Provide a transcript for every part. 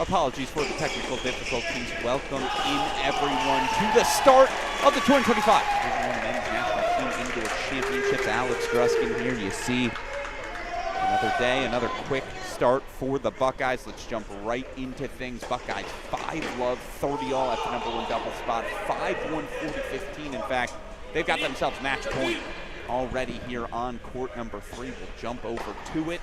Apologies for the technical difficulties. Welcome in, everyone, to the start of the 2025 Division I Men's National Team Indoor Championships. Alex Gruskin here. You see another day, another quick start for the Buckeyes. Let's jump right into things. Buckeyes 5-love, 30-all at the #1 double spot. 5-1, 40-15. In fact, they've got themselves match point already here on court number 3. We'll jump over to it.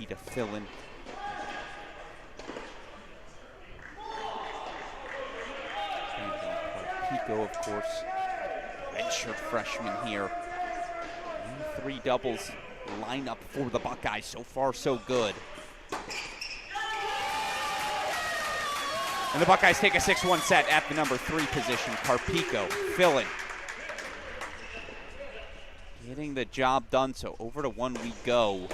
To fill in. Pico, of course, redshirt freshman here. 3 doubles lineup for the Buckeyes. So far, so good. And the Buckeyes take a 6-1 set at the #3 position. Carpico filling. Getting the job done, so over to 1 we go.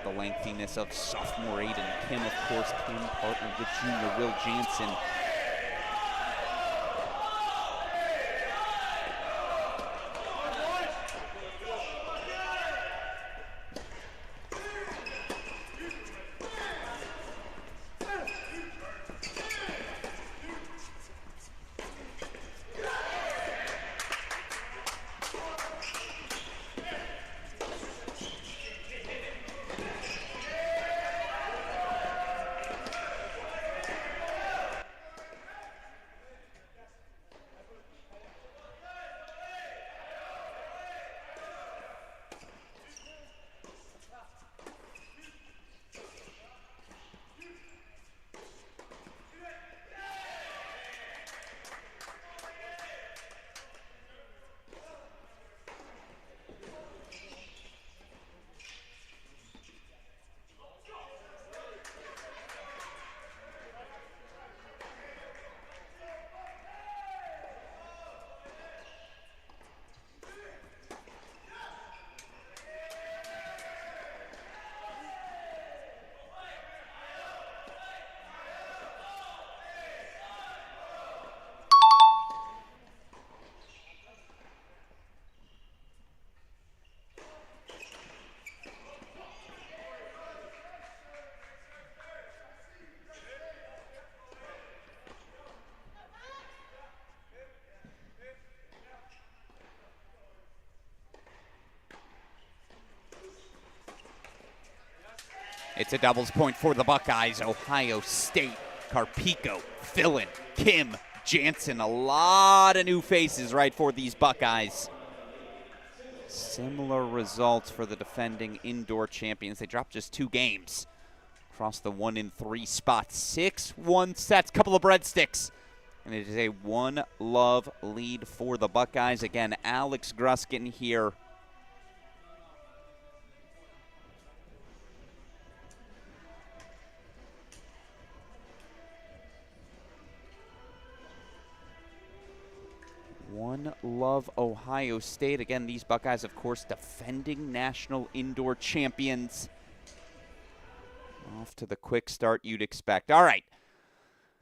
The lengthiness of sophomore Aiden Kim, of course. Kim partnered with junior Will Jansen. It's a doubles point for the Buckeyes. Ohio State, Carpico, Fillin, Kim, Jansen. A lot of new faces, right, for these Buckeyes. Similar results for the defending indoor champions. They dropped just 2 games across the 1-3 spot. 6-1 sets, couple of breadsticks. And it is a 1-love lead for the Buckeyes. Again, Alex Gruskin here. One-love Ohio State. Again, these Buckeyes, of course, defending national indoor champions. Off to the quick start you'd expect. All right.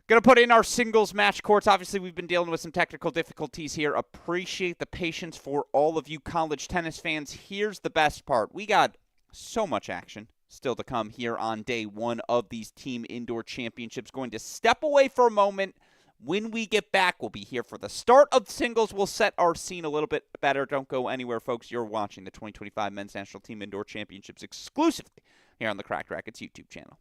Going to put in our singles match courts. Obviously, we've been dealing with some technical difficulties here. Appreciate the patience for all of you college tennis fans. Here's the best part. We got so much action still to come here on day 1 of these team indoor championships. Going to step away for a moment. When we get back, we'll be here for the start of singles. We'll set our scene a little bit better. Don't go anywhere, folks. You're watching the 2025 Men's National Team Indoor Championships exclusively here on the Cracked Racquets YouTube channel.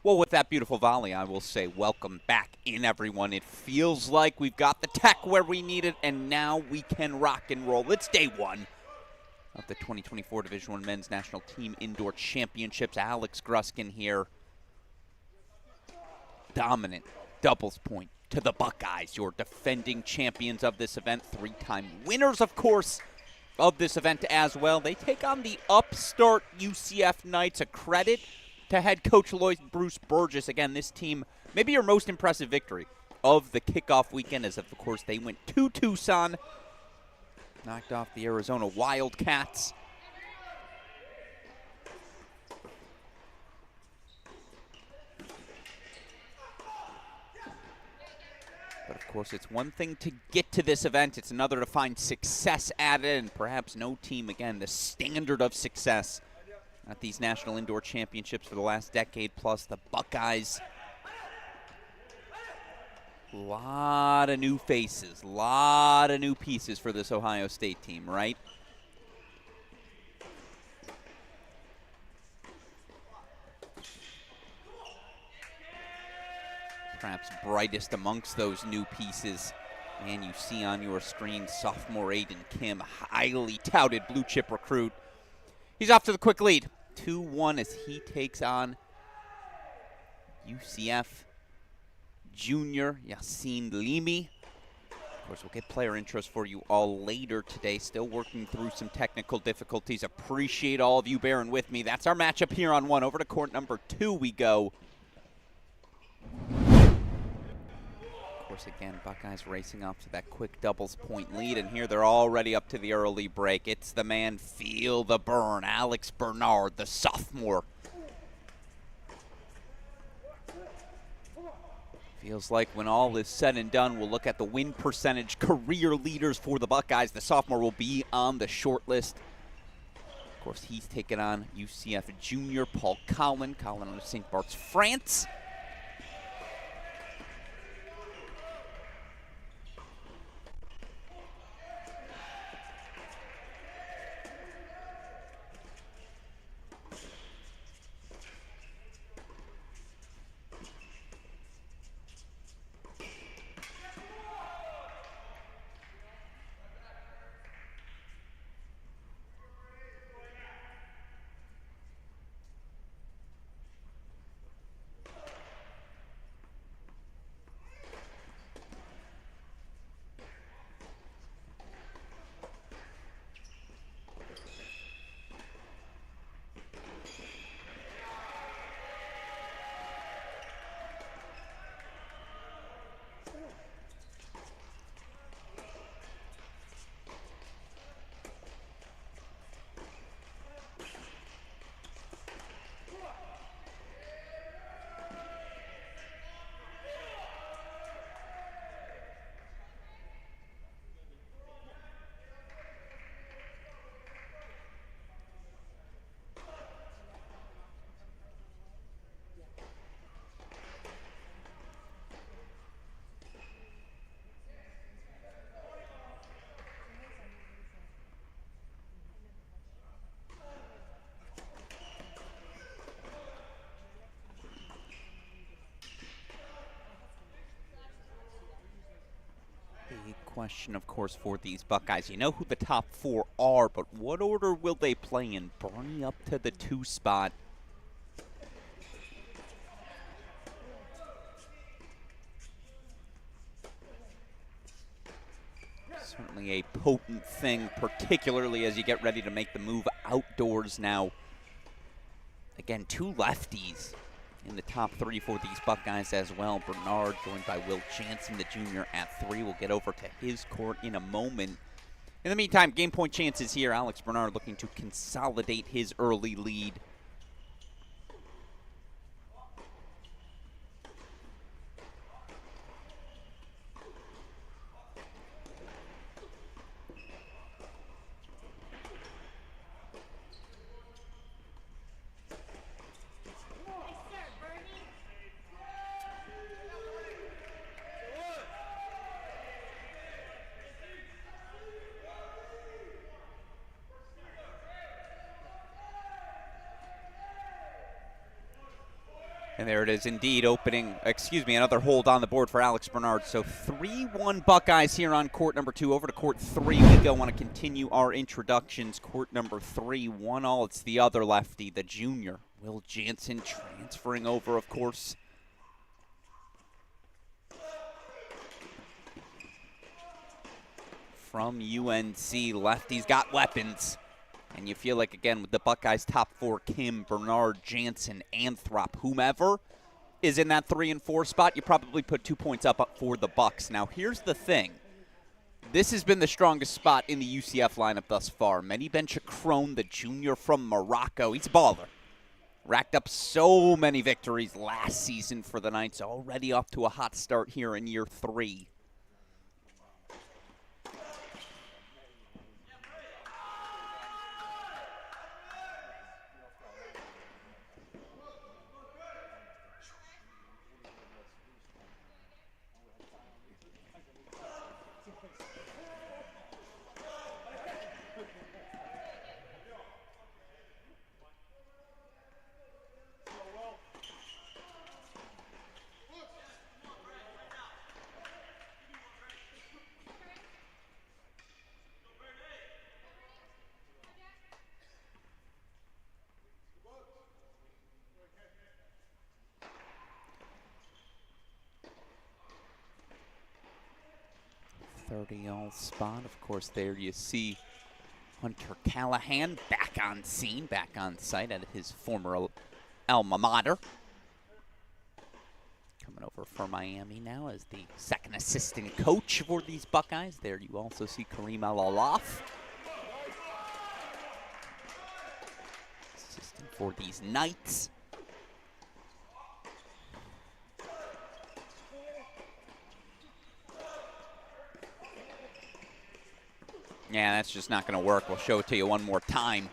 Well, with that beautiful volley, I will say welcome back in, everyone. It feels like we've got the tech where we need it, and now we can rock and roll. It's day one of the 2024 Division I Men's National Team Indoor Championships. Alex Gruskin here. Dominant doubles point to the Buckeyes, your defending champions of this event, three-time winners, of course, of this event as well. They take on the upstart UCF Knights. A credit to head coach Lloyd Bruce Burgess. Again, this team, maybe your most impressive victory of the kickoff weekend, as of course they went to Tucson, knocked off the Arizona Wildcats. But of course, it's one thing to get to this event. It's another to find success at it, and perhaps no team, again, the standard of success at these National Indoor Championships for the last decade plus. The Buckeyes, a lot of new faces, a lot of new pieces for this Ohio State team, right? Perhaps brightest amongst those new pieces, and you see on your screen sophomore Aiden Kim, highly touted blue chip recruit. He's off to the quick lead, 2-1 as he takes on UCF junior Yassine Limi. Of course, we'll get player intros for you all later today. Still working through some technical difficulties. Appreciate all of you bearing with me. That's our matchup here on one. Over to court number 2 we go. Of course, again, Buckeyes racing off to that quick doubles point lead, and here they're already up to the early break. It's the man, feel the burn, Alex Bernard, the sophomore. Feels like when all is said and done, we'll look at the win percentage, career leaders for the Buckeyes. The sophomore will be on the short list. Of course, he's taken on UCF junior Paul Collin out of St. Bart's, France. Big question, of course, for these Buckeyes. You know who the top 4 are, but what order will they play in? Bernie up to the 2 spot. Certainly a potent thing, particularly as you get ready to make the move outdoors now. Again, 2 lefties in the top 3 for these Buckeyes as well. Bernard joined by Will Jansen, the junior, at 3. We'll get over to his court in a moment. In the meantime, game point chances here. Alex Bernard looking to consolidate his early lead. And there it is indeed, another hold on the board for Alex Bernard. So 3-1 Buckeyes here on court number 2. Over to court 3 we go. Want to continue our introductions. Court number 3, 1-all. It's the other lefty, the junior, Will Jansen, transferring over, of course. From UNC, lefty's got weapons. And you feel like, again, with the Buckeyes' top 4, Kim, Bernard, Jansen, Anthrop, whomever is in that 3 and 4 spot, you probably put 2 points up for the Bucks. Now, here's the thing. This has been the strongest spot in the UCF lineup thus far. Many bench Crone, the junior from Morocco. He's a baller. Racked up so many victories last season for the Knights. Already off to a hot start here in year 3. All spot. Of course, there you see Hunter Callahan back on scene, back on site at his former alma mater. Coming over for Miami now as the second assistant coach for these Buckeyes. There you also see Kareem El-Alaf, assistant for these Knights. Yeah, that's just not going to work. We'll show it to you one more time.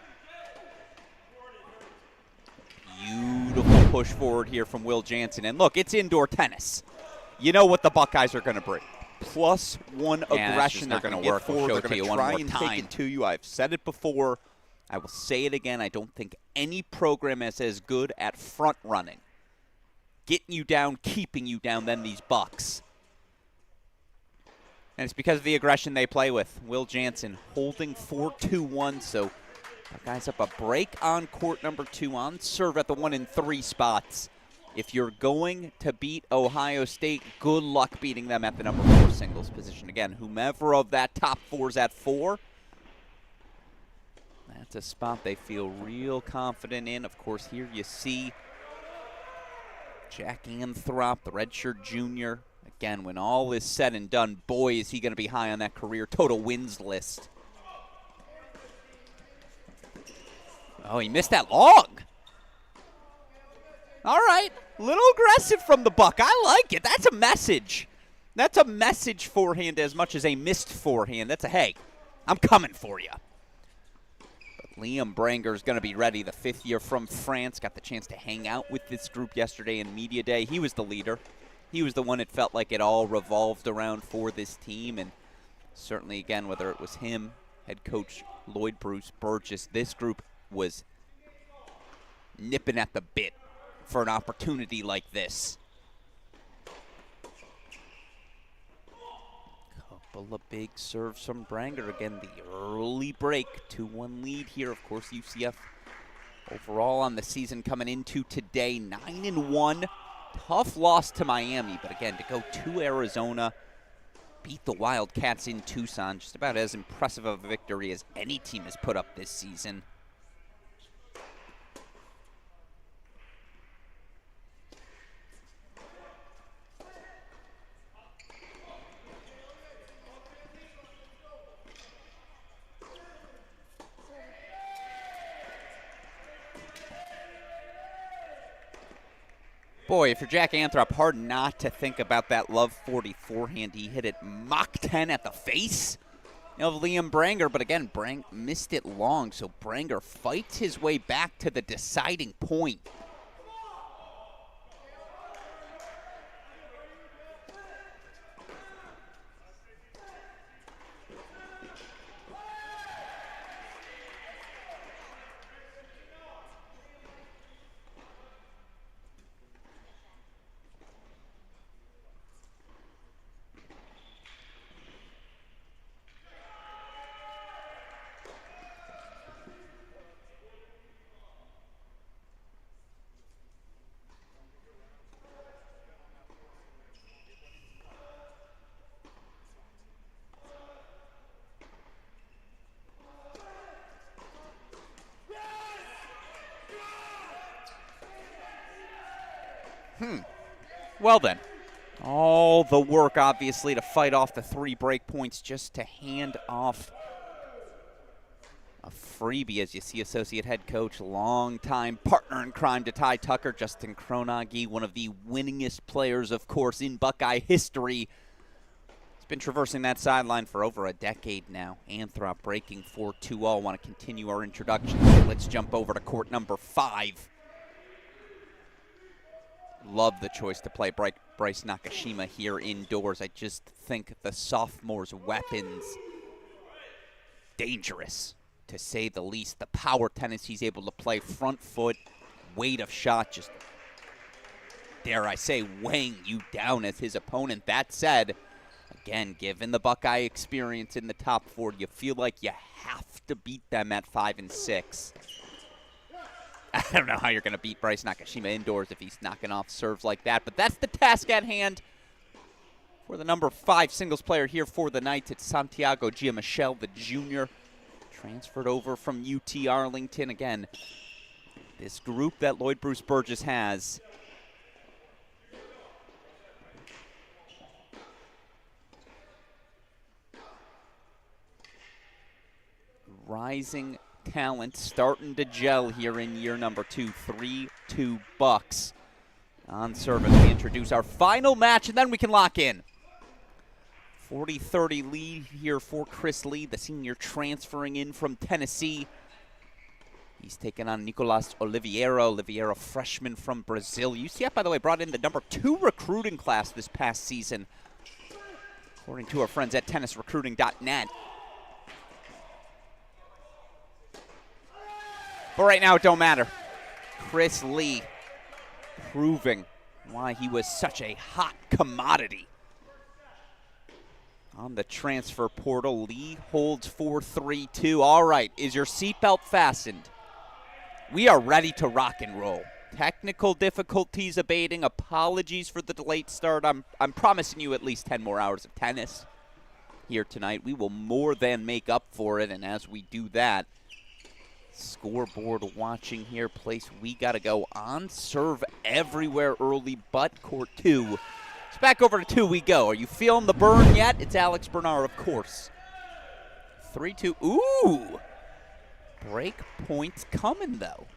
Beautiful push forward here from Will Jansen. And look, it's indoor tennis. You know what the Buckeyes are going to bring. +1 aggression. They're going to work. We'll show it to you one more time. Take it to you. I've said it before. I will say it again. I don't think any program is as good at front running, getting you down, keeping you down, than these Bucks. And it's because of the aggression they play with. Will Jansen holding 4-2-1, so Buckeyes up a break on court number 2 on serve at the 1 and 3 spots. If you're going to beat Ohio State, good luck beating them at the number 4 singles position. Again, whomever of that top 4's at 4, that's a spot they feel real confident in. Of course, here you see Jack Anthrop, the redshirt junior. Again, when all is said and done, boy, is he going to be high on that career total wins list. Oh, he missed that long. All right, a little aggressive from the Buck. I like it. That's a message. That's a message forehand as much as a missed forehand. That's a, hey, I'm coming for you. But Liam Branger is going to be ready. The 5th year from France. Got the chance to hang out with this group yesterday in Media Day. He was the leader. He was the one it felt like it all revolved around for this team. And certainly, again, whether it was him, head coach Lloyd Bruce Burgess, this group was nipping at the bit for an opportunity like this. Couple of big serves from Branger. Again, the early break, 2-1 lead here. Of course, UCF overall on the season coming into today, 9-1. Tough loss to Miami, but again, to go to Arizona, beat the Wildcats in Tucson, just about as impressive of a victory as any team has put up this season. Boy, if you're Jack Anthrop, hard not to think about that Love 40 forehand. He hit it Mach 10 at the face of Liam Branger, but again, Brang missed it long, so Branger fights his way back to the deciding point. Well then. All the work, obviously, to fight off the 3 break points just to hand off a freebie, as you see associate head coach, longtime partner in crime to Ty Tucker, Justin Kronagi, one of the winningest players, of course, in Buckeye history. He's been traversing that sideline for over a decade now. Anthrop breaking 4-2-all. Want to continue our introduction, so let's jump over to court number 5. Love the choice to play Bryce Nakashima here indoors. I just think the sophomore's weapons, dangerous, to say the least. The power tennis he's able to play, front foot, weight of shot, just, dare I say, weighing you down as his opponent. That said, again, given the Buckeye experience in the top 4, you feel like you have to beat them at 5 and 6. I don't know how you're going to beat Bryce Nakashima indoors if he's knocking off serves like that, but that's the task at hand for the number 5 singles player here for the night. It's Santiago Giamachel, the junior, transferred over from UT Arlington. Again, this group that Lloyd Bruce Burgess has, rising talent starting to gel here in year number 2. 3-2 Bucks on service. We introduce our final match, and then we can lock in. 40-30 lead here for Chris Lee, the senior transferring in from Tennessee. He's taken on Nicolas Oliveira. Oliveira, freshman from Brazil. UCF, by the way, brought in the number 2 recruiting class this past season, according to our friends at tennisrecruiting.net. But right now, it don't matter. Chris Lee proving why he was such a hot commodity on the transfer portal. Lee holds 4-3-2. All right, is your seatbelt fastened? We are ready to rock and roll. Technical difficulties abating. Apologies for the delayed start. I'm promising you at least 10 more hours of tennis here tonight. We will more than make up for it, and as we do that, scoreboard watching here, place we got to go on serve everywhere early but court 2. So back over to 2 we go. Are you feeling the burn yet? It's Alex Bernard, of course. 3-2. Ooh! Break points coming, though.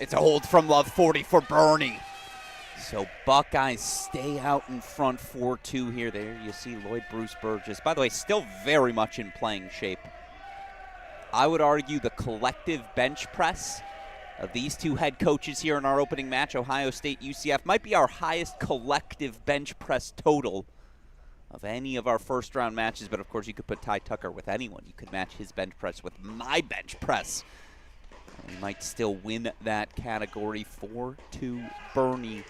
It's a hold from Love, 40 for Bernie. So Buckeyes stay out in front 4-2 here. There you see Lloyd Bruce Burgess. By the way, still very much in playing shape. I would argue the collective bench press of these two head coaches here in our opening match, Ohio State, UCF, might be our highest collective bench press total of any of our first-round matches. But, of course, you could put Ty Tucker with anyone. You could match his bench press with my bench press. We might still win that category. 4-2 Bernie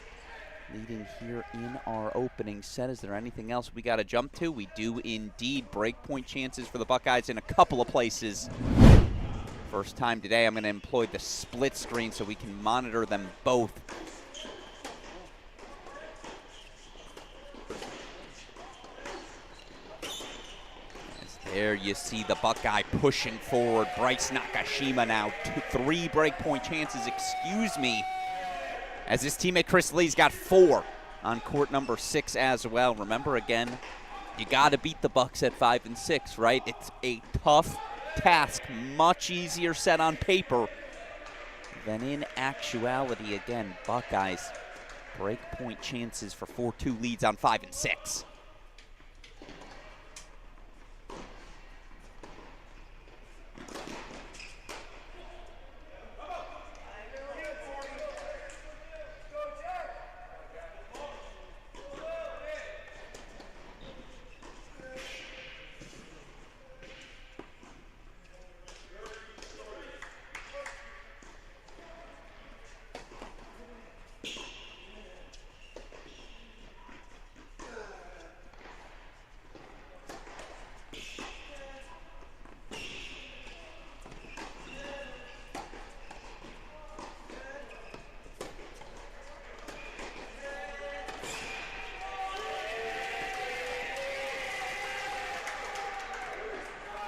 leading here in our opening set. Is there anything else we got to jump to? We do indeed. Breakpoint chances for the Buckeyes in a couple of places. First time today, I'm going to employ the split screen so we can monitor them both. There you see the Buckeye pushing forward. Bryce Nakashima now 3 breakpoint chances, excuse me, as his teammate Chris Lee's got 4 on court number 6 as well. Remember, again, you got to beat the Bucks at 5 and 6, right? It's a tough task, much easier set on paper than in actuality. Again, Buckeyes breakpoint chances for 4-2 leads on 5 and 6.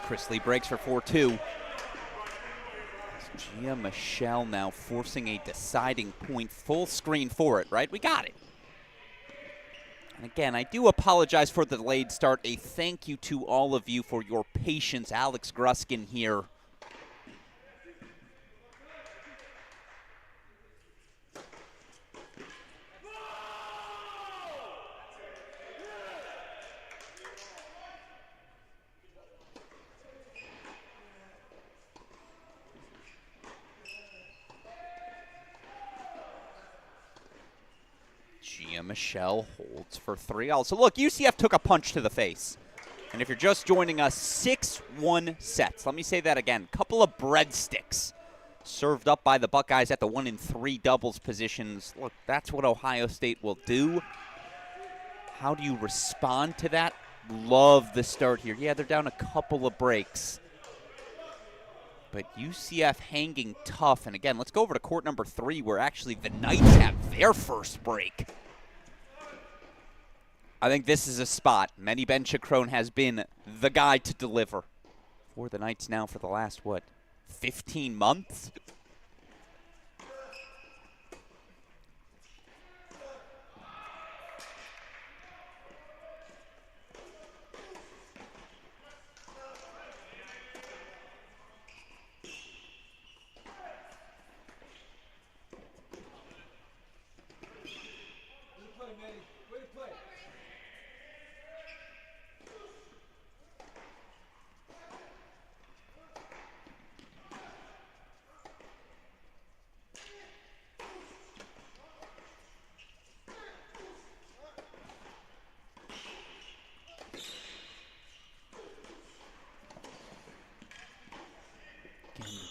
Chris Lee breaks for 4-2. Gia Michelle now forcing a deciding point. Full screen for it, right? We got it. And again, I do apologize for the delayed start. A thank you to all of you for your patience. Alex Gruskin here. Gia Michelle holds for 3. Also, look, UCF took a punch to the face. And if you're just joining us, 6-1 sets. Let me say that again. Couple of breadsticks served up by the Buckeyes at the 1 and 3 doubles positions. Look, that's what Ohio State will do. How do you respond to that? Love the start here. Yeah, they're down a couple of breaks. But UCF hanging tough. And again, let's go over to court number 3 where actually the Knights have their first break. I think this is a spot. Manny Benchacrone has been the guy to deliver for the Knights now for the last, 15 months?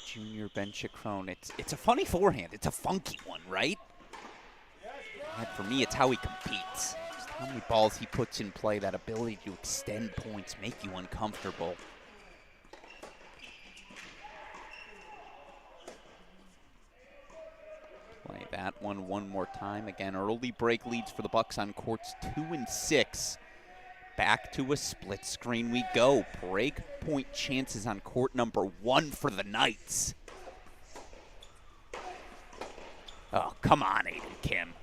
Junior Benchacrone. It's a funny forehand. It's a funky one, right? And for me, it's how he competes. Just how many balls he puts in play, that ability to extend points, make you uncomfortable. Play that one more time. Again, early break leads for the Bucks on courts 2 and 6. Back to a split screen we go. Break point chances on court number 1 for the Knights. Oh, come on, Aiden Kim.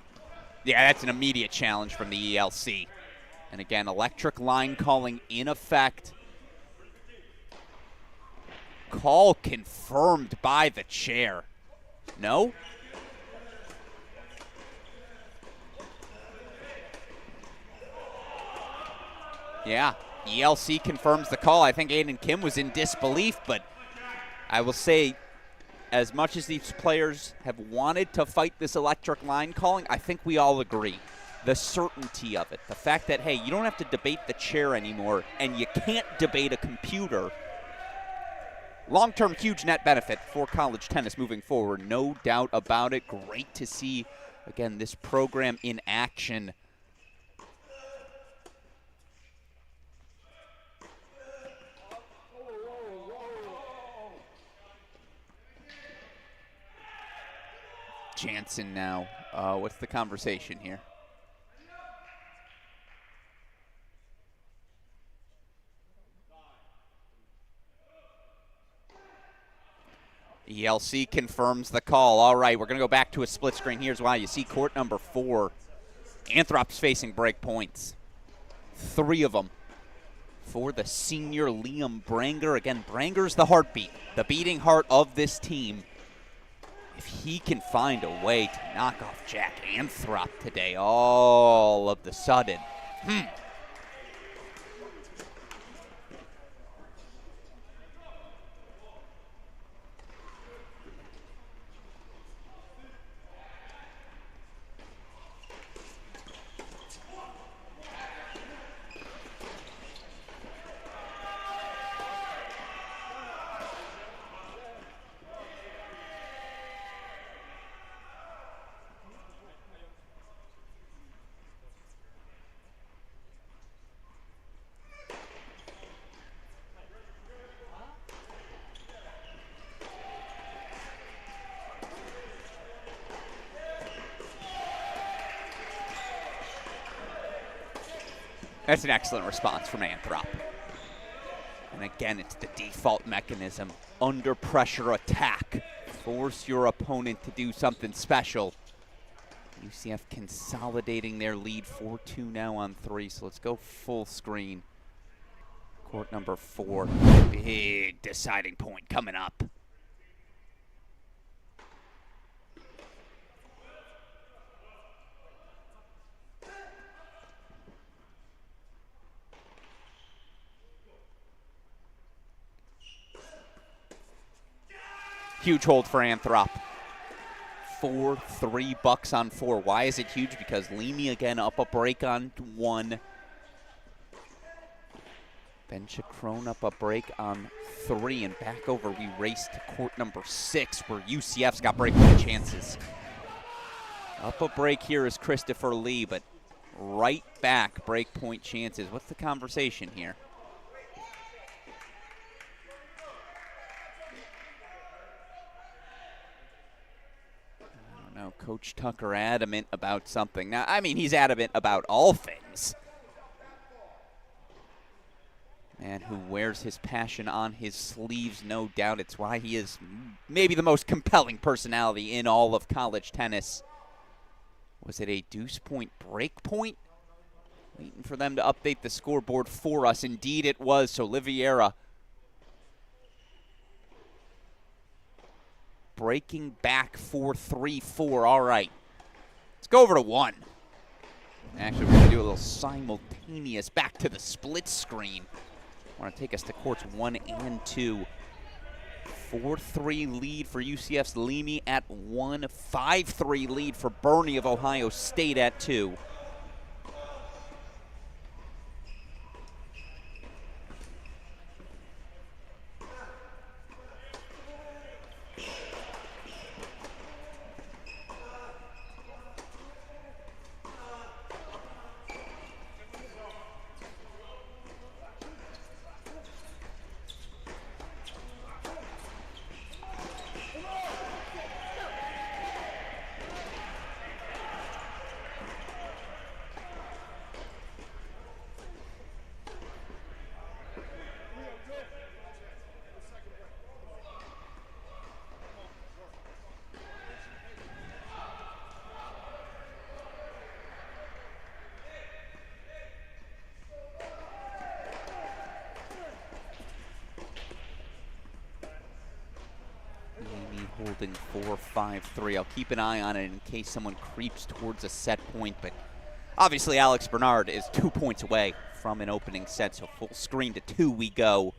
Yeah, that's an immediate challenge from the ELC. And again, electric line calling in effect. Call confirmed by the chair. No? Yeah, ELC confirms the call. I think Aiden Kim was in disbelief, but I will say as much as these players have wanted to fight this electric line calling, I think we all agree. The certainty of it, the fact that, hey, you don't have to debate the chair anymore, and you can't debate a computer. Long-term, huge net benefit for college tennis moving forward, no doubt about it. Great to see, again, this program in action. Jansen now. What's the conversation here? ELC confirms the call. All right, we're going to go back to a split screen. Here's why. You see court number 4. Anthrop's facing break points. 3 of them for the senior Liam Branger. Again, Branger's the heartbeat, the beating heart of this team. If he can find a way to knock off Jack Anthrop today, all of the sudden, that's an excellent response from Anthrop. And again, it's the default mechanism. Under pressure attack. Force your opponent to do something special. UCF consolidating their lead 4-2 now on 3. So let's go full screen. Court number 4. Big deciding point coming up. Huge hold for Anthrop. 4-3 Bucks on 4. Why is it huge? Because Leamy again up a break on 1. Ben Chacron up a break on 3. And back over we race to court number 6 where UCF's got breakpoint chances. Up a break here is Christopher Lee, but right back breakpoint chances. What's the conversation here? Coach Tucker adamant about something. Now, I mean, he's adamant about all things. Man who wears his passion on his sleeves, no doubt. It's why he is maybe the most compelling personality in all of college tennis. Was it a deuce point break point? Waiting for them to update the scoreboard for us. Indeed it was. So Oliveira breaking back 4-3-4. All right. Let's go over to 1. Actually, we're going to do a little simultaneous back to the split screen. I want to take us to courts 1 and 2. 4-3 lead for UCF's Leamy at 1. 5-3 lead for Burney of Ohio State at 2. Holding 4-5-3. I'll keep an eye on it in case someone creeps towards a set point, but obviously Alex Bernard is 2 points away from an opening set, so full screen to 2 we go.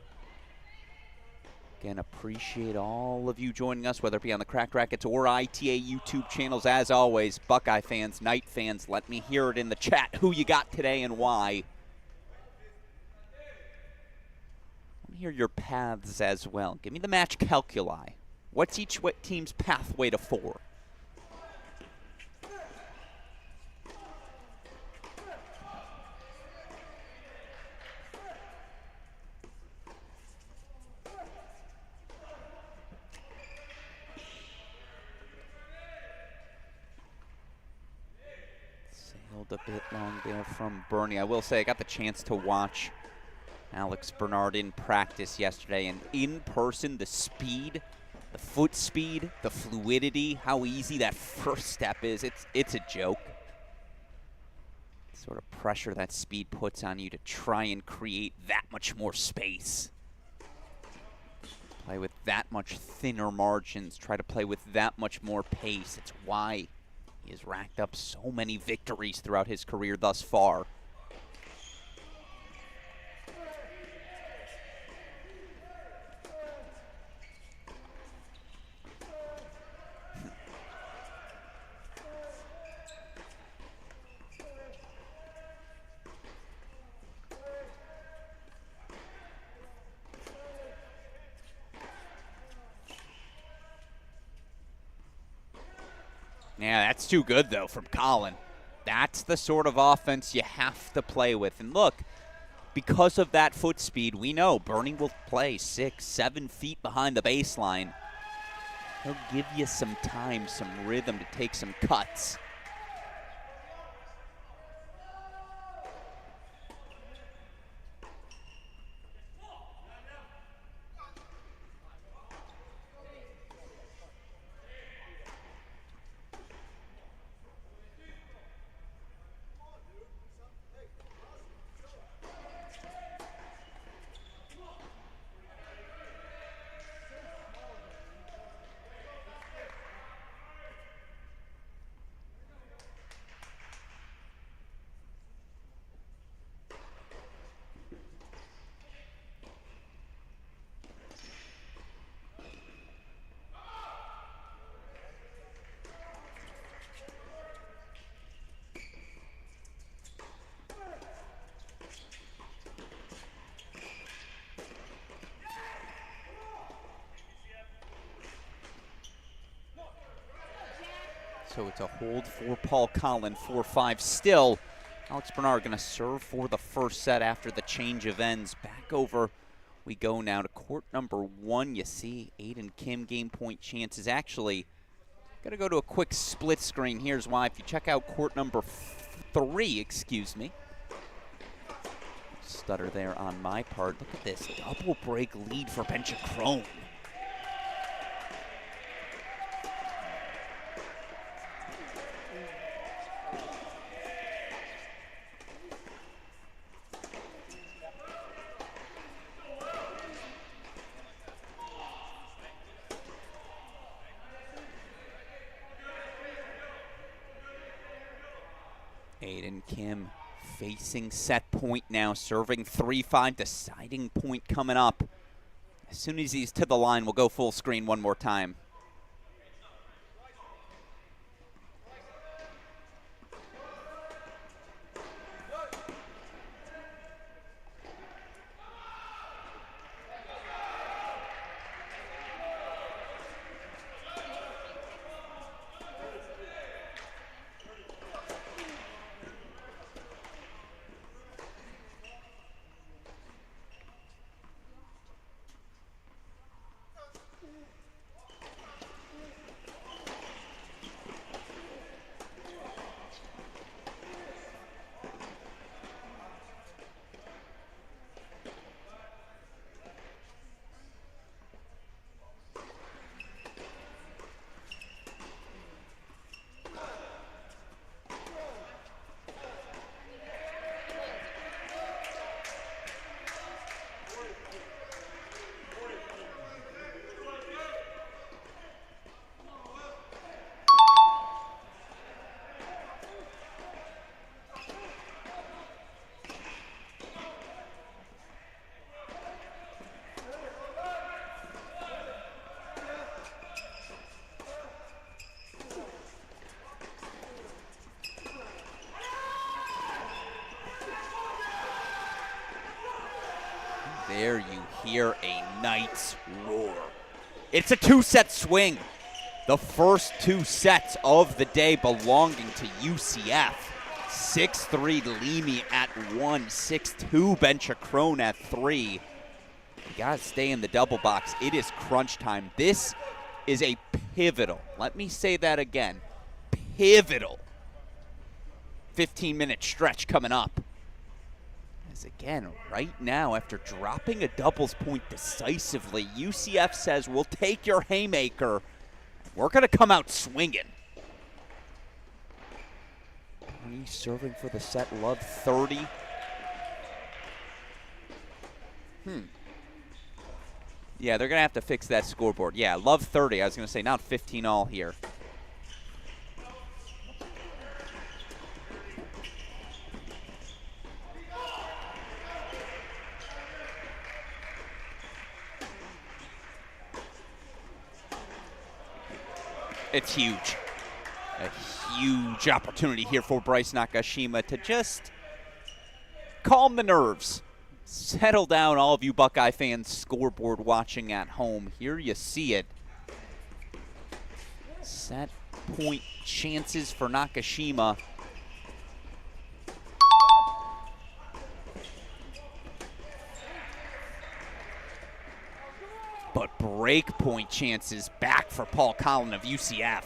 Again, appreciate all of you joining us, whether it be on the Cracked Racquets or ITA YouTube channels. As always, Buckeye fans, Knight fans, let me hear it in the chat who you got today and why. Let me hear your paths as well. Give me the match calculi. What's each team's pathway to 4? Sailed a bit long there from Bernie. I will say I got the chance to watch Alex Bernard in practice yesterday, and in person, the speed, the foot speed, the fluidity, how easy that first step is, it's a joke. Sort of pressure that speed puts on you to try and create that much more space. Play with that much thinner margins, try to play with that much more pace. It's why he has racked up so many victories throughout his career thus far. Yeah, that's too good, though, from Colin. That's the sort of offense you have to play with. And look, because of that foot speed, we know Bernie will play 6, 7 feet behind the baseline. He'll give you some time, some rhythm to take some cuts. So it's a hold for Paul Collin, 4-5 still. Alex Bernard going to serve for the first set after the change of ends. Back over we go now to court number 1. You see Aiden Kim game point chances. Actually, going to go to a quick split screen. Here's why. If you check out court number 3, excuse me. Stutter there on my part. Look at this double break lead for Benchachrome. Aiden Kim facing set point now, serving 3-5, deciding point coming up. As soon as he's to the line, we'll go full screen one more time. There you hear a Knights roar. It's a two-set swing. The first two sets of the day belonging to UCF. 6-3 Leamy at 1, 6-2 Benchakrone at 3. You gotta stay in the double box. It is crunch time. This is a pivotal, let me say that again, pivotal 15-minute stretch coming up. As again, right now, after dropping a doubles point decisively, UCF says, we'll take your haymaker. We're going to come out swinging. He's serving for the set, Love 30. Yeah, they're going to have to fix that scoreboard. Yeah, Love 30. I was going to say, not 15 all here. It's huge. A huge opportunity here for Bryce Nakashima to just calm the nerves. Settle down, all of you Buckeye fans scoreboard watching at home. Here you see it. Set point chances for Nakashima. But break point chances back for Paul Collin of UCF.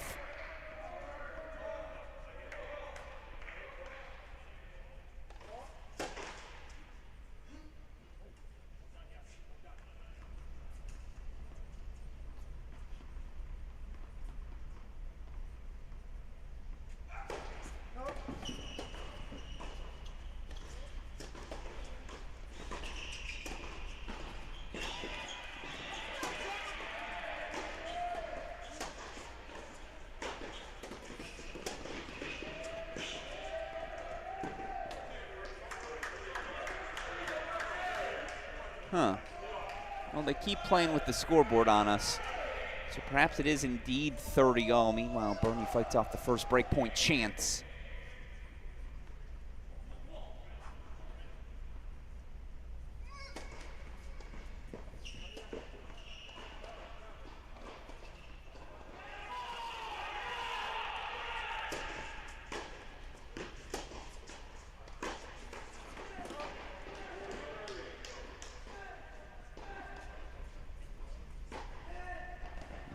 Well, they keep playing with the scoreboard on us. So perhaps it is indeed 30 all. Meanwhile, Bernie fights off the first break point chance.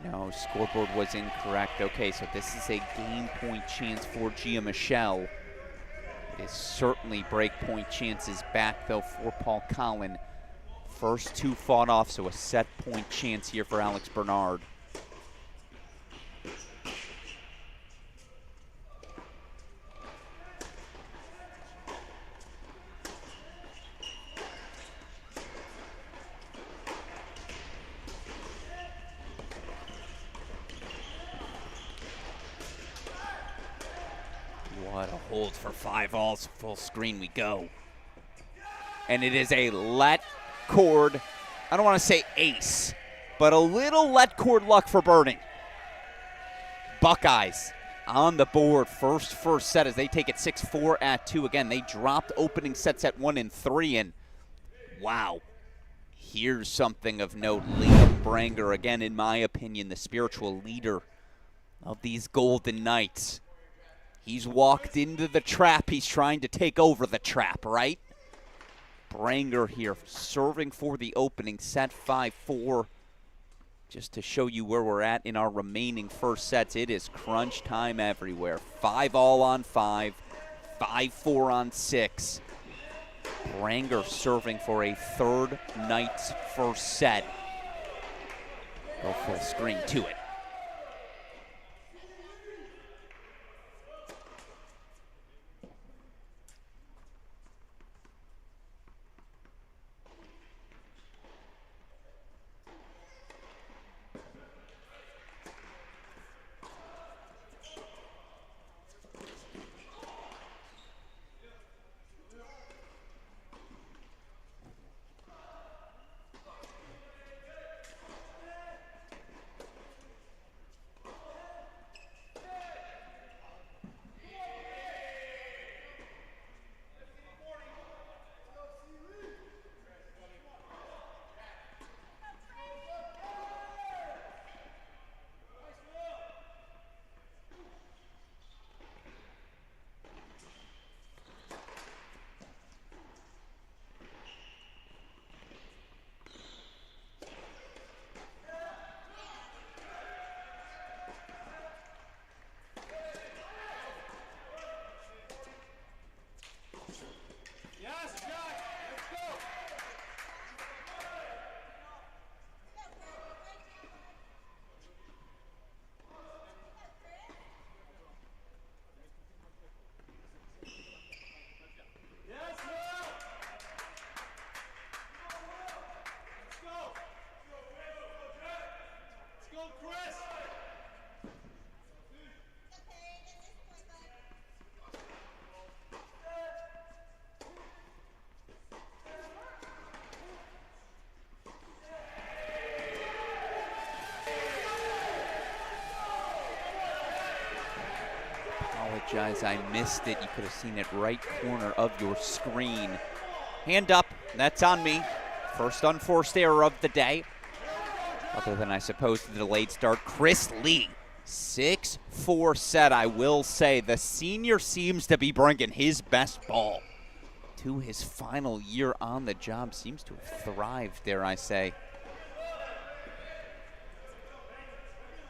No, scoreboard was incorrect. Okay, so this is a game point chance for Gia Michelle. It is certainly break point chances back, though, for Paul Collin. First two fought off, so a set point chance here for Alex Bernard. What a hold for 5 alls. Full screen we go. And it is a let cord, I don't want to say ace, but a little let cord luck for Bernie. Buckeyes on the board. First set as they take it 6-4 at 2. Again, they dropped opening sets at 1 and 3. And wow, here's something of note. Liam Branger, again, in my opinion, the spiritual leader of these Golden Knights. He's walked into the trap. He's trying to take over the trap, right? Branger here serving for the opening set, 5-4. Just to show you where we're at in our remaining first sets, it is crunch time everywhere. 5 all on 5, 5-4 on 6. Branger serving for a third Knights first set. Go full screen to it. apologize, I missed it. You could have seen it right corner of your screen. Hand up, that's on me. First unforced error of the day. Other than, I suppose, the delayed start. Chris Lee, 6-4 set. I will say the senior seems to be bringing his best ball to his final year on the job. Seems to have thrived, dare I say,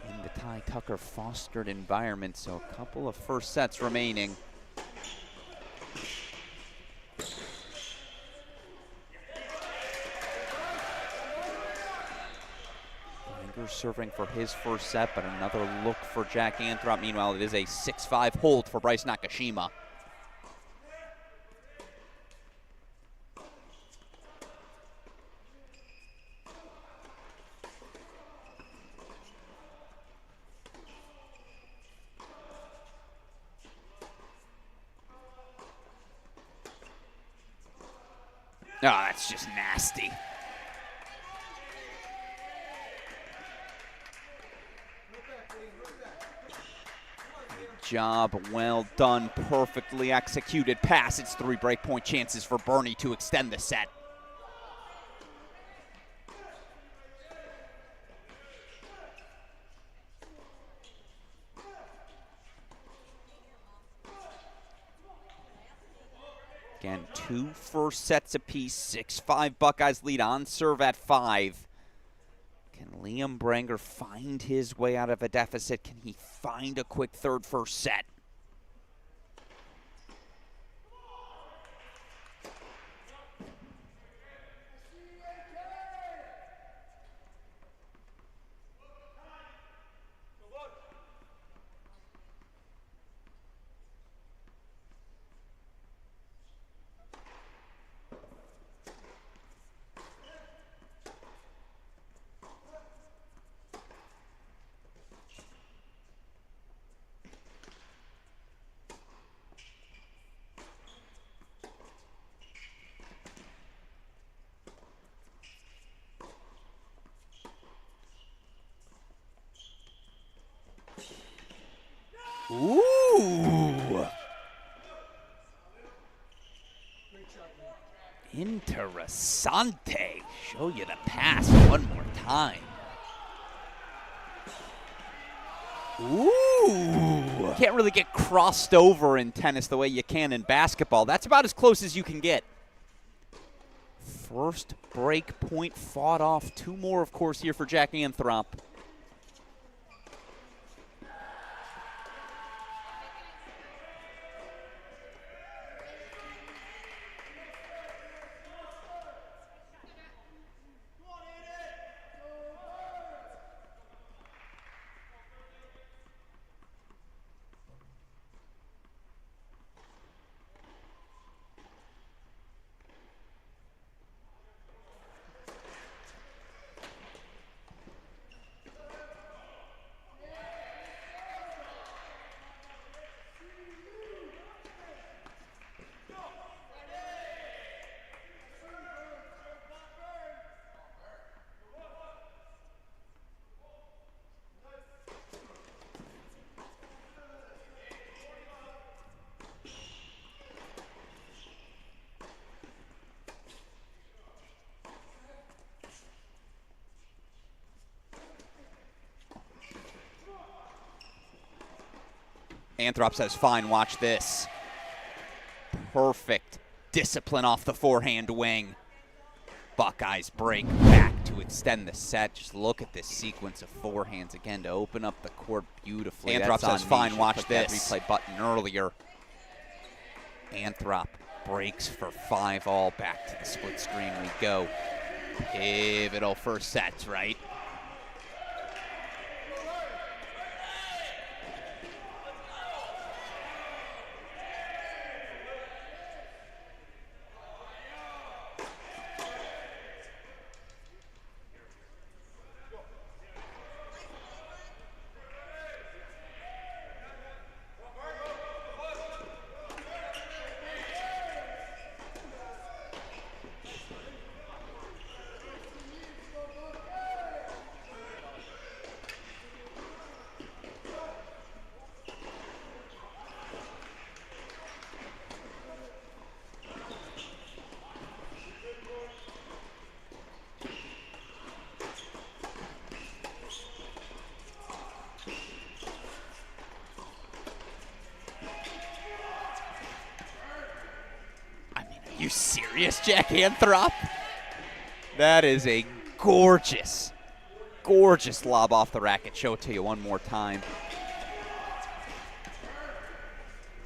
in the Ty Tucker fostered environment. So a couple of first sets remaining. Serving for his first set, but another look for Jack Anthrop. Meanwhile, it is a 6-5 hold for Bryce Nakashima. Oh, that's just nasty. Job well done, perfectly executed pass. It's 3 breakpoint chances for Bernie to extend the set. Again, 2 first sets apiece, 6-5 Buckeyes lead on serve at 5. Can Liam Branger find his way out of a deficit? Can he find a quick third first set? Ooh. Interessante. Show you the pass one more time. Ooh. Can't really get crossed over in tennis the way you can in basketball. That's about as close as you can get. First break point fought off. 2 more, of course, here for Jack Anthrop. Anthrop says, fine, watch this. Perfect discipline off the forehand wing. Buckeyes break back to extend the set. Just look at this sequence of forehands again to open up the court beautifully. Anthrop says, fine, watch this. Replay button earlier. Anthrop breaks for 5-all. Back to the split screen we go. Pivotal first sets, right? serious jackhand drop? That is a gorgeous, gorgeous lob off the racket. Show it to you one more time.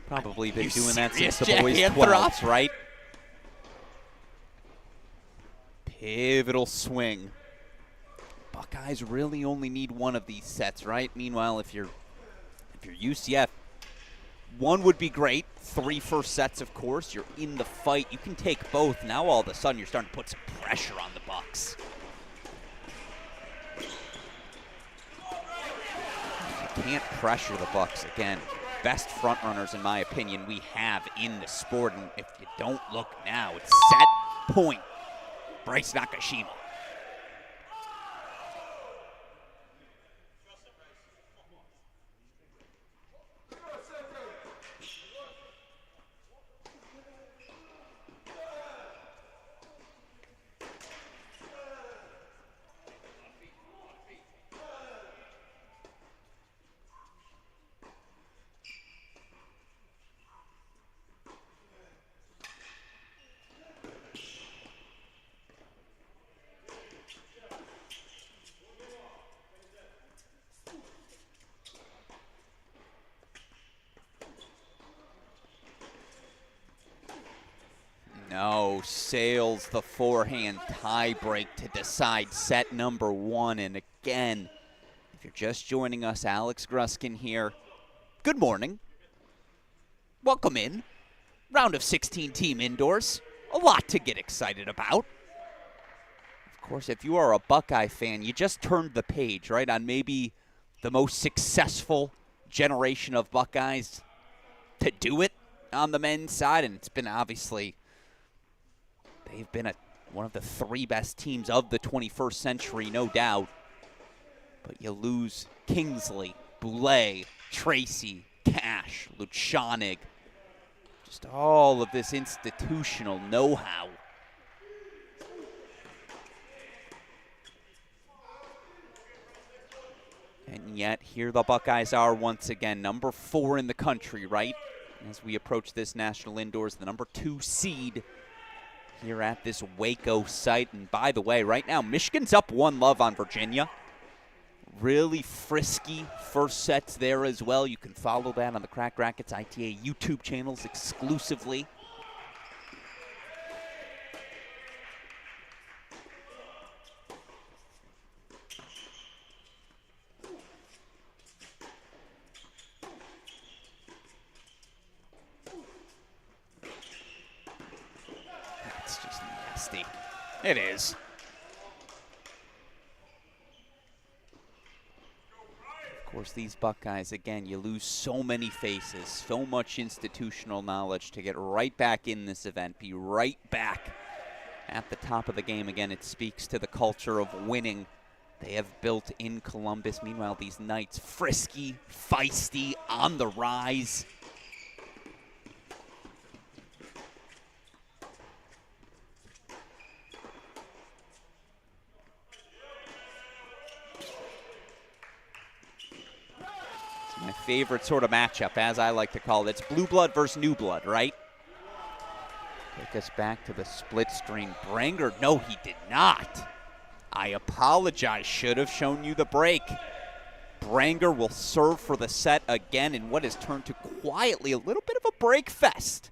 Probably been doing that since the boys' 12s, right? Pivotal swing. Buckeyes really only need one of these sets, right? Meanwhile, if you're UCF, one would be great. 3 first sets, of course. You're in the fight. You can take both. Now all of a sudden you're starting to put some pressure on the Bucks. You can't pressure the Bucks again. Best front runners, in my opinion, we have in the sport. And if you don't look now, it's set point. Bryce Nakashima. No, sails the forehand tiebreak to decide set number 1. And again, if you're just joining us, Alex Gruskin here. Good morning. Welcome in. Round of 16 team indoors. A lot to get excited about. Of course, if you are a Buckeye fan, you just turned the page, right, on maybe the most successful generation of Buckeyes to do it on the men's side. And it's been obviously... they've been one of the 3 best teams of the 21st century, no doubt. But you lose Kingsley, Boulay, Tracy, Cash, Luchanig. Just all of this institutional know-how. And yet, here the Buckeyes are once again, number 4 in the country, right? As we approach this National Indoors, the number 2 seed here at this Waco site. And by the way, right now, Michigan's up 1-0 on Virginia. Really frisky first sets there as well. You can follow that on the Crack Rackets ITA YouTube channels exclusively. That's just nasty. It is. Of course, these Buckeyes, again, you lose so many faces, so much institutional knowledge to get right back in this event, be right back at the top of the game. Again, it speaks to the culture of winning they have built in Columbus. Meanwhile, these Knights, frisky, feisty, on the rise. My favorite sort of matchup, as I like to call it. It's blue blood versus new blood, right? Take us back to the split screen. Branger, no, he did not. I apologize, should have shown you the break. Branger will serve for the set again in what has turned to quietly a little bit of a break fest.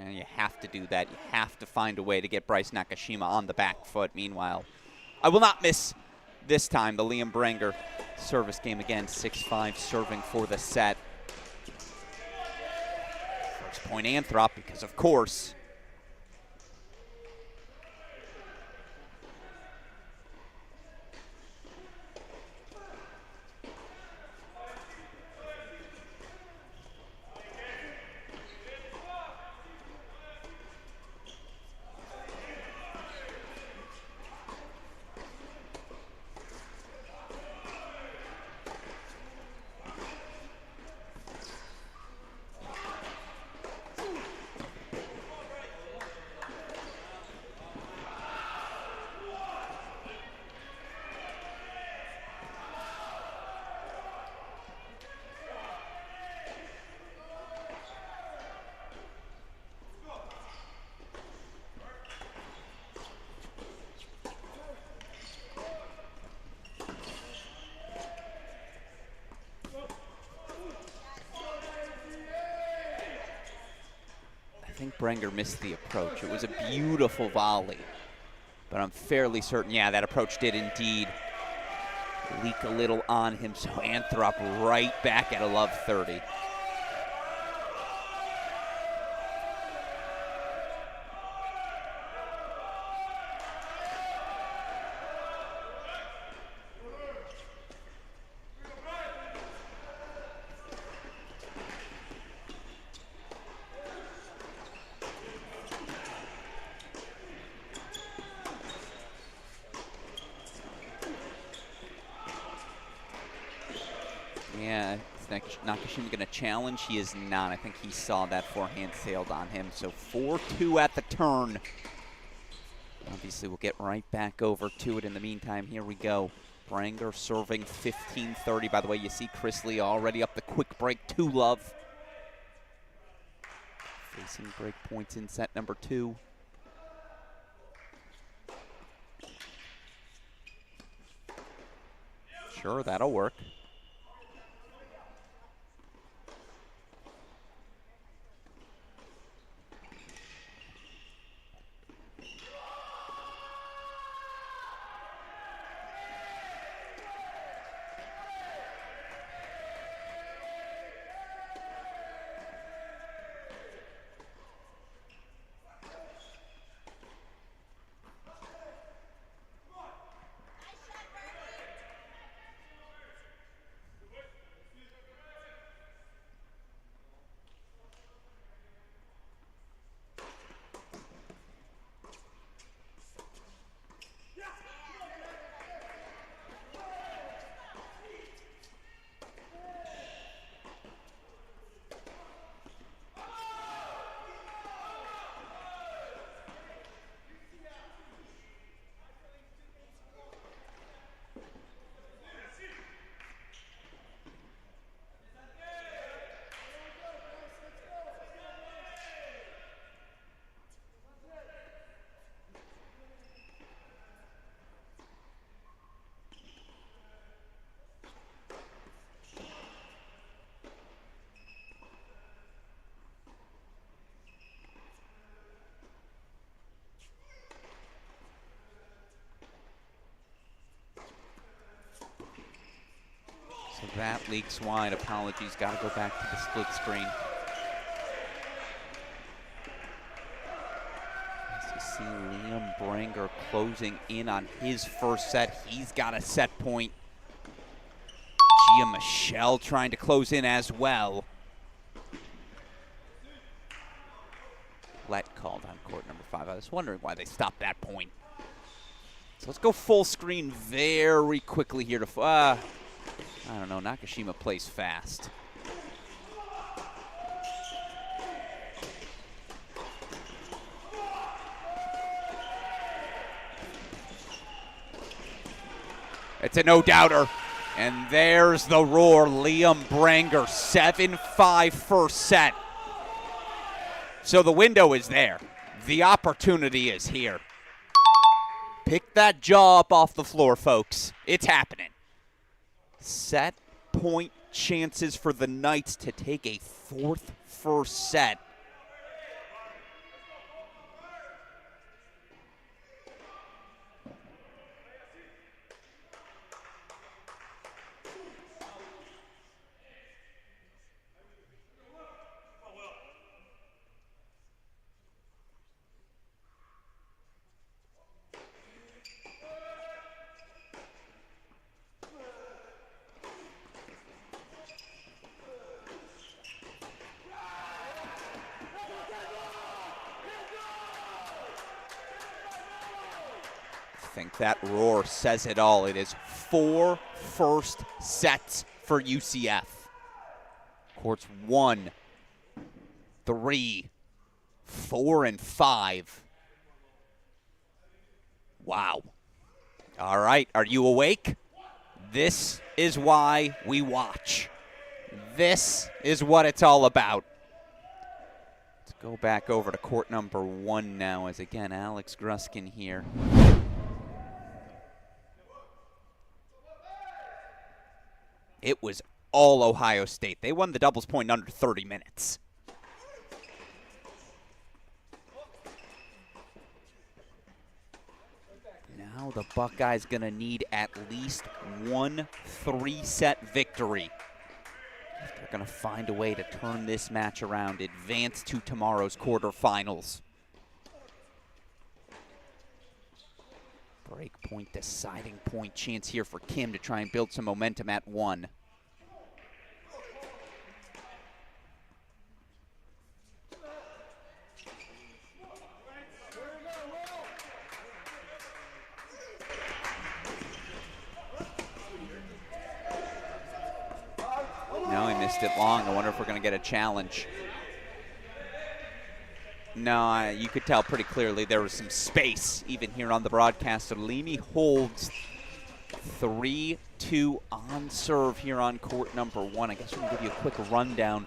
You have to do that. You have to find a way to get Bryce Nakashima on the back foot. Meanwhile, I will not miss this time the Liam Branger service game again, 6-5 serving for the set. First point Anthrop, because of course. I think Brenger missed the approach. It was a beautiful volley, but I'm fairly certain, yeah, that approach did indeed leak a little on him. So Anthrop right back at a love 30. Yeah, is Nakashima going to challenge? He is not. I think he saw that forehand sailed on him. So 4-2 at the turn. Obviously, we'll get right back over to it. In the meantime, here we go. Brenger serving 15-30. By the way, you see Chris Lee already up the quick break 2-love. Facing break points in set number 2. Sure, that'll work. So that leaks wide. Apologies. Got to go back to the split screen. As you see Liam Brenger closing in on his first set. He's got a set point. Gia Michelle trying to close in as well. Let called on court number 5. I was wondering why they stopped that point. So let's go full screen very quickly here to, I don't know, Nakashima plays fast. It's a no-doubter. And there's the roar. Liam Brenger, 7-5 first set. So the window is there. The opportunity is here. Pick that jaw up off the floor, folks. It's happening. Set point chances for the Knights to take a 4th first set. think that roar says it all. It is 4 first sets for UCF. Courts 1, 3, 4, and 5. Wow. All right, are you awake? This is why we watch. This is what it's all about. Let's go back over to court number 1 now, as again, Alex Gruskin here. It was all Ohio State. They won the doubles point in under 30 minutes. Now the Buckeyes going to need at least one 3-set victory. They're going to find a way to turn this match around, advance to tomorrow's quarterfinals. Break point, deciding point chance here for Kim to try and build some momentum at 1. No, he missed it long. I wonder if we're going to get a challenge. No, you could tell pretty clearly there was some space even here on the broadcast. So Leamy holds 3-2 on serve here on court number 1. I guess we're going to give you a quick rundown,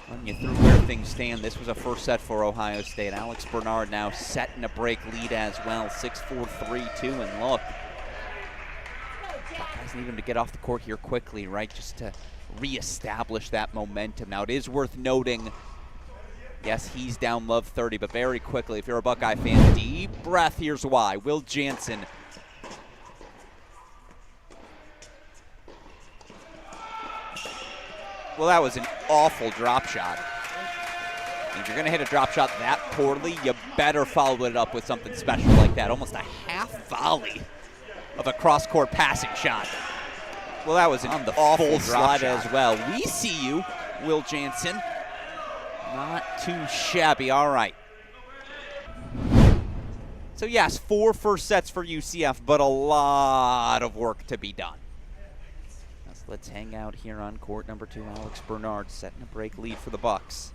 run you through where things stand. This was a first set for Ohio State. Alex Bernard now setting a break lead as well. 6-4, 3-2, and look. Buckeyes need him to get off the court here quickly, right, just to reestablish that momentum. Now, it is worth noting, yes, he's down love 30, but very quickly, if you're a Buckeye fan, deep breath, here's why. Will Jansen. Well, that was an awful drop shot. If you're going to hit a drop shot that poorly, you better follow it up with something special like that. Almost a half volley of a cross-court passing shot. Well, that was an awful slide as well. We see you, Will Jansen. Not too shabby. All right. So, yes, 4 first sets for UCF, but a lot of work to be done. Let's hang out here on court number 2. Alex Bernard setting a break lead for the Bucks.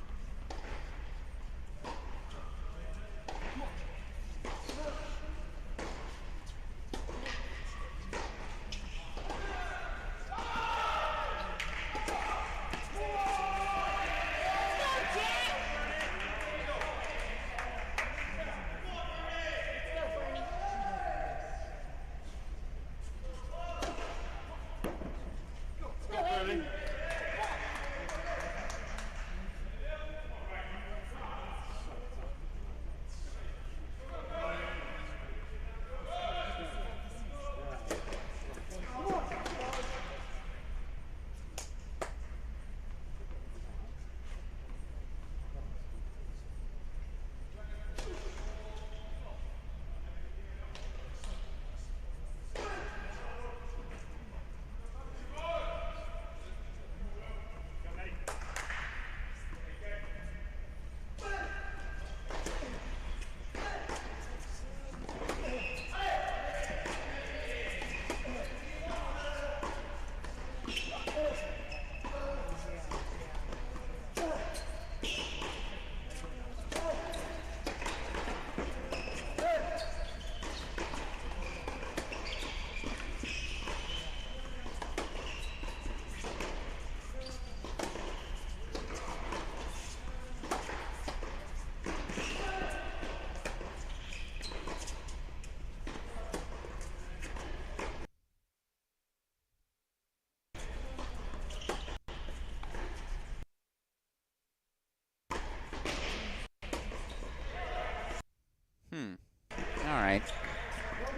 All right.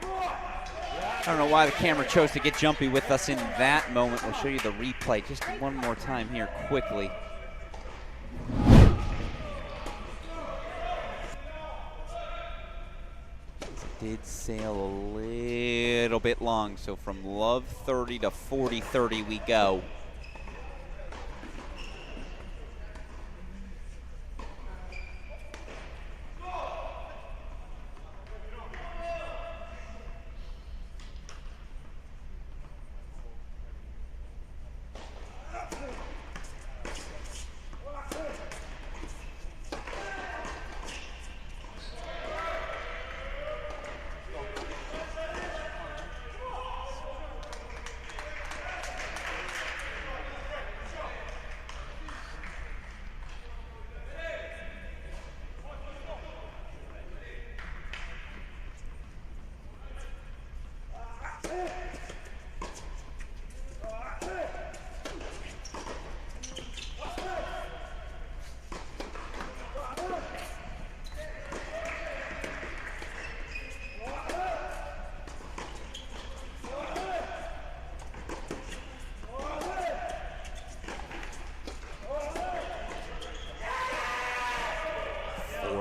I don't know why the camera chose to get jumpy with us in that moment. We'll show you the replay just one more time here quickly. It did sail a little bit long, so from love 30 to 40-30 we go.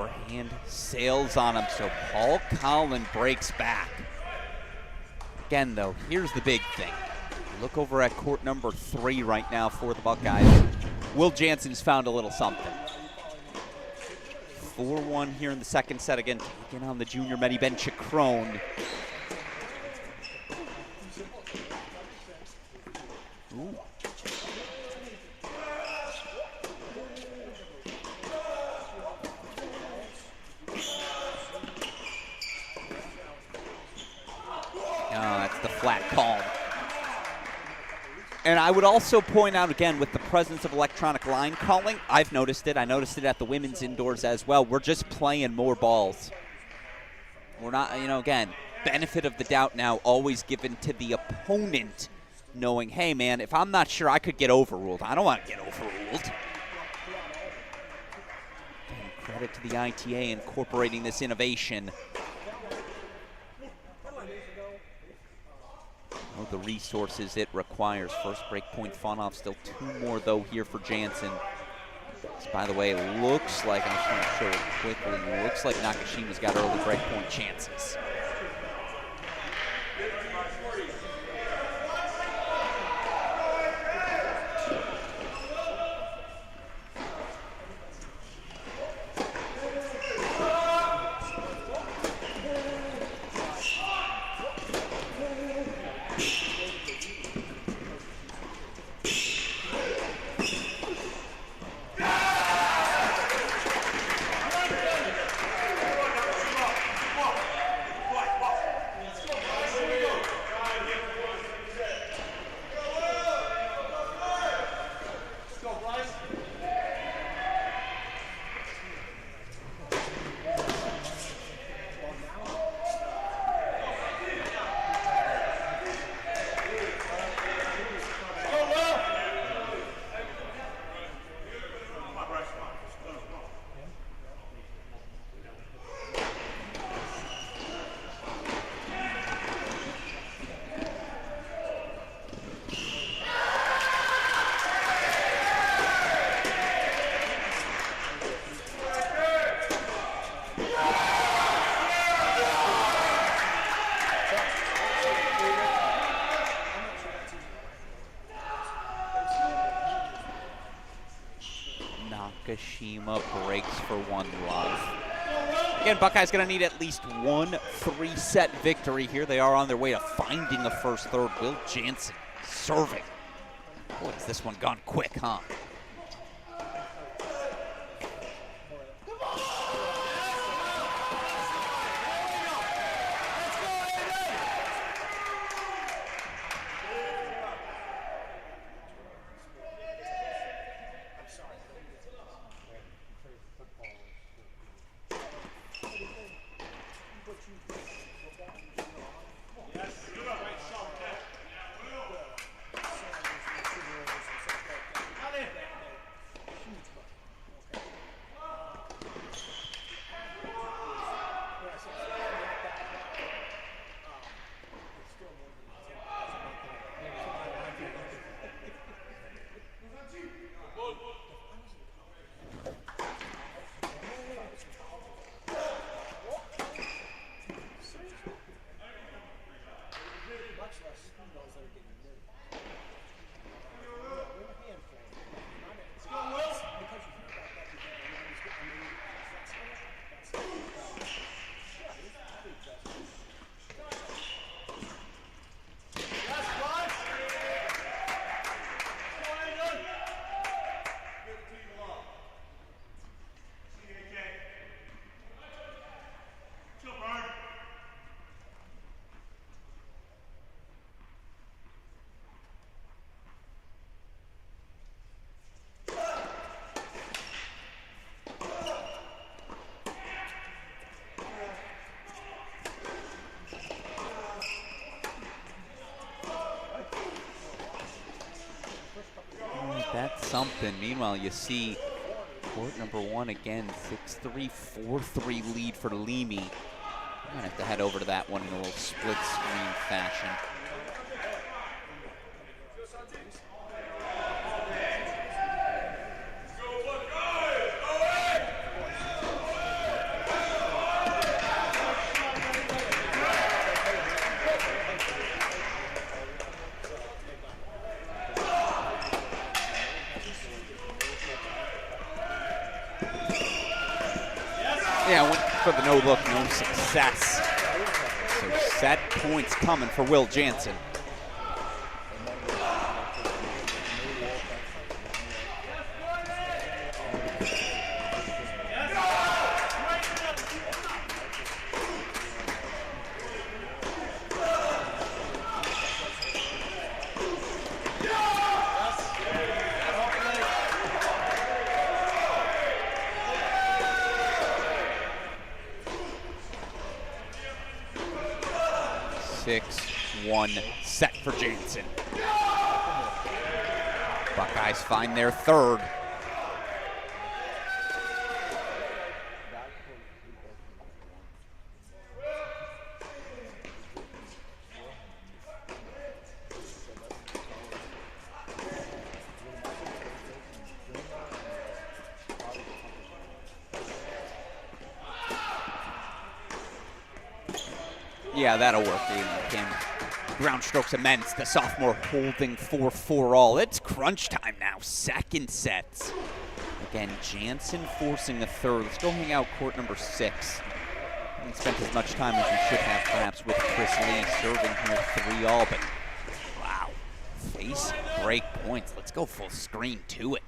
Overhand sails on him, so Paul Collin breaks back. Again, though, here's the big thing. Look over at court number 3 right now for the Buckeyes. Will Jansen's found a little something. 4-1 here in the second set. Again, taking on the junior Medi Ben Chacron. Ooh. That's the flat palm. And I would also point out, again, with the presence of electronic line calling, I've noticed it. I noticed it at the women's indoors as well. We're just playing more balls. We're not, again, benefit of the doubt now always given to the opponent, knowing, hey, man, if I'm not sure, I could get overruled. I don't want to get overruled. And credit to the ITA incorporating this innovation. The resources it requires. First break point Fonov, still 2 more though here for Jansen. This, by the way, looks like, I'm just going to show it quickly, looks like Nakashima's got early break point chances. Nakashima breaks for 1 love. Again, Buckeyes going to need at least 1 3-set victory here. They are on their way to finding the first third. Will Jansen serving. Boy, has this one gone quick, huh? That's something. Meanwhile, you see court number 1 again, 6-3, 4-3 lead for Limi. I'm gonna have to head over to that one in a little split screen fashion. Yeah, went for the no look, no success. So set points coming for Will Jansen. One set for Jansen. Buckeyes find their third. Yeah, that'll work. Ground strokes immense. The sophomore holding 4-4 all. It's crunch time now. Second set. Again, Jansen forcing a third. Let's go hang out court number 6. Haven't spent as much time as we should have perhaps with Chris Lee serving here 3 all, but wow. Face break points. Let's go full screen to it.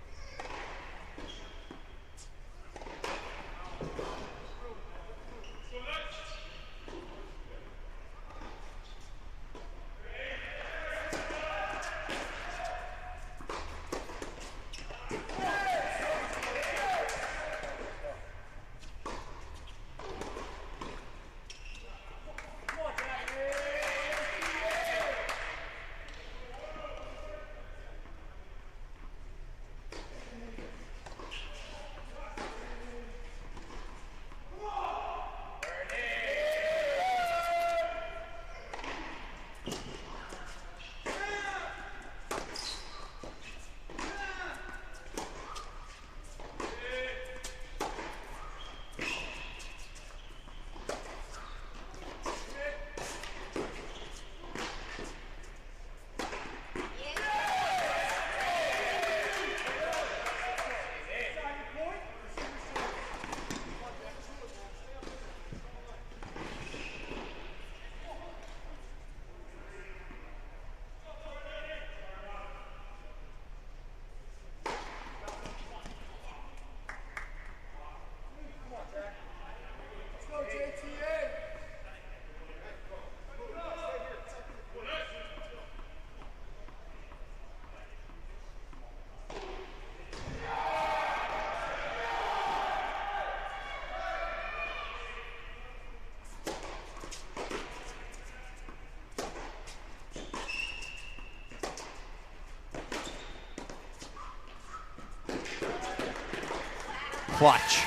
Clutch,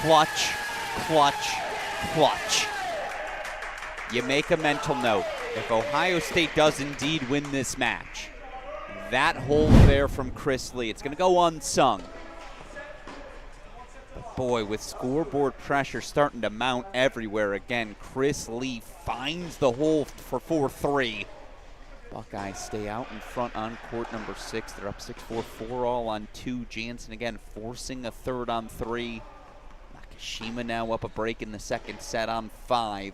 clutch, clutch, clutch. You make a mental note. If Ohio State does indeed win this match, that hold there from Chris Lee, it's going to go unsung. But boy, with scoreboard pressure starting to mount everywhere again, Chris Lee finds the hole for 4-3. Buckeyes stay out in front on court number 6. They're up 6-4, 4 all on 2. Jansen again forcing a third on 3. Nakashima now up a break in the second set on 5.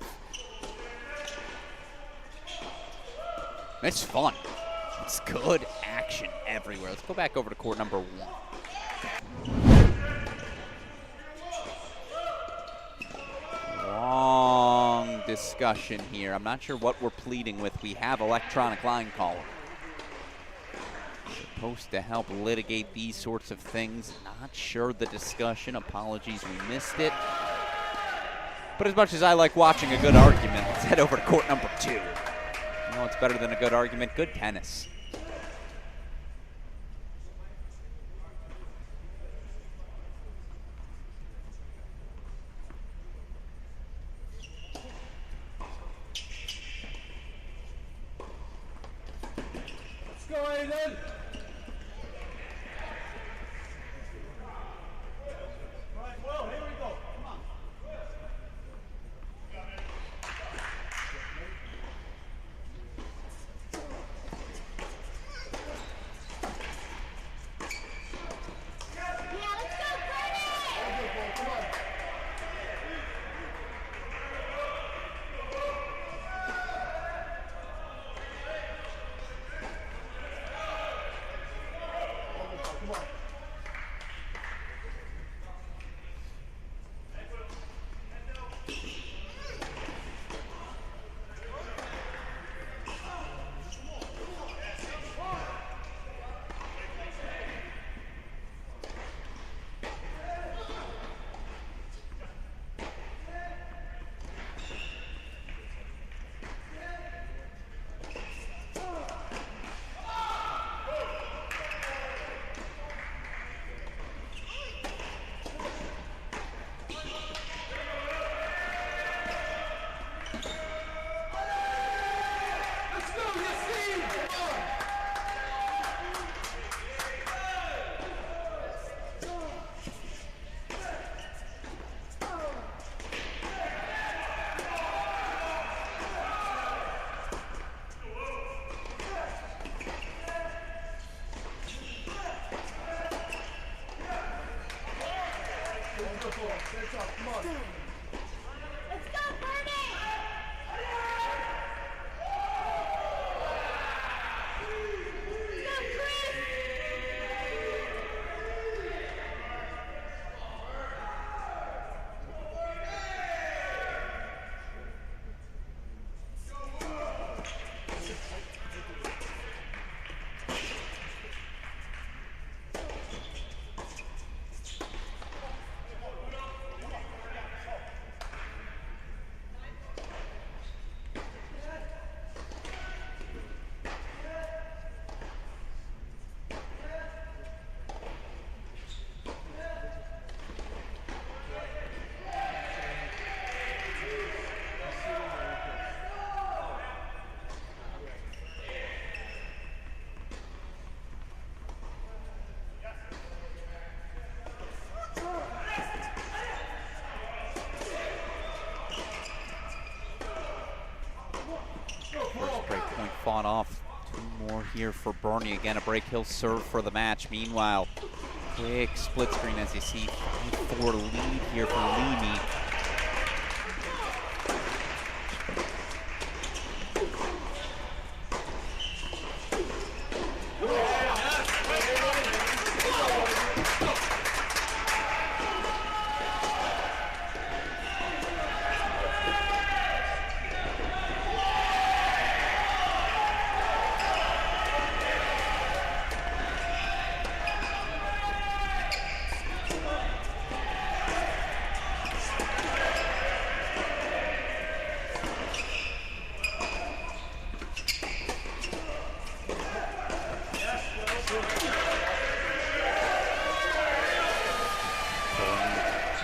It's fun. It's good action everywhere. Let's go back over to court number 1. Long discussion here. I'm not sure what we're pleading with. We have electronic line caller. Supposed to help litigate these sorts of things. Not sure the discussion. Apologies, we missed it. But as much as I like watching a good argument, let's head over to court number 2. You know what's better than a good argument? Good tennis. First break point fought off. 2 more here for Bernie. Again, a break. He'll serve for the match. Meanwhile, quick split screen as you see 5-4 lead here for Leamy.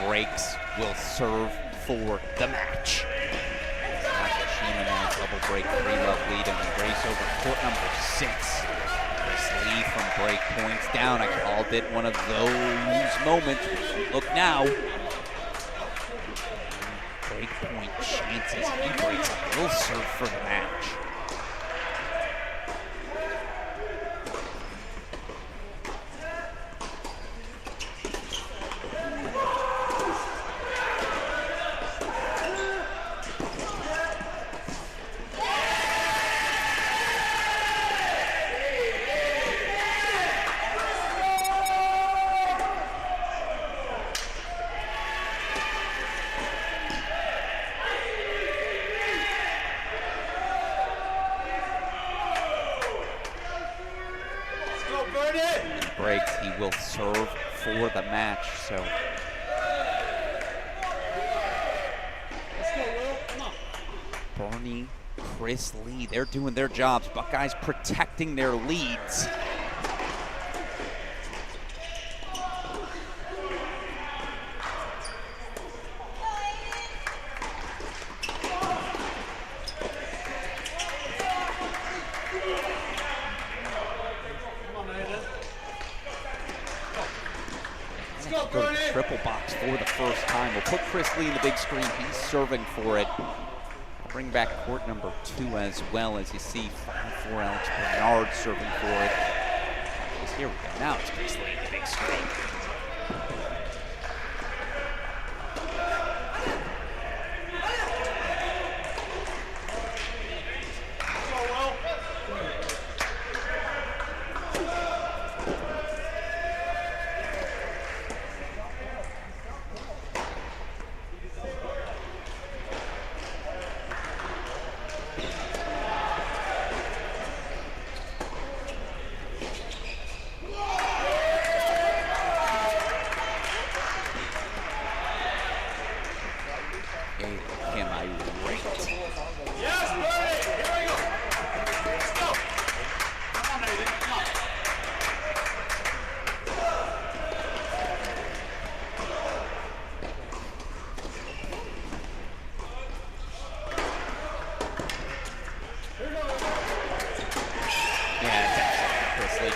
Breaks will serve for the match. Nakashima double break, 3-love lead and race over court number 6. Chris Lee from break points down. I called it one of those moments. Look now. Break point chances. He breaks up. He'll serve for the match. Breaks, he will serve for the match. So Bernie, Chris Lee, they're doing their jobs. Buckeyes protecting their leads. Go to triple box for the first time. We'll put Chris Lee in the big screen. He's serving for it. Bring back court number 2 as well, as you see 5-4 Alex Bernard serving for it. Here we go. Now it's Chris Lee in the big screen.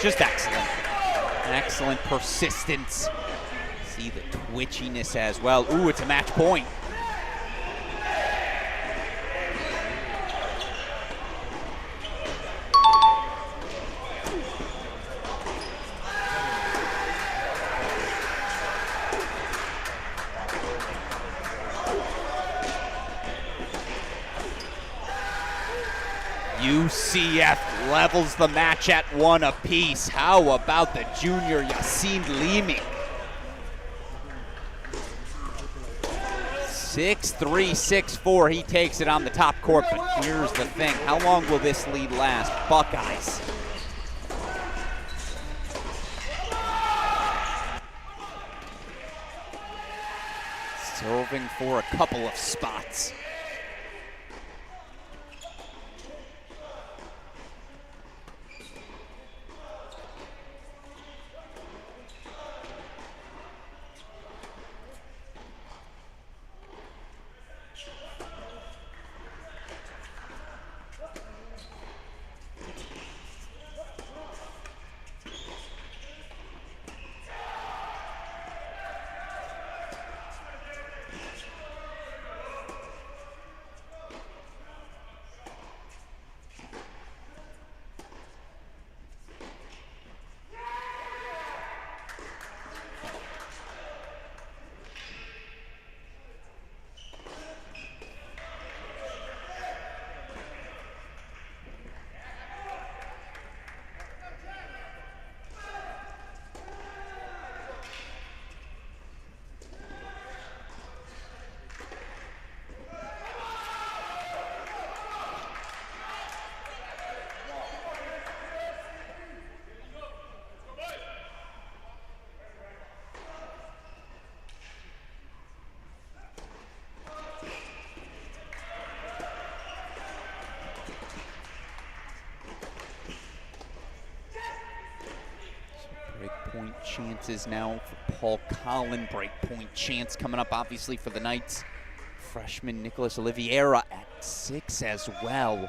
Just excellent. Excellent persistence. See the twitchiness as well. Ooh, it's a match point. UCF levels the match at 1 apiece. How about the junior Yassine Limi? 6'3", 6'4", he takes it on the top court, but here's the thing. How long will this lead last? Buckeyes. Serving for a couple of spots. Breakpoint chances now for Paul Collin. Breakpoint chance coming up, obviously, for the Knights. Freshman Nicholas Oliveira at 6 as well.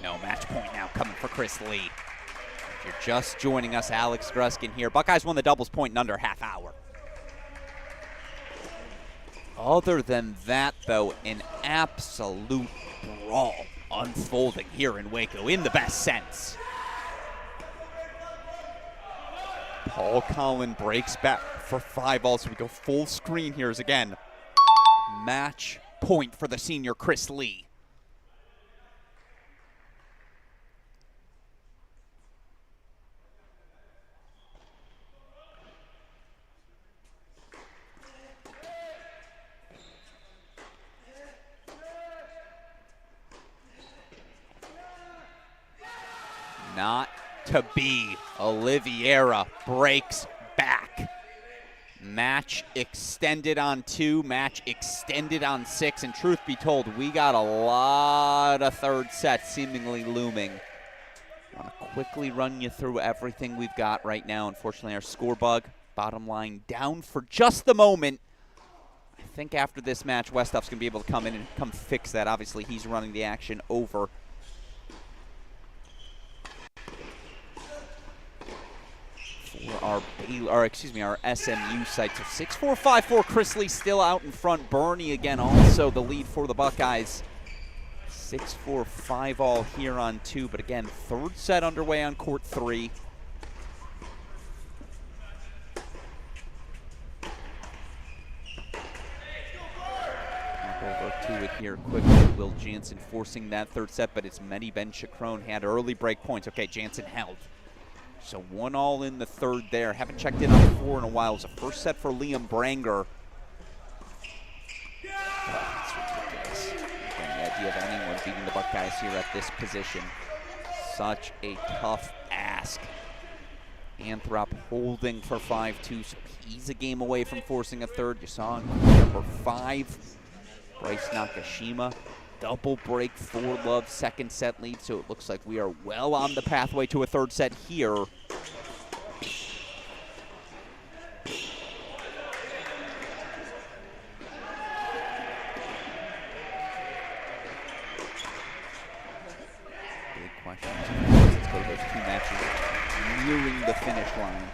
No, match point now coming for Chris Lee. If you're just joining us, Alex Gruskin here. Buckeyes won the doubles point in under half hour. Other than that, though, an absolute brawl unfolding here in Waco in the best sense. Paul Collin breaks back for 5-all, so we go full screen here as again. Match point for the senior Chris Lee. Not to be. Oliveira breaks back. Match extended on 2, match extended on 6, and truth be told, we got a lot of third sets seemingly looming. I want to quickly run you through everything we've got right now. Unfortunately, our score bug, bottom line, down for just the moment. I think after this match, Westhoff's going to be able to come in and come fix that. Obviously, he's running the action over. Our Baylor, or excuse me, our SMU site. So 6-4, 5-4. Chris Lee still out in front. Bernie again also the lead for the Buckeyes. 6-4, 5-all here on 2. But again, third set underway on court 3. Over to it here quickly. Will Jansen forcing that third set, but it's Mehdi Ben Chacron had early break points. Okay, Jansen held. So 1-all in the third there. Haven't checked in on 4 in a while. It was a first set for Liam Branger. Oh, that's ridiculous. Again, the idea of anyone beating the Buckeyes here at this position. Such a tough ask. Anthrop holding for 5-2. So he's a game away from forcing a third. You saw number 5, Bryce Nakashima. Double break for Love, second set lead, so it looks like we are well on the pathway to a third set here. Big question. Let's go to those 2 matches nearing the finish line.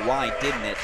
wide, didn't it?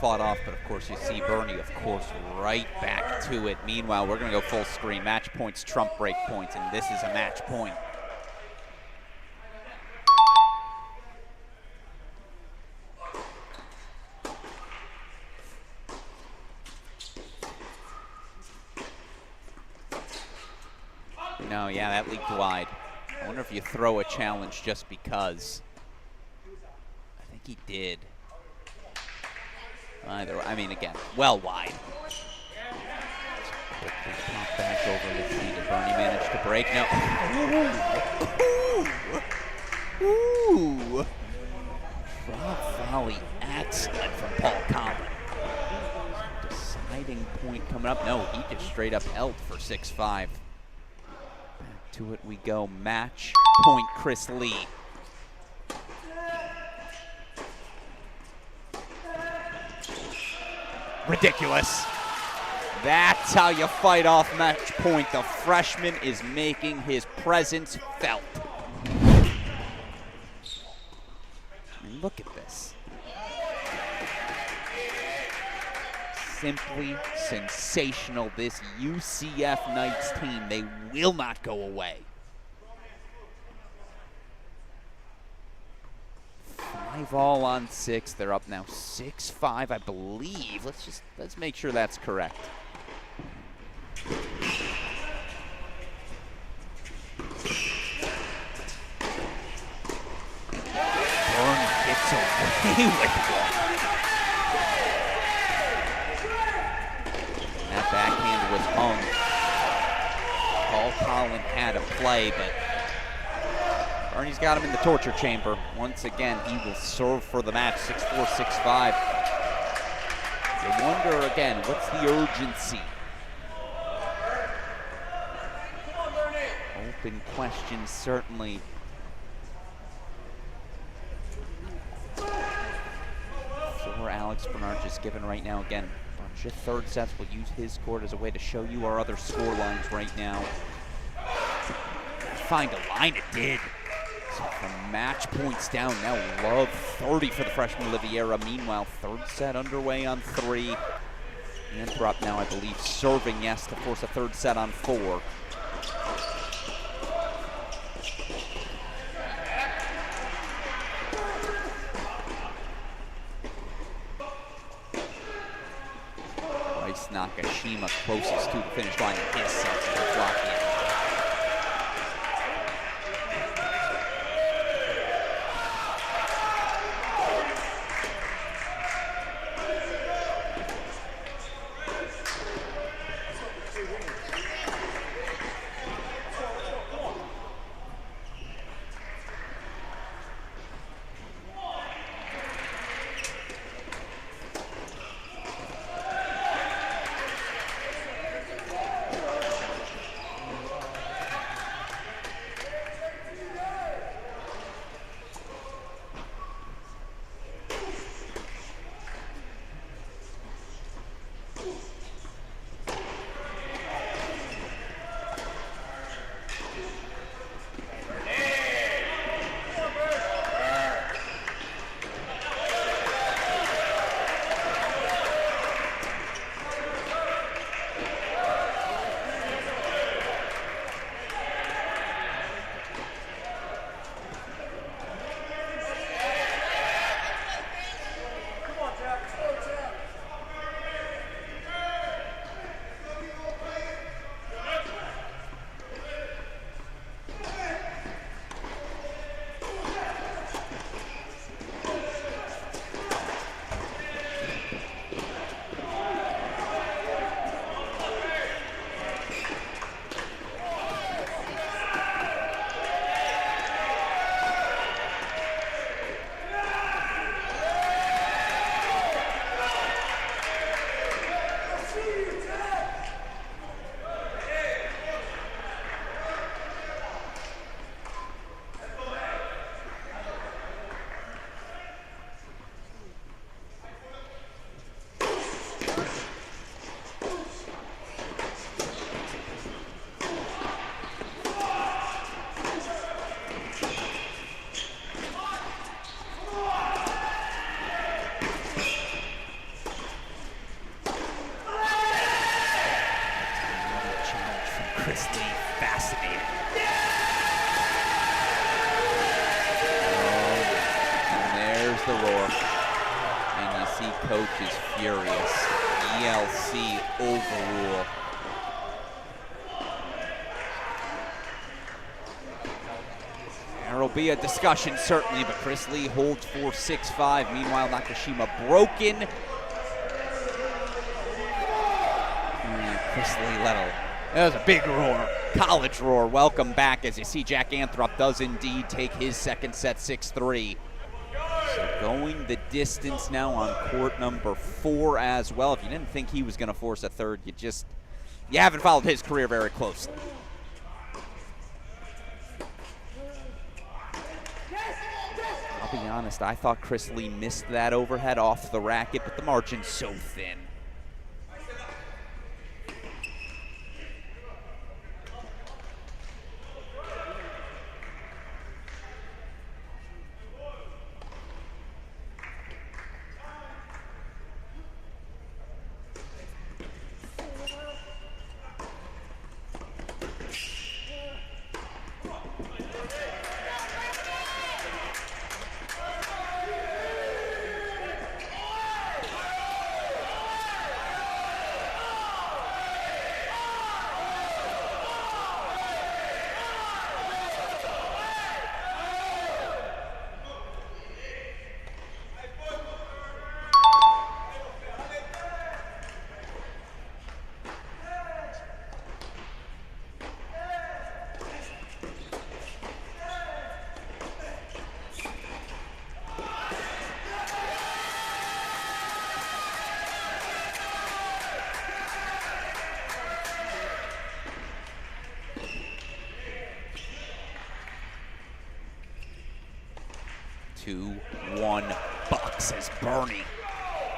Fought off, but of course you see Bernie, of course, right back to it. Meanwhile, we're going to go full screen. Match points trump break points, and this is a match point. No, yeah, that leaked wide. I wonder if you throw a challenge just because. I think he did. Either, I mean, again, well wide. Quickly pop back over the feet. Did Bernie manage to break? No. Ooh. Drop volley. Excellent from Paul Collin. Deciding point coming up. No, he just straight up held for 6-5. Back to it we go. Match point, Chris Lee. Ridiculous. That's how you fight off match point. The freshman is making his presence felt. I mean, look at this. Simply sensational. This UCF Knights team, they will not go away. 5-all on 6. They're up now 6-5, I believe. Let's make sure that's correct. Burn gets away with one. And that backhand was hung. Paul Collin had a play, but Bernie's got him in the torture chamber. Once again, he will serve for the match, 6-4, 6-5. You wonder again, what's the urgency? Open question, certainly. For Alex Bernard just given right now. Again, a bunch of third sets. We'll use his court as a way to show you our other score lines right now. Find a line, it did. So from match points down, now love 30 for the freshman Oliveira. Meanwhile, third set underway on 3. Interrupt now, I believe, serving, yes, to force a third set on 4. Bryce Nakashima closest to the finish line in his set to block in. Chris Lee, fascinating. And there's the roar. And you see Coach is furious. ELC overrule. There'll be a discussion, certainly, but Chris Lee holds 4-6-5. Meanwhile, Nakashima broken. Chris Lee that was a big roar. College roar. Welcome back as you see Jack Anthrop does indeed take his second set 6-3. So going the distance now on court number 4 as well. If you didn't think he was going to force a third, you haven't followed his career very closely. I'll be honest, I thought Chris Lee missed that overhead off the racket, but the margin's so thin. Bucks as Bernie.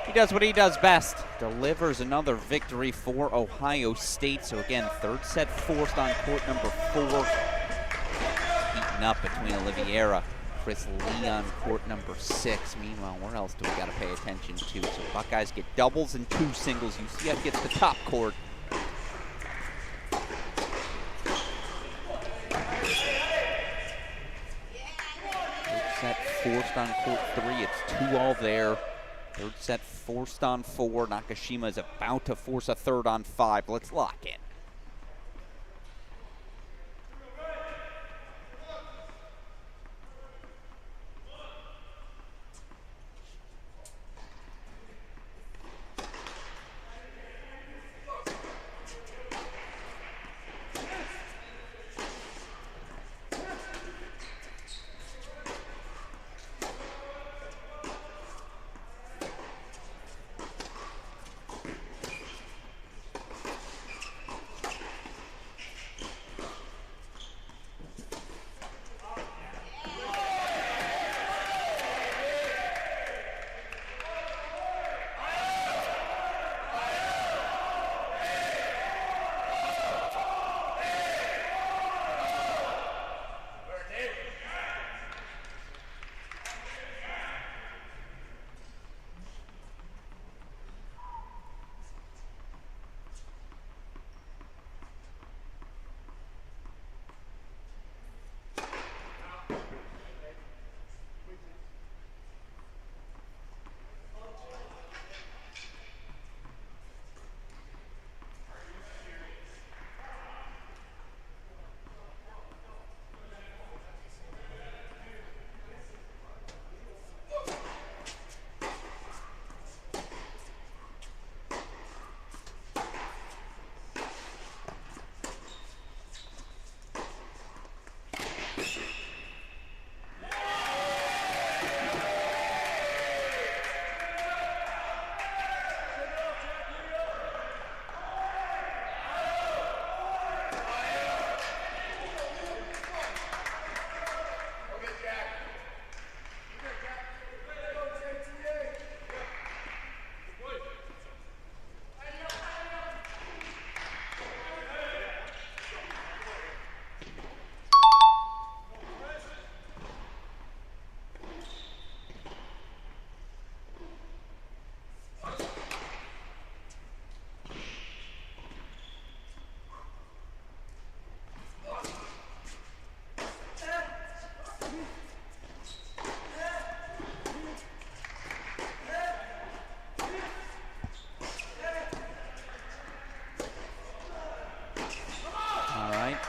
He does what he does best. Delivers another victory for Ohio State. So again, third set forced on court number 4. Heating up between Oliveira, Chris Lee on court number 6. Meanwhile, where else do we got to pay attention to? So Buckeyes get doubles and 2 singles. UCF gets the top court. Set forced on court 3. It's 2-all there. Third set forced on 4. Nakashima is about to force a third on 5. Let's lock in.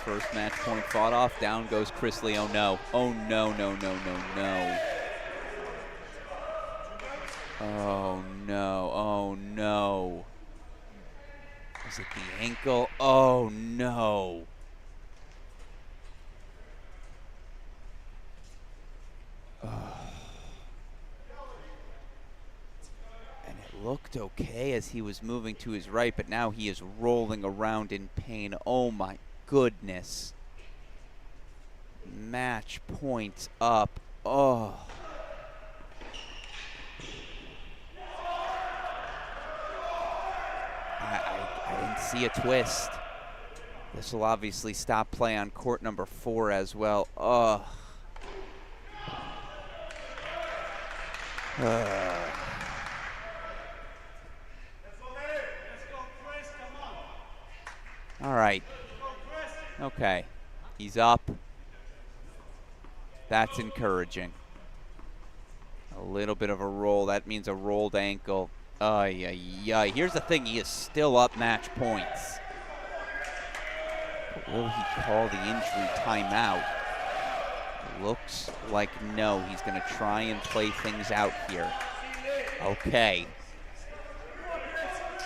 First match point fought off. Down goes Chris Lee. Oh no. Oh no, no, no, no, no. Oh no. Oh no. Is it the ankle? Oh no. And it looked okay as he was moving to his right, but now he is rolling around in pain. Oh my goodness. Match point up. Oh. I didn't see a twist. This will obviously stop play on court number 4 as well. Oh. All right. Okay. He's up. That's encouraging. A little bit of a roll. That means a rolled ankle. Ay, ay, ay. Here's the thing. He is still up match points. But will he call the injury timeout? Looks like no. He's going to try and play things out here. Okay.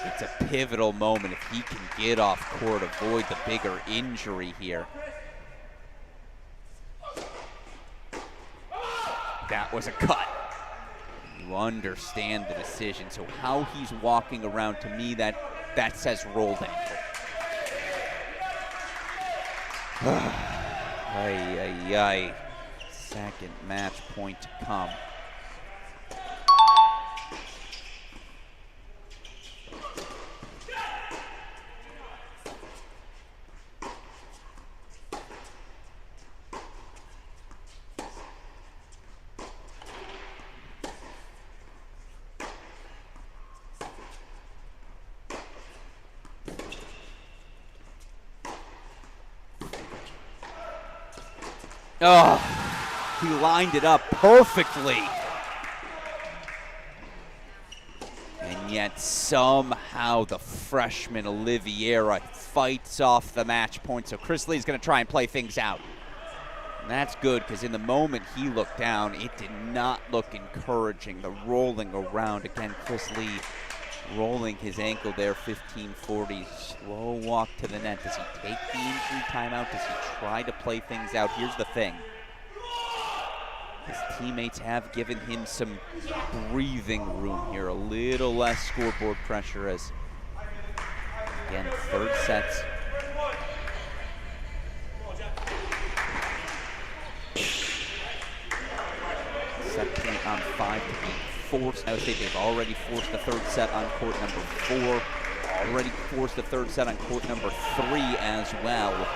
It's a pivotal moment if he can get off court, avoid the bigger injury here. That was a cut. You understand the decision. So how he's walking around, to me, that says rolled ankle. Ay, ay, ay. Second match point to come. Oh, he lined it up perfectly. And yet somehow the freshman Oliveira fights off the match point. So Chris Lee's going to try and play things out. And that's good because in the moment he looked down, it did not look encouraging. The rolling around. Again, Chris Lee rolling his ankle there, 15-40. Slow walk to the net. Does he take the injury timeout? Does he try to play things out? Here's the thing. His teammates have given him some breathing room here. A little less scoreboard pressure as, again, third sets. Set point on 5 to be forced. Now they've already forced the third set on court number 4. Already forced the third set on court number 3 as well.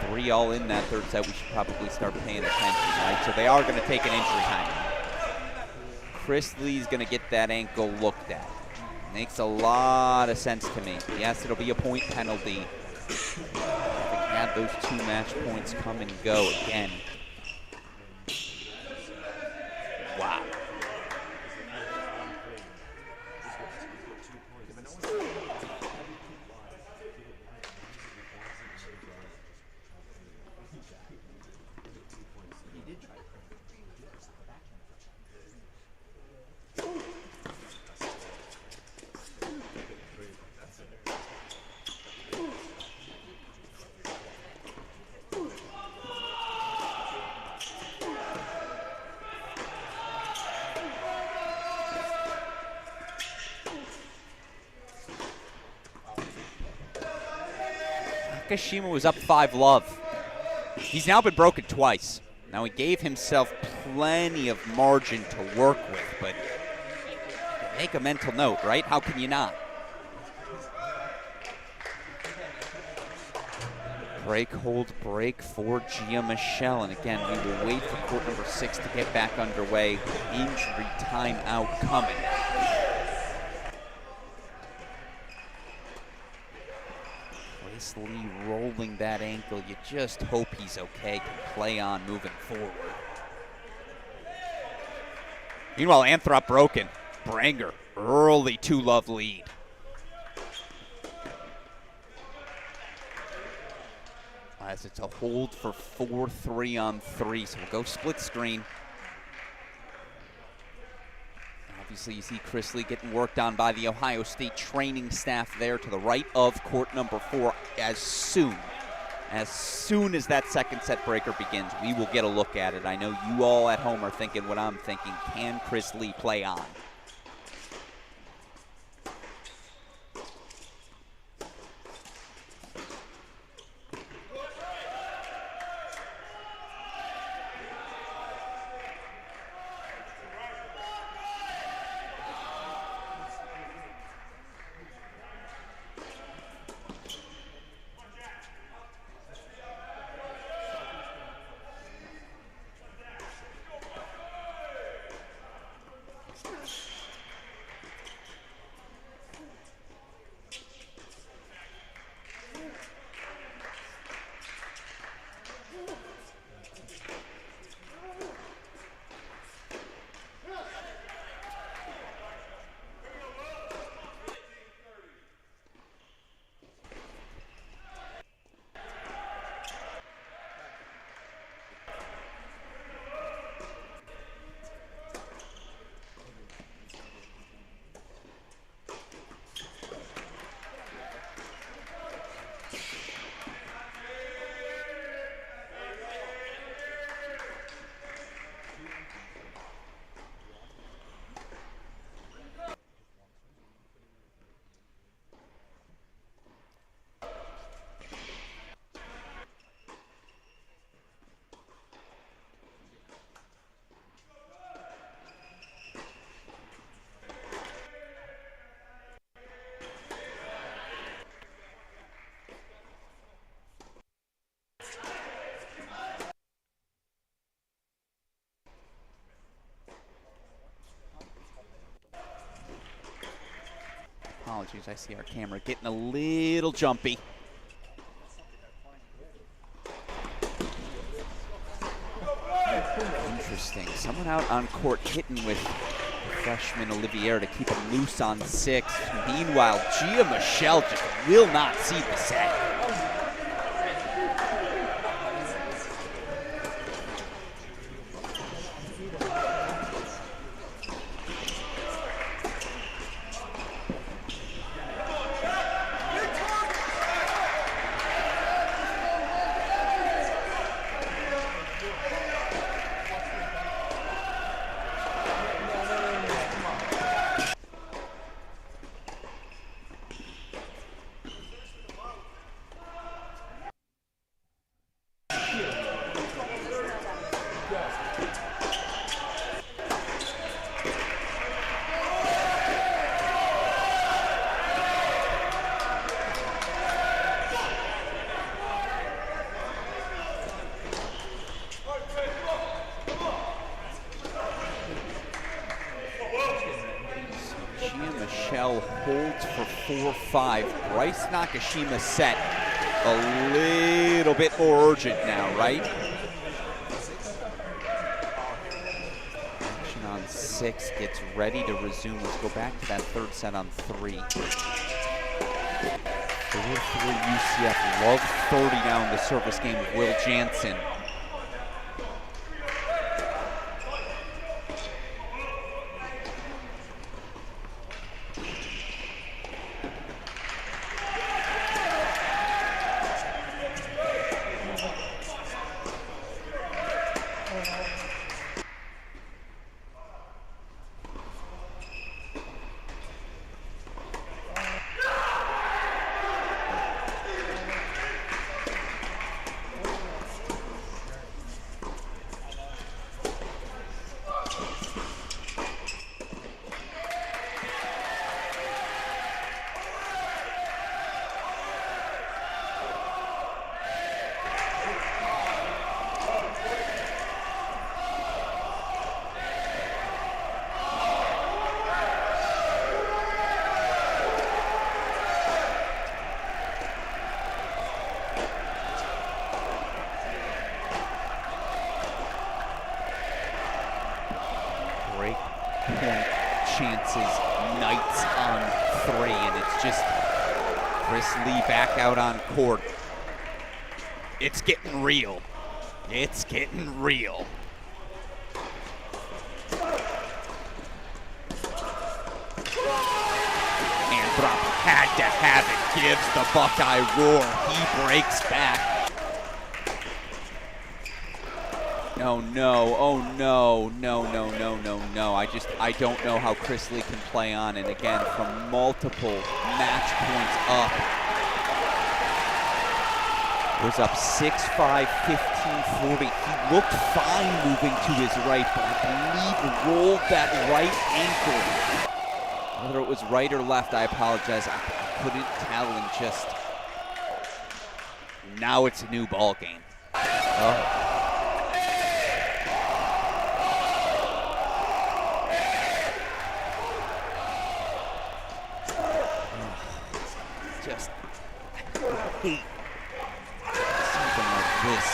3 all in that third set. We should probably start paying attention, right? So they are going to take an injury time. Chris Lee's going to get that ankle looked at. Makes a lot of sense to me. Yes, it'll be a point penalty. They had those 2 match points come and go again. Wow. Nakashima was up 5-love. He's now been broken twice. Now he gave himself plenty of margin to work with, but make a mental note, right? How can you not? Break, hold, break for Gia Michelle. And again, we will wait for court number 6 to get back underway. Injury timeout coming. Chris Lee rolling that ankle. You just hope he's okay, can play on moving forward. Meanwhile, Anthrop broken. Branger, early 2-love lead. as it's a hold for 4 3-on-3. So we'll go split screen. Obviously, you see Chris Lee getting worked on by the Ohio State training staff there to the right of court number 4. As soon as that second set breaker begins, we will get a look at it. I know you all at home are thinking what I'm thinking. Can Chris Lee play on? Apologies, I see our camera getting a little jumpy. Interesting. Someone out on court hitting with the freshman Olivier to keep him loose on 6. Meanwhile, Gia Michelle just will not see the set. Michelle holds for 4-5. Bryce Nakashima's set a little bit more urgent now, right? Action on 6, gets ready to resume. Let's go back to that third set on 3. 4-3 UCF. Love 30 now in the service game of Will Jansen. Chances, Knights on 3, and it's just Chris Lee back out on court. It's getting real. It's getting real. Drop had to have it, gives the Buckeye roar. He breaks back. Oh no, oh no, no. I don't know how Chris Lee can play on, and again, from multiple match points up. Was up 6-5, 15-40. He looked fine moving to his right, but I believe rolled that right ankle. Whether it was right or left, I apologize. I couldn't tell, and just now it's a new ball game. Oh. Just I hate something like this.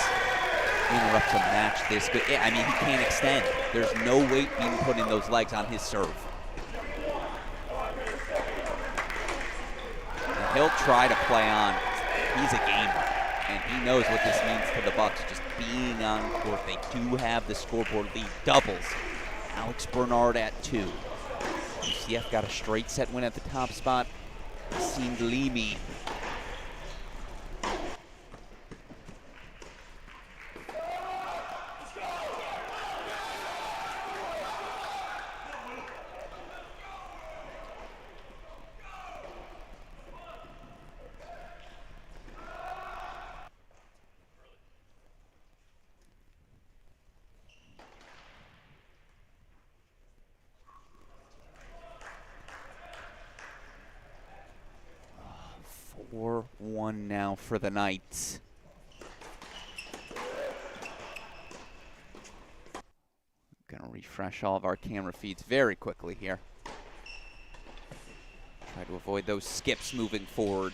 Interrupts a match this good. I mean, he can't extend. There's no weight being put in those legs on his serve. He'll try to play on. He's a gamer, and he knows what this means to the Bucks, just being on court. They do have the scoreboard lead. Doubles. Alex Bernard at 2. UCF got a straight set win at the top spot. Seemed Leamy. We're 4-1 now for the Knights. Gonna refresh all of our camera feeds very quickly here. Try to avoid those skips moving forward.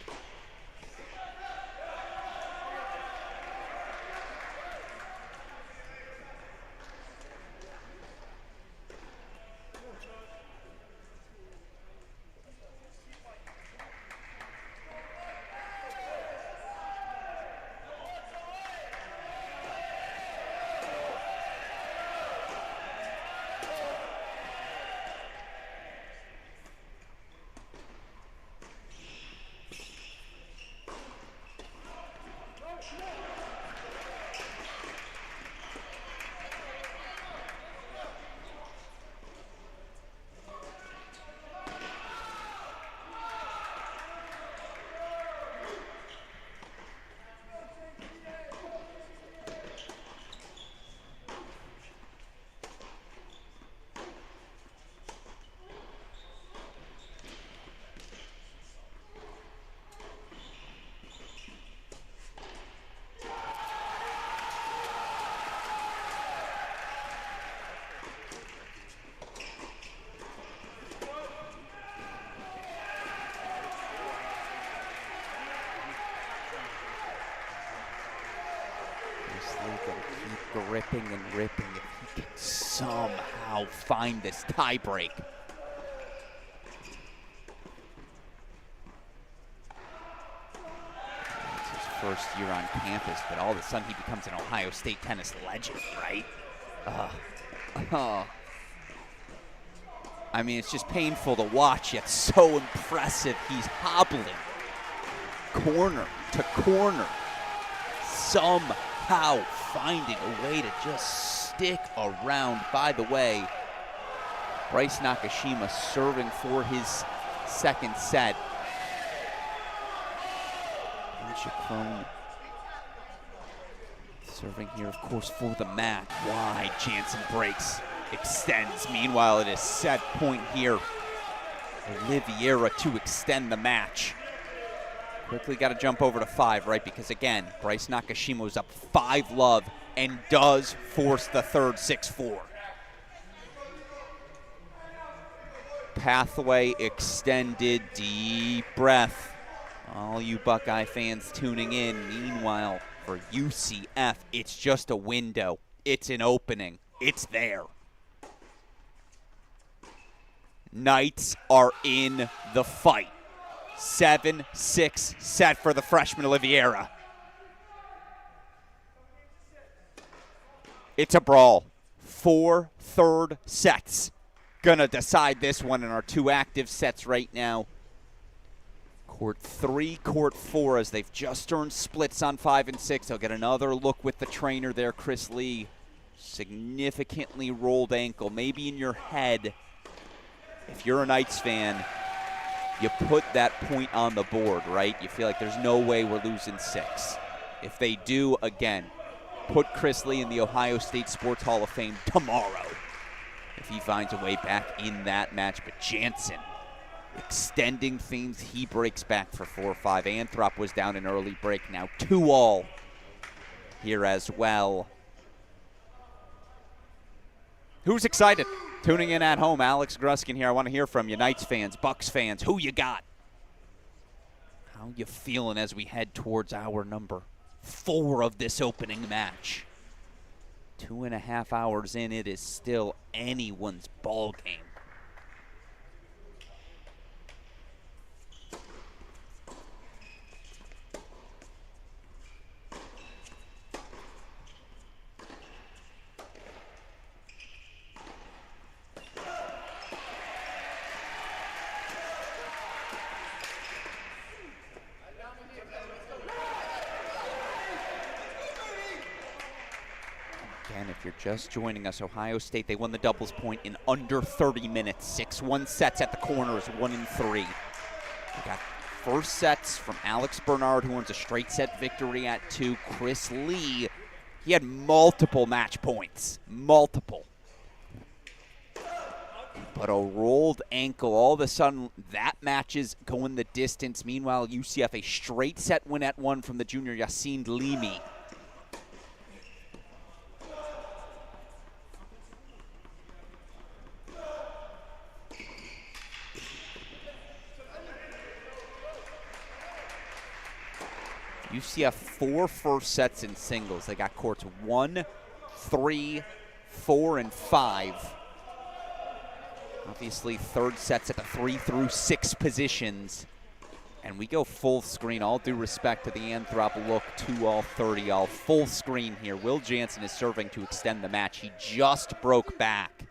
Gripping and ripping if he can somehow find this tiebreak. It's his first year on campus, but all of a sudden he becomes an Ohio State tennis legend, right? I mean, it's just painful to watch, yet so impressive. He's hobbling corner to corner, somehow finding a way to just stick around. By the way, Bryce Nakashima serving for his second set. Alicia Crone serving here, of course, for the mat. Wide, Jansen breaks, extends. Meanwhile, it is set point here. Oliveira to extend the match. Quickly got to jump over to 5, right? Because again, Bryce Nakashima was up 5-love and does force the third 6-4. Pathway extended, deep breath. All you Buckeye fans tuning in. Meanwhile, for UCF, it's just a window. It's an opening. It's there. Knights are in the fight. 7-6 set for the freshman Oliveira. It's a brawl. 4 third sets. Gonna decide this one in our 2 active sets right now. Court 3, Court 4, as they've just earned splits on 5 and 6. They'll get another look with the trainer there, Chris Lee. Significantly rolled ankle. Maybe in your head, if you're a Knights fan, you put that point on the board, right? You feel like there's no way we're losing 6. If they do, again, put Chris Lee in the Ohio State Sports Hall of Fame tomorrow if he finds a way back in that match. But Jansen extending things. He breaks back for 4-5. Anthrop was down an early break. Now 2-all here as well. Who's excited? Tuning in at home, Alex Gruskin here. I want to hear from you, Knights fans, Bucks fans. Who you got? How you feeling as we head towards hour number 4 of this opening match? 2.5 hours in, it is still anyone's ball game. If you're just joining us, Ohio State, they won the doubles point in under 30 minutes. 6-1 sets at the corners, 1-3. We got first sets from Alex Bernard, who wins a straight set victory at 2. Chris Lee, he had multiple match points. Multiple. But a rolled ankle, all of a sudden, that match is going the distance. Meanwhile, UCF, a straight set win at 1 from the junior Yassine Limi. UCF 4 first sets in singles. They got courts 1, 3, 4, and 5. Obviously, third sets at the 3 through 6 positions. And we go full screen. All due respect to the Anthrop look, 2-all, 30-all. Full screen here. Will Jansen is serving to extend the match. He just broke back.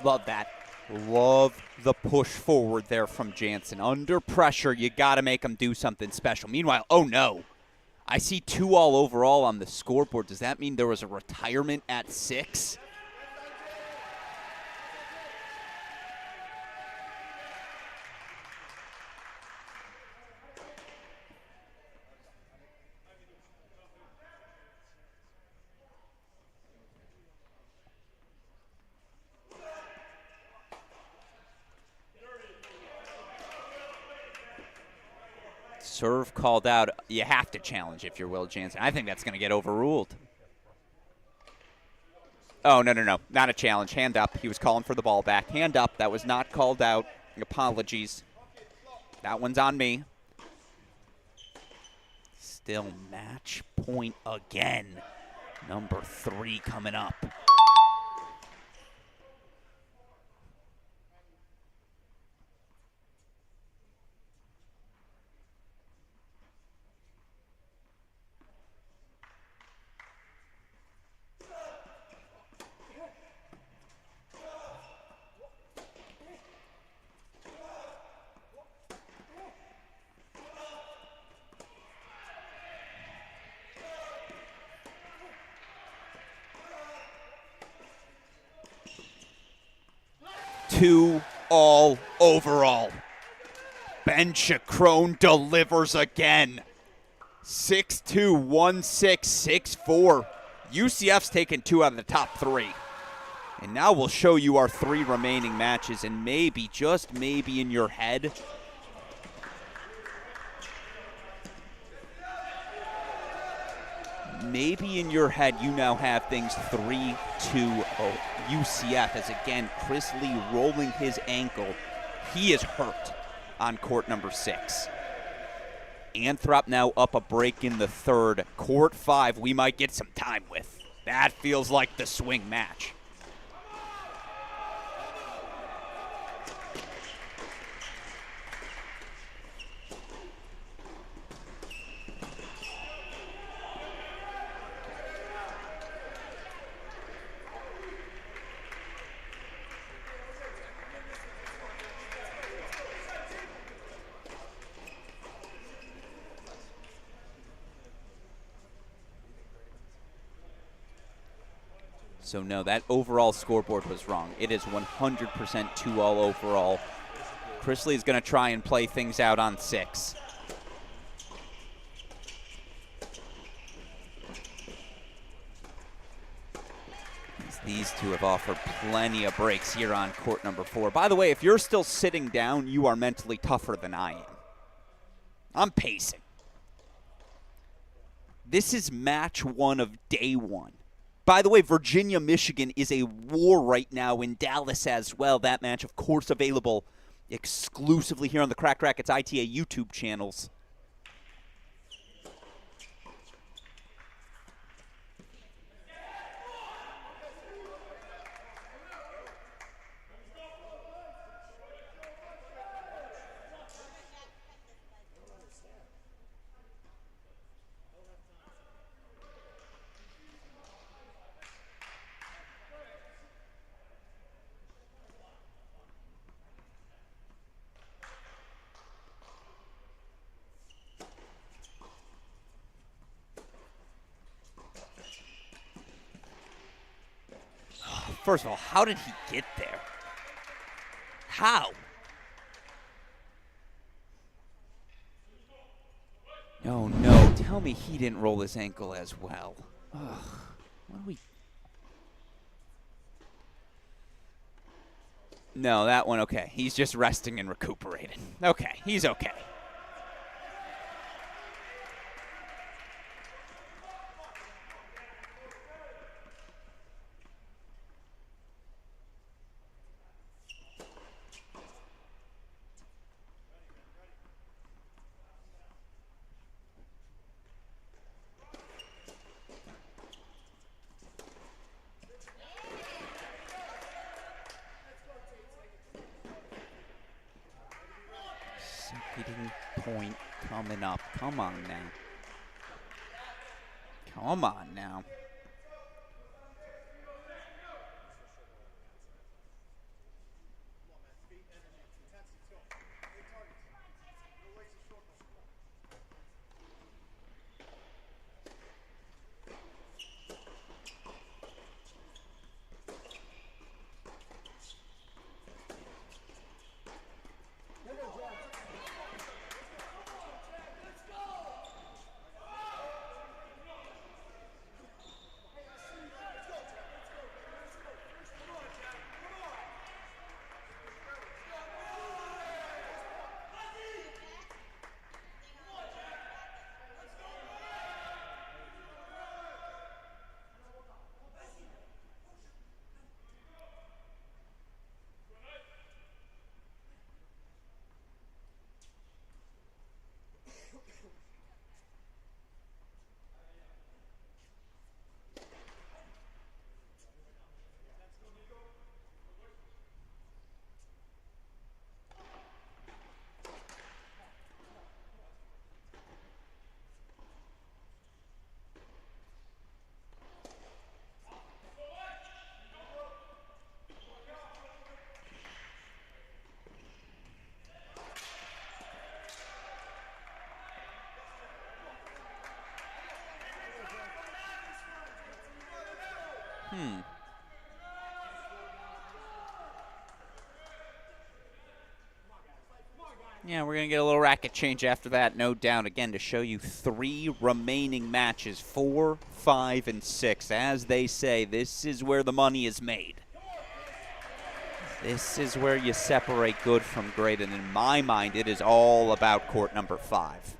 Love that. Love the push forward there from Jansen. Under pressure, you got to make him do something special. Meanwhile, oh no. I see 2-all overall on the scoreboard. Does that mean there was a retirement at 6? Serve called out. You have to challenge if you're Will Jansen. I think that's going to get overruled. Oh, no. Not a challenge. Hand up. He was calling for the ball back. Hand up. That was not called out. Apologies. That one's on me. Still match point again. Number 3 coming up. 6-2 all overall. Ben Chacrone delivers again. 6-2, 1-6, 6-4. UCF's taken 2 out of the top 3. And now we'll show you our 3 remaining matches, and maybe, just maybe in your head, you now have things 3-2 UCF, as again, Chris Lee rolling his ankle. He is hurt on court number 6. Anthrop now up a break in the third. Court 5, we might get some time with. That feels like the swing match. So no, that overall scoreboard was wrong. It is 100% 2-all overall. Chris Lee is going to try and play things out on 6. These two have offered plenty of breaks here on court number 4. By the way, if you're still sitting down, you are mentally tougher than I am. I'm pacing. This is match 1 of day 1. By the way, Virginia-Michigan is a war right now in Dallas as well. That match, of course, available exclusively here on the Cracked Racquets ITA YouTube channels. First of all, how did he get there? How? Oh, no. Tell me he didn't roll his ankle as well. Ugh. What do we... No, that one, okay. He's just resting and recuperating. Okay, he's okay. Second point coming up. Come on now. Come on now. Yeah, we're going to get a little racket change after that, no doubt. Again, to show you 3 remaining matches, 4, 5, and 6. As they say, this is where the money is made. This is where you separate good from great, and in my mind, it is all about court number 5.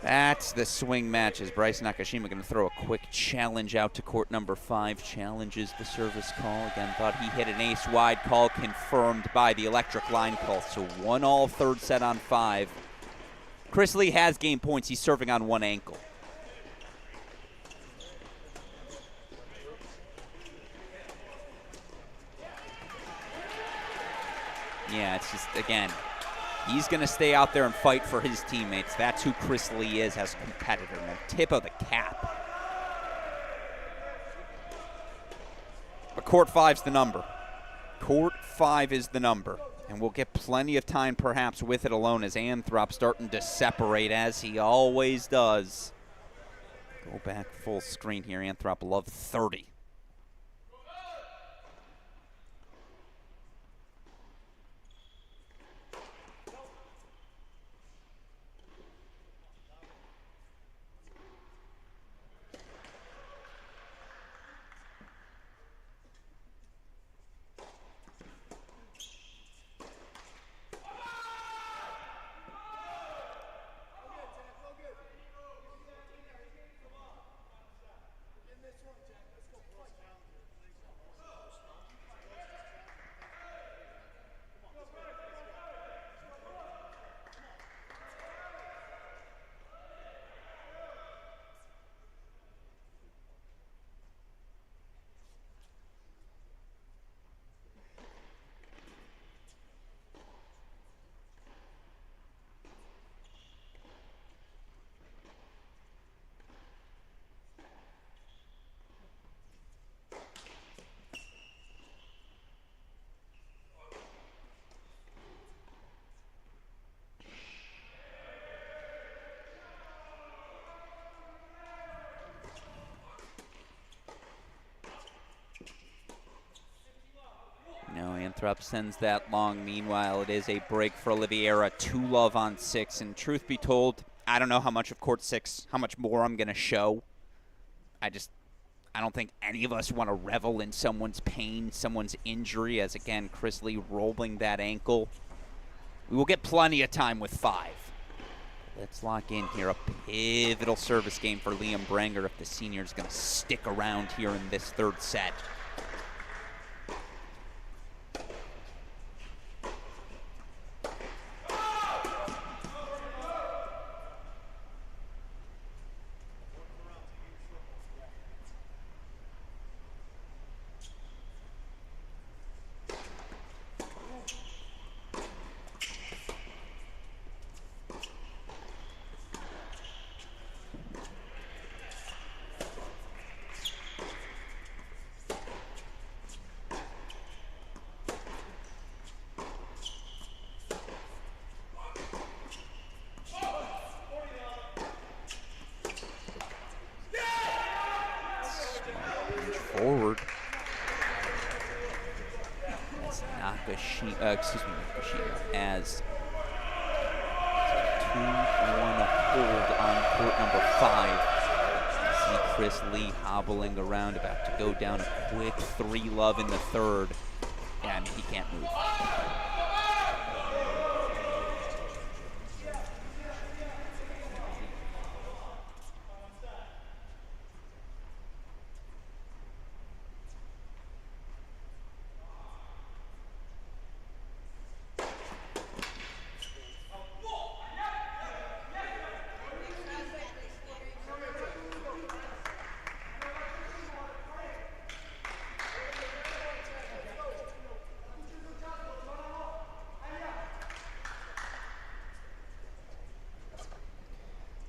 That's the swing match as Bryce Nakashima going to throw a quick challenge out to court number 5. Challenges the service call. Again, thought he hit an ace wide call, confirmed by the electric line call. So 1-all third set on 5. Chris Lee has game points. He's serving on 1 ankle. Yeah, it's just, again, he's going to stay out there and fight for his teammates. That's who Chris Lee is as a competitor. And the tip of the cap. But court 5's the number. Court 5 is the number. And we'll get plenty of time perhaps with it alone as Anthrop starting to separate as he always does. Go back full screen here. Anthrop love 30. Anthrop sends that long. Meanwhile, it is a break for Oliveira. 2-love on 6. And truth be told, I don't know how much of court 6, how much more I'm going to show. I don't think any of us want to revel in someone's pain, someone's injury, as again, Chris Lee rolling that ankle. We will get plenty of time with 5. Let's lock in here a pivotal service game for Liam Branger if the senior is going to stick around here in this third set. Forward. As Nakashima, as 2-1 hold on court number 5. See Chris Lee hobbling around, about to go down a quick 3-love in the third. And he can't move.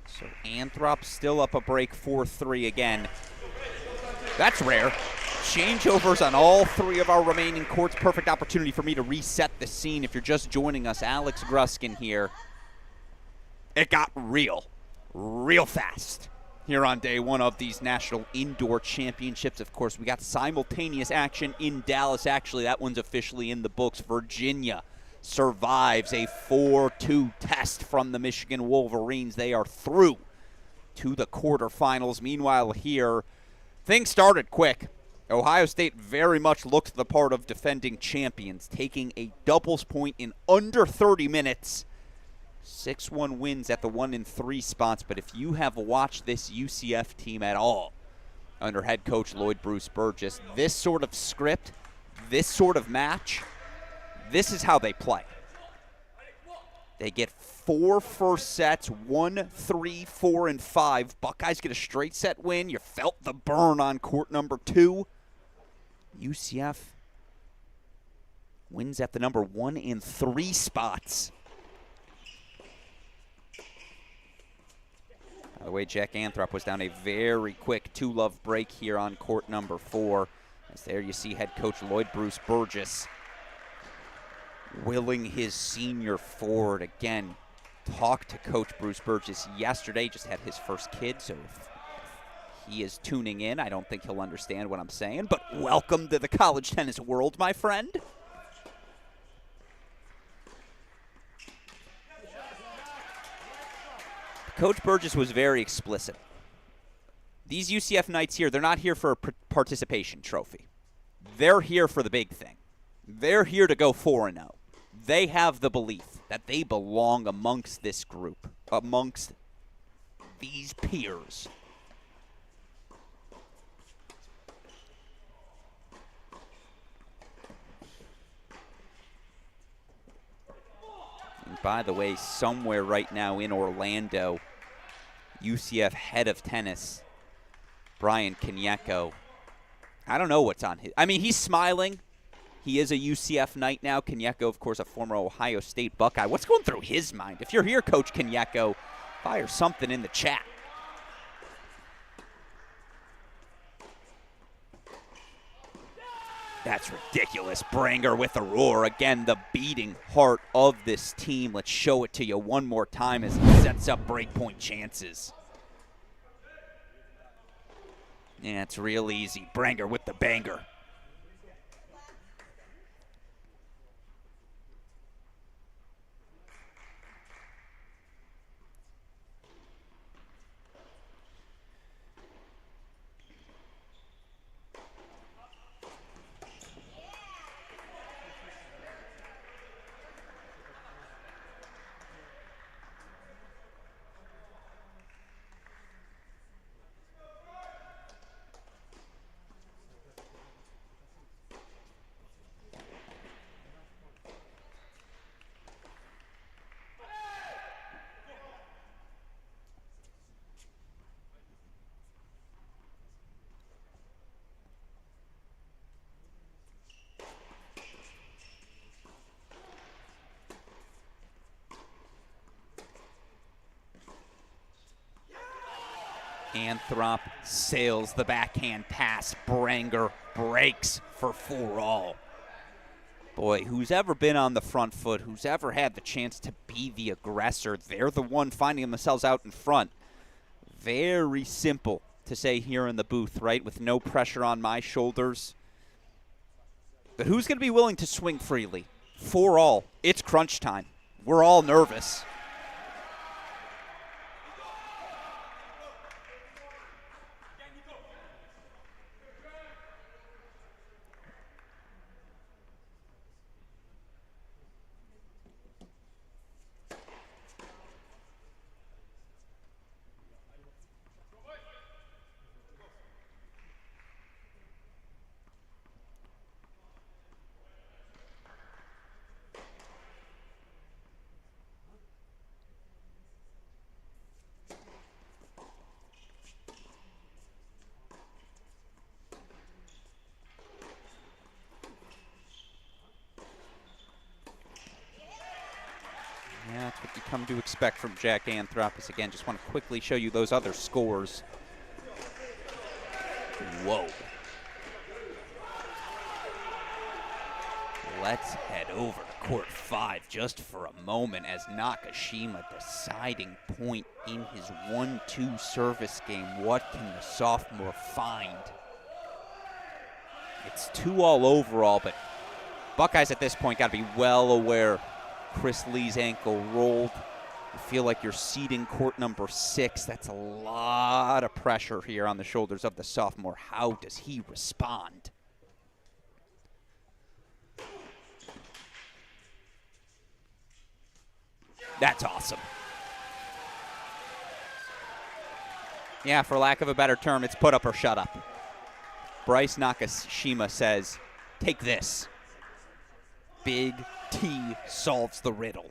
So Anthrop still up a break 4-3 again. That's rare. Changeovers on all 3 of our remaining courts. Perfect opportunity for me to reset the scene. If you're just joining us, Alex Gruskin here. It got real fast. here on day one of these National Indoor Championships. Of course, we got simultaneous action in Dallas. Actually, that one's officially in the books. Virginia survives a 4-2 test from the Michigan Wolverines. They are through to the quarterfinals. Meanwhile, here, things started quick. Ohio State very much looked the part of defending champions, taking a doubles point in under 30 minutes. 6-1 wins at the 1-3 spots, but if you have watched this UCF team at all under head coach Lloyd Bruce Burgess, this sort of script, this sort of match, this is how they play. They get 4 first sets, 1, 3, 4, and 5. Buckeyes get a straight set win. You felt the burn on court number 2. UCF wins at the number 1 and 3 spots. By the way, Jack Anthrop was down a very quick 2-love break here on court number 4. As there you see head coach Lloyd Bruce Burgess willing his senior forward. Again, talked to Coach Bruce Burgess yesterday, just had his first kid, so if he is tuning in, I don't think he'll understand what I'm saying, but welcome to the college tennis world, my friend. Coach Burgess was very explicit. These UCF Knights here, they're not here for a participation trophy. They're here for the big thing. They're here to go 4-0. They have the belief that they belong amongst this group, amongst these peers. And by the way, somewhere right now in Orlando, UCF head of tennis, Brian Kanyeko, I don't know what's on his. I mean, he's smiling. He is a UCF Knight now. Kanyeko, of course, a former Ohio State Buckeye. What's going through his mind? If you're here, Coach Kanyeko, fire something in the chat. That's ridiculous. Branger with a roar. Again, the beating heart of this team. Let's show it to you one more time as he sets up breakpoint chances. Yeah, it's real easy. Branger with the banger. Anthrop sails the backhand pass. Branger breaks for 4-all. Boy, who's ever been on the front foot, who's ever had the chance to be the aggressor, they're the one finding themselves out in front. Very simple to say here in the booth, right, with no pressure on my shoulders. But who's going to be willing to swing freely? 4-all. It's crunch time. We're all nervous. Yeah, that's what you come to expect from Jack Anthrop. Again, just want to quickly show you those other scores. Whoa. let's head over to court 5 just for a moment as Nakashima deciding point in his 1-2 service game. What can the sophomore find? It's 2 all overall, but Buckeyes at this point got to be well aware Chris Lee's ankle rolled. I feel like you're seeding court number 6. That's a lot of pressure here on the shoulders of the sophomore. How does he respond? That's awesome. Yeah, for lack of a better term, it's put up or shut up. Bryce Nakashima says, take this. Big T solves the riddle.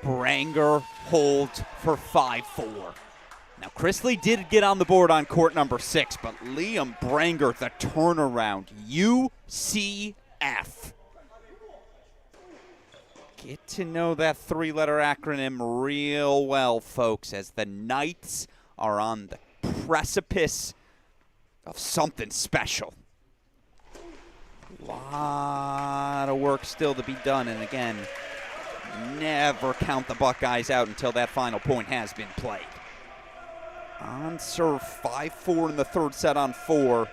Branger holds for 5-4. Now, Chris Lee did get on the board on court number 6, but Liam Branger, the turnaround, UCF. Get to know that 3-letter acronym real well, folks, as the Knights are on the precipice of something special. A lot of work still to be done, and again, never count the Buckeyes out until that final point has been played. On serve, 5-4 in the third set on 4.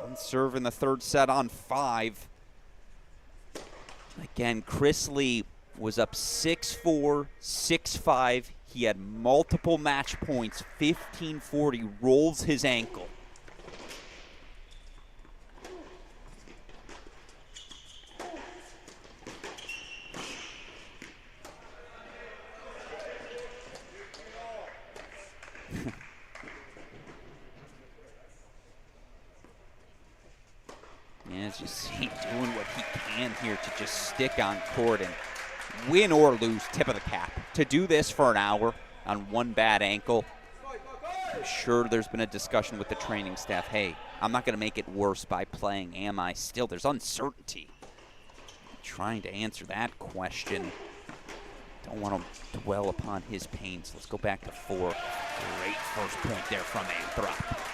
On serve in the third set on 5. Again, Chris Lee was up 6-4, 6-5. He had multiple match points, 15-40, rolls his ankle. As you see, doing what he can here to just stick on court and win or lose, tip of the cap. To do this for an hour on one bad ankle, I'm sure there's been a discussion with the training staff. Hey, I'm not going to make it worse by playing, am I? Still, there's uncertainty. Trying to answer that question. Don't want to dwell upon his pains. Let's go back to 4. Great first point there from Anthrop.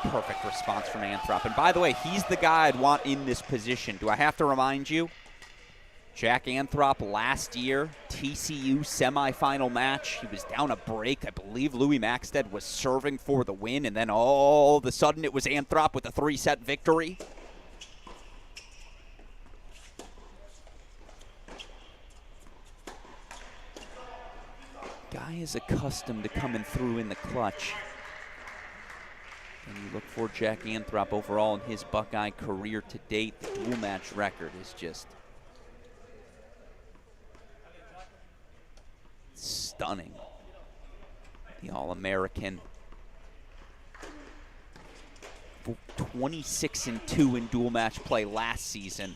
Perfect response from Anthrop. And by the way, he's the guy I'd want in this position. Do I have to remind you? Jack Anthrop last year, TCU semifinal match. He was down a break. I believe Louis Maxted was serving for the win, and then all of a sudden it was Anthrop with a 3-set victory. Guy is accustomed to coming through in the clutch. And you look for Jack Anthrop overall in his Buckeye career to date. The dual match record is just stunning. The All-American. 26-2 in dual match play last season.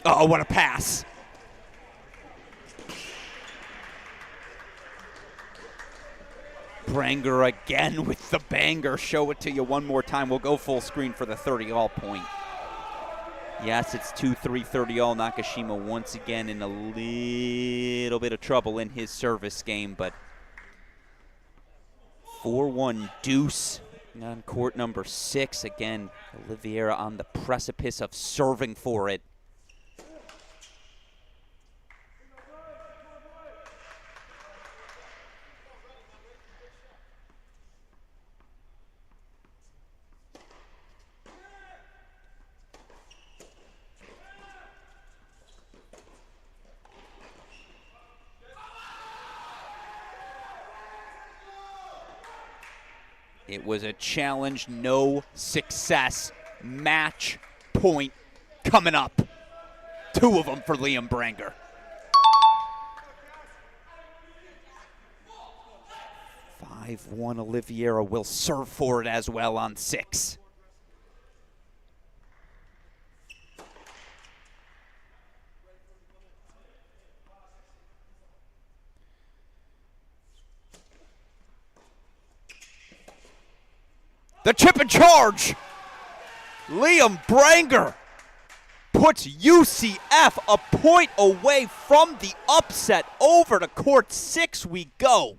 Oh, what a pass. Branger again with the banger. Show it to you one more time. We'll go full screen for the 30-all point. Yes, it's 2-3 30-all. Nakashima once again in a little bit of trouble in his service game, but 4-1 deuce on court number 6. Again, Oliveira on the precipice of serving for it. It was a challenge, no success. Match point coming up. 2 of them for Liam Branger. 5-1 Oliveira will serve for it as well on 6. The chip and charge. Liam Branger puts UCF a point away from the upset. Over to court 6 we go.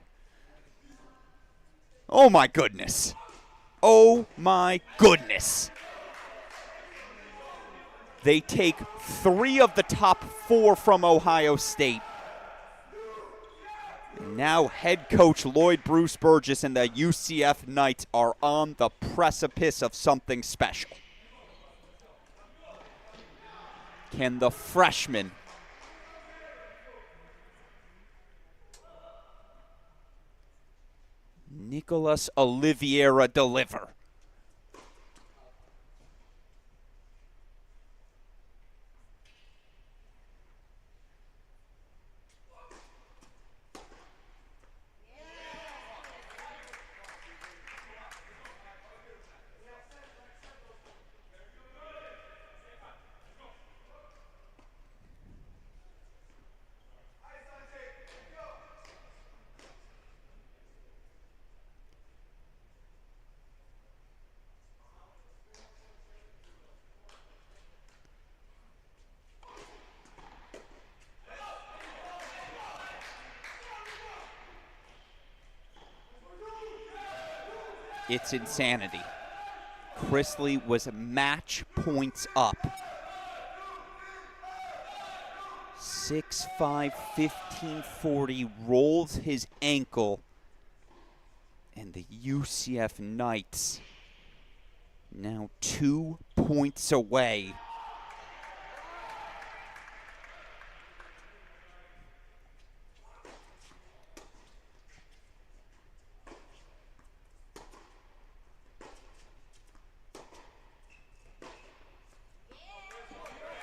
Oh my goodness. Oh my goodness. They take 3 of the top 4 from Ohio State. Now head coach Lloyd Bruce Burgess and the UCF Knights are on the precipice of something special. Can the freshman Nicholas Oliveira deliver? It's insanity. Chrisley was match points up. 6'5", 1540, rolls his ankle, and the UCF Knights now 2 points away.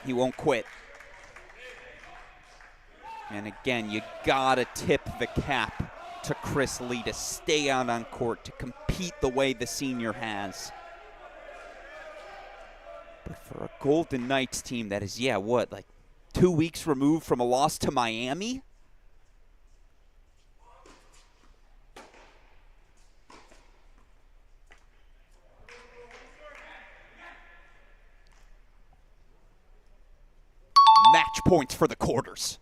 He won't quit. And again, you gotta tip the cap to Chrisley to stay out on court, to compete the way the senior has. But for a Golden Knights team that is, like 2 weeks removed from a loss to Miami? Match points for the quarters.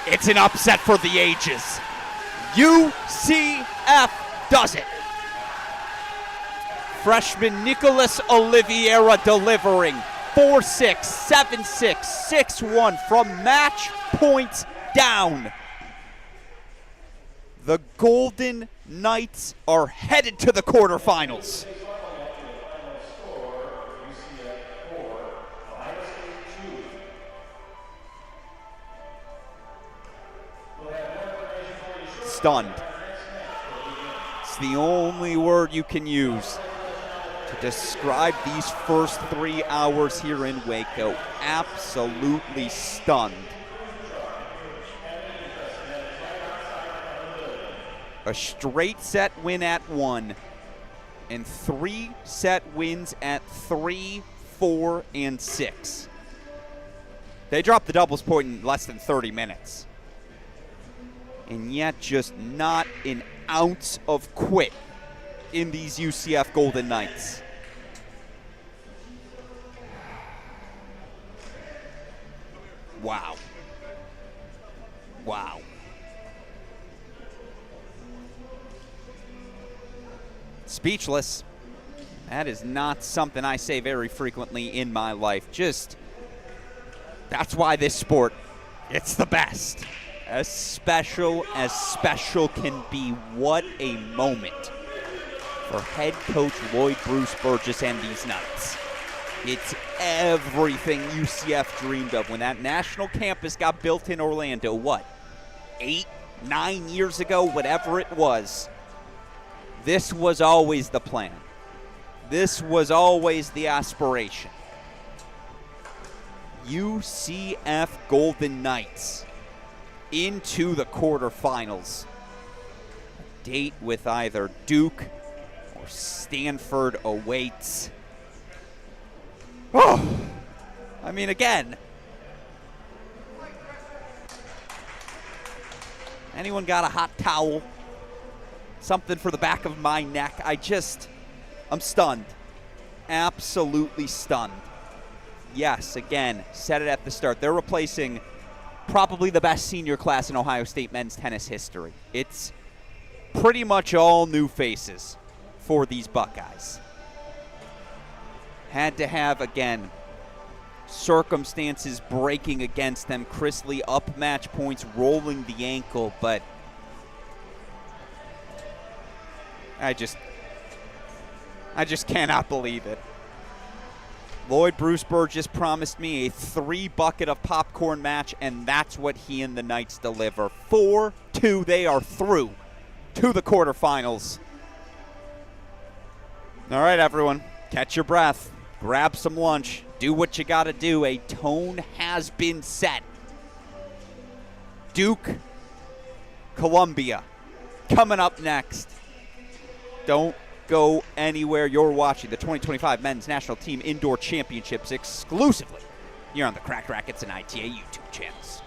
It's an upset for the ages. UCF does it. Freshman Nicholas Oliveira delivering 4-6, 7-6, 6-1 from match points down. The Golden Knights are headed to the quarterfinals. Stunned. It's the only word you can use to describe these first 3 hours here in Waco. Absolutely stunned. A straight set win at 1 and 3 set wins at 3, 4, and 6. They dropped the doubles point in less than 30 minutes. And yet just not an ounce of quit in these UCF Golden Knights. Wow. Wow. Speechless. That is not something I say very frequently in my life. That's why this sport, it's the best. As special can be. What a moment for head coach Lloyd Bruce Burgess and these Knights. It's everything UCF dreamed of when that national campus got built in Orlando, 8, 9 years ago, whatever it was. This was always the plan. This was always the aspiration. UCF Golden Knights into the quarterfinals. A date with either Duke or Stanford awaits. Oh, I mean, again, anyone got a hot towel? Something for the back of my neck? I'm stunned. Absolutely stunned. Yes, again, said it at the start. They're replacing probably the best senior class in Ohio State men's tennis history. It's pretty much all new faces for these Buckeyes. Had to have, again, circumstances breaking against them. Chrisley up match points, rolling the ankle, but I just cannot believe it. Lloyd Bruce Burgess promised me a 3-bucket of popcorn match, and that's what he and the Knights deliver. 4-2, they are through to the quarterfinals. All right, everyone, catch your breath, grab some lunch, do what you gotta do. A tone has been set. Duke, Columbia, coming up next. Don't go anywhere. You're watching the 2025 Men's National Team Indoor Championships exclusively here on the Cracked Racquets and ITA YouTube channels.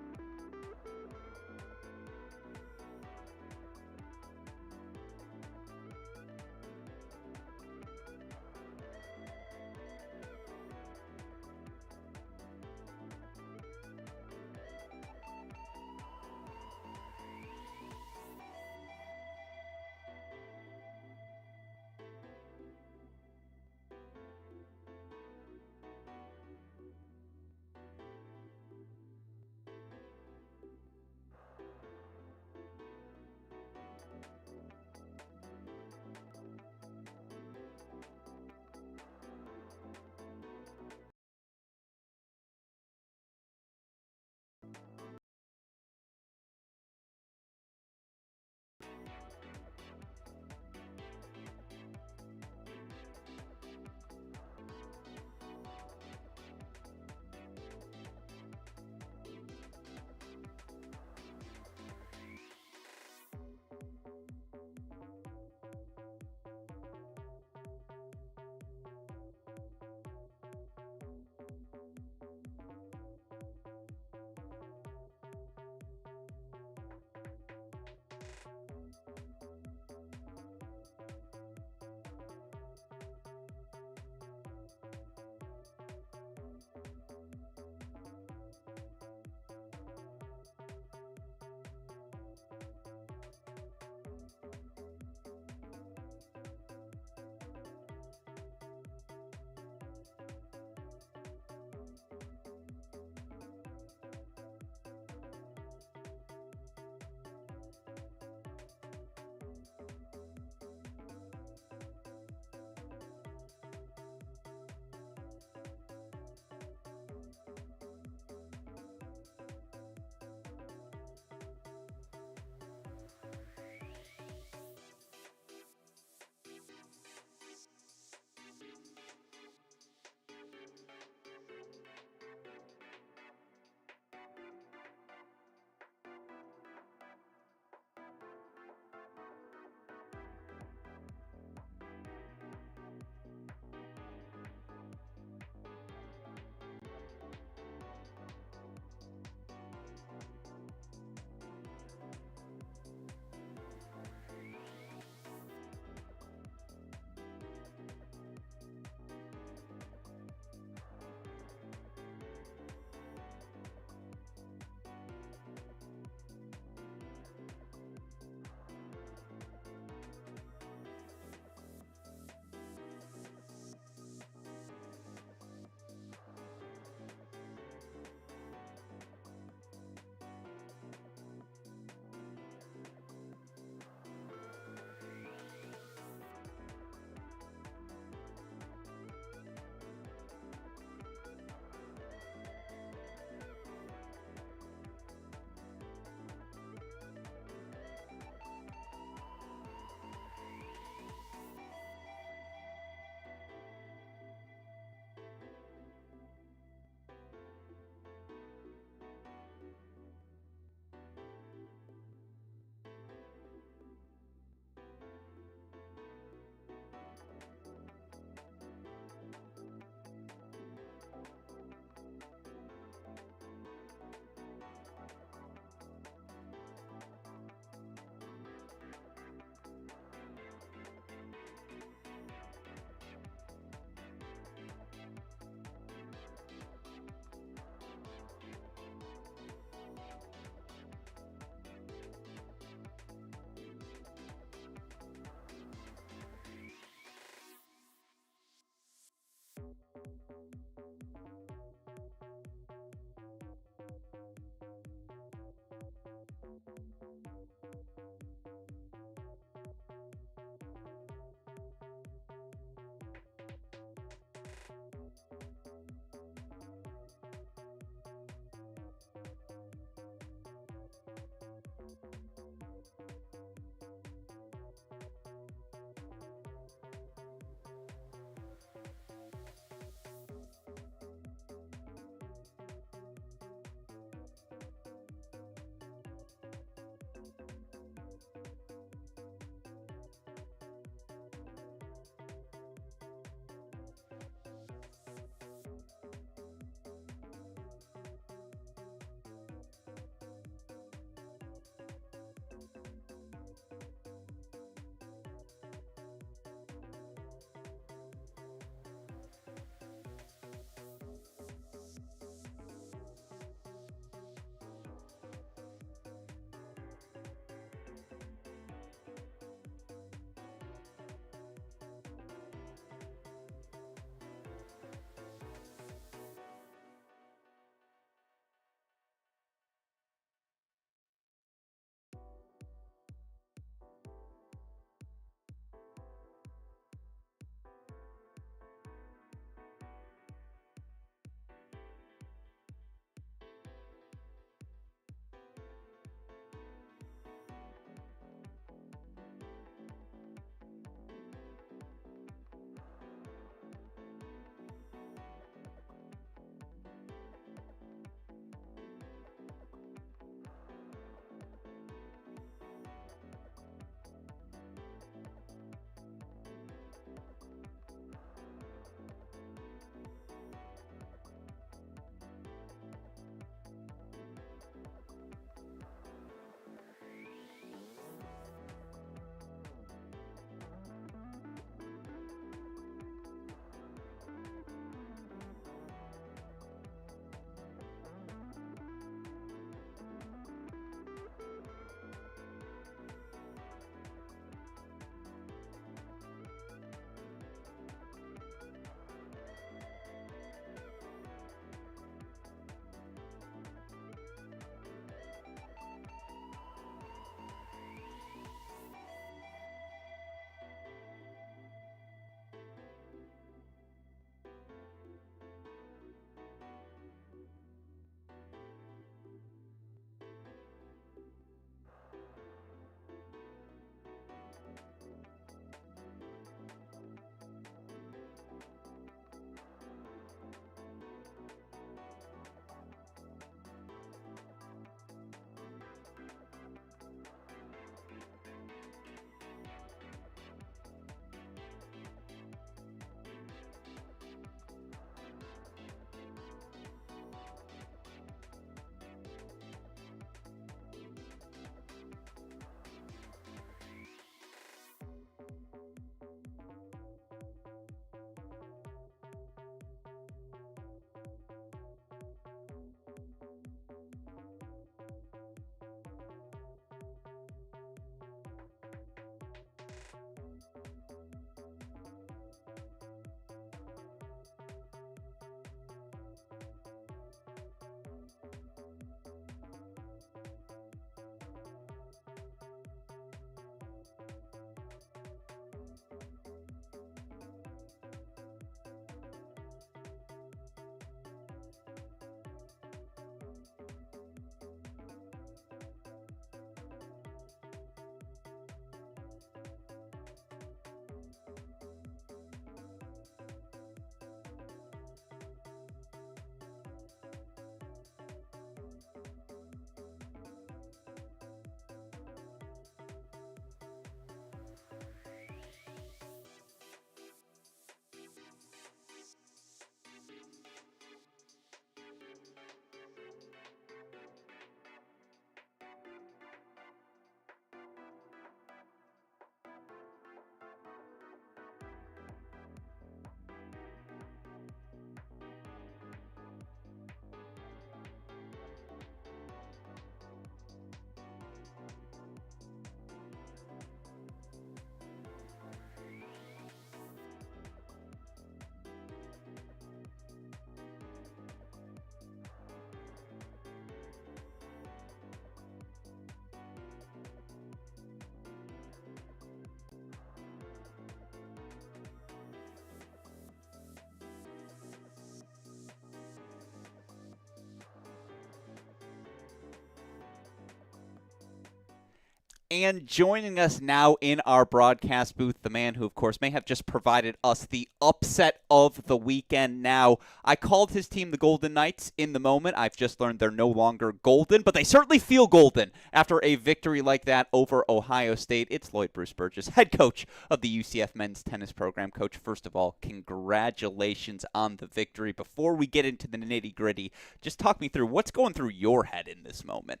And joining us now in our broadcast booth, the man who, of course, may have just provided us the upset of the weekend. Now, I called his team the Golden Knights in the moment. I've just learned they're no longer golden, but they certainly feel golden after a victory like that over Ohio State. It's Lloyd Bruce Burgess, head coach of the UCF men's tennis program. Coach, first of all, congratulations on the victory. Before we get into the nitty-gritty, just talk me through what's going through your head in this moment.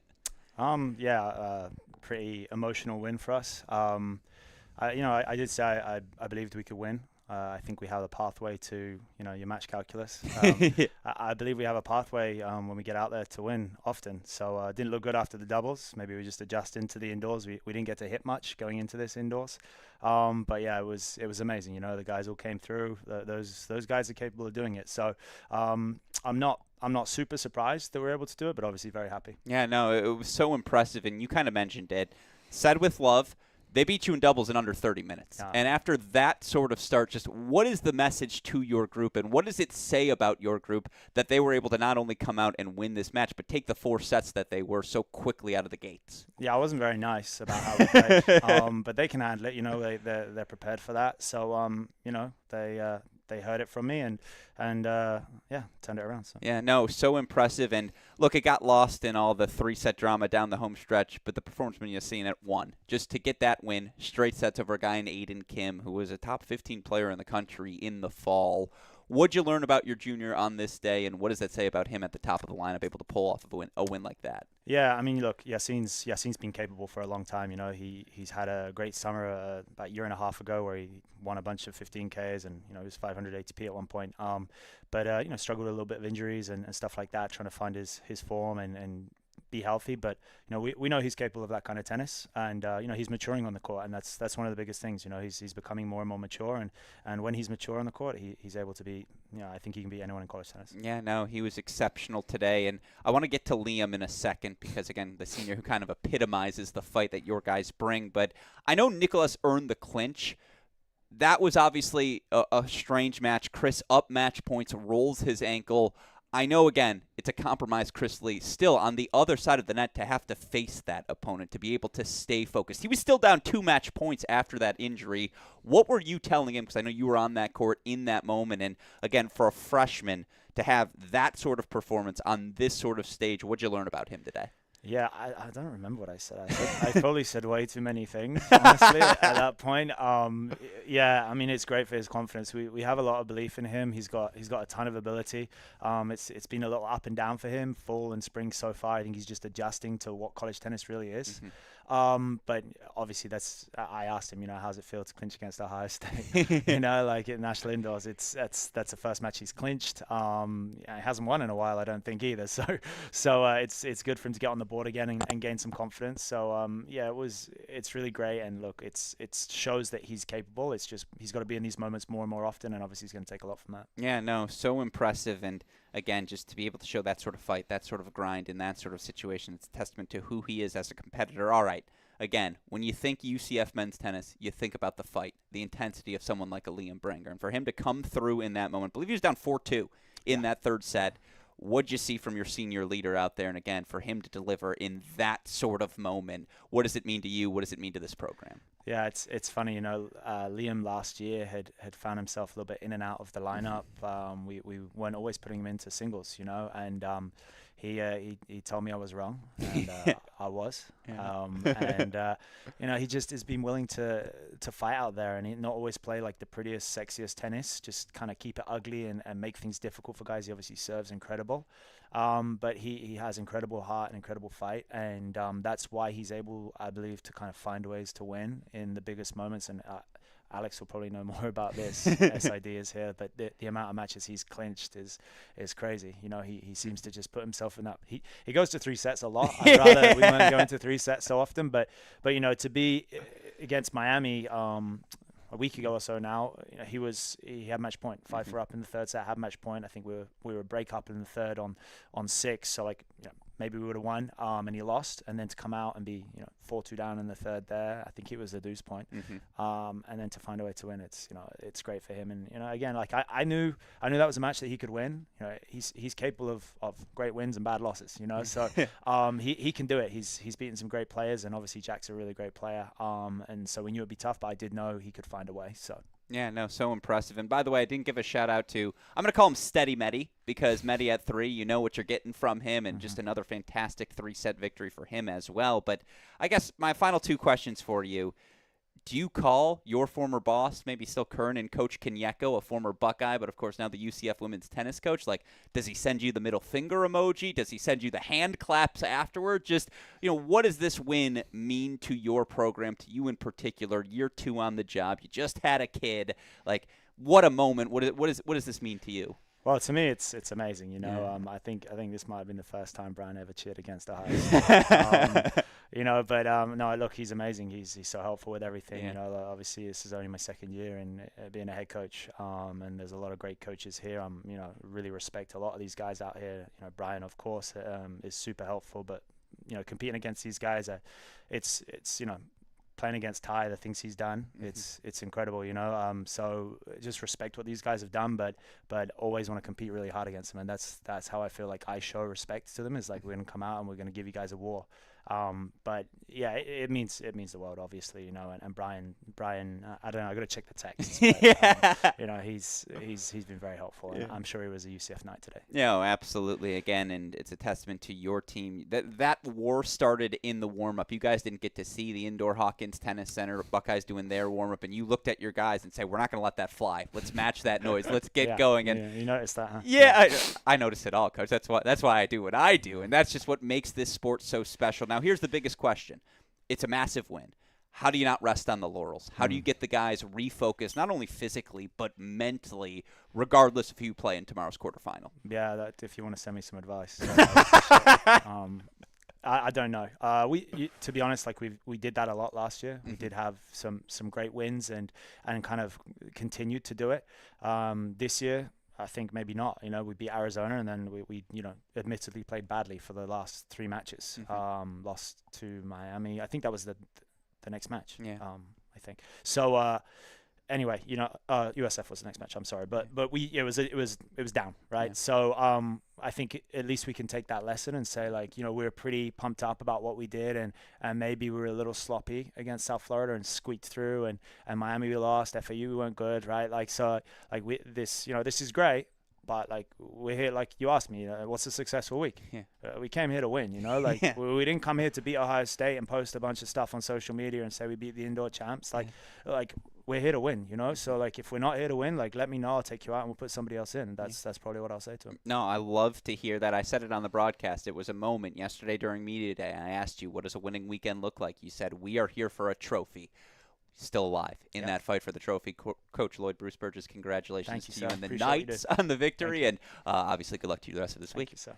Pretty emotional win for us. I did say I believed we could win. I think we have a pathway to, your match calculus. I believe we have a pathway when we get out there to win often. So it didn't look good after the doubles. Maybe we just adjust into the indoors. We didn't get to hit much going into this indoors. But yeah, it was amazing. The guys all came through. Those guys are capable of doing it. So I'm not super surprised that we're able to do it, but obviously very happy. Yeah, no, it was so impressive, and you kind of mentioned it. Said with love, they beat you in doubles in under 30 minutes. And after that sort of start, just what is the message to your group, and what does it say about your group that they were able to not only come out and win this match, but take the 4 sets that they were so quickly out of the gates? Yeah, I wasn't very nice about how we played, but they can handle it. They're prepared for that. So, they heard it from me and turned it around. So. Yeah, no, so impressive. And look, it got lost in all the 3-set drama down the home stretch, but the performance when you're seeing it won. Just to get that win, straight sets over a guy in Aiden Kim, who was a top 15 player in the country in the fall. What'd you learn about your junior on this day, and what does that say about him at the top of the lineup, able to pull off a win like that? Yeah, I mean, look, Yassine's been capable for a long time. He's had a great summer about a year and a half ago where he won a bunch of 15Ks and, he was 500 ATP at one point. But struggled with a little bit of injuries and stuff like that, trying to find his form and be healthy. But, we know he's capable of that kind of tennis, and, he's maturing on the court, and that's one of the biggest things. He's becoming more and more mature, and when he's mature on the court, he's able to be, I think he can beat anyone in college tennis. Yeah, no, he was exceptional today, and I want to get to Liam in a second because, again, the senior who kind of epitomizes the fight that your guys bring, but I know Nicholas earned the clinch. That was obviously a strange match. Chris up match points, rolls his ankle. I know, again, it's a compromised Chris Lee. Still, on the other side of the net, to have to face that opponent, to be able to stay focused. He was still down 2 match points after that injury. What were you telling him? Because I know you were on that court in that moment. And, again, for a freshman to have that sort of performance on this sort of stage, what'd you learn about him today? Yeah, I don't remember what I said. I probably said way too many things, honestly, at that point. Yeah, I mean, it's great for his confidence. We have a lot of belief in him. He's got a ton of ability. It's been a little up and down for him, fall and spring so far. I think he's just adjusting to what college tennis really is. But obviously, I asked him, how's it feel to clinch against Ohio State? Like in national indoors, that's the first match he's clinched. He hasn't won in a while, I don't think either. So it's good for him to get on the board again and gain some confidence. So it's really great. And look, it shows that he's capable. It's just he's got to be in these moments more and more often, and obviously he's going to take a lot from that. Yeah, no, so impressive. And again, just to be able to show that sort of fight, that sort of grind in that sort of situation, it's a testament to who he is as a competitor. All right, again, when you think UCF men's tennis, you think about the fight, the intensity of someone like a Liam Branger. And for him to come through in that moment, I believe he was down 4-2 in that 3rd set. What'd you see from your senior leader out there? And again, for him to deliver in that sort of moment, what does it mean to you? What does it mean to this program? Yeah, it's funny, Liam last year had found himself a little bit in and out of the lineup. We weren't always putting him into singles, and he told me I was wrong, and I was. Yeah. He just has been willing to fight out there and not always play like the prettiest, sexiest tennis, just kind of keep it ugly and make things difficult for guys. He obviously serves incredible. But he has incredible heart and incredible fight, and that's why he's able, I believe, to kind of find ways to win in the biggest moments. And Alex will probably know more about this. SID is here, but the amount of matches he's clinched is crazy. He seems to just put himself in that. He goes to 3 sets a lot. I'd rather we weren't going to 3 sets so often, but to be against Miami a week ago or so now, he had match point, 5-4 up in the 3rd set, had match point. I think we were break up in the 3rd on 6. So maybe we would have won, and he lost, and then to come out and be 4-2 down in the third there, I think it was a deuce point, and then to find a way to win, it's great for him. And again, like I knew that was a match that he could win. He's capable of great wins and bad losses. So he can do it. He's beaten some great players, and obviously Jack's a really great player. And so we knew it'd be tough, but I did know he could find a way. So. Yeah, no, so impressive. And by the way, I didn't give a shout-out to – I'm going to call him Steady Medi, because Medi at 3, you know what you're getting from him, and just another fantastic 3-set victory for him as well. But I guess my final 2 questions for you. Do you call your former boss, maybe still current, and Coach Kanyeko, a former Buckeye, but of course now the UCF women's tennis coach? Like, does he send you the middle finger emoji? Does he send you the hand claps afterward? Just, what does this win mean to your program, to you in particular? Year 2 on the job. You just had a kid. Like, what a moment. What does this mean to you? Well, to me, it's amazing. I think this might have been the first time Brian ever cheered against Ohio. But no, look, he's amazing. He's so helpful with everything. Yeah. Obviously, this is only my 2nd year in being a head coach. And there's a lot of great coaches here. Really respect a lot of these guys out here. Brian, of course, is super helpful. But competing against these guys, it's playing against Ty, the things he's done, it's incredible, so just respect what these guys have done, but always want to compete really hard against them, and that's how I feel like I show respect to them, is like, we're going to come out and we're going to give you guys a war. But yeah, it means the world, obviously, and Brian, I don't know, I got to check the text. But, he's been very helpful, and I'm sure he was a UCF night today. No, absolutely. Again, and it's a testament to your team. That war started in the warm-up. You guys didn't get to see the indoor Hawkins Tennis Center, Buckeyes doing their warm-up, and you looked at your guys and said, we're not going to let that fly. Let's match that noise. Let's get going. And you noticed that, huh? Yeah, I noticed it all, Coach. That's why I do what I do, and that's just what makes this sport so special. Now, here's the biggest question. It's a massive win. How do you not rest on the laurels? How do you get the guys refocused, not only physically, but mentally, regardless of who you play in tomorrow's quarterfinal? Yeah, if you want to send me some advice. I don't know. To be honest, like we did that a lot last year. We did have some great wins and kind of continued to do it. This year, I think maybe not. We beat Arizona, and then we admittedly played badly for the last 3 matches. Lost to Miami. I think that was the next match. Yeah. I think so. Anyway, USF was the next match. I'm sorry, but it was down, right? Yeah. So I think at least we can take that lesson and say, like, we were pretty pumped up about what we did, and maybe we were a little sloppy against South Florida and squeaked through, and Miami we lost, FAU we weren't good, right? Like, so like this is great. But, like, we're here, like you asked me, what's a successful week? Yeah. We came here to win, Like, Yeah. we didn't come here to beat Ohio State and post a bunch of stuff on social media and say we beat the indoor champs. Like, we're here to win, So, like, if we're not here to win, like, let me know. I'll take you out and we'll put somebody else in. That's probably what I'll say to him. No, I love to hear that. I said it on the broadcast. It was a moment yesterday during media day. I asked you, what does a winning weekend look like? You said, we are here for a trophy. Still alive in that fight for the trophy. Coach Lloyd Bruce Burgess, congratulations to you and the Knights on the victory, and obviously good luck to you the rest of this week. Thank you, sir.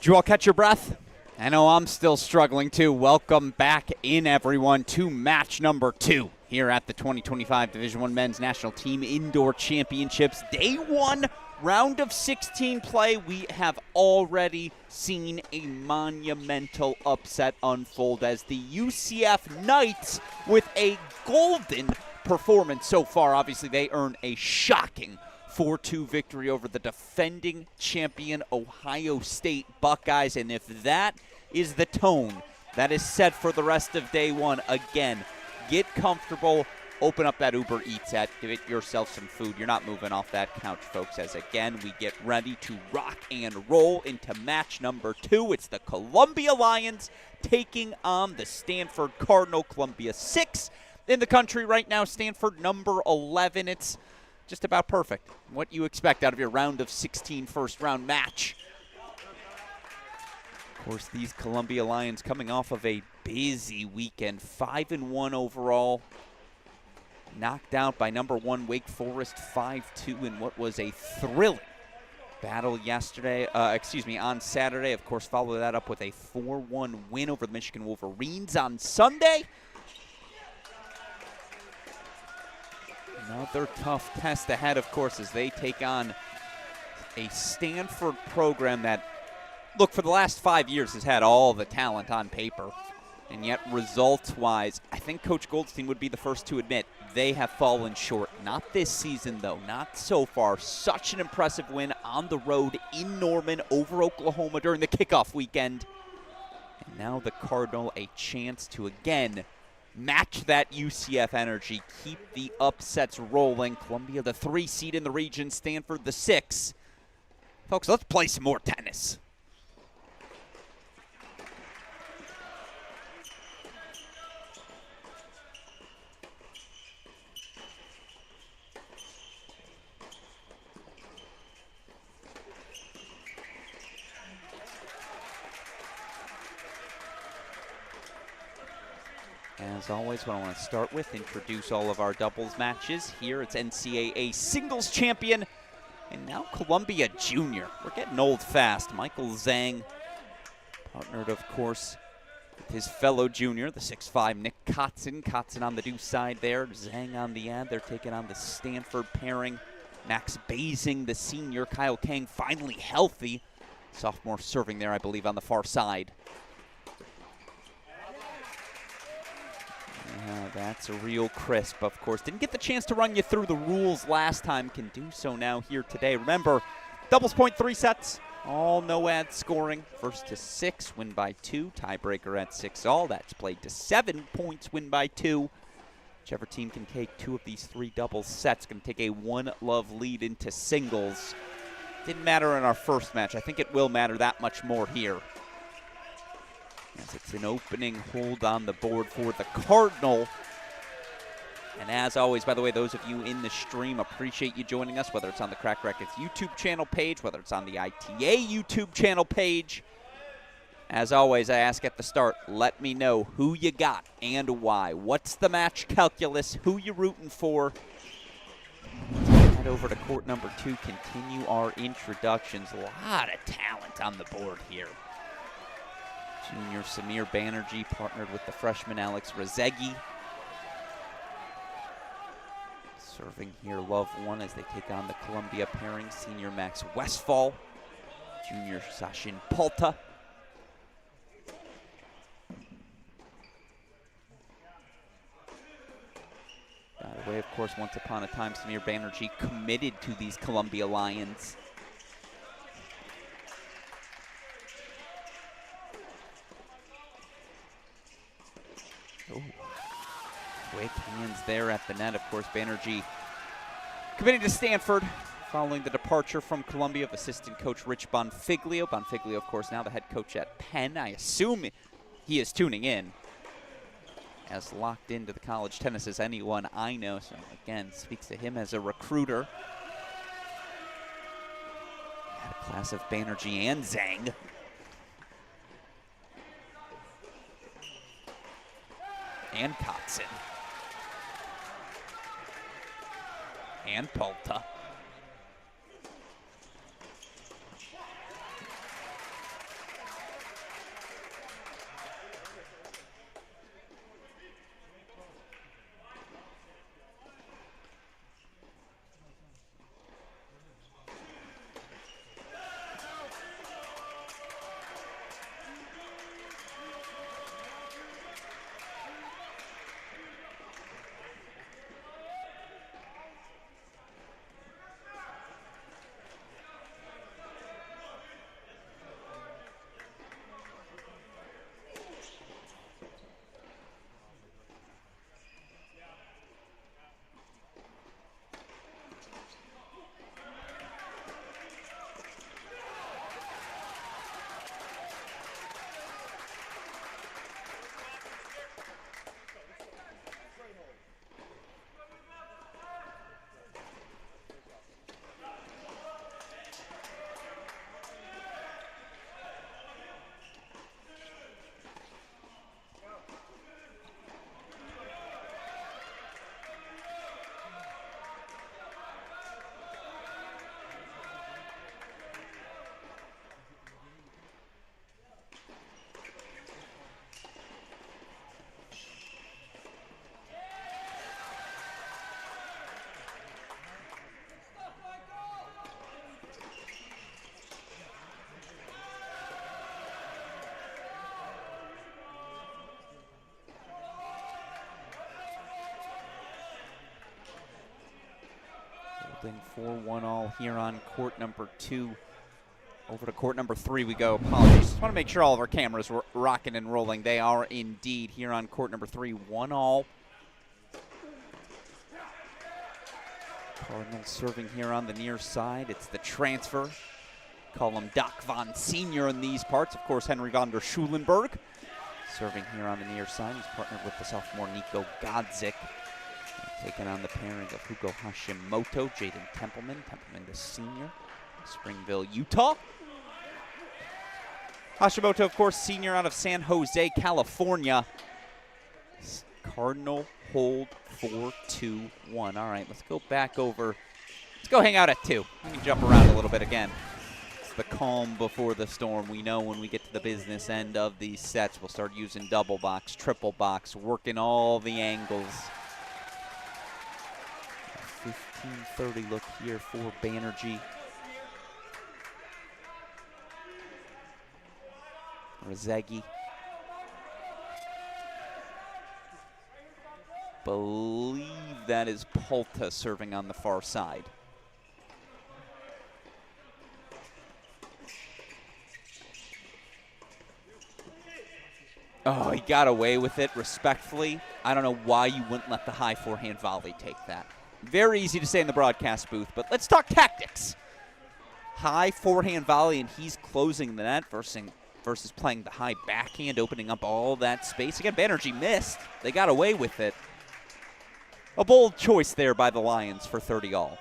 Did you all catch your breath? I know I'm still struggling too. Welcome back in, everyone, to match number 2 here at the 2025 Division I Men's National Team Indoor Championships. Day 1, round of 16 play. We have already seen a monumental upset unfold as the UCF Knights, with a golden performance so far. Obviously, they earn a shocking 4-2 victory over the defending champion Ohio State Buckeyes. And if that is the tone that is set for the rest of day 1, again, get comfortable, open up that Uber Eats app, give yourself some food. You're not moving off that couch, folks, as again, we get ready to rock and roll into match number 2. It's the Columbia Lions taking on the Stanford Cardinal. Columbia 6 in the country right now, Stanford number 11. It's just about perfect. What you expect out of your round of 16 first round match. Of course, these Columbia Lions coming off of a busy weekend, 5-1 overall. Knocked out by number 1 Wake Forest 5-2 in what was a thrilling battle yesterday, on Saturday. Of course, followed that up with a 4-1 win over the Michigan Wolverines on Sunday. Another tough test ahead, of course, as they take on a Stanford program that, look, for the last 5 years has had all the talent on paper. And yet, results-wise, I think Coach Goldstein would be the first to admit they have fallen short. Not this season, though. Not so far. Such an impressive win on the road in Norman over Oklahoma during the kickoff weekend. And now the Cardinal a chance to, again, match that UCF energy, keep the upsets rolling. Columbia, the 3 seed in the region, Stanford, the 6. Folks, let's play some more tennis. As always, what I want to start with, introduce all of our doubles matches. Here it's NCAA singles champion, and now Columbia junior. We're getting old fast. Michael Zhang, partnered, of course, with his fellow junior, the 6'5", Nick Kotzen. Kotzen on the deuce side there, Zhang on the ad. They're taking on the Stanford pairing. Max Basing, the senior. Kyle Kang finally healthy. Sophomore serving there, I believe, on the far side. That's a real crisp, of course. Didn't get the chance to run you through the rules last time. Can do so now here today. Remember, doubles point 3 sets. All no ad scoring. First to 6, win by 2. Tiebreaker at 6-all. That's played to 7 points, win by 2. Whichever team can take 2 of these 3 doubles sets can take a 1-love lead into singles. Didn't matter in our first match. I think it will matter that much more here, as it's an opening hold on the board for the Cardinal. And as always, by the way, those of you in the stream, appreciate you joining us, whether it's on the Crack Rackets YouTube channel page, whether it's on the ITA YouTube channel page. As always, I ask at the start, let me know who you got and why. What's the match calculus? Who you rooting for? Head over to court number 2, continue our introductions. A lot of talent on the board here. Junior Samir Banerjee partnered with the freshman Alex Rezegi. Serving here, Love 1 as they take on the Columbia pairing. Senior Max Westfall. Junior Sachin Palta. By the way, of course, once upon a time, Samir Banerjee committed to these Columbia Lions. Ooh. Quick hands there at the net. Of course, Banerjee committing to Stanford following the departure from Columbia of assistant coach Rich Bonfiglio. Bonfiglio, of course, now the head coach at Penn. I assume he is tuning in, as locked into the college tennis as anyone I know. So, again, speaks to him as a recruiter. Had a class of Banerjee and Zhang. And Kotzen. And Palta. Holding 4-1 all here on court number 2. Over to court number 3 we go. Apologies. Just want to make sure all of our cameras were rocking and rolling. They are indeed here on court number 3. 1 all. Cardinals serving here on the near side. It's the transfer. Call him Doc Von Sr. in these parts. Of course, Henry von der Schulenberg serving here on the near side. He's partnered with the sophomore Nico Godzik. Taking on the pairing of Hugo Hashimoto, Jaden Templeman. Templeman the senior, Springville, Utah. Hashimoto, of course, senior out of San Jose, California. Cardinal hold 4-2-1. All right, let's go back over. Let's go hang out at 2. We can jump around a little bit again. It's the calm before the storm. We know when we get to the business end of these sets, we'll start using double box, triple box, working all the angles. 15:30 look here for Banerjee. Rezegi. Believe that is Polta serving on the far side. Oh, he got away with it respectfully. I don't know why you wouldn't let the high forehand volley take that. Very easy to say in the broadcast booth, but let's talk tactics. High forehand volley, and he's closing the net versus playing the high backhand, opening up all that space. Again, Banerjee missed. They got away with it. A bold choice there by the Lions for 30 all.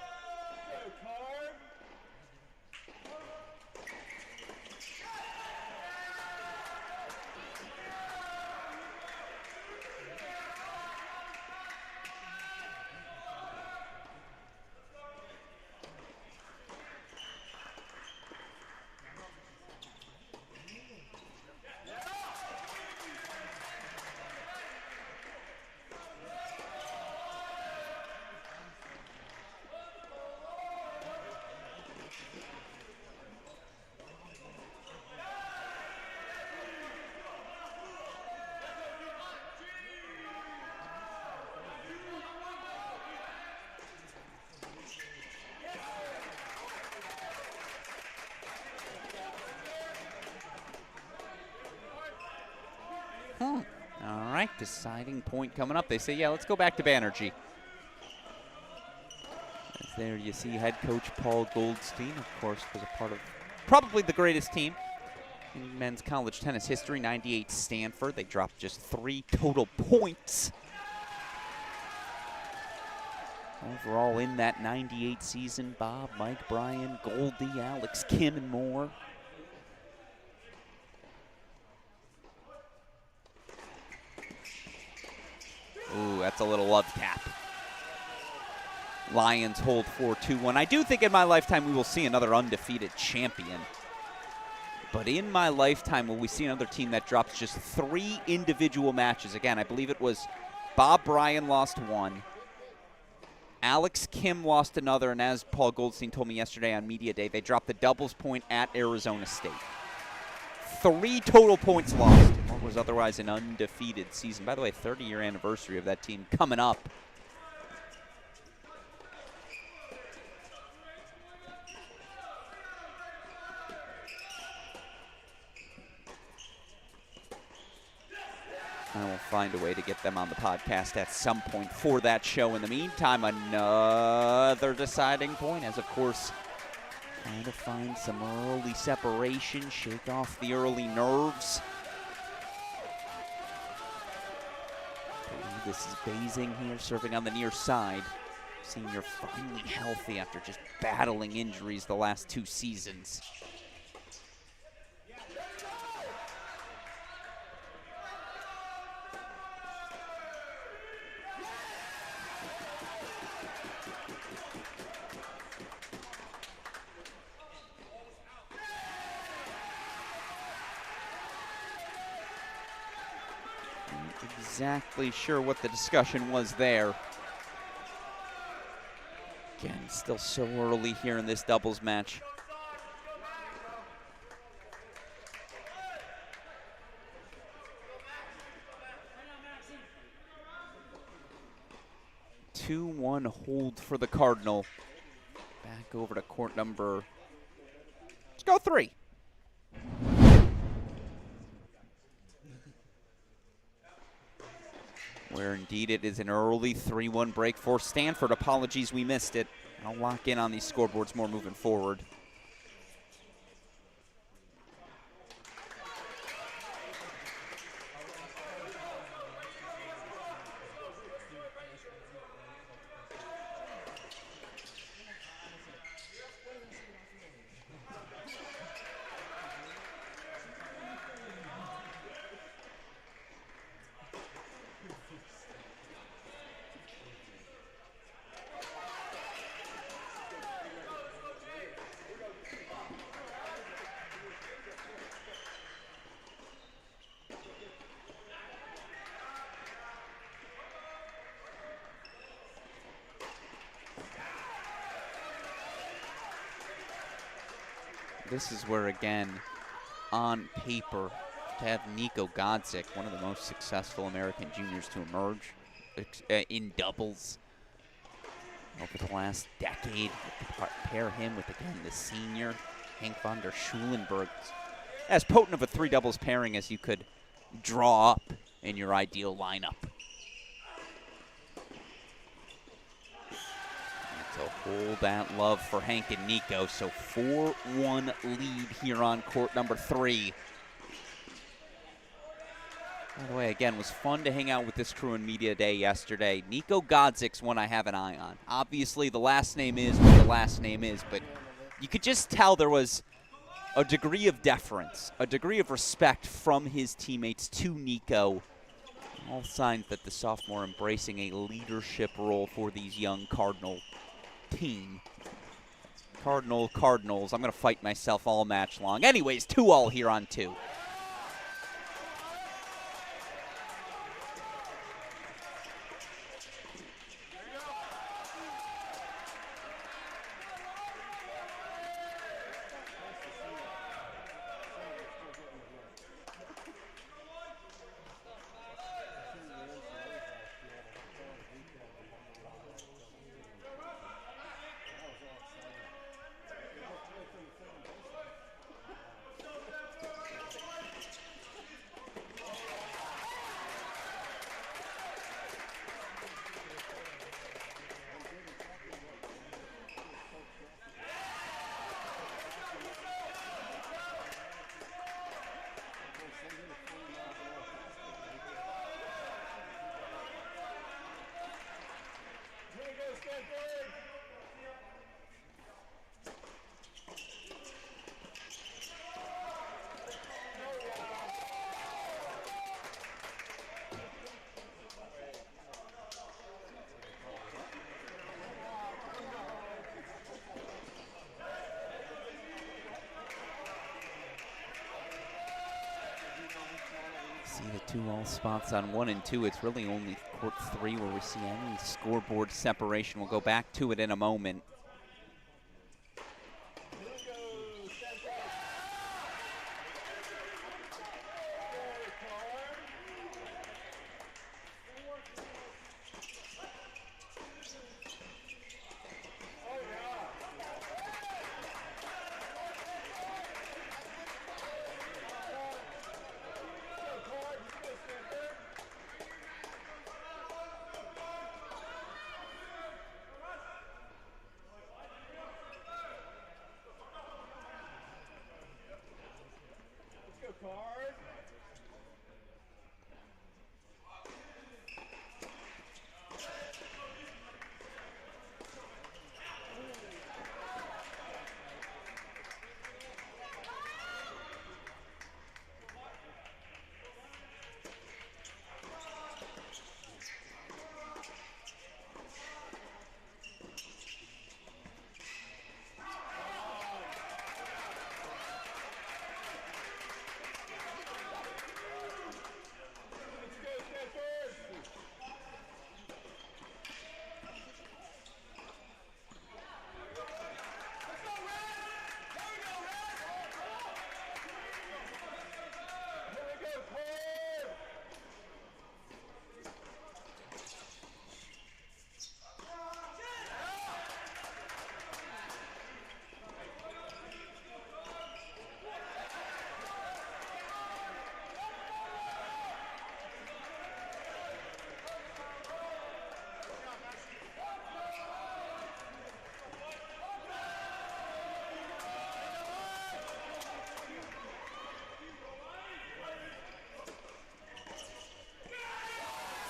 All right, deciding point coming up. They say, yeah, let's go back to Banerjee. As there you see head coach Paul Goldstein, of course, was a part of probably the greatest team in men's college tennis history, 98 Stanford. They dropped just 3 total points overall in that 98 season. Bob, Mike, Brian, Goldie, Alex, Kim, and more. Ooh, that's a little love tap. Lions hold 4-2-1. I do think in my lifetime we will see another undefeated champion. But in my lifetime, will we see another team that drops just 3 individual matches? Again, I believe it was Bob Bryan lost 1. Alex Kim lost another, and as Paul Goldstein told me yesterday on Media Day, they dropped the doubles point at Arizona State. 3 total points lost in what was otherwise an undefeated season. By the way, 30-year anniversary of that team coming up. I will find a way to get them on the podcast at some point for that show. In the meantime, another deciding point, as of course trying to find some early separation, shake off the early nerves. This is Basing here, serving on the near side. Senior finally healthy after just battling injuries the last 2 seasons. Exactly sure what the discussion was there. Again, still so early here in this doubles match. Two-one hold for the Cardinal. Go over to court number, let's go 3. Where indeed it is an early 3-1 break for Stanford. Apologies we missed it. I'll lock in on these scoreboards more moving forward. This is where, again, on paper, to have Nico Godzik, one of the most successful American juniors to emerge in doubles over the last decade, pair him with, again, the senior, Henk van der Schulenberg. As potent of a 3 doubles pairing as you could draw up in your ideal lineup. So hold that love for Hank and Nico. So 4-1 lead here on court number 3. By the way, again, it was fun to hang out with this crew in Media Day yesterday. Nico Godzik's one I have an eye on. Obviously, the last name is what the last name is, but you could just tell there was a degree of deference, a degree of respect from his teammates to Nico. All signs that the sophomore embracing a leadership role for these young Cardinal team. Cardinals. I'm going to fight myself all match long. Anyways, 2-all here on 2. See the 2-all spots on 1 and 2. It's really only court 3 where we see any scoreboard separation. We'll go back to it in a moment.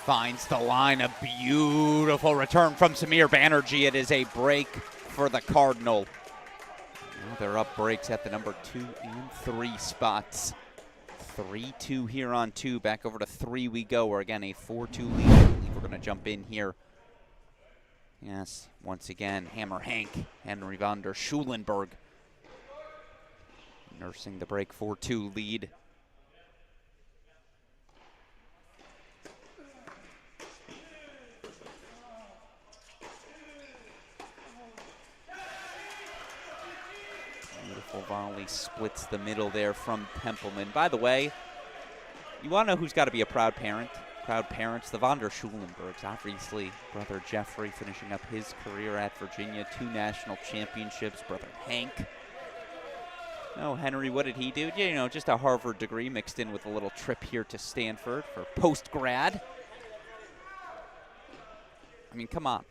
Finds the line, a beautiful return from Samir Banerjee. It is a break for the Cardinal. Now they're up breaks at the number 2 and 3 spots. 3-2 here on 2. Back over to 3 we go. We're again a 4-2 lead. I believe we're going to jump in here. Yes, once again, Hammer Hank, Henry van der Schulenberg nursing the break 4-2 lead. Beautiful volley splits the middle there from Templeman. By the way, you want to know who's got to be a proud parent? Proud parents, the van der Schulenbergs, obviously. Brother Jeffrey finishing up his career at Virginia, 2 national championships. Brother Hank. Oh, Henry, what did he do? Yeah, you know, just a Harvard degree mixed in with a little trip here to Stanford for post-grad. I mean, come on.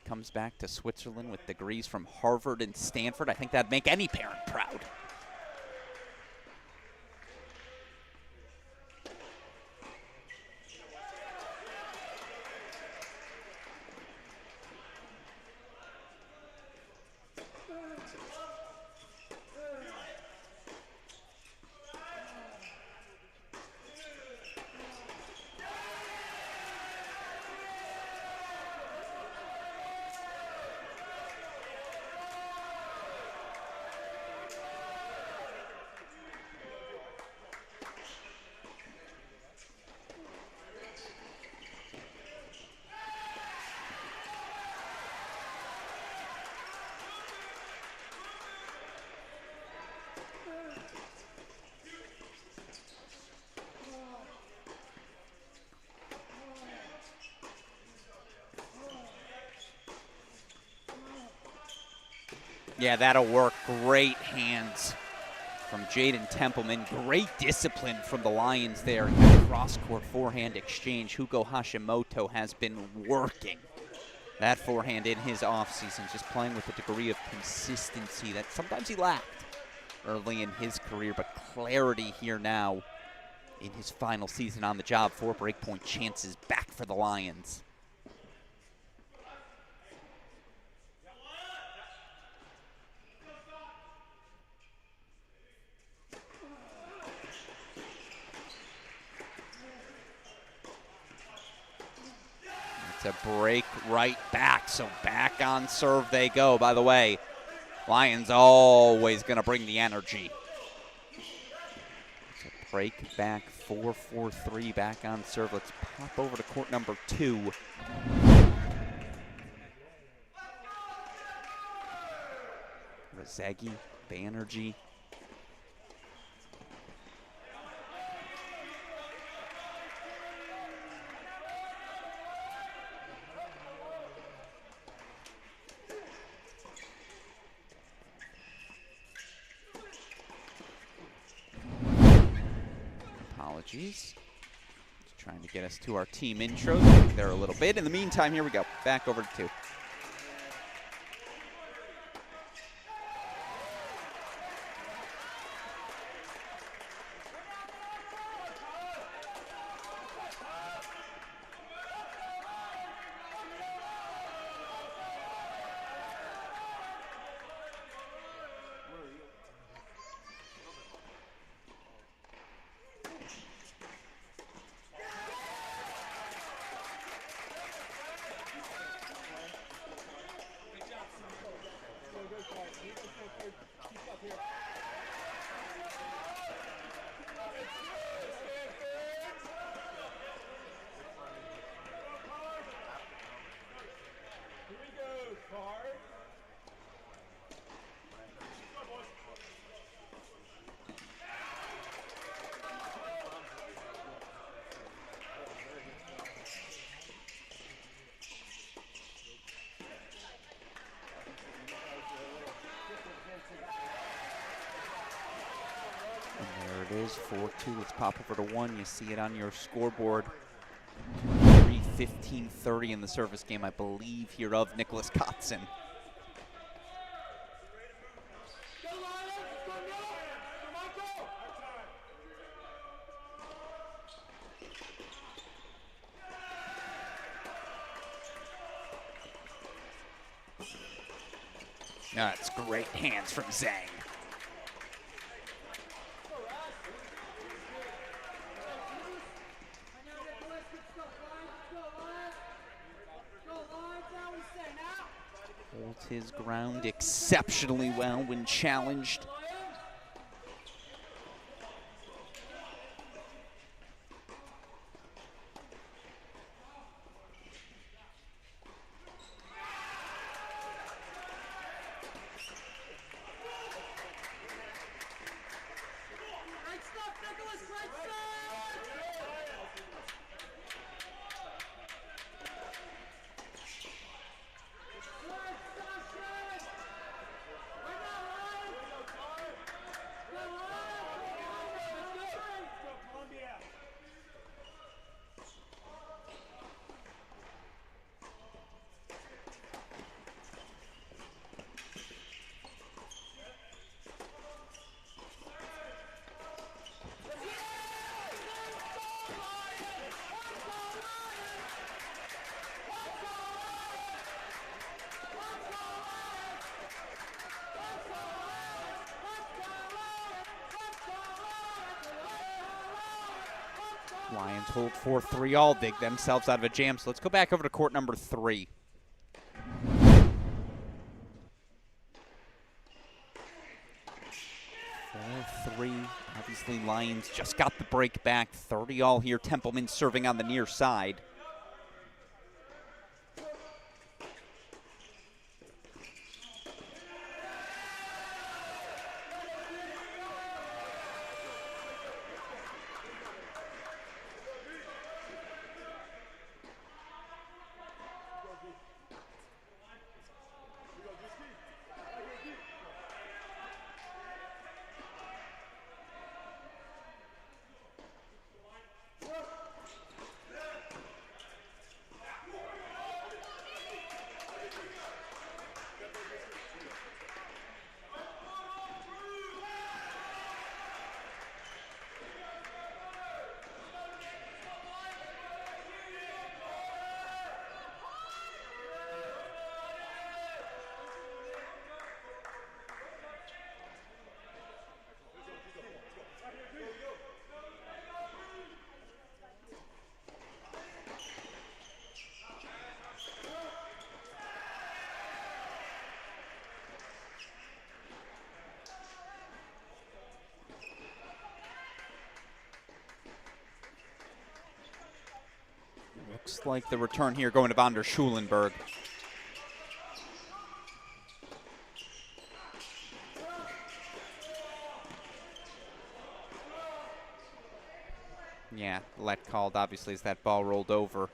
Comes back to Switzerland with degrees from Harvard and Stanford. I think that'd make any parent proud. Yeah, that'll work. Great hands from Jaden Templeman. Great discipline from the Lions there in the cross-court forehand exchange. Hugo Hashimoto has been working that forehand in his offseason, just playing with a degree of consistency that sometimes he lacked early in his career, but clarity here now in his final season on the job. 4 breakpoint chances back for the Lions. It's a break right back, so back on serve they go. By the way, Lions always going to bring the energy. It's a break back, 4-4-3 back on serve. Let's pop over to court number 2. Rezegi, Banerjee. Apologies. Just trying to get us to our team intros there a little bit. In the meantime, here we go. Back over to 2. It is 4-2. Let's pop over to 1. You see it on your scoreboard. 3:15:30 in the service game, I believe, here of Nicholas Kotzen. That's great hands from Zhang. Holds his ground exceptionally well when challenged. Lions hold 4-3 all, dig themselves out of a jam. So let's go back over to court number 3. Obviously, Lions just got the break back. 30 all here. Templeman serving on the near side. Looks like the return here going to Von der Schulenberg. Yeah, let called obviously as that ball rolled over.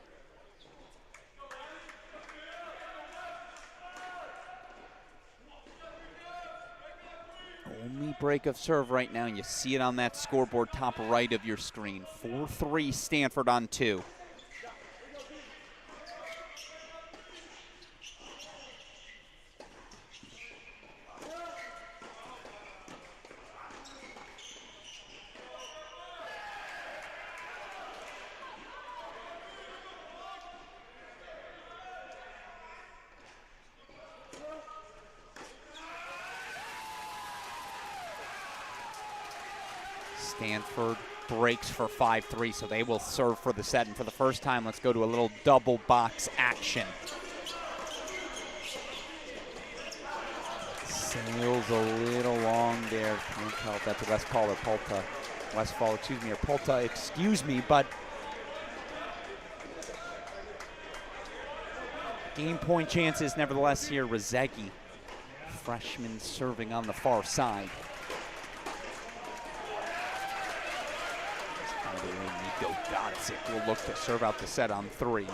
Only break of serve right now, and you see it on that scoreboard top right of your screen. 4-3 Stanford on 2. Stanford breaks for 5-3, so they will serve for the set. And for the first time, let's go to a little double box action. Sails a little long there. Can't tell if that's a Westfall or Polta. Westfall, excuse me, or Polta, excuse me, but game point chances nevertheless here. Rezegi, freshman serving on the far side. Nico Godsick will look to serve out the set on 3.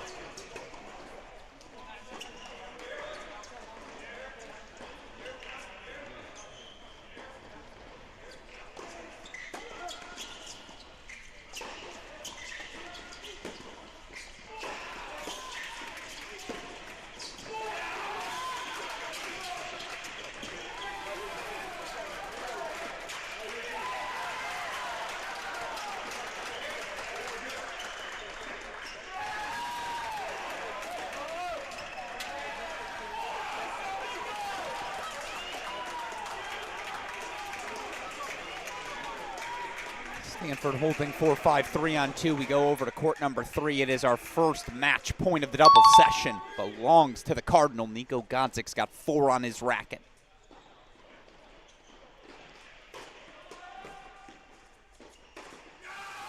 Stanford holding 4-5, 3-on-2. We go over to court number 3. It is our first match point of the double session. Belongs to the Cardinal. Nico Godzik's got 4 on his racket.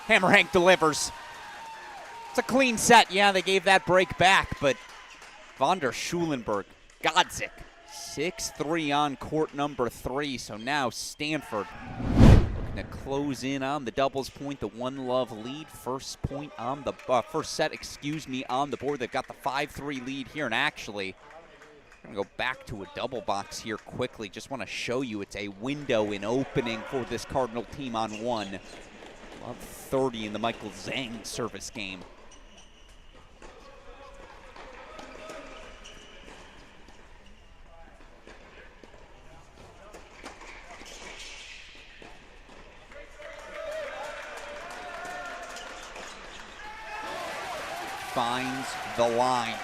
Hammer Hank delivers. It's a clean set. Yeah, they gave that break back, but von der Schulenberg, Godzik, 6-3 on court number 3. So now Stanford looking to close in on the doubles point, the 1-love lead. First point on the first set, on the board. They've got the 5-3 lead here, and actually, I'm going to go back to a double box here quickly. Just want to show you it's a window in opening for this Cardinal team on 1. Love 30 in the Michael Zhang service game. Finds the line.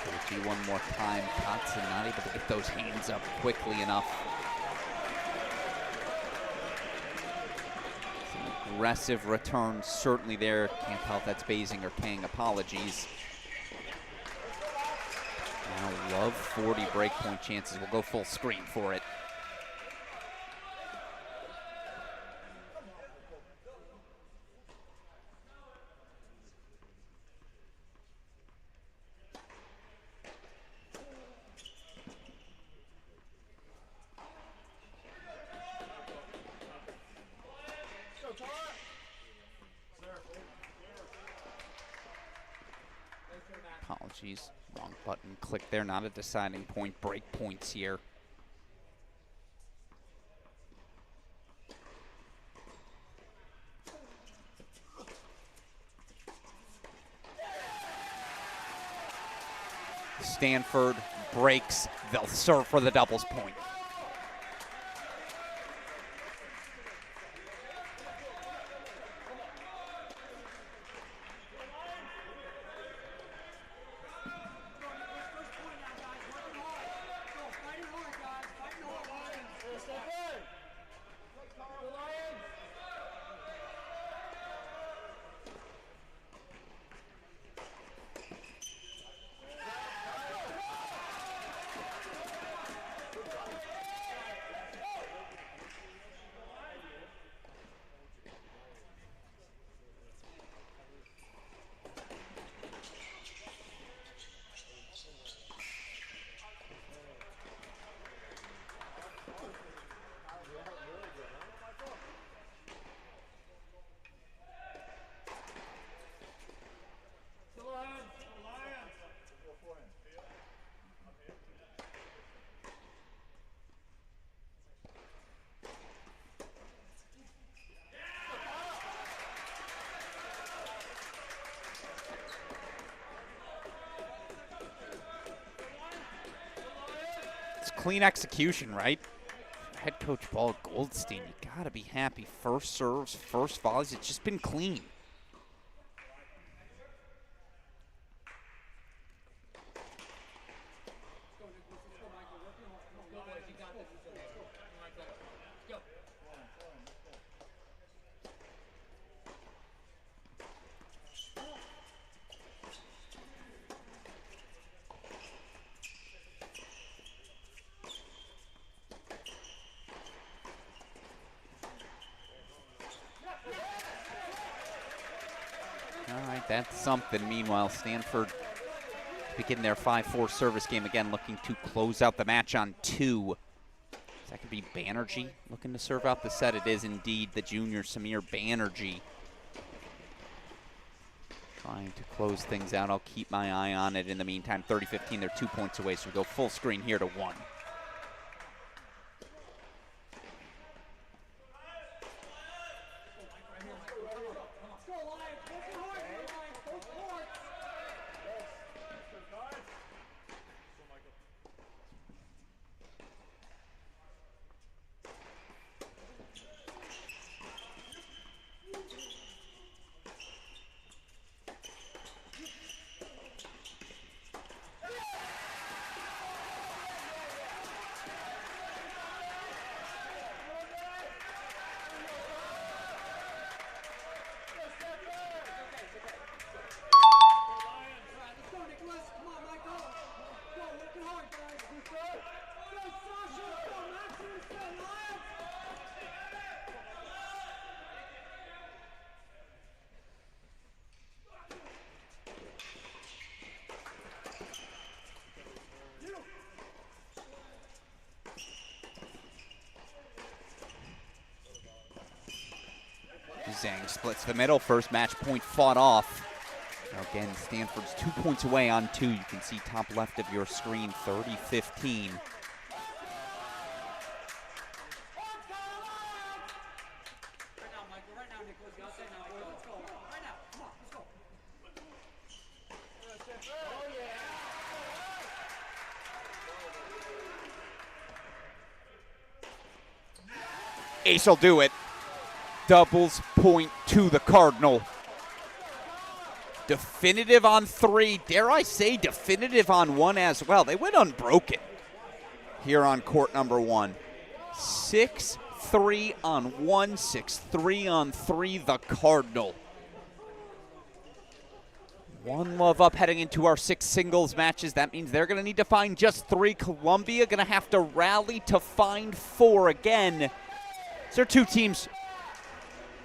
We'll do one more time. Katzen not able to get those hands up quickly enough. Some aggressive return certainly there. Can't tell if that's Basing or Kang. Apologies. Now love 40 breakpoint chances. We'll go full screen for it. Apologies, wrong button click there, not a deciding point. Break points here. Stanford breaks, they'll serve for the doubles point. Clean execution, right? Head coach Paul Goldstein, you gotta be happy. First serves, first volleys, it's just been clean. All right, that's something. Meanwhile, Stanford begin their 5-4 service game again, looking to close out the match on 2. That could be Banerjee looking to serve out the set. It is indeed the junior Samir Banerjee trying to close things out. I'll keep my eye on it. In the meantime, 30-15, they're 2 points away, so we go full screen here to 1. Zhang splits the middle. First match point fought off. Now again, Stanford's 2 points away on 2. You can see top left of your screen, 30-15. Ace will do it. Doubles point to the Cardinal. Definitive on 3. Dare I say definitive on 1 as well. They went unbroken here on court number 1. 6-3 on 1, 6-3 on 3, the Cardinal. One love up heading into our 6 singles matches. That means they're going to need to find just 3. Columbia going to have to rally to find 4 again. So 2 teams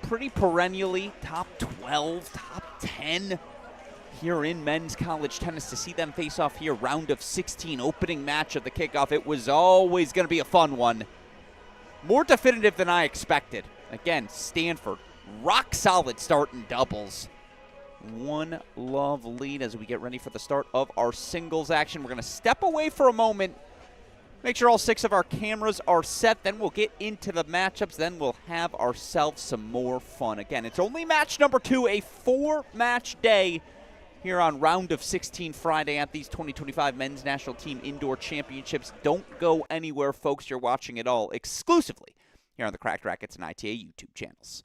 pretty perennially top 12, top 10 here in men's college tennis. To see them face off here, round of 16, opening match of the kickoff. It was always going to be a fun one. More definitive than I expected. Again, Stanford, rock solid start in doubles. 1 love lead as we get ready for the start of our singles action. We're going to step away for a moment. Make sure all 6 of our cameras are set. Then we'll get into the matchups. Then we'll have ourselves some more fun. Again, it's only match number 2, a 4-match day here on Round of 16 Friday at these 2025 Men's National Team Indoor Championships. Don't go anywhere, folks. You're watching it all exclusively here on the Cracked Racquets and ITA YouTube channels.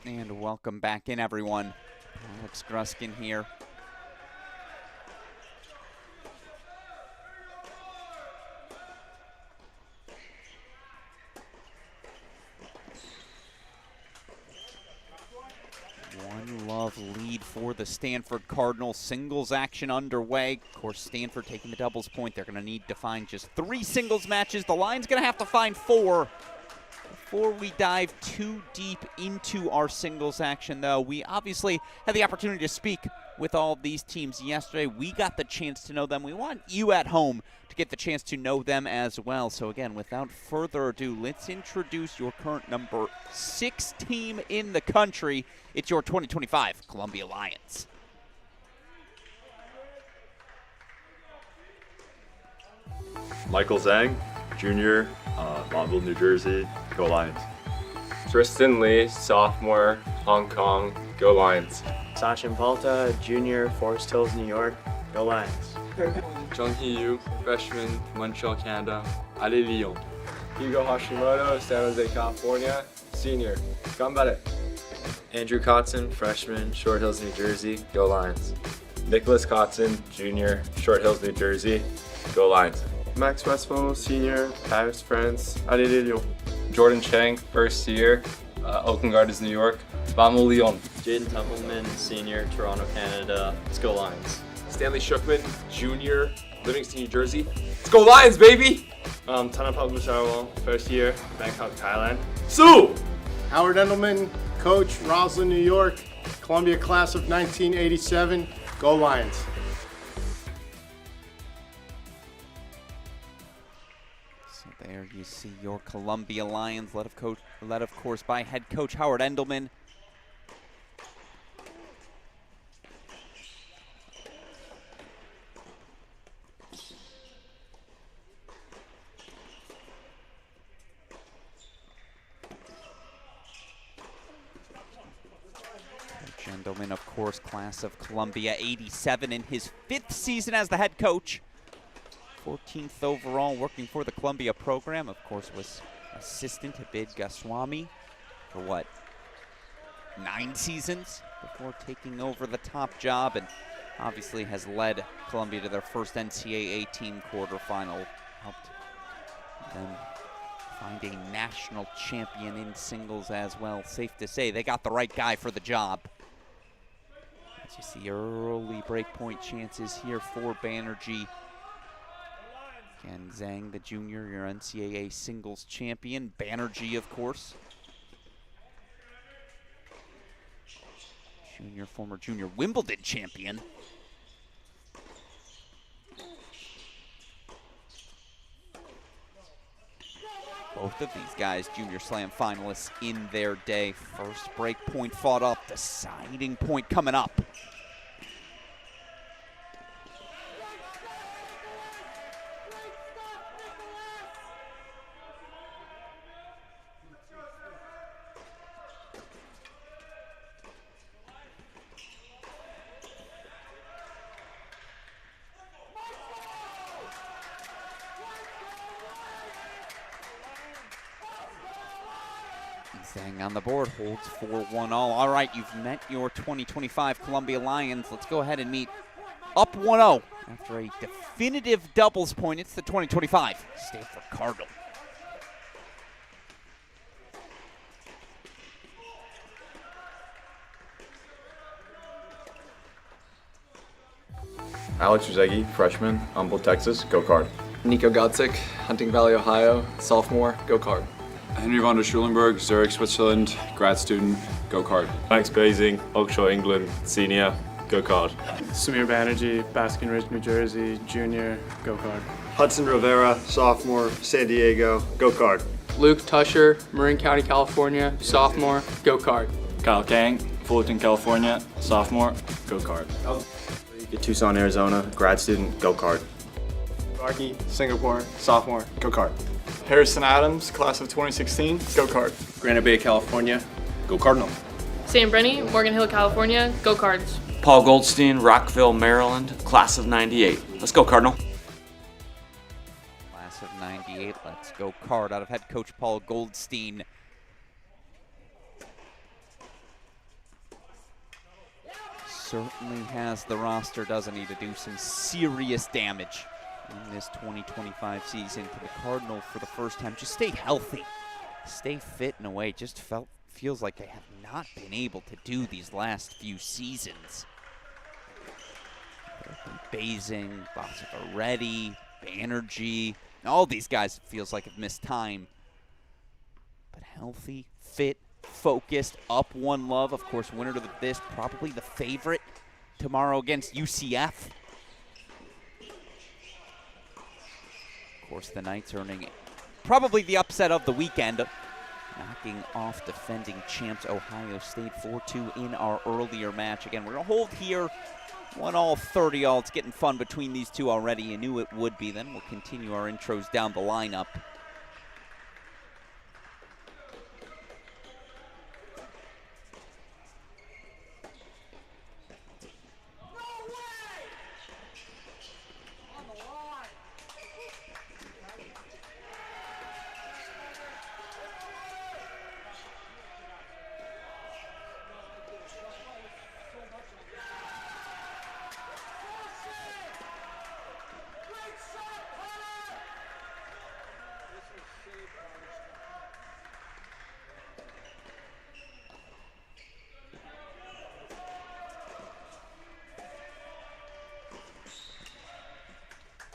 And welcome back in, everyone. Alex Gruskin here. One love lead for the Stanford Cardinals. Singles action underway. Of course, Stanford taking the doubles point. They're going to need to find just 3 singles matches. The line's going to have to find 4. Before we dive too deep into our singles action, though, we obviously had the opportunity to speak with all of these teams yesterday. We got the chance to know them. We want you at home to get the chance to know them as well. So again, without further ado, let's introduce your current number 6 team in the country. It's your 2025 Columbia Lions. Michael Zhang, Jr., Montville, New Jersey. Go Lions. Tristan Lee, sophomore, Hong Kong. Go Lions. Sachin Palta, Junior, Forest Hills, New York. Go Lions. Jung-hee Yu, freshman, Montreal, Canada. Allez Lyon. Hugo Hashimoto, San Jose, California. Senior. Ganbare. Andrew Kotzen, freshman, Short Hills, New Jersey. Go Lions. Nicholas Kotzen, Jr., Short Hills, New Jersey. Go Lions. Max Westphal, senior, Paris, France. Allez Lyon. Jordan Chang, first year, Oakland Gardens, New York. Vamos Lyon. Jaden Templeman, Senior, Toronto, Canada. Let's go Lions. Stanley Shookman, Jr., Livingston, New Jersey. Let's go Lions, baby! Tanapak Busarwal, first year, Bangkok, Thailand. Sue! Howard Endelman, coach, Roslyn, New York. Columbia class of 1987. Go Lions. So there you see your Columbia Lions, led of course by head coach Howard Endelman. Endelman, of course, class of Columbia 87 in his 5th season as the head coach. 14th overall, working for the Columbia program. Of course, was assistant to Bid Goswami for what, 9 seasons before taking over the top job, and obviously has led Columbia to their first NCAA team quarterfinal. Helped them find a national champion in singles as well. Safe to say they got the right guy for the job. As you see early breakpoint chances here for Banerjee. Again, Zhang, the junior, your NCAA singles champion. Banerjee, of course. Former junior Wimbledon champion. Both Both of these guys, Junior Slam finalists in their day. First break point fought up, deciding point coming up. Staying on the board, holds 4-1 all. All right, you've met your 2025 Columbia Lions. Let's go ahead and meet up 1-0 after a definitive doubles point. It's the 2025 Stanford Cardinal. Alex Uzegi, freshman, Humboldt, Texas, go Card. Nico Gotzik, Hunting Valley, Ohio, sophomore, go Card. Henry von der Schulenburg, Zurich, Switzerland, grad student, go Card. Max Basing, Oakshire, England, senior, go Card. Samir Banerjee, Baskin Ridge, New Jersey, junior, go Card. Hudson Rivera, sophomore, San Diego, go Card. Luke Tusher, Marin County, California, sophomore, go Card. Kyle Kang, Fullerton, California, sophomore, go Card. Tucson, Arizona, grad student, go Card. Arky, Singapore, sophomore, go Card. Harrison Adams, class of 2016, go Card. Granite Bay, California, go Cardinal. Sam Brenny, Morgan Hill, California, go Cards. Paul Goldstein, Rockville, Maryland, class of 98. Let's go, Cardinal. Class of 98, let's go Card out of head coach Paul Goldstein. Certainly has the roster, doesn't he, to do some serious damage in this 2025 season for the Cardinal for the first time. Just stay healthy, stay fit in a way. Just feels like they have not been able to do these last few seasons. Basing, Bosavaretti, Banerjee, all these guys feels like have missed time. But healthy, fit, focused, up one love. Of course, winner to this, probably the favorite tomorrow against UCF. Of course, the Knights earning probably the upset of the weekend, knocking off defending champs Ohio State 4-2 in our earlier match. Again, we're going to hold here 1-all, 30-all. It's getting fun between these two already. You knew it would be. Then we'll continue our intros down the lineup.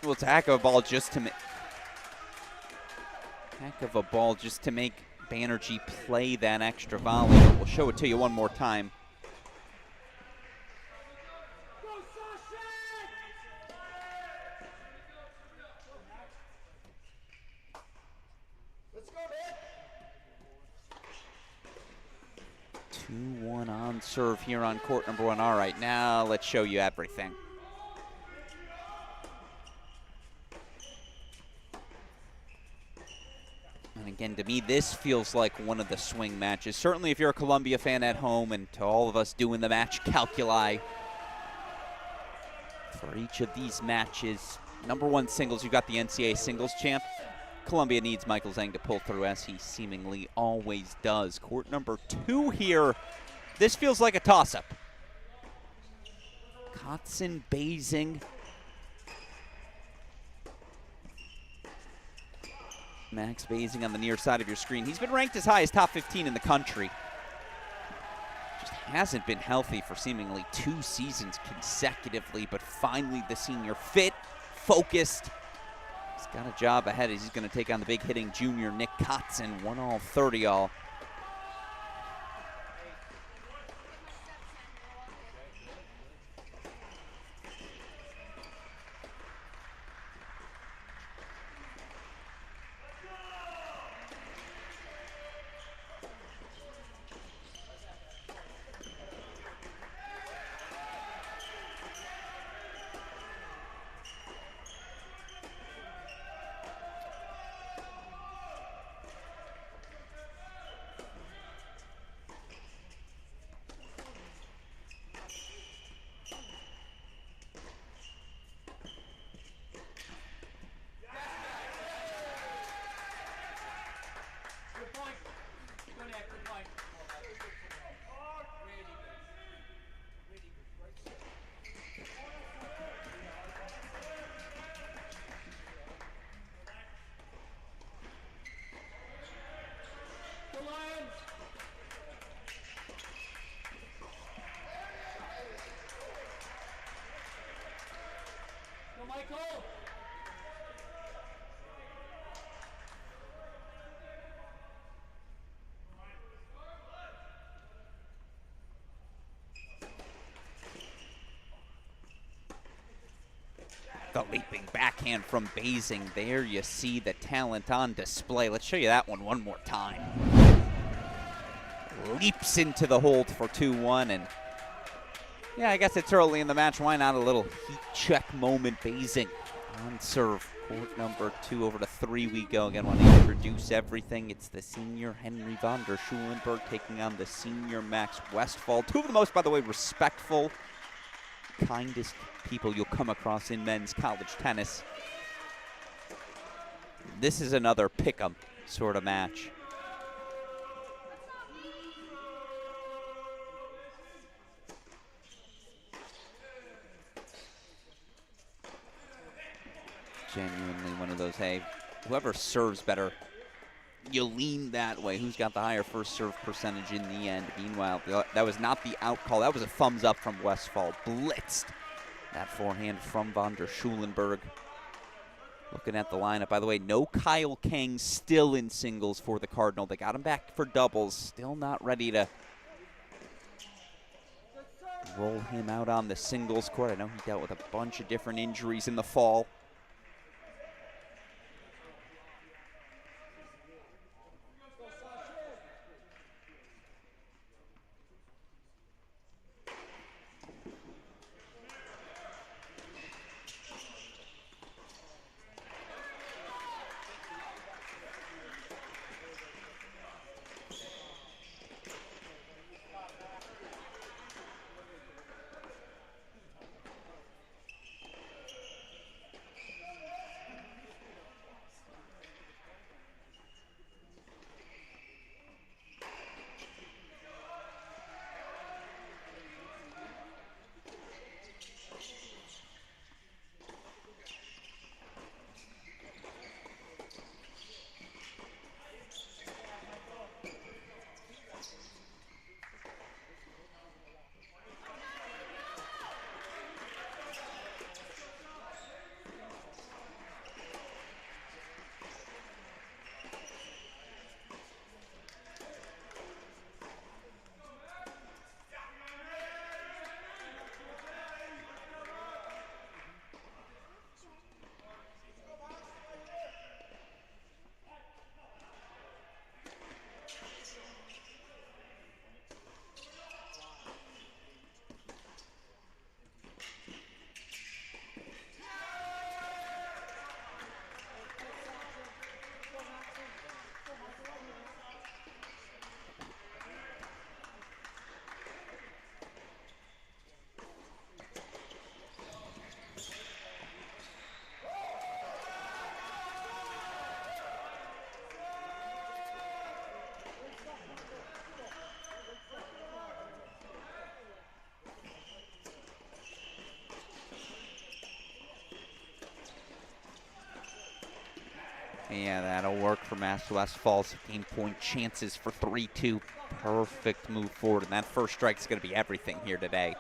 Well, it's a heck of a ball just to make Banerjee play that extra volley. We'll show it to you one more time. Let's go, man. 2-1 on serve here on court number 1. All right, now let's show you everything. And again, to me, this feels like one of the swing matches. Certainly if you're a Columbia fan at home, and to all of us doing the match calculi for each of these matches. Number 1 singles, you've got the NCAA singles champ. Columbia needs Michael Zhang to pull through, as he seemingly always does. Court number 2 here. This feels like a toss-up. Kotzen, Basing. Max Basing on the near side of your screen. He's been ranked as high as top 15 in the country. Just hasn't been healthy for seemingly 2 seasons consecutively, but finally the senior fit, focused. He's got a job ahead as he's going to take on the big hitting junior Nick Kotzen, 1-all, 30-all. The leaping backhand from Basing. There you see the talent on display. Let's show you that one more time. Leaps into the hold for 2-1. And yeah, I guess it's early in the match. Why not a little heat check moment? Basing on serve. Court number 2 over to 3 we go. Again, want to introduce everything. It's the senior Henry von der Schulenberg taking on the senior Max Westphal. Two of the most, by the way, respectful, kindest people you'll come across in men's college tennis. This is another pick-em sort of match. Genuinely one of those, hey, whoever serves better, you lean that way. Who's got the higher first serve percentage in the end? Meanwhile, that was not the out call. That was a thumbs up from Westphal. Blitzed that forehand from von der Schulenberg. Looking at the lineup, by the way, no Kyle Kang still in singles for the Cardinal. They got him back for doubles. Still not ready to roll him out on the singles court. I know he dealt with a bunch of different injuries in the fall. Yeah, that'll work for Max Westphal's game-point chances for 3-2. Perfect move forward, and that first strike's going to be everything here today.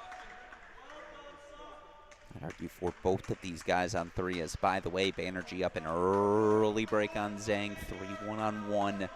I'd argue for both of these guys on 3, as, by the way, Banerjee up an early break on Zhang, 3 1-on-1.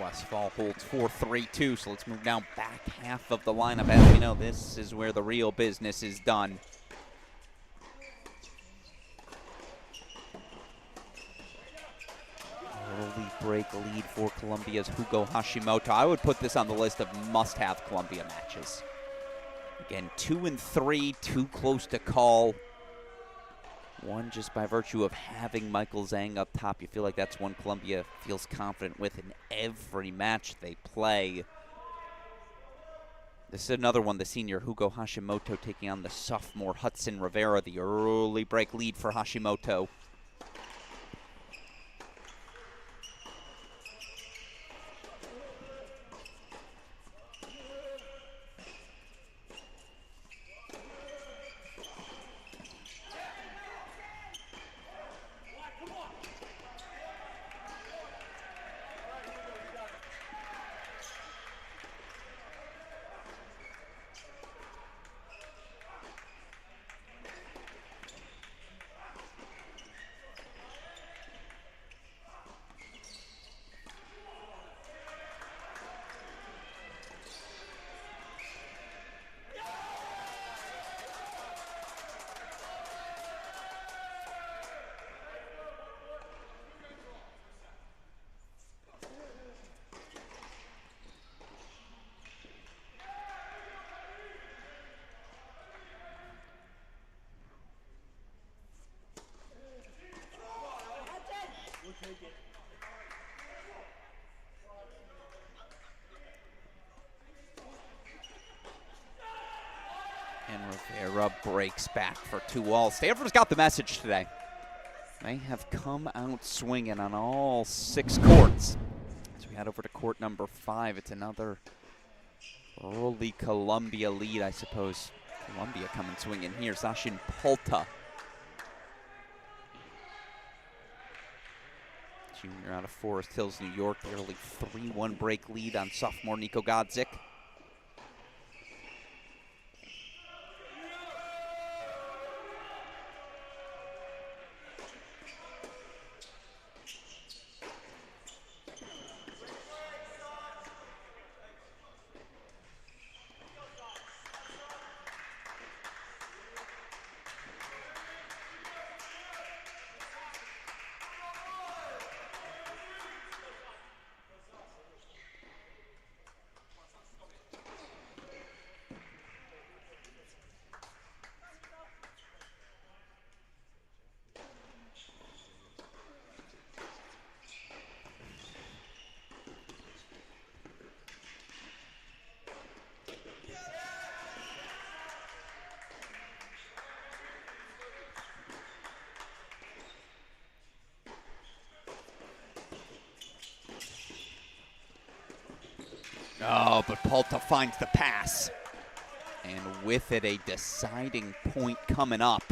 Westphal holds 4-3-2, so let's move now back half of the lineup. As we know, this is where the real business is done. Early break lead for Columbia's Hugo Hashimoto. I would put this on the list of must-have Columbia matches. Again, 2 and 3, too close to call. One, just by virtue of having Michael Zhang up top, you feel like that's one Columbia feels confident with in every match they play. This is another one, the senior Hugo Hashimoto taking on the sophomore Hudson Rivera. The early break lead for Hashimoto. And Rivera breaks back for 2-all. Stanford's got the message today. They have come out swinging on all 6 courts. As we head over to court number 5, it's another early Columbia lead, I suppose. Columbia coming swinging here. Sachin Polta, junior out of Forest Hills, New York. The early 3-1 break lead on sophomore Niko Godzik. Oh, but Polta finds the pass. And with it, a deciding point coming up.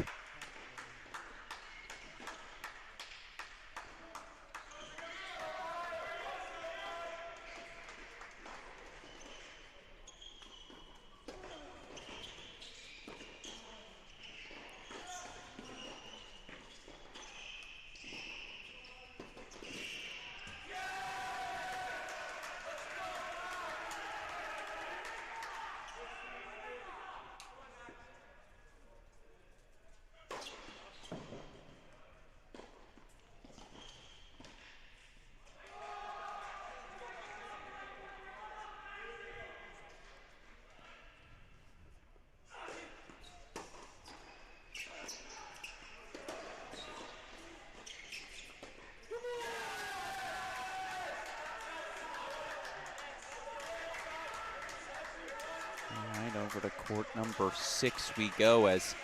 Over to court number 6 we go as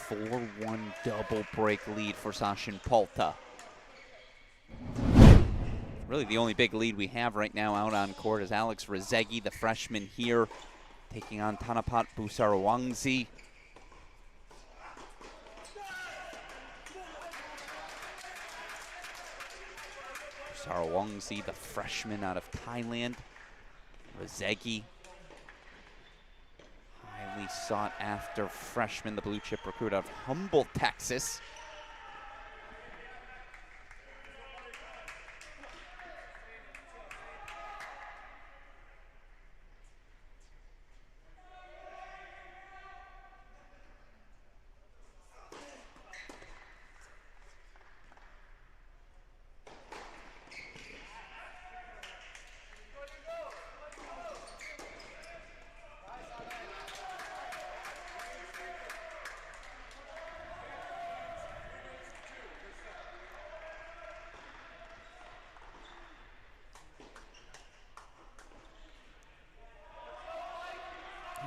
4-1 double break lead for Sachin Polta. Really the only big lead we have right now out on court is Alex Rezegi, the freshman here, taking on Tanapat Busarwangzi. Busarwangzi, the freshman out of Thailand. Rezegi, highly sought after freshman, the blue chip recruit out of Humboldt, Texas.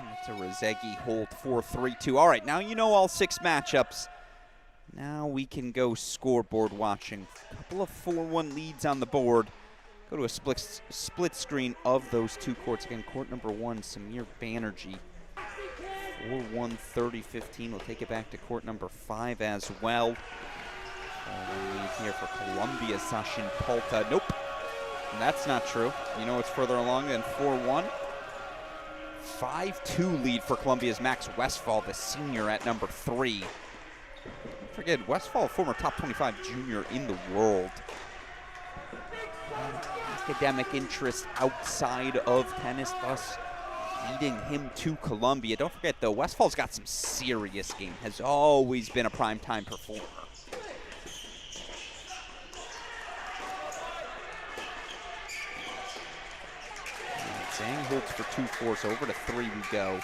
And it's a Rezegi hold 4-3-2. All right, now you know all 6 matchups. Now we can go scoreboard watching. A couple of 4-1 leads on the board. Go to a split screen of those 2 courts. Again, court number 1, Samir Banerjee. 4-1, 30-15. We'll take it back to court number 5 as well. 4-1 lead here for Columbia, Sachin Palta. Nope, that's not true. You know it's further along than 4-1. 5-2 lead for Columbia's Max Westphal, the senior at number 3. Don't forget, Westphal, former top 25 junior in the world. Academic interest outside of tennis, thus leading him to Columbia. Don't forget, though, Westphal's got some serious game. Has always been a primetime performer. Zhang holds for 2-4, so over to 3 we go.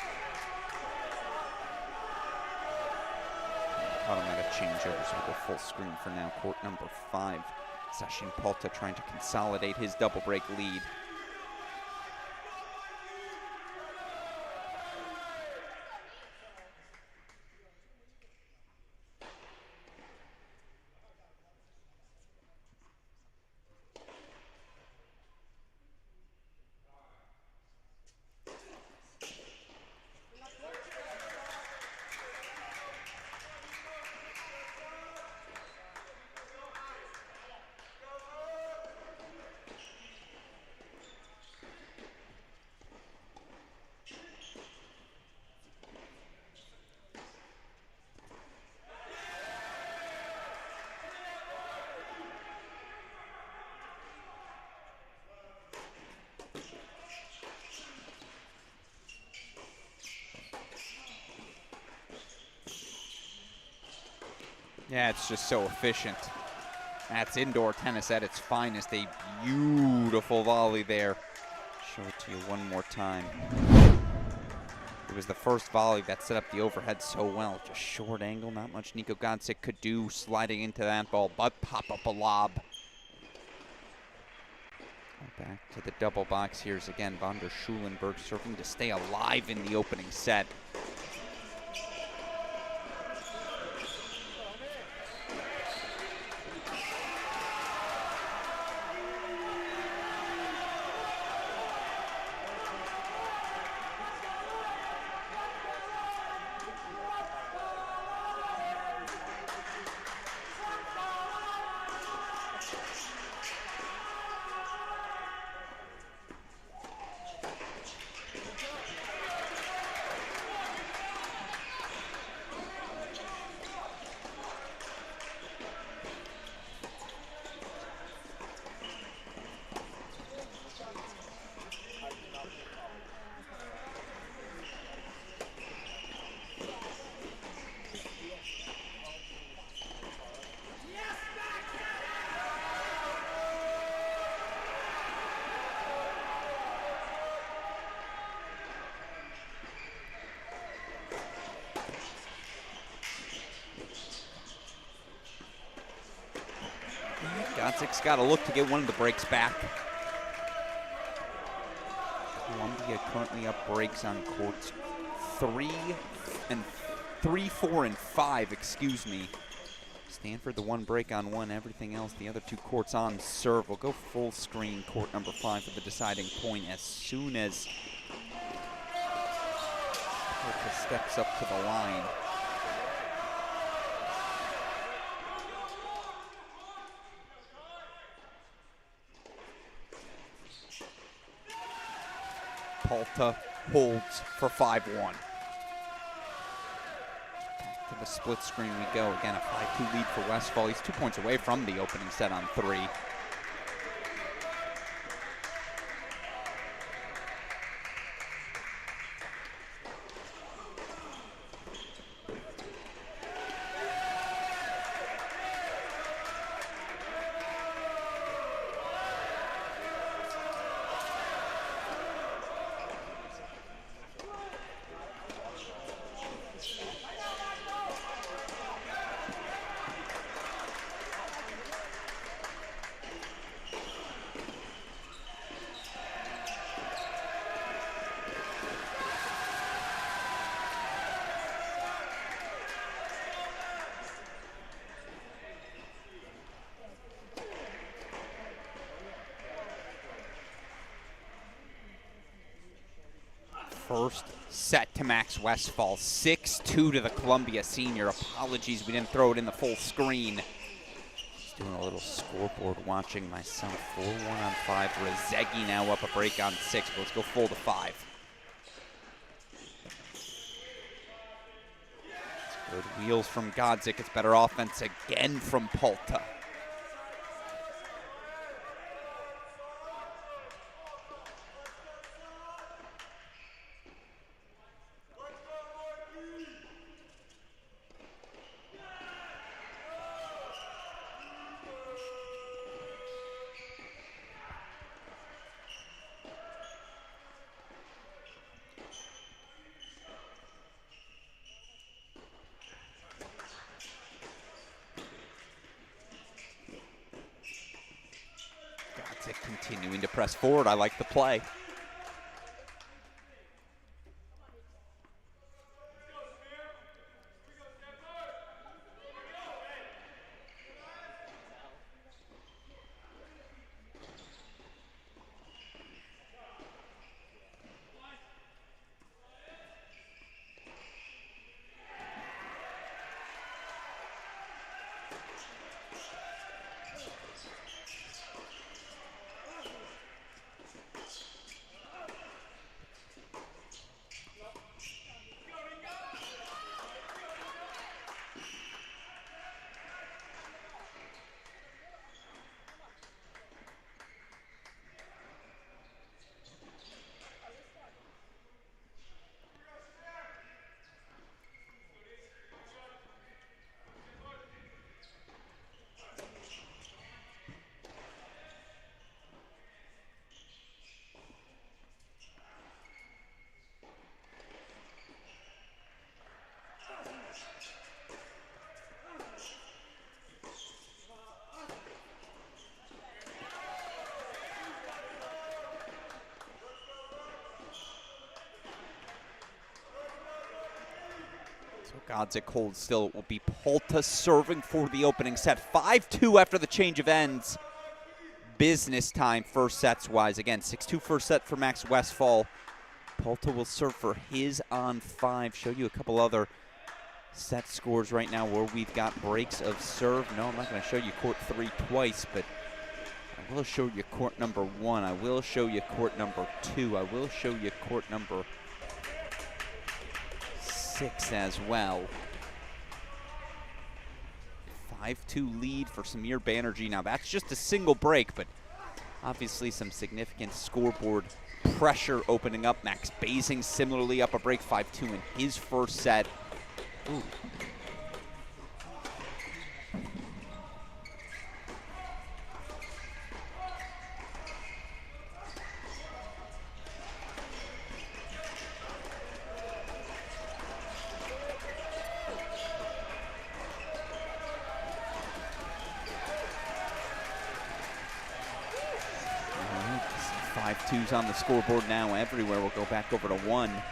Automatic changeover, so we'll go full screen for now. Court number 5. Sachin Palta trying to consolidate his double break lead. Yeah, it's just so efficient. That's indoor tennis at its finest. A beautiful volley there. Show it to you one more time. It was the first volley that set up the overhead so well. Just short angle, not much Nico Godsic could do sliding into that ball, but pop up a lob. Back to the double box. Here's again Von der Schulenberg serving to stay alive in the opening set. Godzik's got to look to get one of the breaks back. Columbia currently up breaks on courts 3, 4, and 5, excuse me. Stanford the one break on 1, everything else, the other 2 courts on serve. We'll go full screen, court number 5 for the deciding point as soon as Polka steps up to the line. Palta holds for 5-1. Back to the split screen we go. Again, a 5-2 lead for Westphal. He's 2 points away from the opening set on 3. First set to Max Westphal, 6-2 to the Columbia senior. Apologies, we didn't throw it in the full screen. Just doing a little scoreboard watching myself. 4-1 on 5. Rezegi now up a break on 6, but let's go full to 5. Good wheels from Godzik. It's better offense again from Polta. Continuing to press forward. I like the play. Godzik holds still. It will be Polta serving for the opening set. 5-2 after the change of ends. Business time first sets wise. Again, 6-2 first set for Max Westphal. Polta will serve for his on 5. Show you a couple other set scores right now where we've got breaks of serve. No, I'm not going to show you court 3 twice, but I will show you court number 1. I will show you court number 2. I will show you court number 6 as well. 5-2 lead for Samir Banerjee. Now that's just a single break, but obviously some significant scoreboard pressure opening up. Max Basing similarly up a break, 5-2 in his first set. Ooh. Twos on the scoreboard now everywhere. We'll go back over to 1.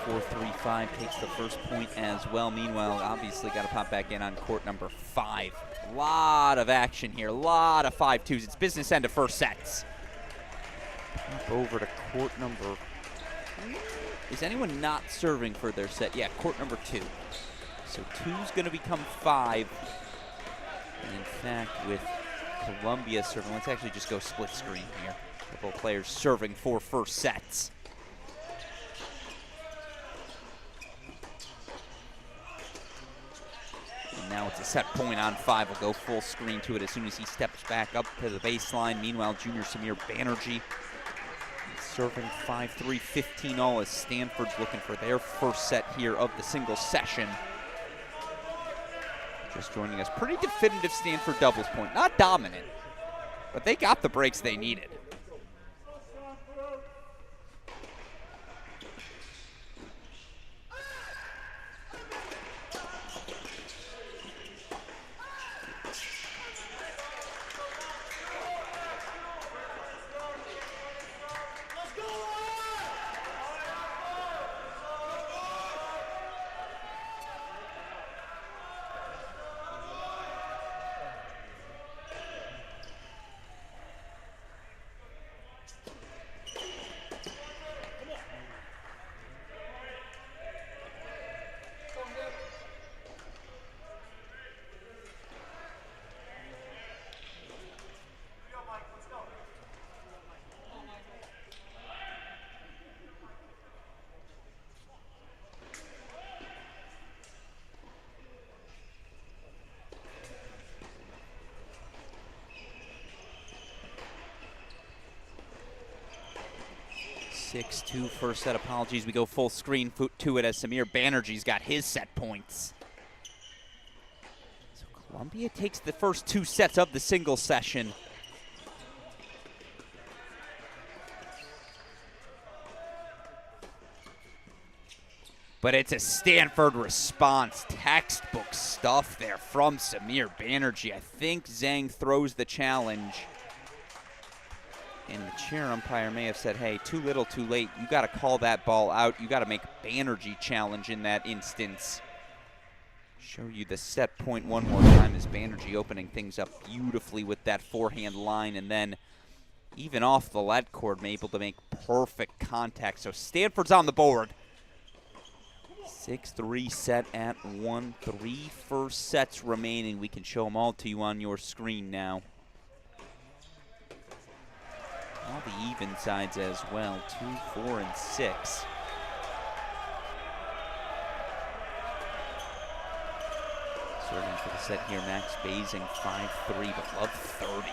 4-3-5 takes the first point as well. Meanwhile, obviously got to pop back in on court number 5. A lot of action here, a lot of 5-2s. It's business end of first sets. Up over to court number. Is anyone not serving for their set? Yeah, court number 2. So 2's going to become 5. And in fact, with Columbia serving, let's actually just go split screen here. A couple of players serving for first sets. And now it's a set point on 5. We'll go full screen to it as soon as he steps back up to the baseline. Meanwhile, junior Samir Banerjee serving 5-3, 15-all as Stanford's looking for their first set here of the single session. Just joining us, pretty definitive Stanford doubles point. Not dominant, but they got the breaks they needed. Six-two first set. Apologies. We go full screen to it as Samir Banerjee's got his set points. So Columbia takes the first 2 sets of the single session. But it's a Stanford response. Textbook stuff there from Samir Banerjee. I think Zhang throws the challenge. And the chair umpire may have said, hey, too little, too late. You got to call that ball out. You got to make Banerjee challenge in that instance. Show you the set point one more time as Banerjee opening things up beautifully with that forehand line. And then even off the lead cord, able to make perfect contact. So Stanford's on the board. 6-3 set at 1-3. First sets remaining. We can show them all to you on your screen now. All the even sides as well, 2, 4, and 6. Serving for the set here, Max Basing 5-3, but love 30.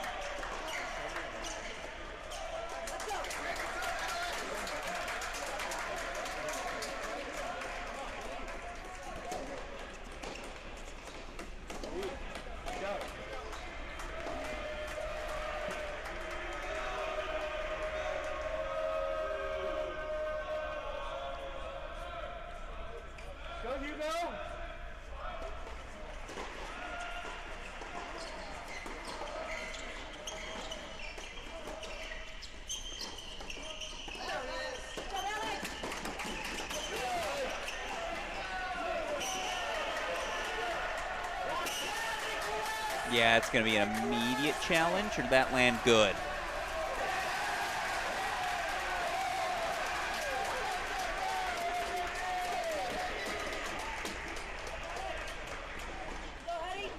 Yeah, it's going to be an immediate challenge, or did that land good?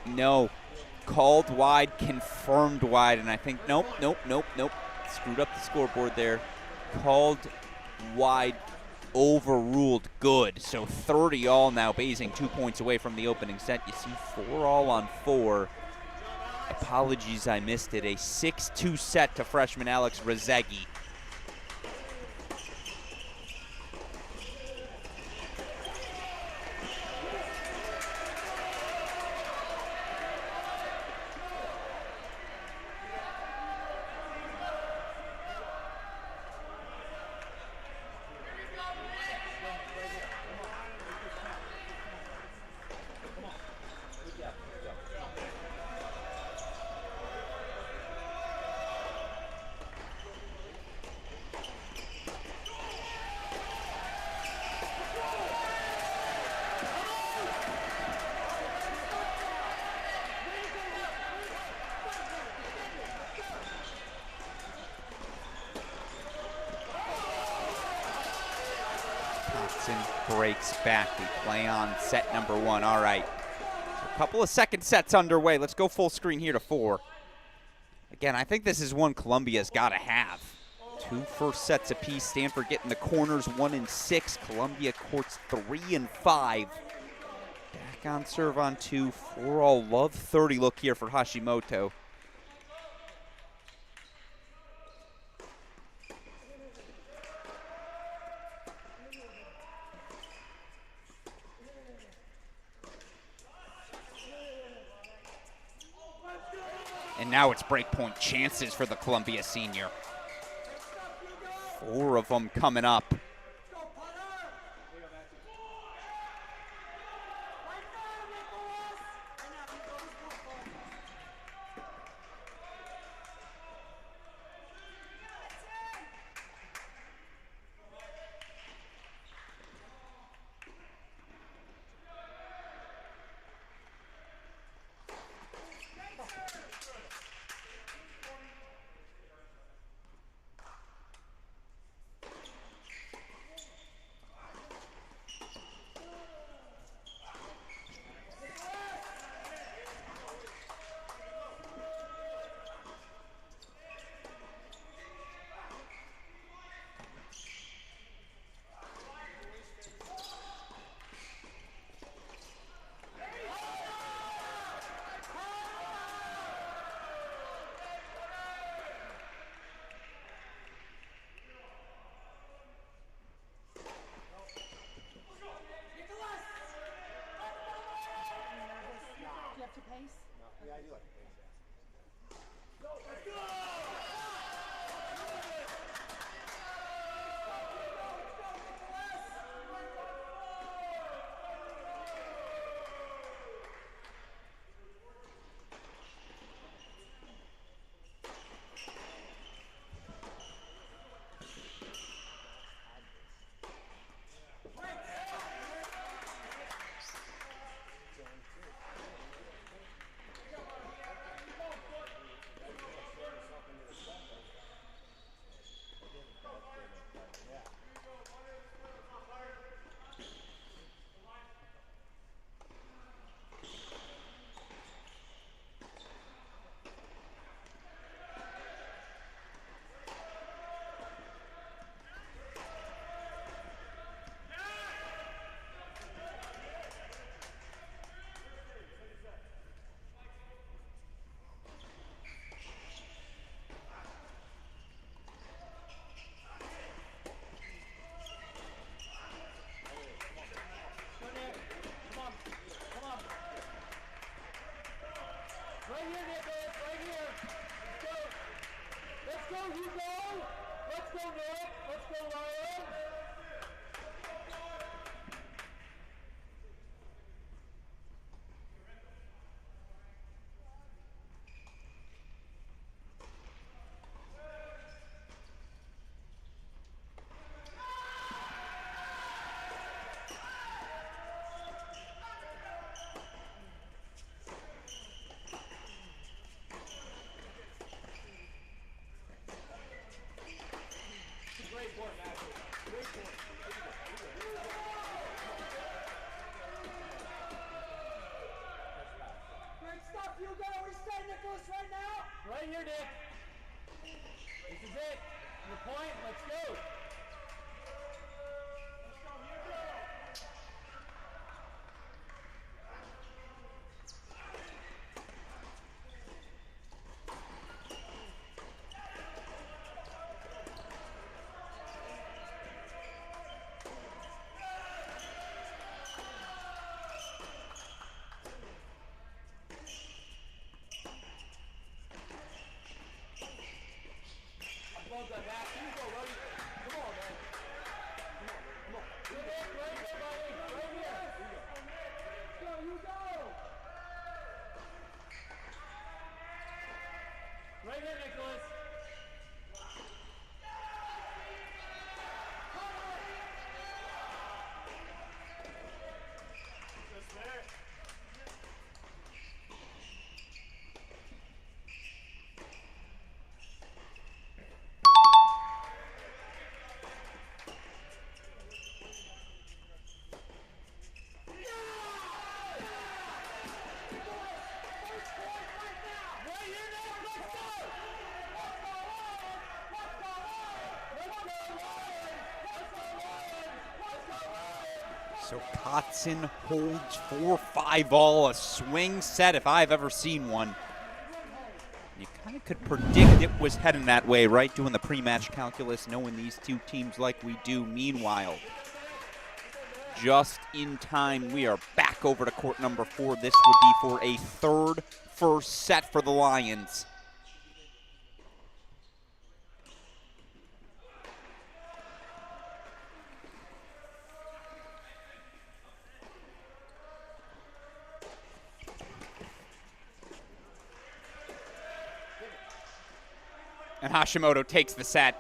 No. Called wide, confirmed wide, and I think, nope. Screwed up the scoreboard there. Called wide, overruled good. So 30 all now, Basing 2 points away from the opening set. You see 4 all on 4. Apologies, I missed it. A 6-2 set to freshman Alex Rezegi. Watson breaks back. We play on set number 1. All right. So a couple of second sets underway. Let's go full screen here to 4. Again, I think this is one Columbia's got to have. 2 first sets apiece. Stanford getting the corners 1 and 6. Columbia courts 3 and 5. Back on serve on 2. 4-all love 30 look here for Hashimoto. And now it's breakpoint chances for the Columbia senior. 4 of them coming up. Right here, Nick. This is it. Your point. Let's go. Right here, Nicholas. So Kotzen holds 4-5 all, a swing set if I've ever seen one. You kind of could predict it was heading that way, right? Doing the pre-match calculus, knowing these two teams like we do. Meanwhile, just in time, we are back over to court number 4. This would be for a third first set for the Lions. And Hashimoto takes the set.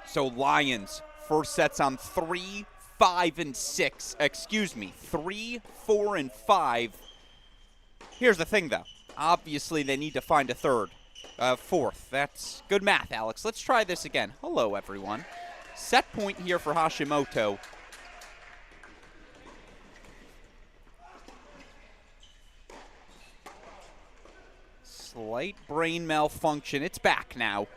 So Lions, first set's on 3, 5, and 6. Excuse me, 3, 4, and 5. Here's the thing, though. Obviously, they need to find a fourth. That's good math, Alex. Let's try this again. Hello, everyone. Set point here for Hashimoto. Slight brain malfunction. It's back now.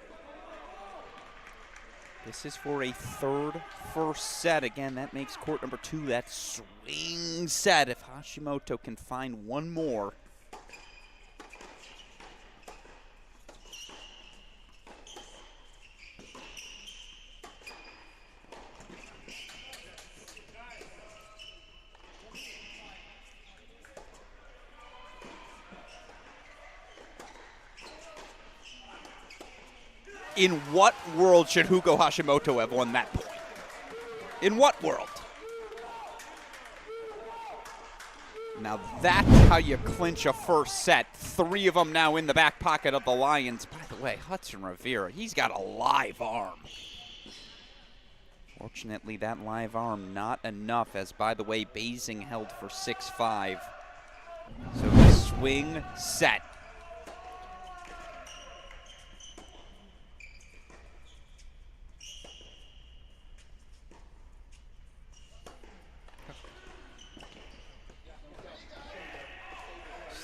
This is for a third first set. Again, that makes court number 2 that swing set. If Hashimoto can find one more. In what world should Hugo Hashimoto have won that point? In what world? Now that's how you clinch a first set. 3 of them now in the back pocket of the Lions. By the way, Hudson Rivera, he's got a live arm. Fortunately, that live arm not enough, as, by the way, Basing held for 6-5. So the swing set.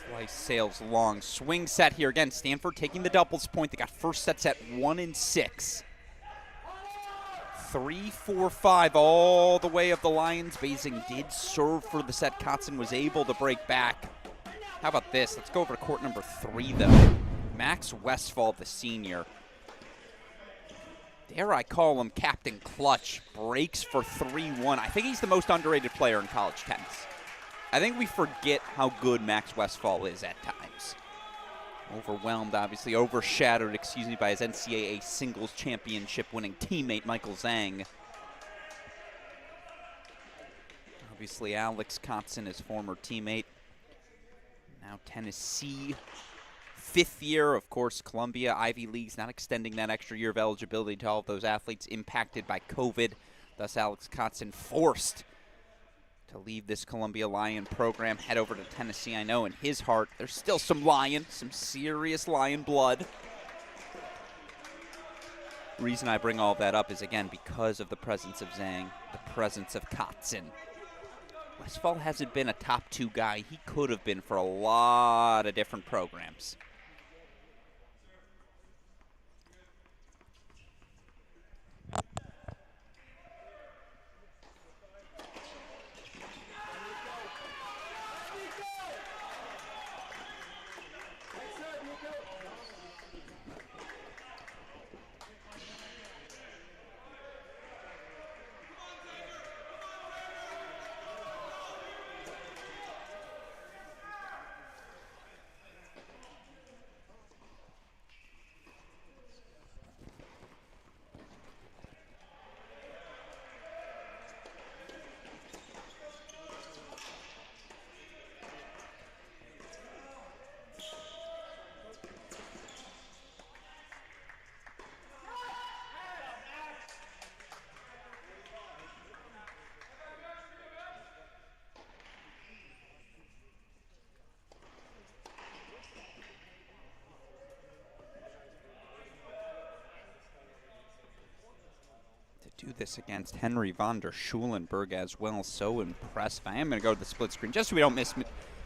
Slice sails long. Swing set here again. Stanford taking the doubles point. They got first sets at 1 and 6. 3, 4, 5 all the way of the Lions. Basing did serve for the set. Kotzen was able to break back. How about this? Let's go over to court number 3, though. Max Westphal, the senior. Dare I call him Captain Clutch. Breaks for 3-1. I think he's the most underrated player in college tennis. I think we forget how good Max Westphal is at times. Overwhelmed, obviously, overshadowed, by his NCAA singles championship winning teammate, Michael Zhang. Obviously, Alex Kotzen, his former teammate. Now Tennessee, 5th year, of course, Columbia, Ivy League's not extending that extra year of eligibility to all of those athletes impacted by COVID. Thus, Alex Kotzen forced to leave this Columbia Lion program, head over to Tennessee. I know in his heart, there's still some Lion, some serious Lion blood. The reason I bring all that up is, again, because of the presence of Zhang, the presence of Kotzen. Westphal hasn't been a top 2 guy. He could have been for a lot of different programs. Do this against Henry von der Schulenberg as well. So impressive. I am going to go to the split screen just so we don't miss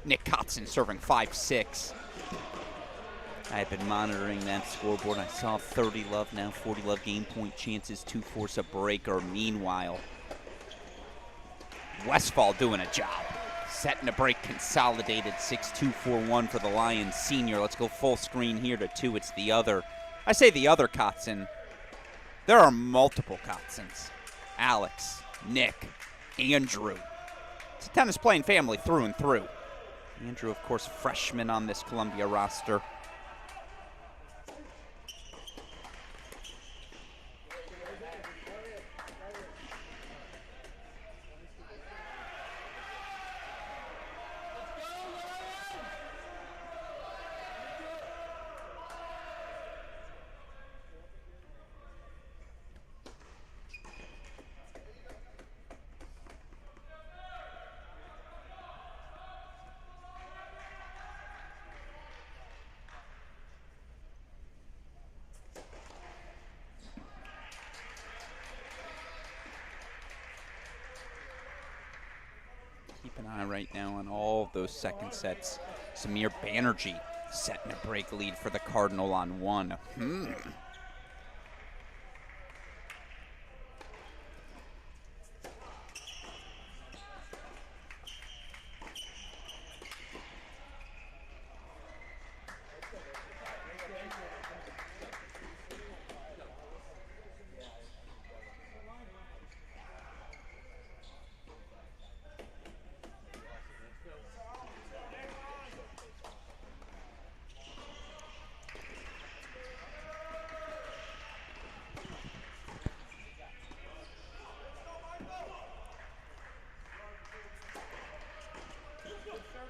Nick Kotzen serving 5-6. I have been monitoring that scoreboard. I saw 30 love, now 40 love game point chances to force a breaker. Meanwhile, Westfall doing a job. Setting a break, consolidated 6-2-4-1 for the Lions senior. Let's go full screen here to 2. It's the other. I say the other Kotzen. There are multiple Kotzens. Alex, Nick, Andrew. It's a tennis playing family through and through. Andrew, of course, freshman on this Columbia roster. Keep an eye right now on all of those second sets. Samir Banerjee setting a break lead for the Cardinal on 1.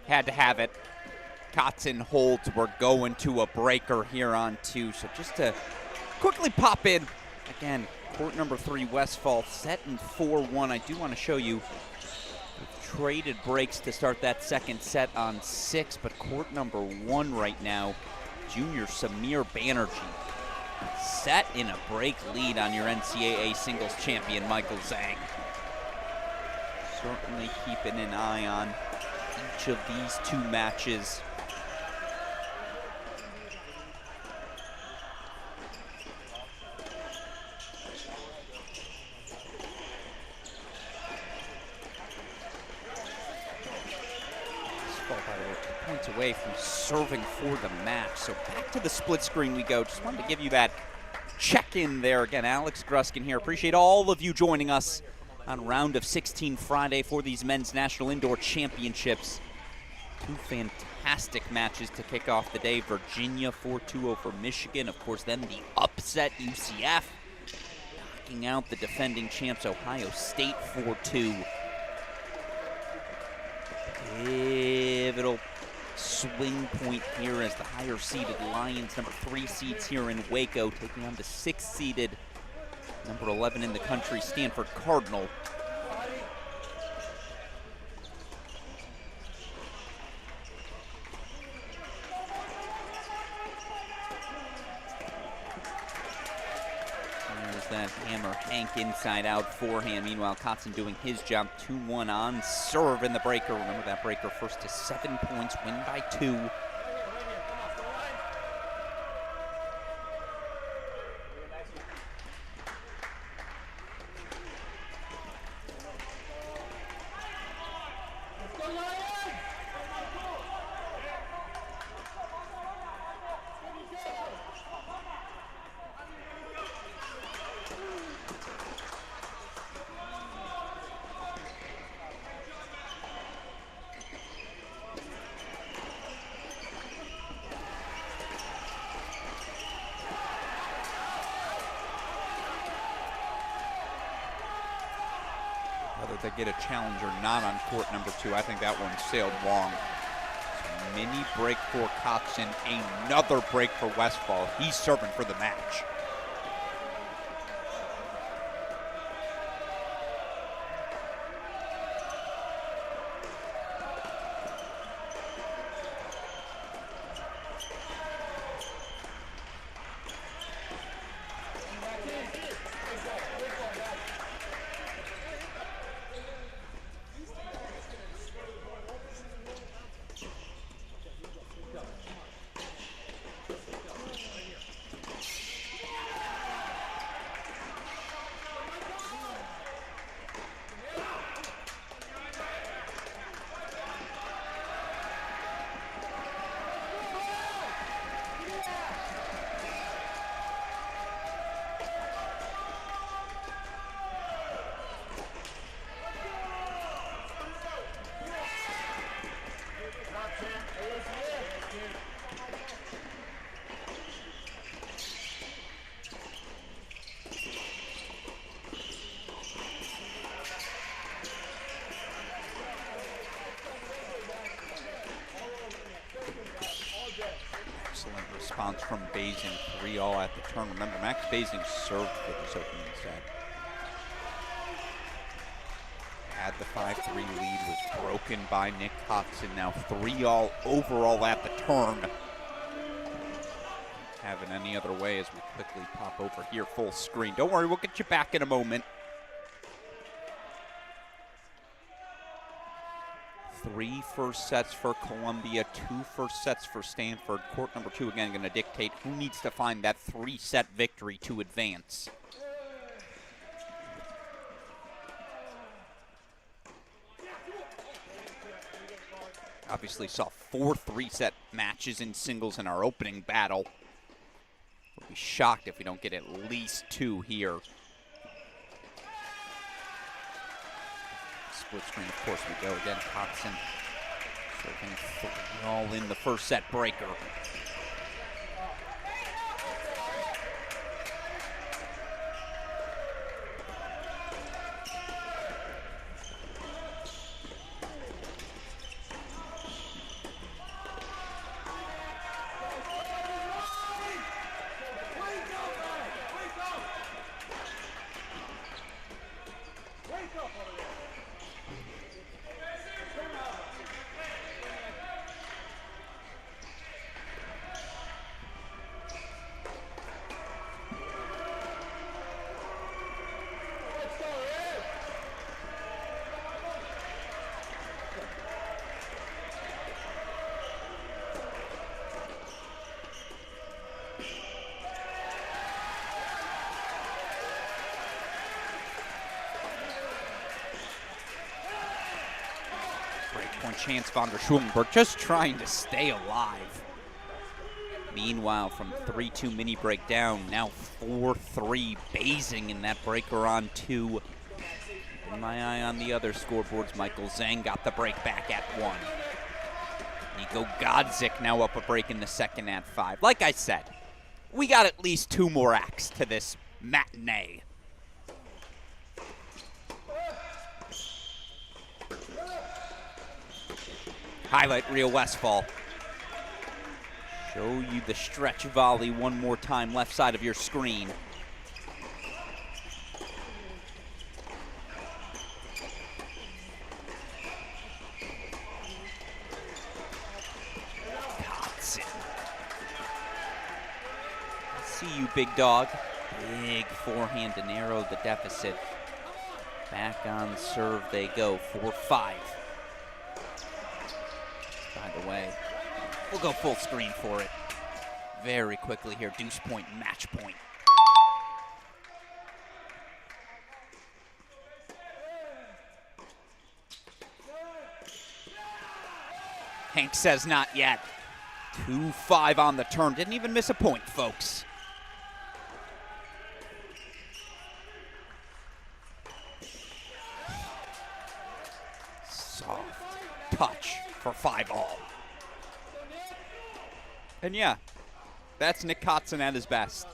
Had to have it. Kotzen holds. We're going to a breaker here on 2. So just to quickly pop in, again, court number 3, Westfall, setting 4-1. I do want to show you we've traded breaks to start that second set on 6, but court number 1 right now, junior Samir Banerjee set in a break lead on your NCAA singles champion, Michael Zhang. Certainly keeping an eye on each of these 2 matches. By the way, 2 points away from serving for the match. So back to the split screen we go. Just wanted to give you that check-in there. Again, Alex Gruskin here. Appreciate all of you joining us on Round of 16 Friday for these men's national indoor championships. 2 fantastic matches to kick off the day. Virginia 4-2 over Michigan. Of course, then the upset UCF knocking out the defending champs Ohio State 4-2. Pivotal swing point here as the higher seeded Lions, number 3 seeds here in Waco, taking on the 6th seeded number 11 in the country, Stanford Cardinal. There's that hammer Hank inside out forehand. Meanwhile, Kotzen doing his job. 2-1 on serve in the breaker. Remember that breaker first to 7 points, win by 2. Whether they get a challenge or not on court number 2, I think that one sailed long. Mini break for Kotzen, another break for Westfall. He's serving for the match. response from Basing. 3-all at the turn. Remember, Max Basing served for this opening set. Had the 5-3 lead, was broken by Nick Kotzen. Now 3-all overall at the turn. Have it any other way as we quickly pop over here full screen. Don't worry, we'll get you back in a moment. 3 first sets for Columbia, 2 first sets for Stanford. Court number 2 again going to dictate who needs to find that 3-set victory to advance. Obviously saw 4 3-set matches in singles in our opening battle. We'll be shocked if we don't get at least 2 here. Split screen, of course, we go again. Kotzen serving 3-all in the first set breaker. One chance, von der Schulenburg just trying to stay alive. Meanwhile, from 3-2 mini break down, now 4-3 Basing in that breaker on 2. In my eye on the other scoreboards, Michael Zhang got the break back at 1. Nico Godzik now up a break in the second at 5. Like I said, we got at least 2 more acts to this matinee. Highlight reel Westfall. Show you the stretch volley one more time, left side of your screen. Kotzen. See you, big dog. Big forehand to narrow the deficit. Back on serve they go, 4-5. By the way, we'll go full screen for it very quickly here. Deuce point, match point. Hank says not yet. 2-5 on the turn. Didn't even miss a point, folks. Soft touch for 5-all. And yeah, that's Nick Kotzen at his best.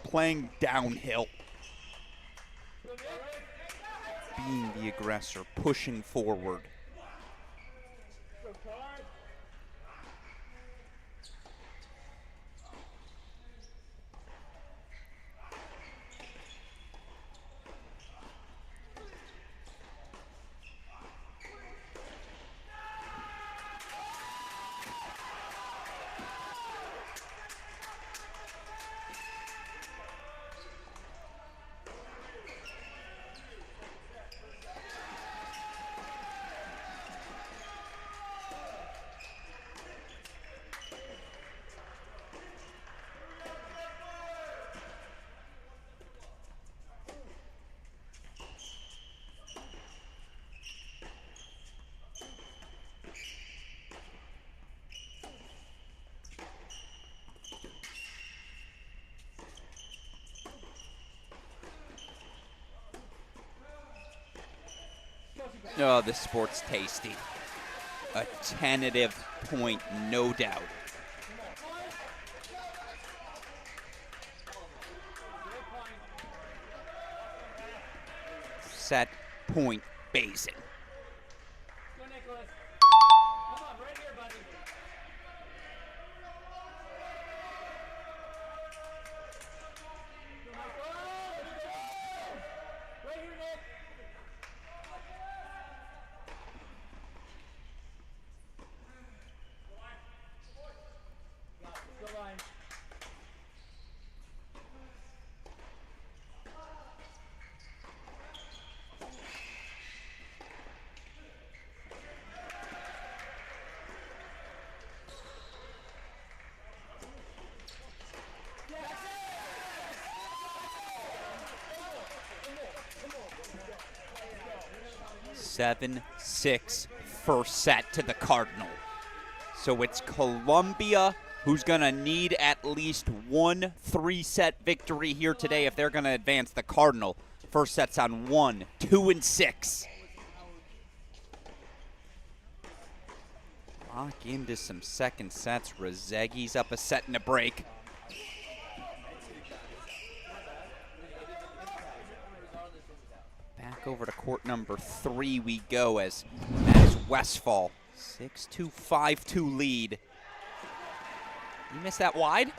Playing downhill. Being the aggressor, pushing forward. Oh, this sport's tasty. A tentative point, no doubt. Set point Basing. 7-6 first set to the Cardinal. So it's Columbia who's going to need at least one 3-set victory here today if they're going to advance. The Cardinal first set's on 1, 2, and 6. Lock into some second sets. Rezegi's up a set and a break. Back over to court number 3 we go as that is Westfall. 6-2, 5-2 lead. You missed that wide?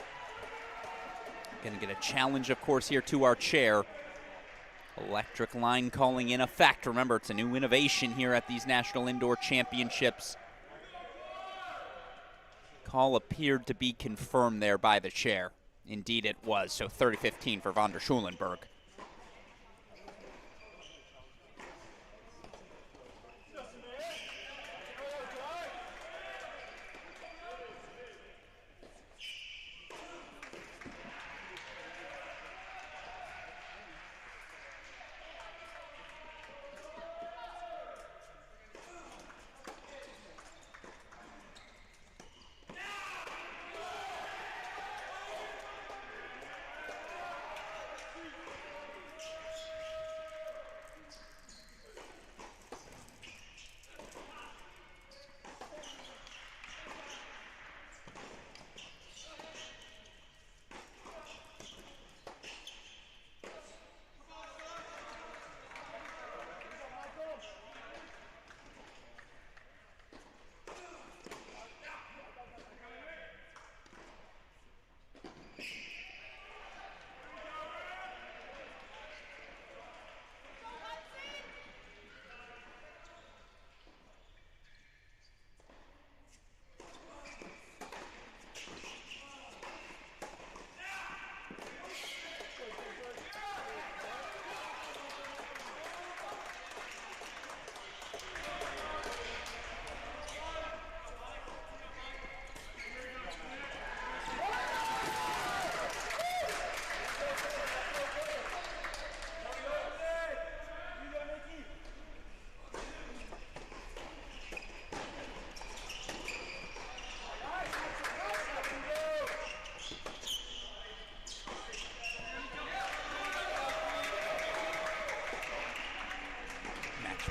Gonna get a challenge, of course, here to our chair. Electric line calling in effect. Remember, it's a new innovation here at these National Indoor Championships. Call appeared to be confirmed there by the chair. Indeed it was, so 30-15 for von der Schulenburg.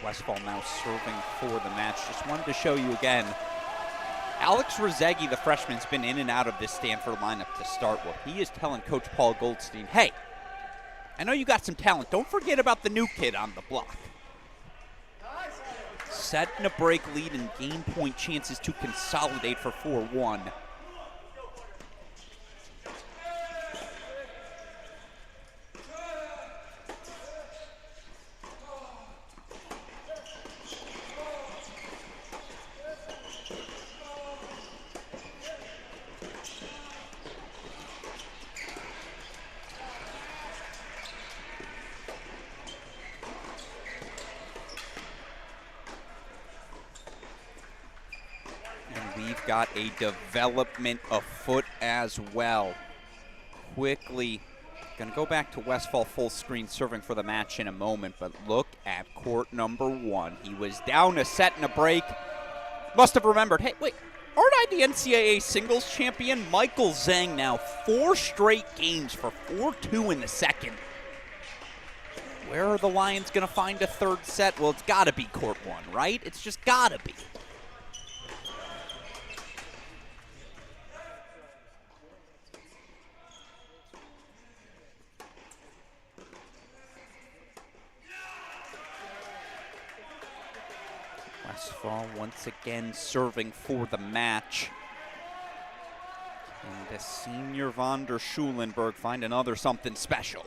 Westfall now serving for the match. Just wanted to show you again, Alex Rezegi, the freshman, has been in and out of this Stanford lineup to start with. He is telling Coach Paul Goldstein, hey, I know you got some talent. Don't forget about the new kid on the block. Setting a break lead and game point chances to consolidate for 4-1. Got a development afoot as well. Quickly, gonna go back to Westfall full screen serving for the match in a moment, but look at court number 1. He was down a set and a break. Must have remembered, hey, wait, aren't I the NCAA singles champion? Michael Zhang now 4 straight games for 4-2 in the second. Where are the Lions gonna find a third set? Well, it's gotta be court 1, right? It's just gotta be. Westfall once again serving for the match. And the senior von der Schulenburg find another something special.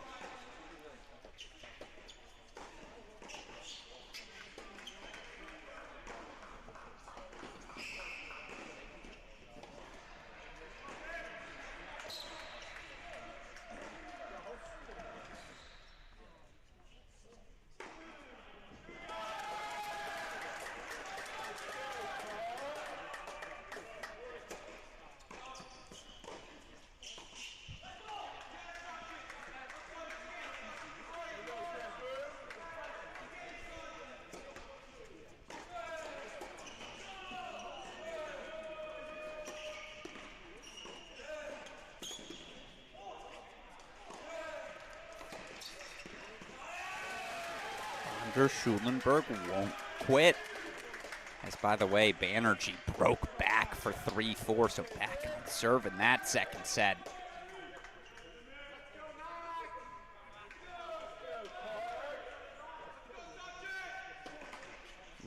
Vander Schulenberg won't quit. As, by the way, Banerjee broke back for 3-4, so back on serve in that second set.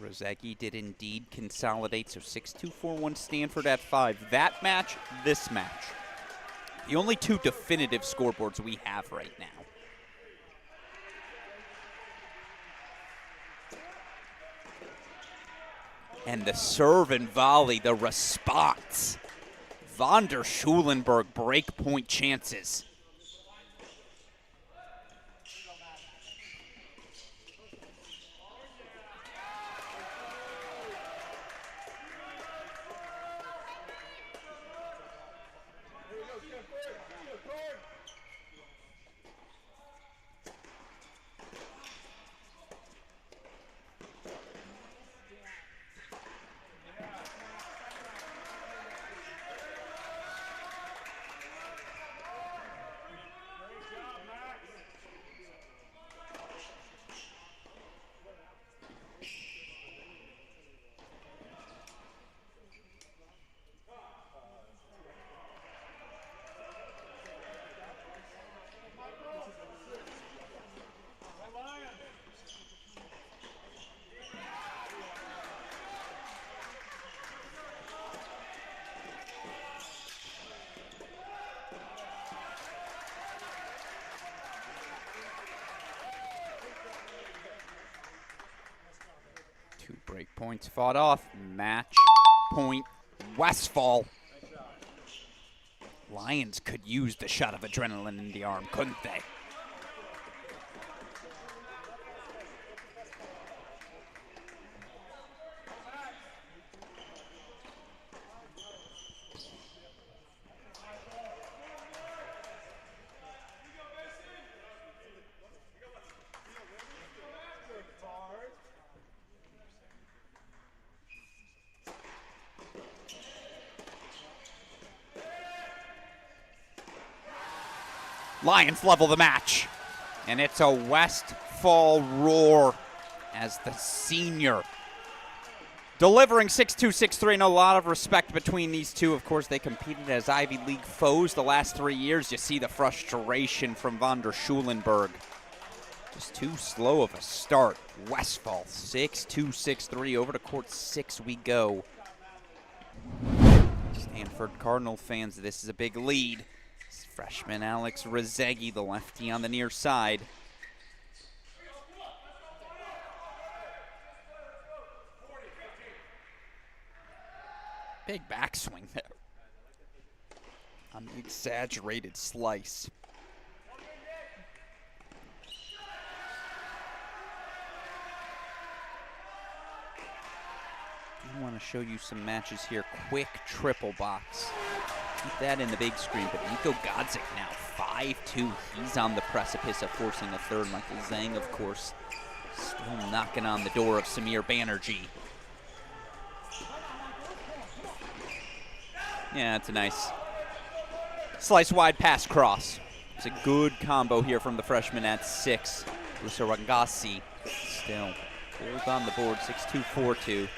Rozegi did indeed consolidate, so 6-2, 4-1 Stanford at 5. That match, this match. The only two definitive scoreboards we have right now. And the serve and volley, the response. Vander Schulenberg breakpoint chances. Two break points fought off. Match point Westphal. Lions could use the shot of adrenaline in the arm, couldn't they? Lions level the match. And it's a Westphal roar as the senior delivering 6-2, 6-3, and a lot of respect between these two. Of course, they competed as Ivy League foes the last 3 years. You see the frustration from Vander Schulenberg. Just too slow of a start. Westphal 6-2, 6-3. Over to court 6 we go. Stanford Cardinal fans, this is a big lead. Freshman Alex Rozegi, the lefty on the near side. Big backswing there on the exaggerated slice. I want to show you some matches here. Quick triple box. Keep that in the big screen, but Nico Godzik now 5-2. He's on the precipice of forcing a third. Michael Zhang, of course, still knocking on the door of Samir Banerjee. Yeah, it's a nice slice wide pass cross. It's a good combo here from the freshman at 6. Rusarangasi still hold on the board, 6-2, 4-2.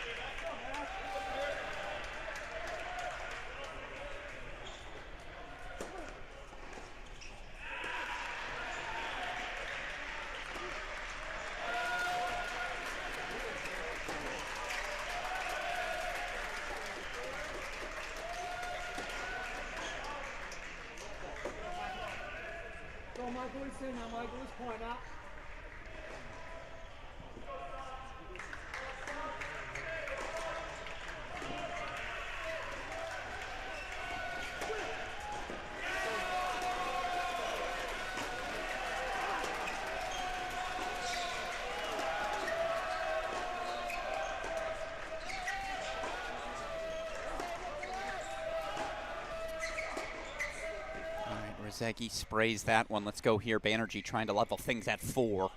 Rozegi sprays that one. Let's go here. Banerjee trying to level things at 4.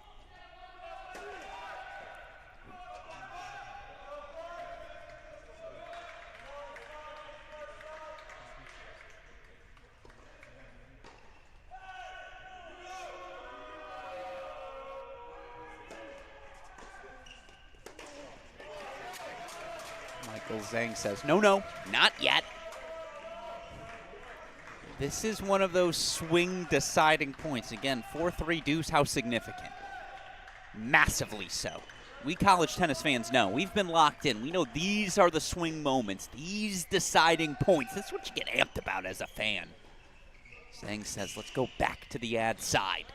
Michael Zhang says, no, not yet. This is one of those swing deciding points. Again, 4-3 deuce, how significant? Massively so. We college tennis fans know. We've been locked in. We know these are the swing moments, these deciding points. That's what you get amped about as a fan. Zhang says, let's go back to the ad side.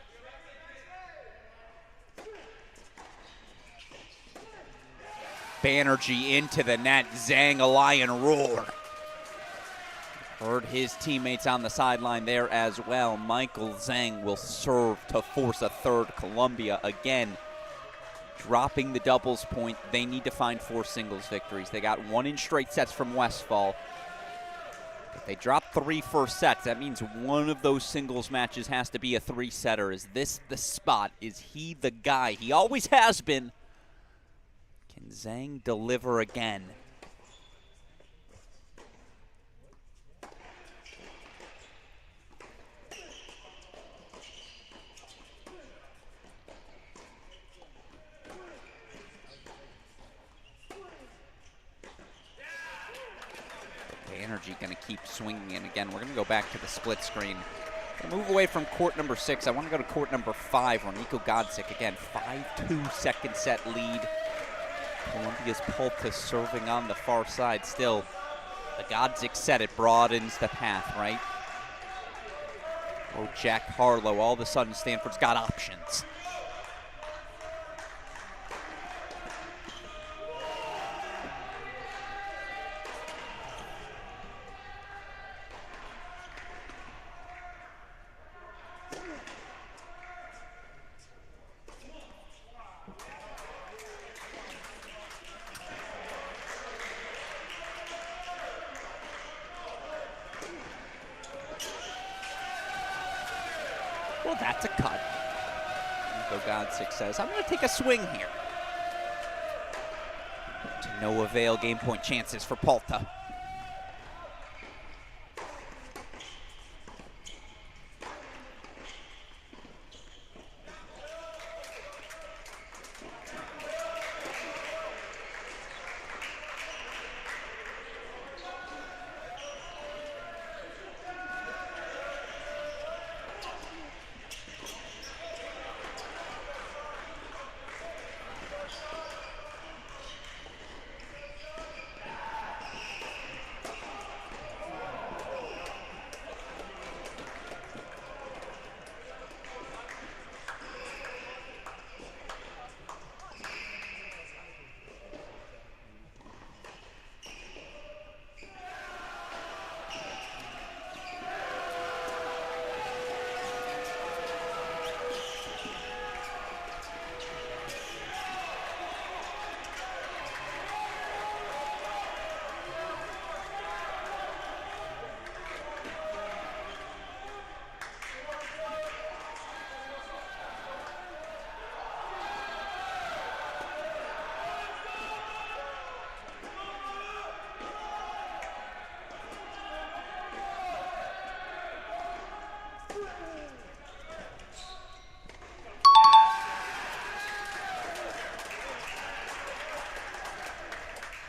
Banerjee into the net. Zhang, a lion roar. Heard his teammates on the sideline there as well. Michael Zhang will serve to force a third. Columbia again dropping the doubles point. They need to find 4 singles victories. They got 1 in straight sets from Westphal. If they drop 3 first sets, that means one of those singles matches has to be a 3-setter. Is this the spot? Is he the guy? He always has been. Can Zhang deliver again? Banerjee going to keep swinging in again. We're going to go back to the split screen. Move away from court number 6. I want to go to court number 5 where Nico Godzik, again, 5-2 second set lead. Columbia's Pulta serving on the far side still. The Godzik set, it broadens the path, right? Oh, Jack Harlow, all of a sudden Stanford's got options. Well, that's a cut. Nico Godzik says, I'm going to take a swing here. To no avail, game point chances for Pulta.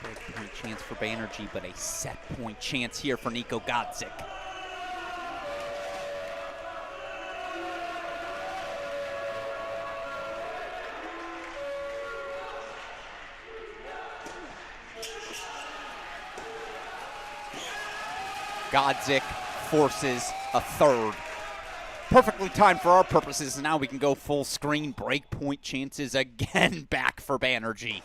Break-point chance for Banerjee, but a set point chance here for Nico Godzik. Godzik forces a third. Perfectly timed for our purposes, and now we can go full screen. Breakpoint chances again back for Banerjee.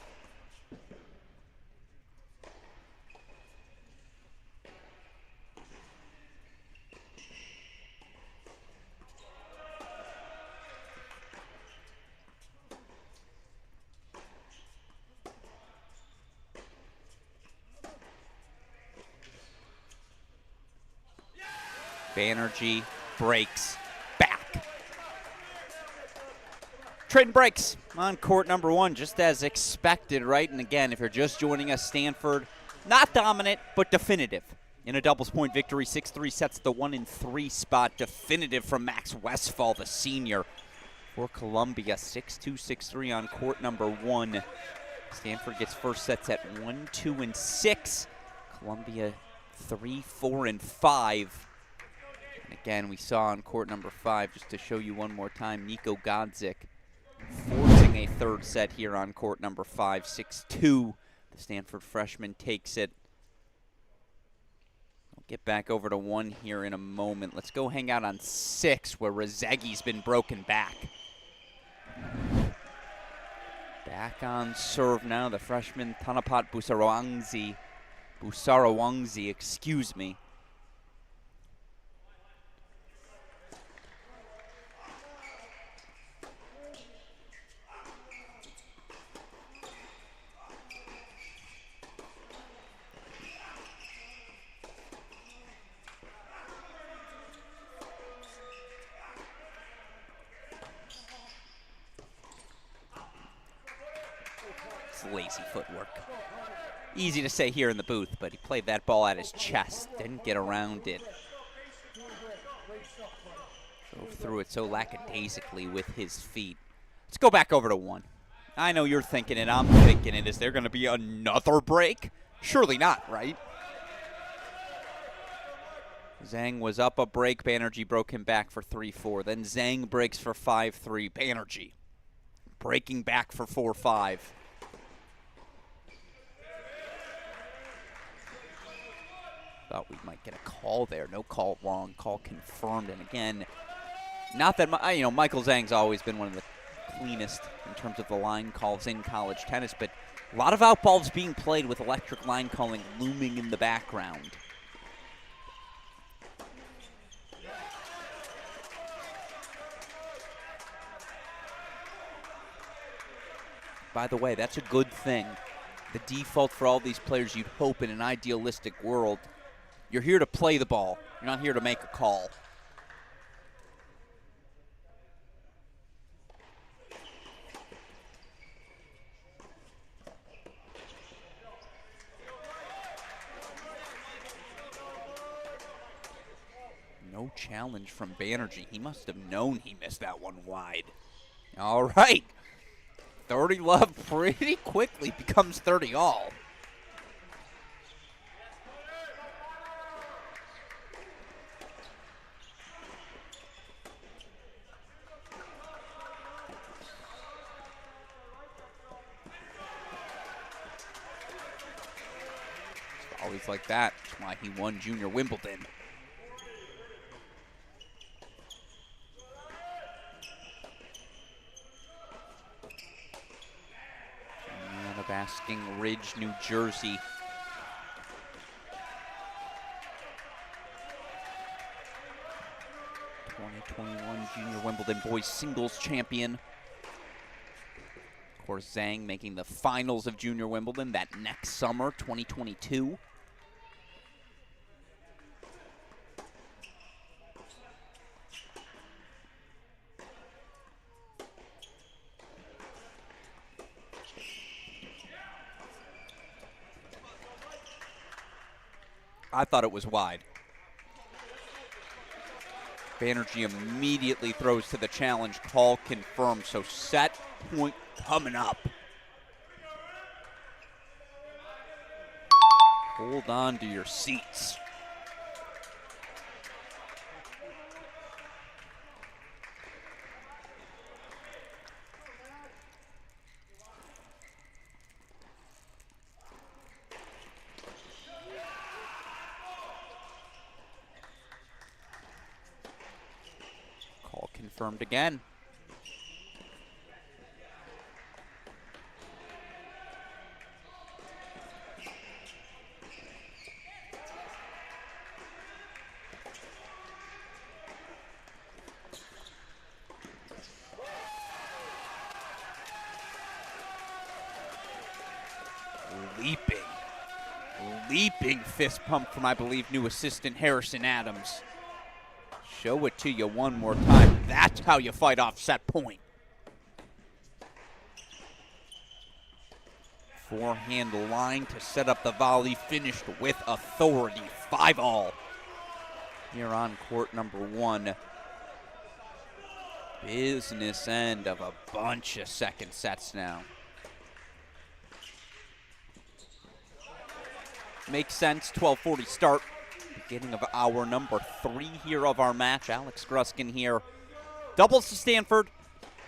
Banerjee breaks back. Trading breaks on court number 1, just as expected, right? And again, if you're just joining us, Stanford, not dominant, but definitive. In a doubles point victory, 6-3 sets the 1-3 spot. Definitive from Max Westphal, the senior. For Columbia, 6-2, 6-3 on court number 1. Stanford gets first sets at 1, 2, and 6. Columbia 3, 4, and 5. And again, we saw on court number 5, just to show you one more time, Nico Godzik forcing a third set here on court number 5, 6-2. The Stanford freshman takes it. I'll get back over to 1 here in a moment. Let's go hang out on 6, where Rezegi's been broken back. Back on serve now, the freshman Tanapat Busarawangzi, excuse me. Lazy footwork. Easy to say here in the booth, but he played that ball at his chest, didn't get around it. Drove through it so lackadaisically with his feet. Let's go back over to 1. I know you're thinking it, I'm thinking it. Is there going to be another break? Surely not, right? Zhang was up a break. Banerjee broke him back for 3-4. Then Zhang breaks for 5-3. Banerjee breaking back for 4-5. Thought we might get a call there. No call wrong. Call confirmed. And again, not that Michael Zhang's always been one of the cleanest in terms of the line calls in college tennis, but a lot of outballs being played with electric line calling looming in the background. By the way, that's a good thing. The default for all these players, you'd hope in an idealistic world, you're here to play the ball. You're not here to make a call. No challenge from Banerjee. He must have known he missed that one wide. All right. 30 love pretty quickly becomes 30 all. Always like that. That's why he won Junior Wimbledon. Basking Ridge, New Jersey. '21 Junior Wimbledon Boys Singles Champion. Of course, Zhang making the finals of Junior Wimbledon that next summer, 2022. I thought it was wide. Banerjee immediately throws to the challenge. Call confirmed. So set point coming up. Hold on to your seats. Confirmed again. Leaping fist pump from, I believe, new assistant Harrison Adams. Show it to you one more time. That's how you fight off set point. Forehand line to set up the volley, finished with authority. 5-all. Here on court number 1. Business end of a bunch of second sets now. Makes sense. 12:40 start. Beginning of hour number 3 here of our match. Alex Gruskin here. Doubles to Stanford.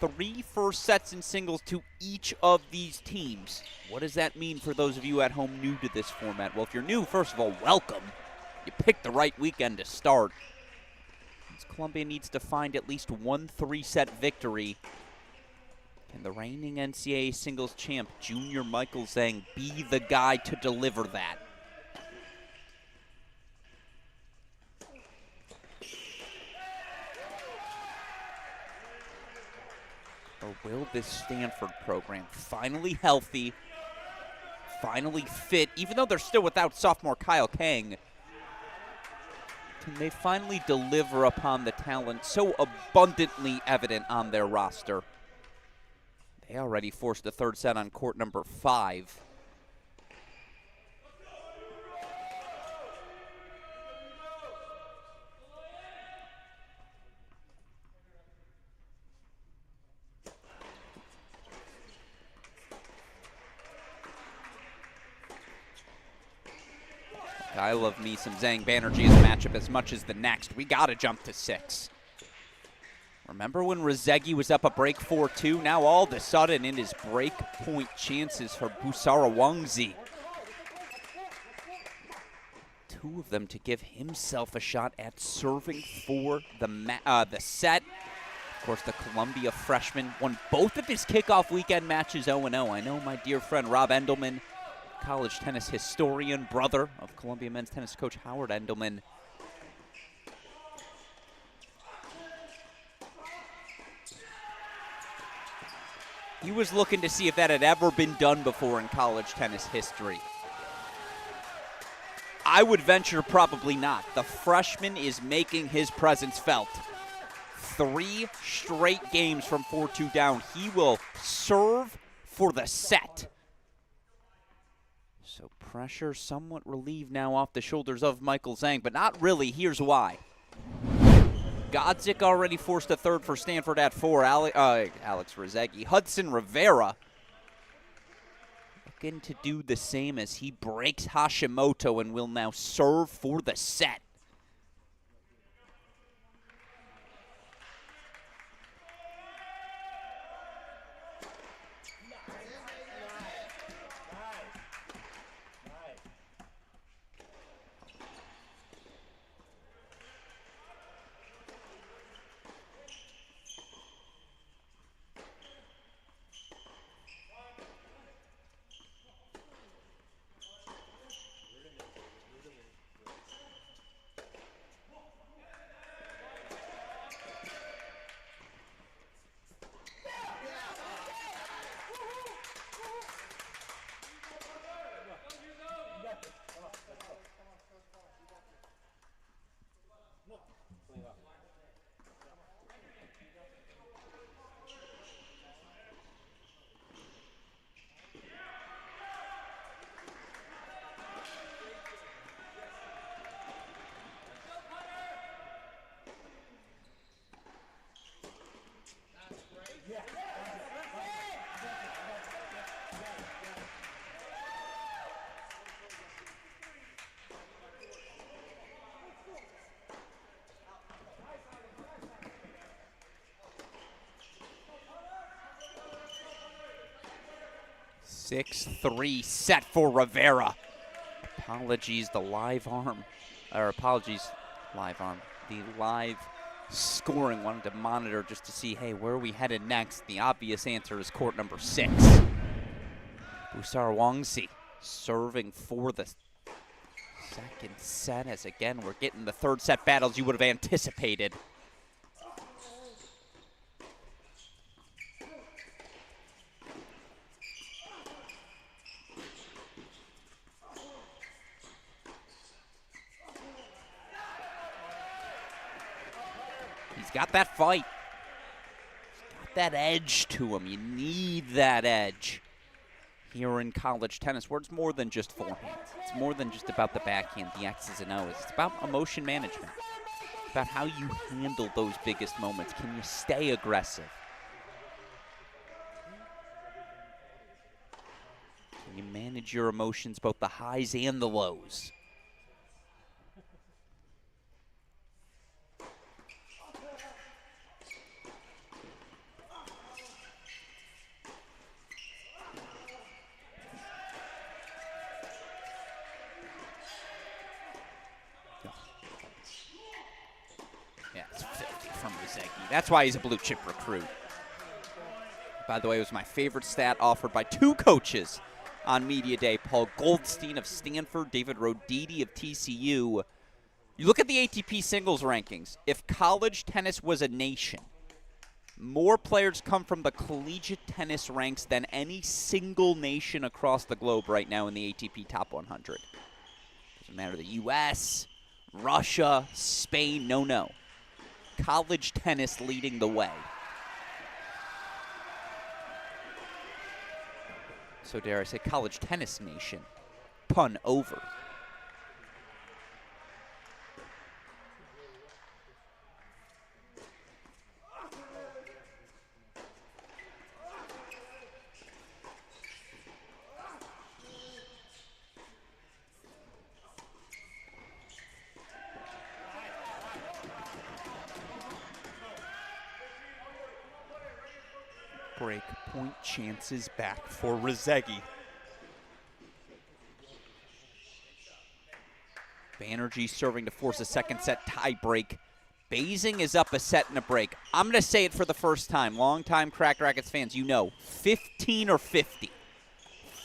3 first sets in singles to each of these teams. What does that mean for those of you at home new to this format? Well, if you're new, first of all, welcome. You picked the right weekend to start. Columbia needs to find at least one 3-set victory. Can the reigning NCAA singles champ, Junior Michael Zhang, be the guy to deliver that? Or will this Stanford program, finally healthy, finally fit, even though they're still without sophomore Kyle Kang, can they finally deliver upon the talent so abundantly evident on their roster? They already forced the third set on court number 5. I love me some Zhang Banerjee as a matchup as much as the next. We got to jump to 6. Remember when Rezegi was up a break 4-2? Now all of a sudden it is break point chances for Busara Wangzi. 2 of them to give himself a shot at serving for the set. Of course, the Columbia freshman won both of his kickoff weekend matches 0-0. I know my dear friend Rob Endelman, college tennis historian, brother of Columbia men's tennis coach Howard Endelman. He was looking to see if that had ever been done before in college tennis history. I would venture probably not. The freshman is making his presence felt. 3 straight games from 4-2 down. He will serve for the set. So pressure somewhat relieved now off the shoulders of Michael Zhang, but not really. Here's why. Godzik already forced a third for Stanford at 4. Alex Rezegi. Hudson Rivera looking to do the same as he breaks Hashimoto and will now serve for the set. Six-3 set for Rivera. Apologies, the live arm. The live scoring. Wanted to monitor just to see, hey, where are we headed next? The obvious answer is court number 6. Busara Wangzi serving for the second set, as again, we're getting the third set battles you would have anticipated. Got that fight. Got that edge to him. You need that edge here in college tennis, where it's more than just forehand. It's more than just about the backhand, the X's and O's. It's about emotion management. It's about how you handle those biggest moments. Can you stay aggressive? Can you manage Manage your emotions, both the highs and the lows. Yeah, it's 50 from Rezegi. That's why he's a blue chip recruit. By the way, it was my favorite stat offered by two coaches on Media Day. Paul Goldstein of Stanford, David Roditi of TCU. You look at the ATP singles rankings. If college tennis was a nation, more players come from the collegiate tennis ranks than any single nation across the globe right now in the ATP Top 100. Doesn't matter the U.S., Russia, Spain, no. College tennis leading the way. So dare I say college tennis nation. Pun over. Break point chances back for Rezegi. Banerjee serving to force a second set tie break. Basing is up a set and a break. I'm going to say it for the first time. Long-time Cracked Racquets fans, you know, 15 or 50.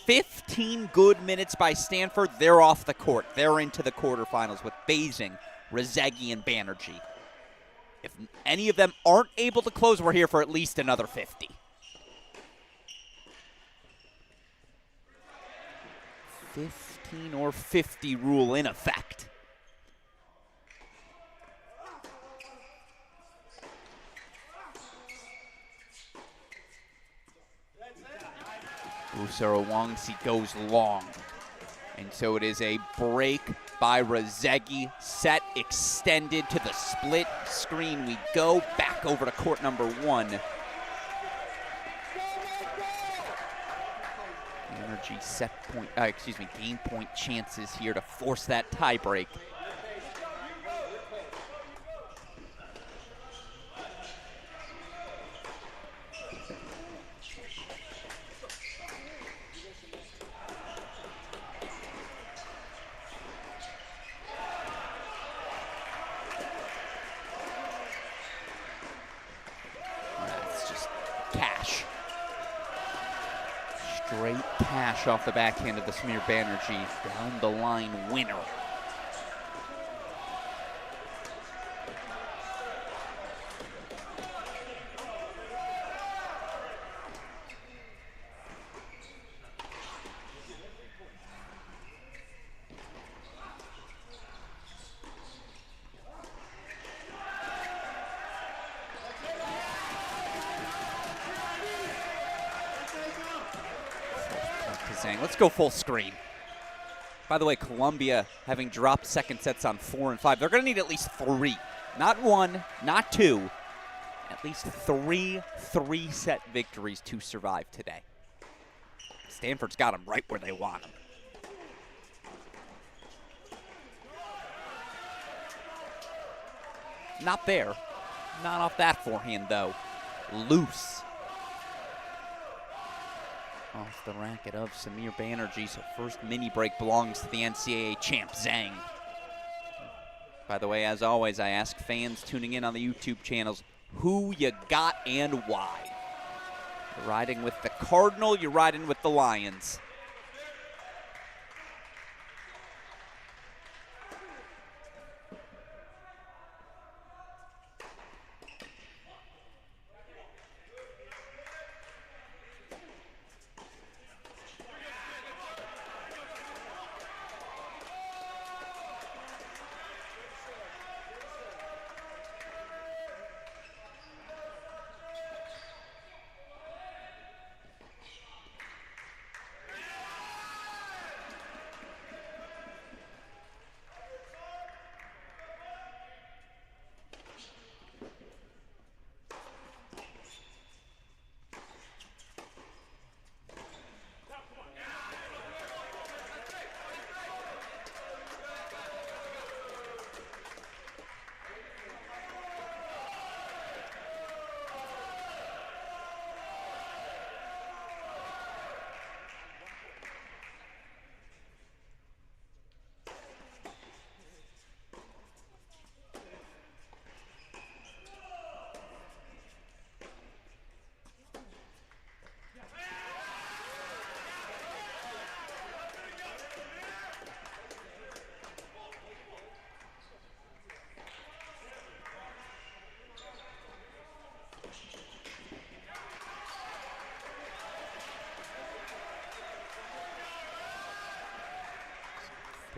15 good minutes by Stanford. They're off the court. They're into the quarterfinals with Basing, Rezegi, and Banerjee. If any of them aren't able to close, we're here for at least another 50. 15 or 50 rule in effect. Busaro Wangsi goes long. And so it is a break by Rezegi. Set extended to the split screen. We go back over to court number one. Banerjee set point, game point chances here to force that tie break. That's just cash. Straight cash off the backhand of the Samir Banerjee. Down the line winner. Let's go full screen. By the way, Columbia having dropped second sets on 4 and 5. They're going to need at least 3. Not 1, not 2. At least 3 3-set victories to survive today. Stanford's got them right where they want them. Not there. Not off that forehand, though. Loose. Off the racket of Samir Banerjee, so first mini break belongs to the NCAA champ, Zhang. By the way, as always, I ask fans tuning in on the YouTube channels, who you got and why? You're riding with the Cardinal, you're riding with the Lions.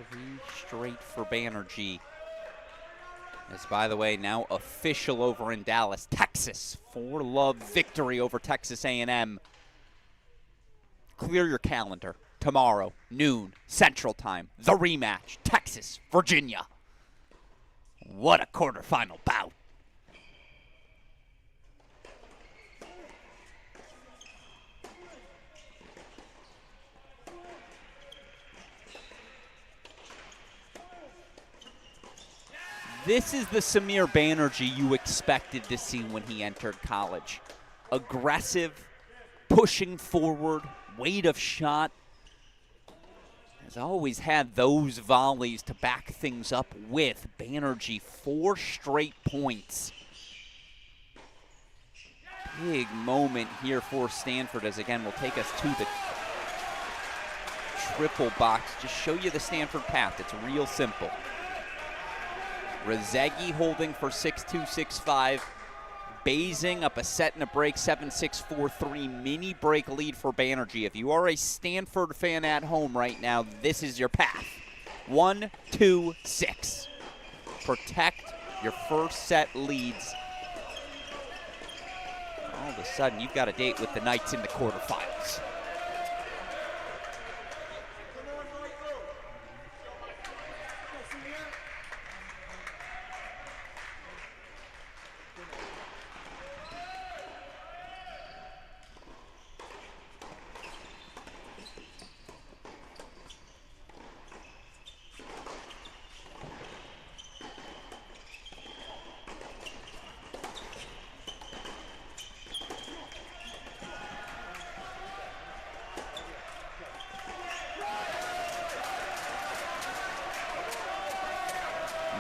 3 straight for Banerjee. As, by the way, now official over in Dallas, Texas. 4-love victory over Texas A&M. Clear your calendar. Tomorrow, noon, Central Time, the rematch, Texas, Virginia. What a quarterfinal bout. This is the Samir Banerjee you expected to see when he entered college. Aggressive, pushing forward, weight of shot. Has always had those volleys to back things up with. Banerjee, 4 straight points. Big moment here for Stanford, as again will take us to the triple box. Just show you the Stanford path. It's real simple. Rezegi holding for 6-2, 6-5. Basing up a set and a break, 7-6, 4-3. Mini break lead for Banerjee. If you are a Stanford fan at home right now, this is your path. 1, 2, 6. Protect your first set leads. All of a sudden, you've got a date with the Knights in the quarterfinals.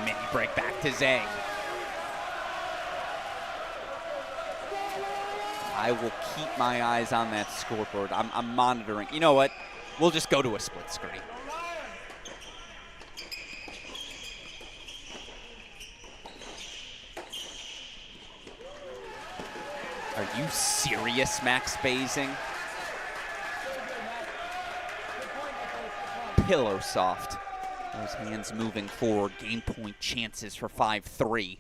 Mini break back to Zhang. I will keep my eyes on that scoreboard. I'm monitoring. You know what? We'll just go to a split screen. Are you serious, Max Basing? Pillow soft. Those hands moving forward. Game point chances for 5-3.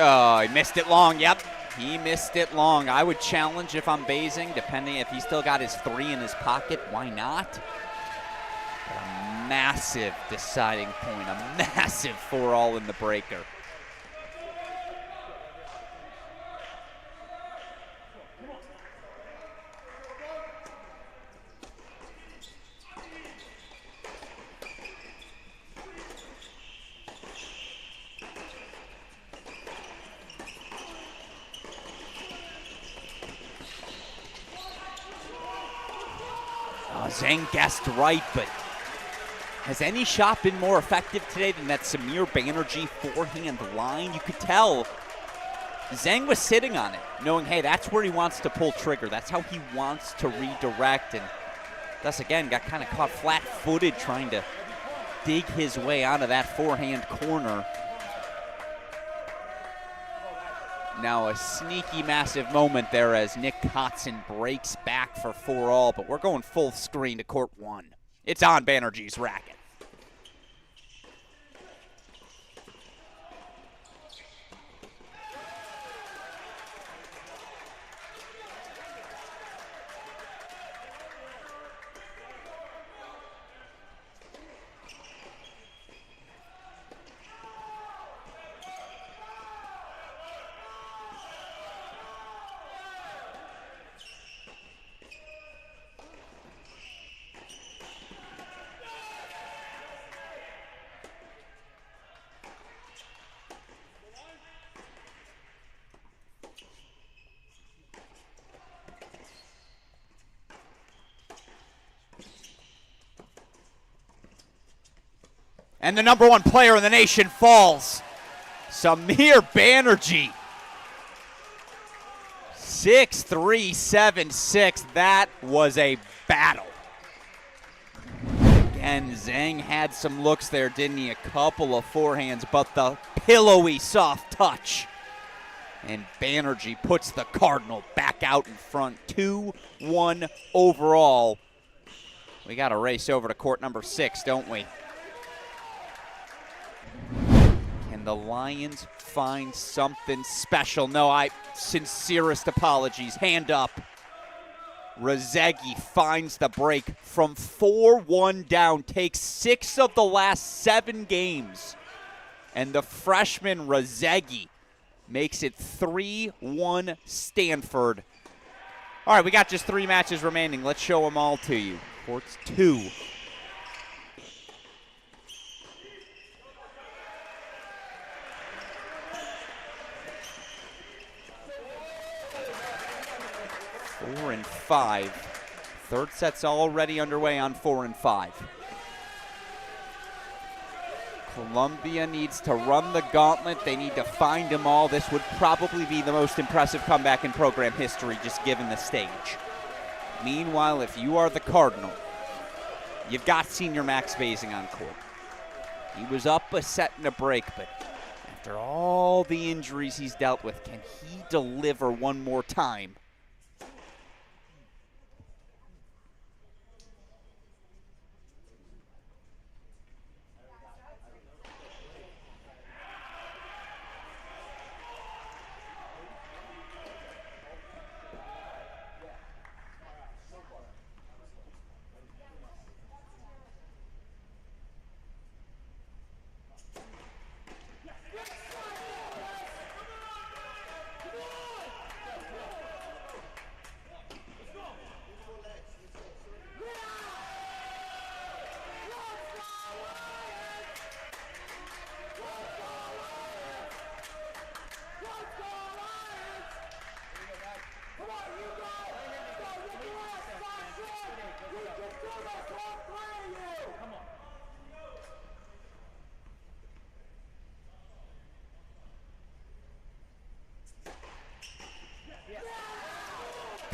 Oh, he missed it long. Yep, he missed it long. I would challenge if I'm Basing, depending if he's still got his 3 in his pocket. Why not? But a massive deciding point, a massive 4-all in the breaker. Zhang guessed right, but has any shot been more effective today than that Samir Banerjee forehand line? You could tell Zhang was sitting on it, knowing, hey, that's where he wants to pull trigger. That's how he wants to redirect, and thus, again, got kind of caught flat-footed trying to dig his way out of that forehand corner. Now a sneaky, massive moment there as Nick Kotzen breaks back for 4-all, but we're going full screen to court 1. It's on Banerjee's racket. And the #1 player in the nation falls. Samir Banerjee. 6'3", 7'6". That was a battle. Again, Zhang had some looks there, didn't he? A couple of forehands, but the pillowy soft touch. And Banerjee puts the Cardinal back out in front. 2-1 overall. We got to race over to court number 6, don't we? Can the Lions find something special? No, sincerest apologies. Hand up. Rezegi finds the break from 4-1 down, takes 6 of the last 7 games. And the freshman Rezegi makes it 3-1 Stanford. All right, we got just 3 matches remaining. Let's show them all to you. Courts 2. Four and 5. Third set's already underway on 4 and 5. Columbia needs to run the gauntlet. They need to find them all. This would probably be the most impressive comeback in program history, just given the stage. Meanwhile, if you are the Cardinal, you've got senior Max Basing on court. He was up a set and a break, but after all the injuries he's dealt with, can he deliver one more time?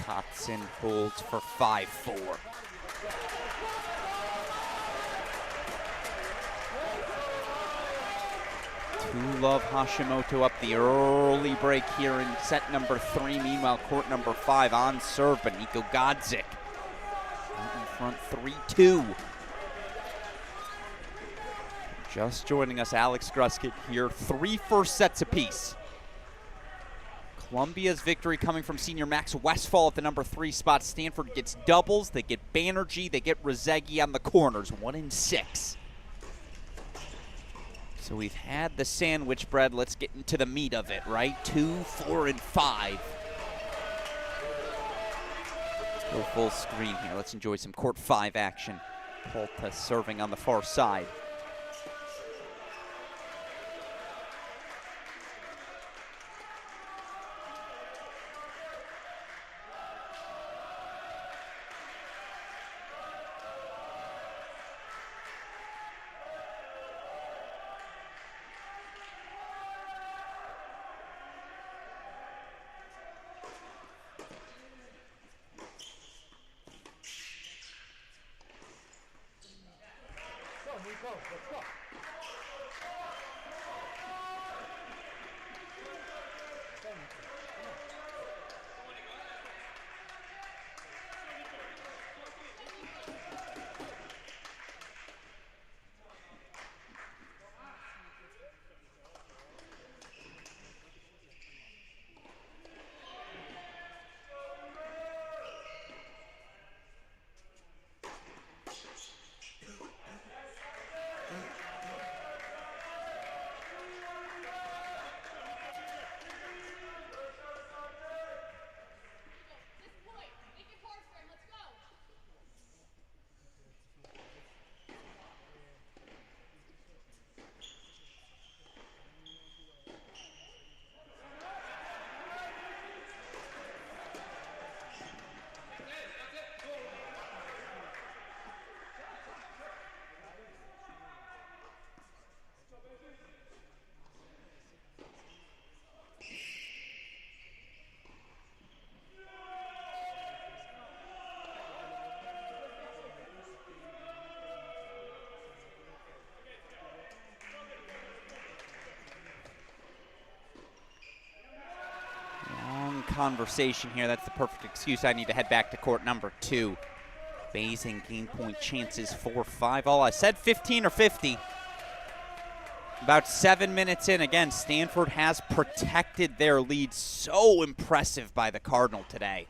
Kotson holds for 5-4. Love Hashimoto up the early break here in set number 3. Meanwhile, court number 5 on serve, but Niko Godzik out in front 3-2. Just joining us, Alex Gruskin here. 3 first sets apiece. Columbia's victory coming from senior Max Westfall at the number 3 spot. Stanford gets doubles. They get Banerjee. They get Rezegi on the corners. 1 and 6. So we've had the sandwich bread. Let's get into the meat of it, right? 2, 4, and 5. Let's go full screen here. Let's enjoy some court 5 action. Polta serving on the far side. conversation here. That's the perfect excuse. I need to head back to court number 2. Basing game point chances 4-5 all. I said 15 or 50. About 7 minutes in, again, Stanford has protected their lead. So impressive by the Cardinal today.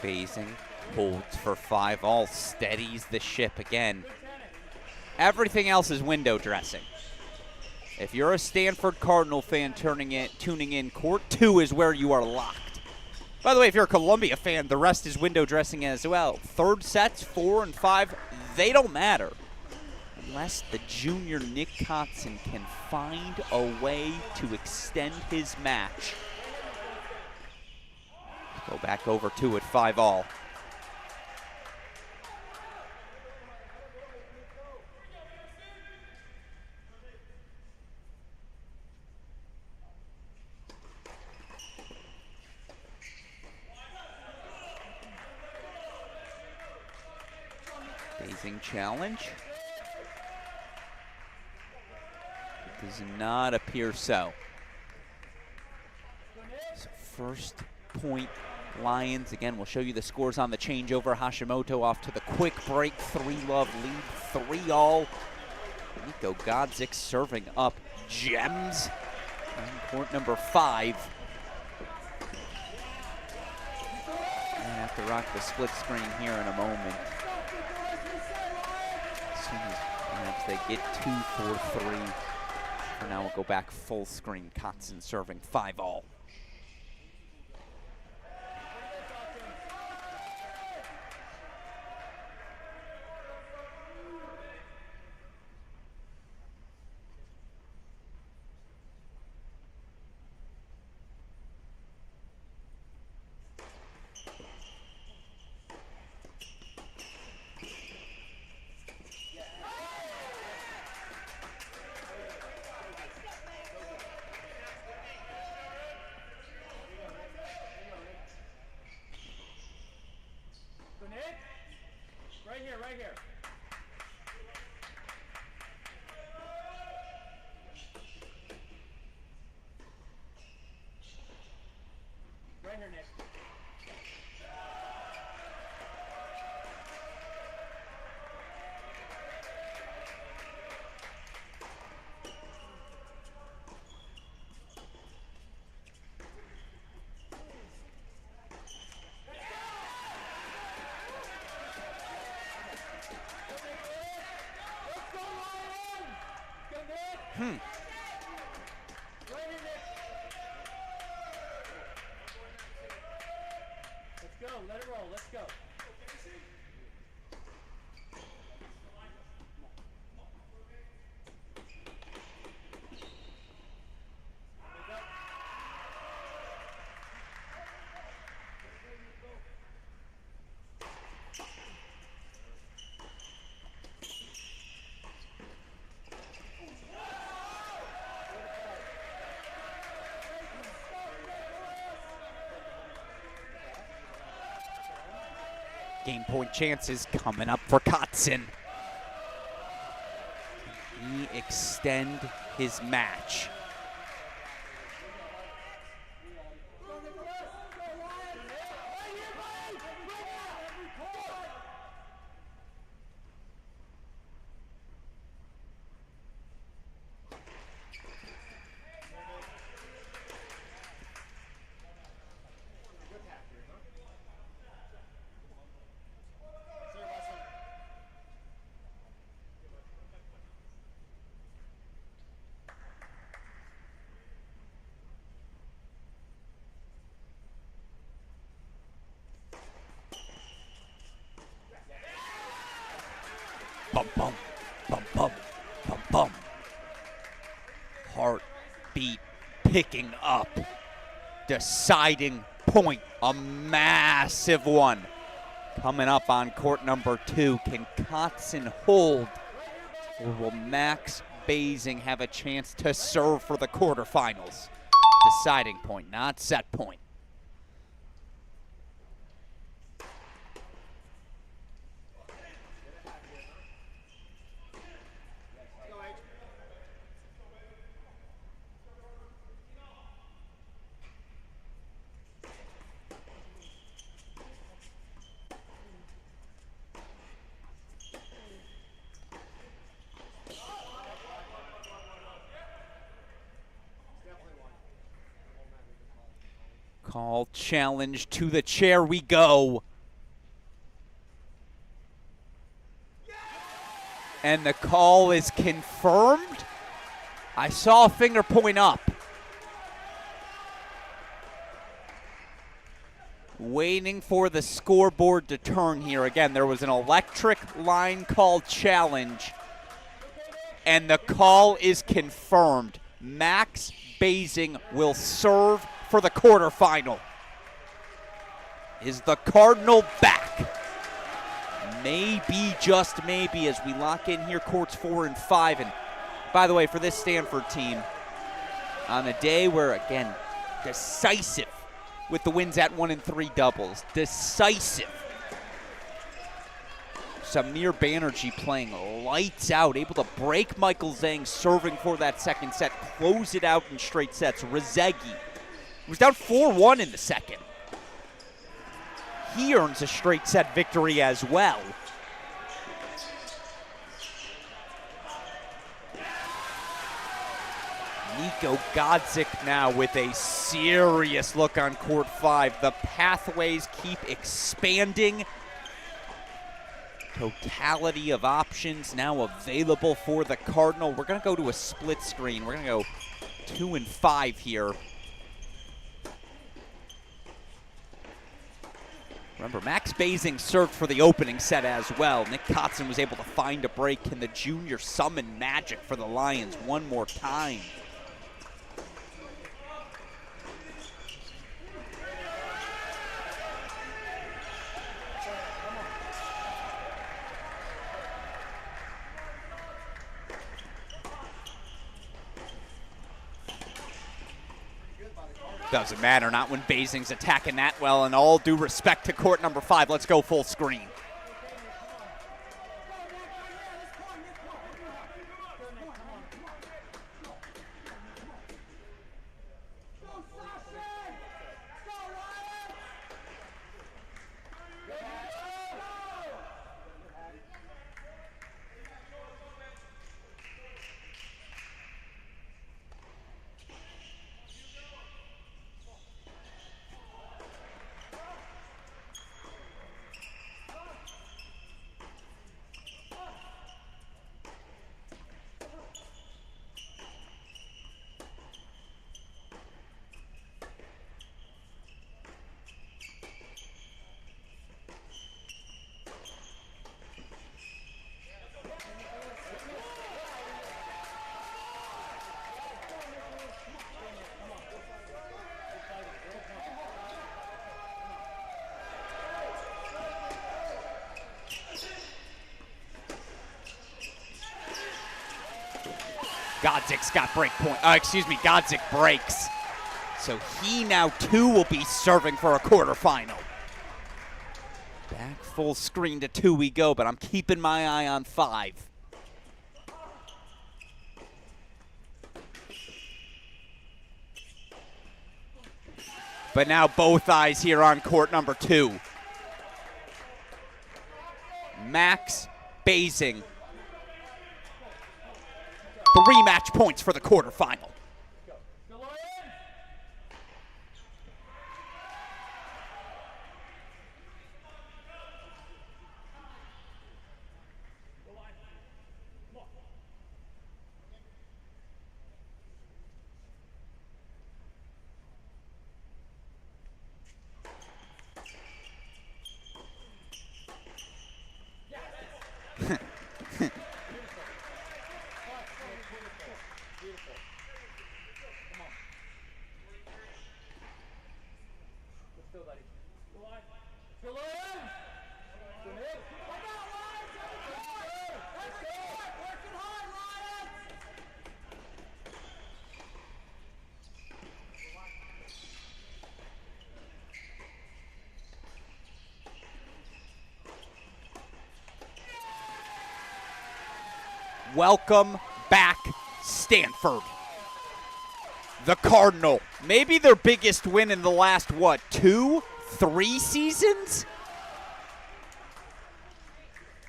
Basing holds for 5 all, steadies the ship again. Everything else is window dressing. If you're a Stanford Cardinal fan tuning in, court 2 is where you are locked. By the way, if you're a Columbia fan, the rest is window dressing as well. Third sets, 4 and 5, they don't matter. Unless the junior Nick Kotzen can find a way to extend his match. Go back over 2 at 5 all. Basing challenge. It does not appear so. So first point Lions. Again, we'll show you the scores on the changeover. Hashimoto off to the quick break. 3-love lead, 3 all. Nico Godzik serving up gems. On court number 5. I have to rock the split screen here in a moment. As soon as perhaps they get 2, 4, 3. For now, we'll go back full screen. Kotzen serving 5 all. Right here. Right here, Nick. Let's go, let it roll, let's go. Game point chances coming up for Kotzen. Can he extend his match? Bum, bum, bum, bum, bum, bum. Heartbeat picking up. Deciding point, a massive one. Coming up on court number 2. Can Kotzen hold, or will Max Basing have a chance to serve for the quarterfinals? deciding point, not set point. Call challenge to the chair we go. And the call is confirmed. I saw a finger point up. Waiting for the scoreboard to turn here. Again, there was an electric line call challenge. And the call is confirmed. Max Basing will serve for the quarterfinal. Is the Cardinal back? Maybe, just maybe, as we lock in here courts 4 and 5. And by the way, for this Stanford team, on a day where, again, decisive with the wins at 1 and 3 doubles, decisive. Samir Banerjee playing lights out, able to break Michael Zhang, serving for that second set, close it out in straight sets. Rezegi was down 4-1 in the second. He earns a straight set victory as well. Nico Godzik now with a serious look on court 5. The pathways keep expanding. Totality of options now available for the Cardinal. We're going to go to a split screen. We're going to go 2 and 5 here. Remember, Max Basing served for the opening set as well. Nick Kotzen was able to find a break. Can the junior summon magic for the Lions one more time? Doesn't matter, not when Basing's attacking that well, and all due respect to court number 5. Let's go full screen. Godzik's got break point. Godzik breaks. So he now too will be serving for a quarterfinal. Back full screen to 2 we go, but I'm keeping my eye on 5. But now both eyes here on court number 2. Max Basing. 3 match points for the quarterfinal. welcome back Stanford. The Cardinal, maybe their biggest win in the last, 2, 3 seasons?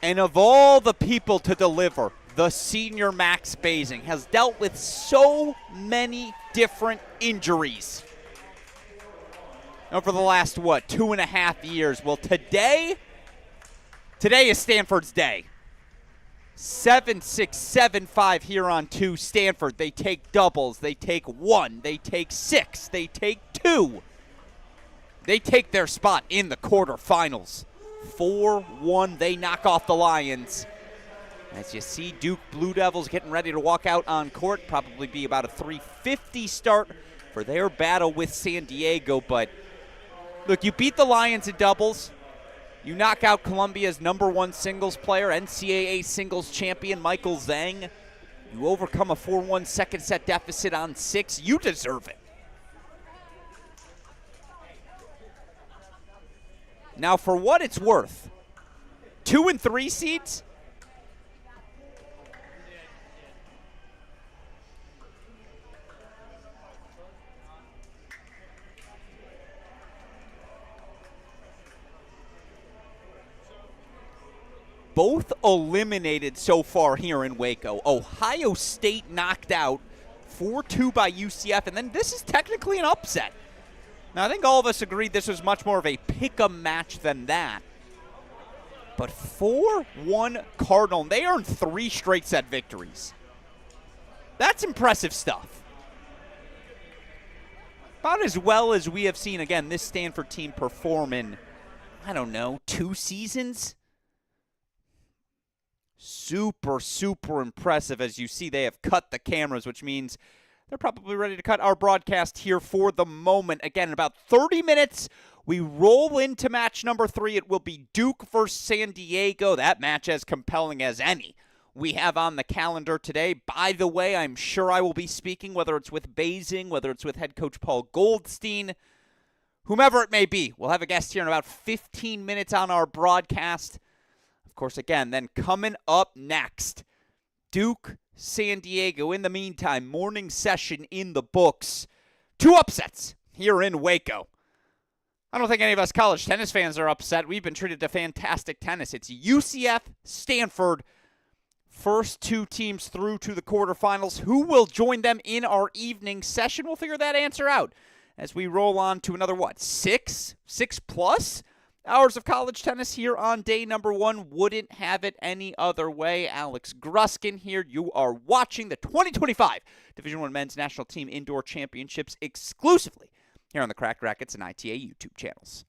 And of all the people to deliver, the senior Max Basing has dealt with so many different injuries over the last, 2.5 years? Well, today is Stanford's day. 7-6, 7-5 here on 2 Stanford. They take doubles. They take 1. They take 6. They take 2. They take their spot in the quarterfinals. 4-1. They knock off the Lions. As you see, Duke Blue Devils getting ready to walk out on court. Probably be about a 3:50 start for their battle with San Diego. But look, you beat the Lions in doubles. You knock out Columbia's #1 singles player, NCAA singles champion Michael Zhang. You overcome a 4-1 second set deficit on 6. You deserve it. Now, for what it's worth, 2 and 3 seeds, both eliminated so far here in Waco. Ohio State knocked out 4-2 by UCF, and then this is technically an upset. Now, I think all of us agreed this was much more of a pick-em match than that. But 4-1 Cardinal, and they earned 3 straight set victories. That's impressive stuff. About as well as we have seen, again, this Stanford team perform in, 2 seasons? Super, super impressive. As you see, they have cut the cameras, which means they're probably ready to cut our broadcast here for the moment. Again, in about 30 minutes, we roll into match number 3. It will be Duke versus San Diego. That match as compelling as any we have on the calendar today. By the way, I'm sure I will be speaking, whether it's with Basing, whether it's with head coach Paul Goldstein, whomever it may be. We'll have a guest here in about 15 minutes on our broadcast. Of course, again, then coming up next, Duke, San Diego. In the meantime, morning session in the books. 2 upsets here in Waco. I don't think any of us college tennis fans are upset. We've been treated to fantastic tennis. It's UCF, Stanford. First 2 teams through to the quarterfinals. Who will join them in our evening session? We'll figure that answer out as we roll on to another, 6+ hours of college tennis here on day number 1. Wouldn't have it any other way. Alex Gruskin here. You are watching the 2025 Division I Men's National Team Indoor Championships exclusively here on the Cracked Racquets and ITA YouTube channels.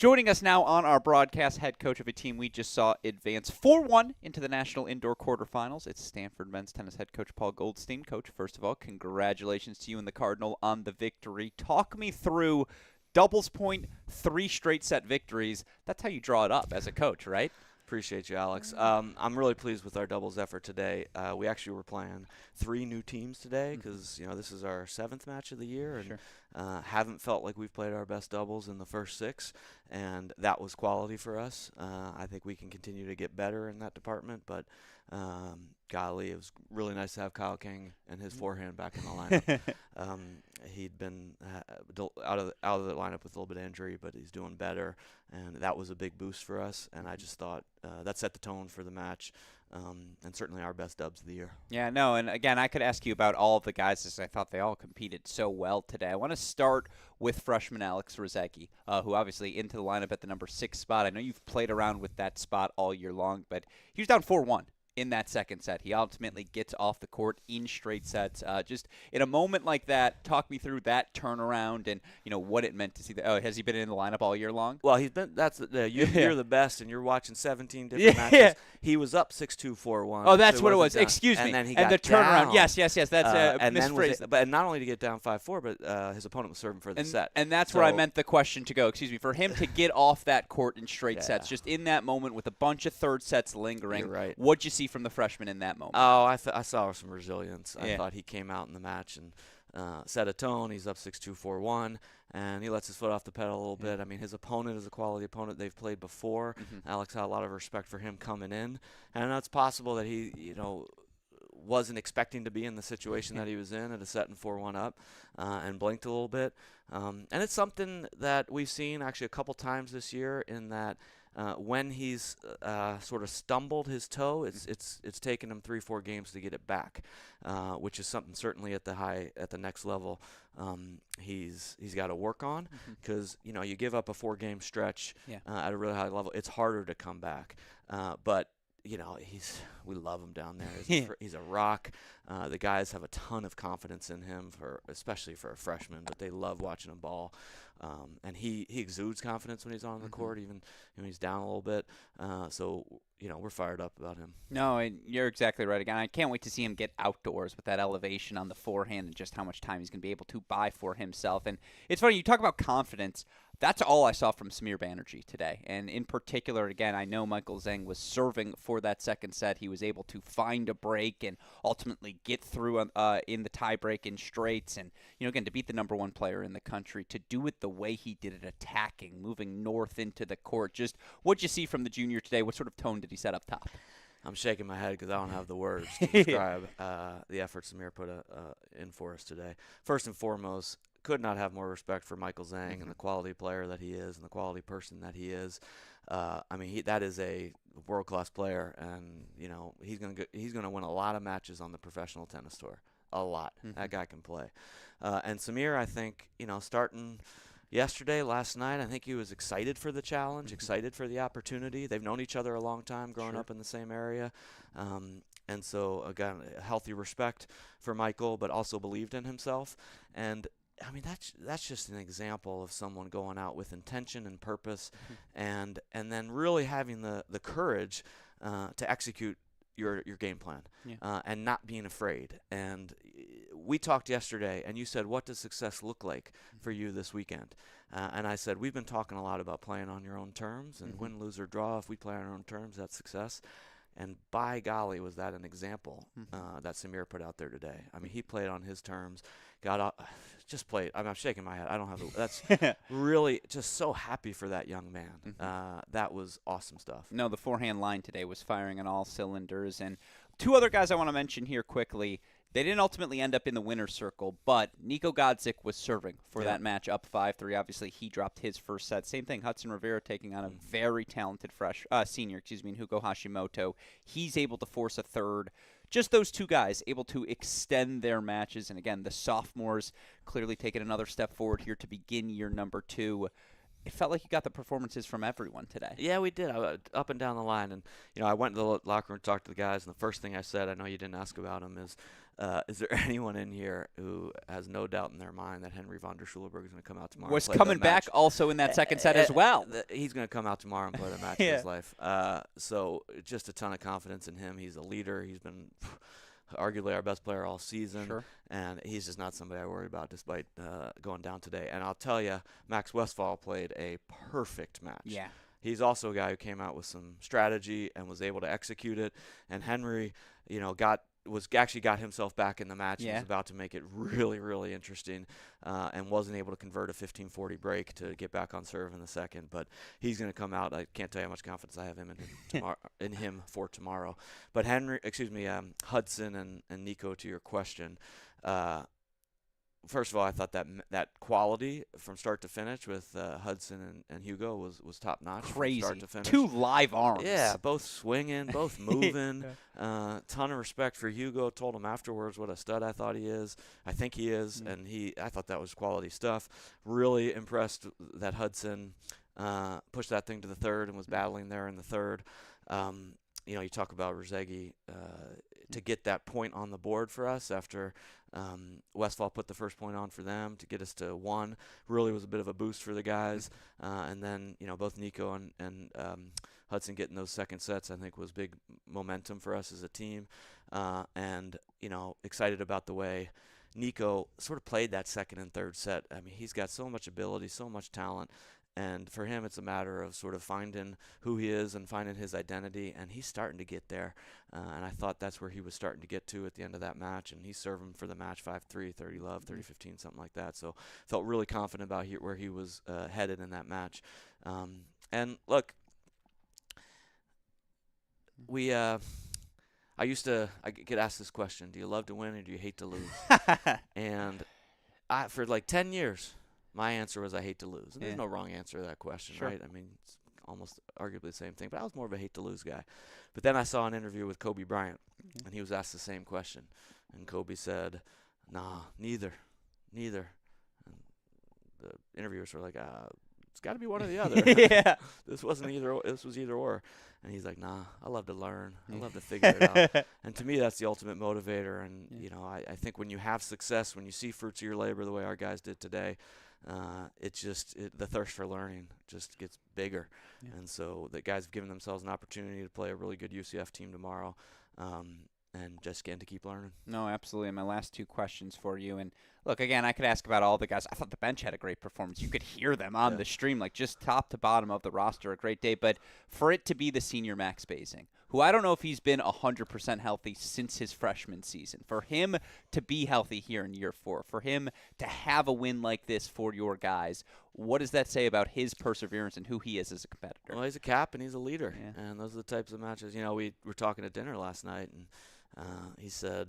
Joining us now on our broadcast, head coach of a team we just saw advance 4-1 into the national indoor quarterfinals. It's Stanford men's tennis head coach Paul Goldstein. Coach, first of all, congratulations to you and the Cardinal on the victory. Talk me through doubles point, 3 straight set victories. That's how you draw it up as a coach, right? Appreciate you, Alex. I'm really pleased with our doubles effort today. We actually were playing 3 new teams today because this is our 7th match of the year, and haven't felt like we've played our best doubles in the first 6, and that was quality for us. I think we can continue to get better in that department, but golly, it was really nice to have Kyle King and his forehand back in the lineup. He'd been out of the lineup with a little bit of injury, but he's doing better, and that was a big boost for us. And I just thought that set the tone for the match, and certainly our best dubs of the year. Yeah, no, and again, I could ask you about all of the guys, as I thought they all competed so well today. I want to start with freshman Alex Rozecki, who obviously into the lineup at the number 6 spot. I know you've played around with that spot all year long, but he was down 4-1. In that second set. He ultimately gets off the court in straight sets. Just in a moment like that, talk me through that turnaround and what it meant to see that. Oh, has he been in the lineup all year long? Well, he's been. You're the best, and you're watching 17 different matches. He was up 6-2, 4-1. Oh, that's so what it was. Down. Excuse me. And then he got the turnaround. Down. Yes. That's and misphrased. but not only to get down 5-4, but his opponent was serving for the set. And that's where I meant the question to go. Excuse me. For him to get off that court in straight sets, just in that moment with a bunch of third sets lingering. You're right. What'd you see from the freshman in that moment? Oh, I saw some resilience. I thought he came out in the match and set a tone. He's up 6-2, 4-1, and he lets his foot off the pedal a little bit. I mean, his opponent is a quality opponent. They've played before. Alex had a lot of respect for him coming in, and it's possible that he, wasn't expecting to be in the situation that he was in at a set and 4-1 up, and blinked a little bit. And it's something that we've seen actually a couple times this year in that. When he's sort of stumbled his toe, it's taken him 3-4 games to get it back, which is something certainly at the next level he's got to work on, because you give up a 4-game stretch at a really high level, it's harder to come back. But we love him down there. He's a rock. The guys have a ton of confidence in him, especially for a freshman, but they love watching him ball. And he exudes confidence when he's on the court, even when he's down a little bit. So we're fired up about him. No, and you're exactly right. Again, I can't wait to see him get outdoors with that elevation on the forehand and just how much time he's going to be able to buy for himself. And it's funny, you talk about confidence. That's all I saw from Samir Banerjee today. And in particular, again, I know Michael Zhang was serving for that second set. He was able to find a break and ultimately get through in the tiebreak in straights. And, again, to beat the number 1 player in the country, to do it the way he did it, attacking, moving north into the court. Just what'd you see from the junior today? What sort of tone did he set up top? I'm shaking my head because I don't have the words to describe the effort Samir put in for us today. First and foremost, could not have more respect for Michael Zhang and the quality player that he is and the quality person that he is. That is a world-class player, and he's gonna win a lot of matches on the professional tennis tour. A lot. That guy can play. And Samir, I think, starting yesterday, last night, I think he was excited for the challenge, excited for the opportunity. They've known each other a long time, growing up in the same area. And so, again, healthy respect for Michael, but also believed in himself. And that's just an example of someone going out with intention and purpose, and then really having the courage to execute your game plan, and not being afraid. And we talked yesterday, and you said, what does success look like for you this weekend? And I said, we've been talking a lot about playing on your own terms, and win, lose, or draw. If we play on our own terms, that's success. And by golly, was that an example that Samir put out there today. He played on his terms, just played. I'm shaking my head. I don't have that's really just so happy for that young man. That was awesome stuff. No, the forehand line today was firing on all cylinders. And 2 other guys I want to mention here quickly. They didn't ultimately end up in the winner's circle, but Nico Godzik was serving for that match up 5-3. Obviously, he dropped his first set. Same thing, Hudson Rivera taking on a very talented senior, in Hugo Hashimoto. He's able to force a third. Just those 2 guys able to extend their matches. And again, the sophomores clearly taking another step forward here to begin year number 2. It felt like you got the performances from everyone today. Yeah, we did, up and down the line. And, I went to the locker room and talked to the guys, and the first thing I said, I know you didn't ask about them, is is there anyone in here who has no doubt in their mind that Henry von der Schulenburg is going to come out tomorrow? Was and play coming the back match? also in that second set as well. He's going to come out tomorrow and play the match of his life. So just a ton of confidence in him. He's a leader. He's been arguably our best player all season. Sure. And he's just not somebody I worry about despite going down today. And I'll tell you, Max Westphal played a perfect match. Yeah. He's also a guy who came out with some strategy and was able to execute it. And Henry, got himself back in the match and was about to make it really, really interesting, and wasn't able to convert a 15-40 break to get back on serve in the second. But he's going to come out. I can't tell you how much confidence I have in him for tomorrow. But Hudson and Nico, to your question, first of all, I thought that quality from start to finish with Hudson and Hugo was top notch. Crazy. From start to finish. 2 live arms. Yeah, both swinging, both moving. Ton of respect for Hugo. Told him afterwards what a stud I thought he is. I think he is, and I thought that was quality stuff. Really impressed that Hudson pushed that thing to the third and was battling there in the third. You talk about Ruzegi to get that point on the board for us after Westphal put the first point on for them to get us to 1. Really was a bit of a boost for the guys. And then, both Nico and Hudson getting those second sets, I think, was big momentum for us as a team. And excited about the way Nico sort of played that second and third set. I mean, he's got so much ability, so much talent. And for him, it's a matter of sort of finding who he is and finding his identity, and he's starting to get there. And I thought that's where he was starting to get to at the end of that match, and he's serving for the match 5-3, 30-love, 30-15, something like that. So felt really confident about where he was headed in that match. And look, I get asked this question: do you love to win or do you hate to lose? And for like 10 years. My answer was I hate to lose. And there's no wrong answer to that question, right? I mean, it's almost arguably the same thing. But I was more of a hate-to-lose guy. But then I saw an interview with Kobe Bryant, and he was asked the same question. And Kobe said, nah, neither. And the interviewers were like, it's got to be one or the other. This was either or. And he's like, nah, I love to learn. I love to figure it out. And to me, that's the ultimate motivator. And, I think when you have success, when you see fruits of your labor the way our guys did today, the thirst for learning just gets bigger. And so the guys have given themselves an opportunity to play a really good UCF team tomorrow, and just getting to keep learning. No, absolutely. And my last 2 questions for you. And look, again, I could ask about all the guys. I thought the bench had a great performance. You could hear them on the stream, like just top to bottom of the roster, a great day. But for it to be the senior Max Basing, who I don't know if he's been 100% healthy since his freshman season, for him to be healthy here in year 4, for him to have a win like this for your guys, what does that say about his perseverance and who he is as a competitor? Well, he's a cap and he's a leader. And those are the types of matches. We were talking at dinner last night, and he said,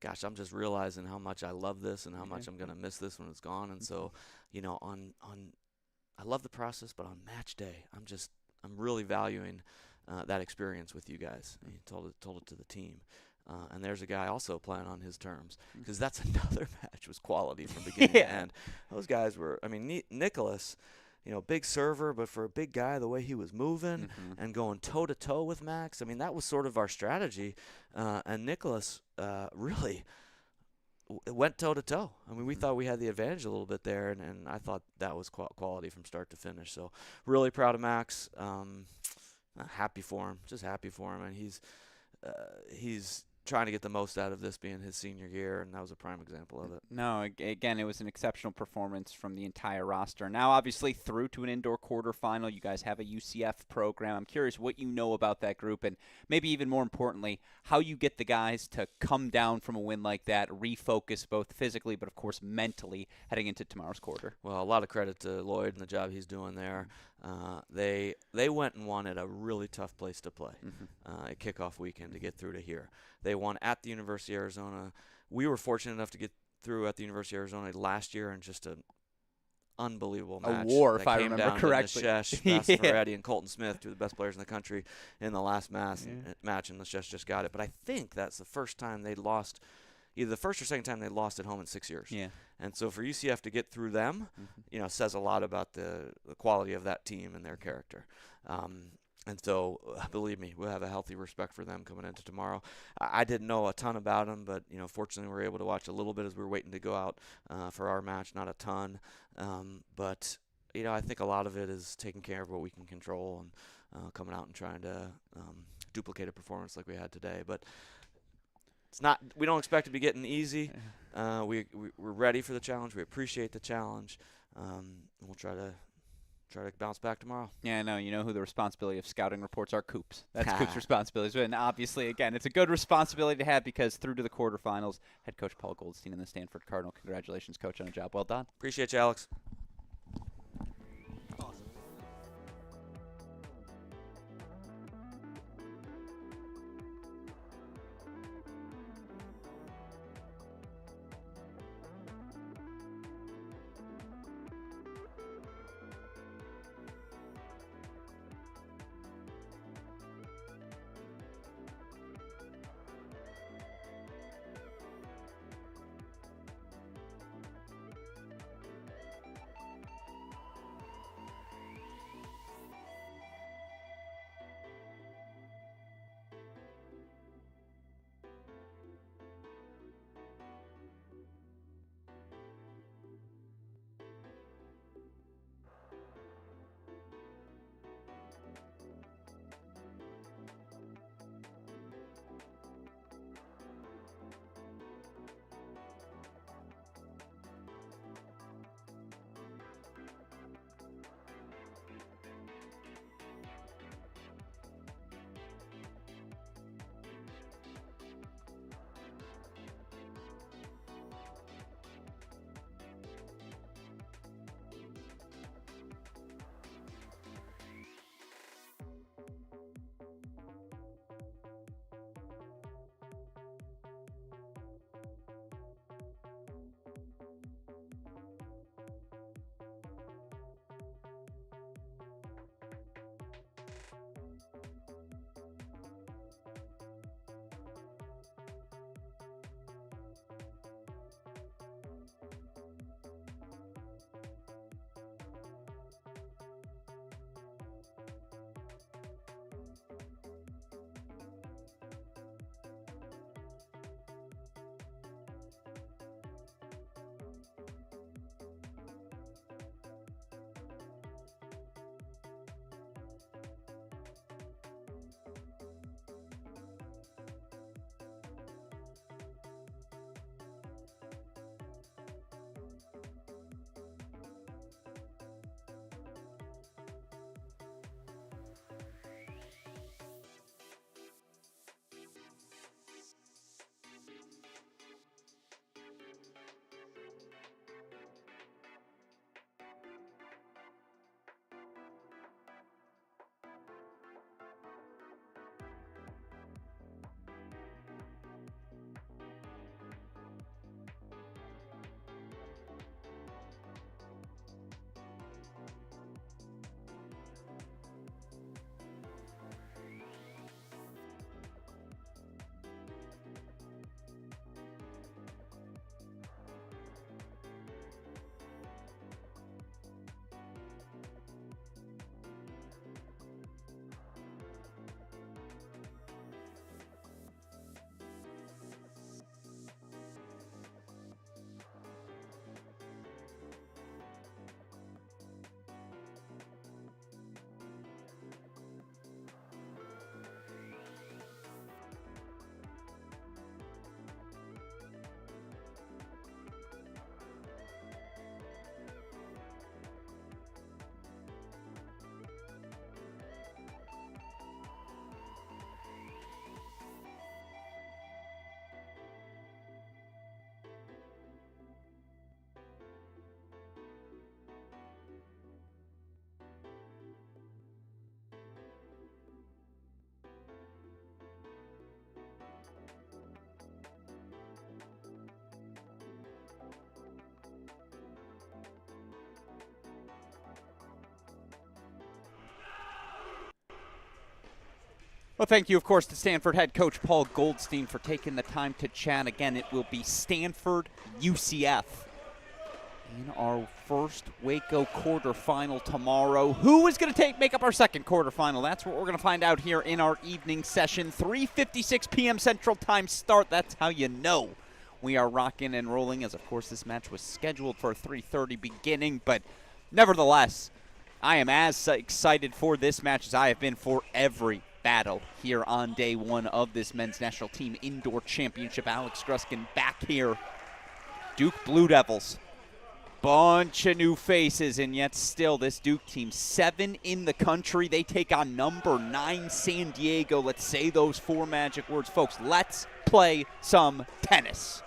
gosh, I'm just realizing how much I love this and how much I'm going to miss this when it's gone. And so, I love the process, but on match day, I'm really valuing that experience with you guys. And he told it to the team. And there's a guy also playing on his terms, because that's another match was quality from beginning to end. Those guys were, Nicholas, big server, but for a big guy, the way he was moving and going toe-to-toe with Max, that was sort of our strategy. And Nicholas really went toe-to-toe. We thought we had the advantage a little bit there, and I thought that was quality from start to finish. So really proud of Max. Happy for him, just happy for him. And he's trying to get the most out of this being his senior year, and that was a prime example of it. No, again, it was an exceptional performance from the entire roster. Now, obviously, through to an indoor quarterfinal, you guys have a UCF program. I'm curious what you know about that group, and maybe even more importantly, how you get the guys to come down from a win like that, refocus both physically but, of course, mentally heading into tomorrow's quarter. Well, a lot of credit to Lloyd and the job he's doing there. They went and won at a really tough place to play at kickoff weekend to get through to here. They won at the University of Arizona. We were fortunate enough to get through at the University of Arizona last year in just an unbelievable match. A war, if I remember correctly. Nishesh, Moretti, and Colton Smith, 2 of the best players in the country in the last match, and Nishesh just got it. But I think that's the first time they lost, either the first or second time they lost at home in 6 years. And so for UCF to get through them, says a lot about the quality of that team and their character. And so, believe me, we'll have a healthy respect for them coming into tomorrow. I didn't know a ton about them, but, fortunately we were able to watch a little bit as we were waiting to go out for our match, not a ton. But I think a lot of it is taking care of what we can control and coming out and trying to duplicate a performance like we had today. But it's not. We don't expect it to be getting easy. We're ready for the challenge. We appreciate the challenge. We'll try to bounce back tomorrow. Yeah, I know. You know who the responsibility of scouting reports are? Coops. That's Coops' responsibility. And obviously, again, it's a good responsibility to have because through to the quarterfinals, head coach Paul Goldstein and the Stanford Cardinal. Congratulations, Coach, on a job well done. Appreciate you, Alex. Well, thank you, of course, to Stanford head coach Paul Goldstein for taking the time to chat. Again, it will be Stanford UCF in our first Waco quarterfinal tomorrow. Who is going to make up our second quarterfinal? That's what we're going to find out here in our evening session. 3:56 p.m. Central Time start. That's how you know we are rocking and rolling, as of course this match was scheduled for a 3:30 beginning. But nevertheless, I am as excited for this match as I have been for every battle here on day one of this men's national team indoor championship. Alex Gruskin back here. Duke Blue Devils. Bunch of new faces, and yet still this Duke team, 7 in the country. They take on number 9 San Diego. Let's say those 4 magic words, folks. Let's play some tennis.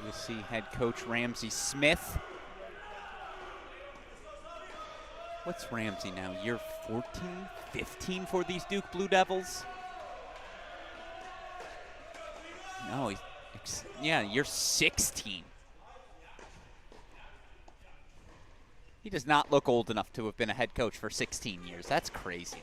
You see head coach Ramsey Smith. What's Ramsey now? Year 14, 15 for these Duke Blue Devils? No, year 16. He does not look old enough to have been a head coach for 16 years. That's crazy.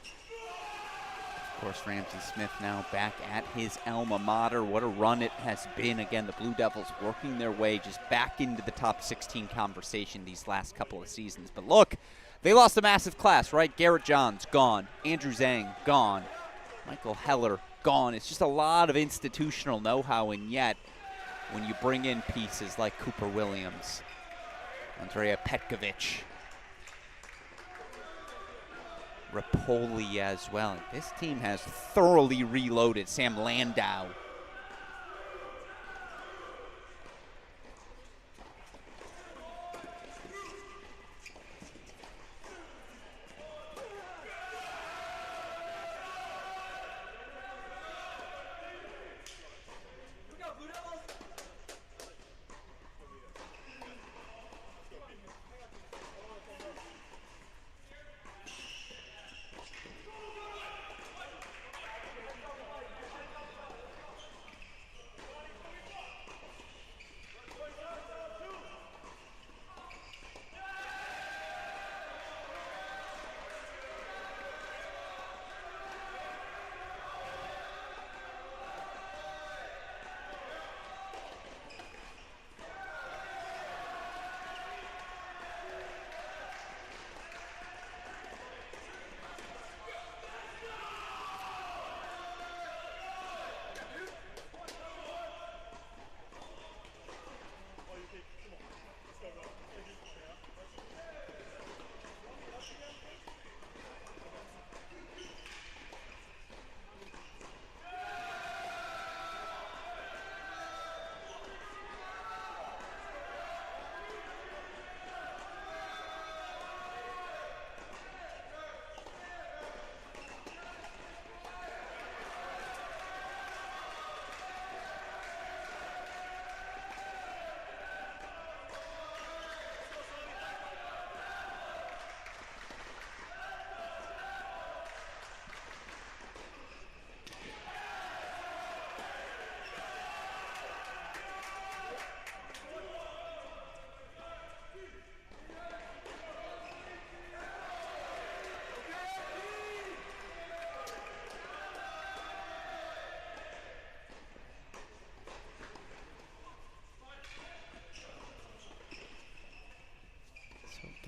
Of course, Ramsey Smith now back at his alma mater. What a run it has been. Again, the Blue Devils working their way just back into the top 16 conversation these last couple of seasons. But look, they lost a massive class, right? Garrett Johns, gone. Andrew Zhang, gone. Michael Heller, gone. It's just a lot of institutional know-how, and yet when you bring in pieces like Cooper Williams, Andrea Petkovic, Rapoli as well. This team has thoroughly reloaded. Sam Landau.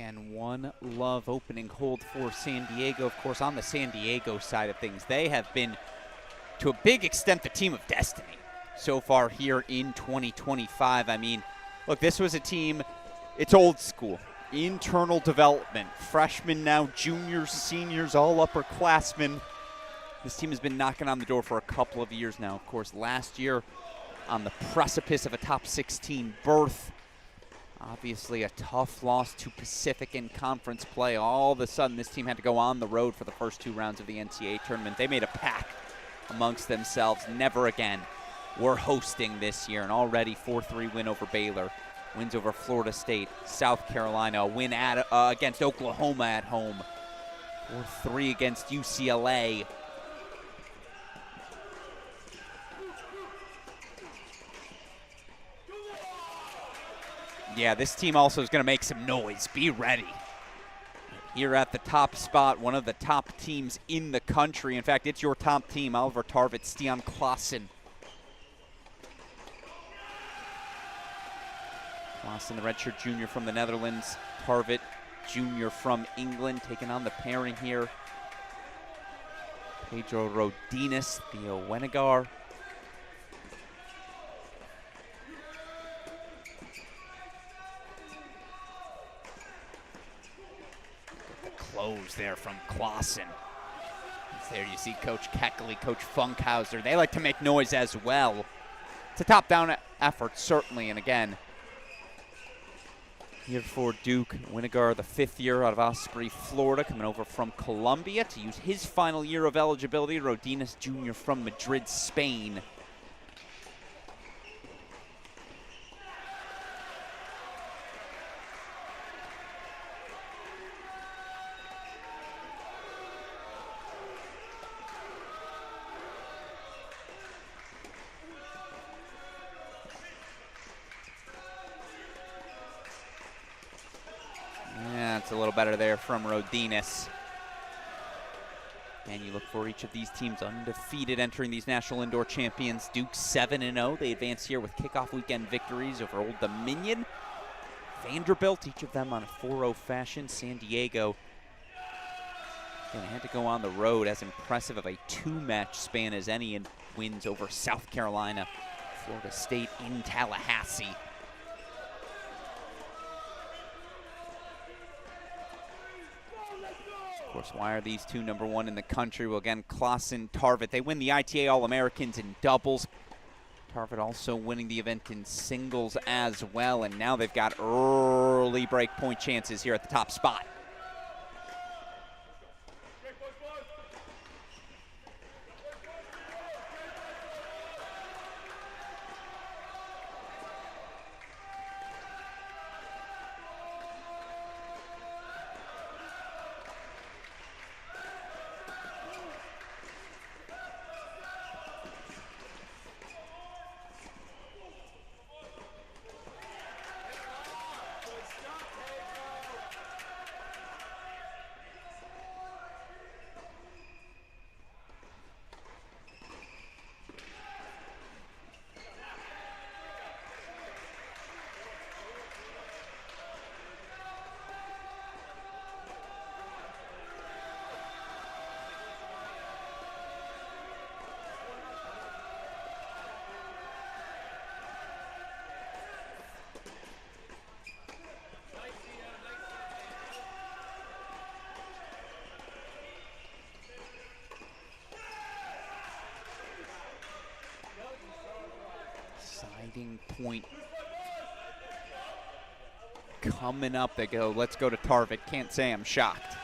And one love opening hold for San Diego. Of course, on the San Diego side of things, they have been, to a big extent, the team of destiny so far here in 2025. I mean, look, this was a team, it's old school. Internal development. Freshmen, now juniors, seniors, all upperclassmen. This team has been knocking on the door for a couple of years now. Of course, last year on the precipice of a top 16 berth. Obviously a tough loss to Pacific in conference play. All of a sudden, this team had to go on the road for the first 2 rounds of the NCAA tournament. They made a pact amongst themselves. Never again. We're hosting this year. An already 4-3 win over Baylor. Wins over Florida State, South Carolina. A win against Oklahoma at home. 4-3 against UCLA. Yeah, this team also is going to make some noise. Be ready. Here at the top spot, one of the top teams in the country. In fact, it's your top team, Oliver Tarvet, Stian Klaassen. Klaassen, the redshirt junior from the Netherlands. Tarvet, junior from England, taking on the pairing here. Pedro Rodinas, Theo Wenegar. Close there from Klaassen. There you see Coach Keckley, Coach Funkhauser. They like to make noise as well. It's a top-down effort, certainly, and again, here for Duke, Wenegar, the 5th year out of Osprey, Florida, coming over from Columbia to use his final year of eligibility. Rodinas Jr. from Madrid, Spain. A little better there from Rodinas. And you look for each of these teams undefeated entering these National Indoor Champions. Duke 7-0. They advance here with kickoff weekend victories over Old Dominion. Vanderbilt, each of them on a 4-0 fashion. San Diego, they had to go on the road, as impressive of a 2-match span as any, and wins over South Carolina, Florida State in Tallahassee. Of course, why are these two number 1 in the country? Well, again, Klaassen, Tarvet, they win the ITA All-Americans in doubles. Tarvet also winning the event in singles as well, and now they've got early break point chances here at the top spot. Point coming up. They go, let's go to Tarvet. Can't say I'm shocked.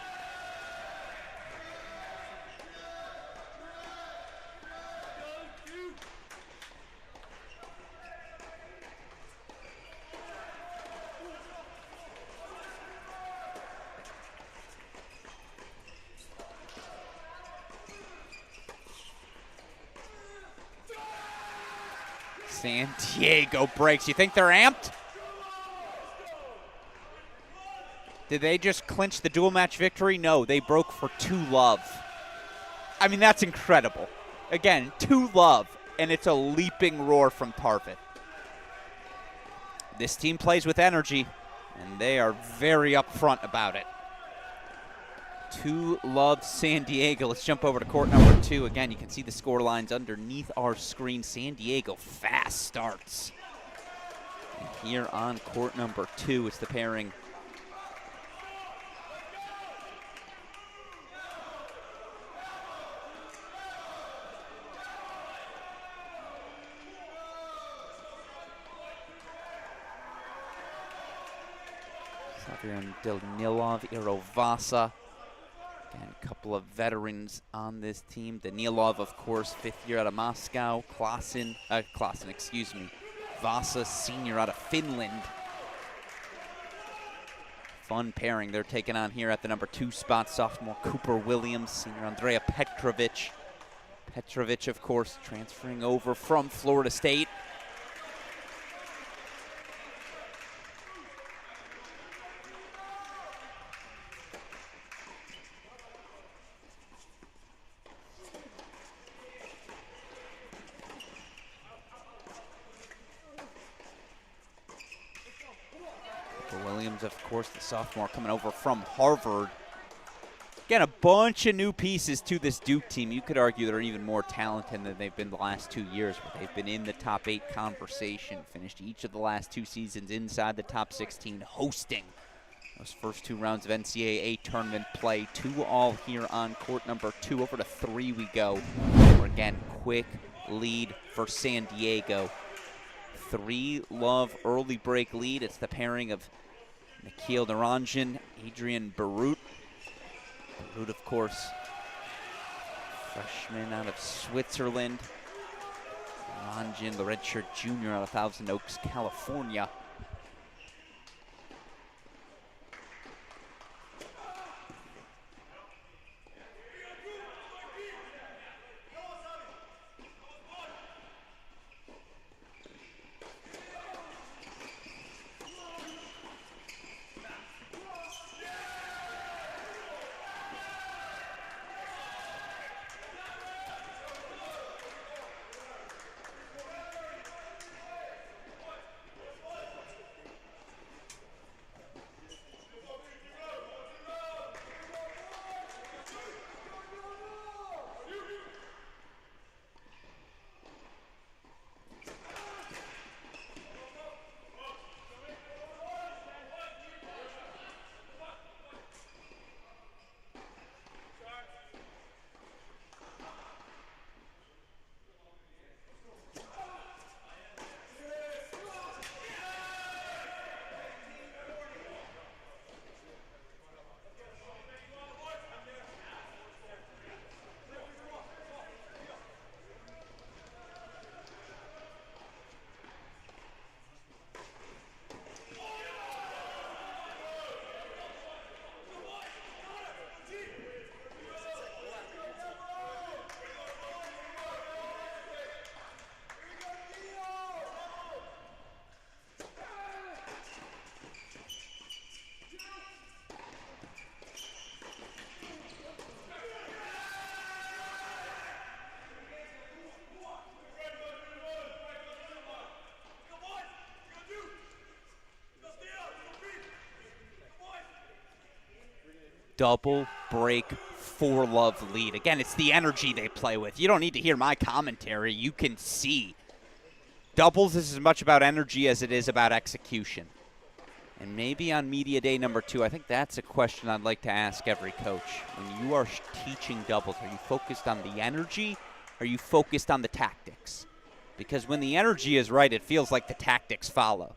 San Diego breaks. You think they're amped? Did they just clinch the dual match victory? No, they broke for 2-love. I mean, that's incredible. Again, 2-love, and it's a leaping roar from Tarvet. This team plays with energy. And they are very upfront about it. 2-love San Diego. Let's jump over to court number 2. Again, you can see the score lines underneath our screen. San Diego fast starts. And here on court number 2, it's the pairing Danilov, Irovasa. Again, a couple of veterans on this team. Danilov, of course, 5th year out of Moscow. Klassen, Vasa, senior out of Finland. Fun pairing they're taking on here at the number 2 spot. Sophomore Cooper Williams, senior Andrea Petrovic. Petrovic, of course, transferring over from Florida State. Williams, of course, the sophomore coming over from Harvard. Again, a bunch of new pieces to this Duke team. You could argue they're even more talented than they've been the last 2 years, but they've been in the top 8 conversation, finished each of the last 2 seasons inside the top 16, hosting those first 2 rounds of NCAA tournament play. 2 all here on court number 2. Over to 3 we go. Again, quick lead for San Diego. 3-love early break lead. It's the pairing of Nikhil Naranjan, Adrian Barut. Barut, of course, freshman out of Switzerland. Naranjan, the redshirt junior out of Thousand Oaks, California. Double break 4-love lead. Again, it's the energy they play with. You don't need to hear my commentary. You can see. Doubles is as much about energy as it is about execution. And maybe on media day number 2, I think that's a question I'd like to ask every coach. When you are teaching doubles, are you focused on the energy? Are you focused on the tactics? Because when the energy is right, it feels like the tactics follow.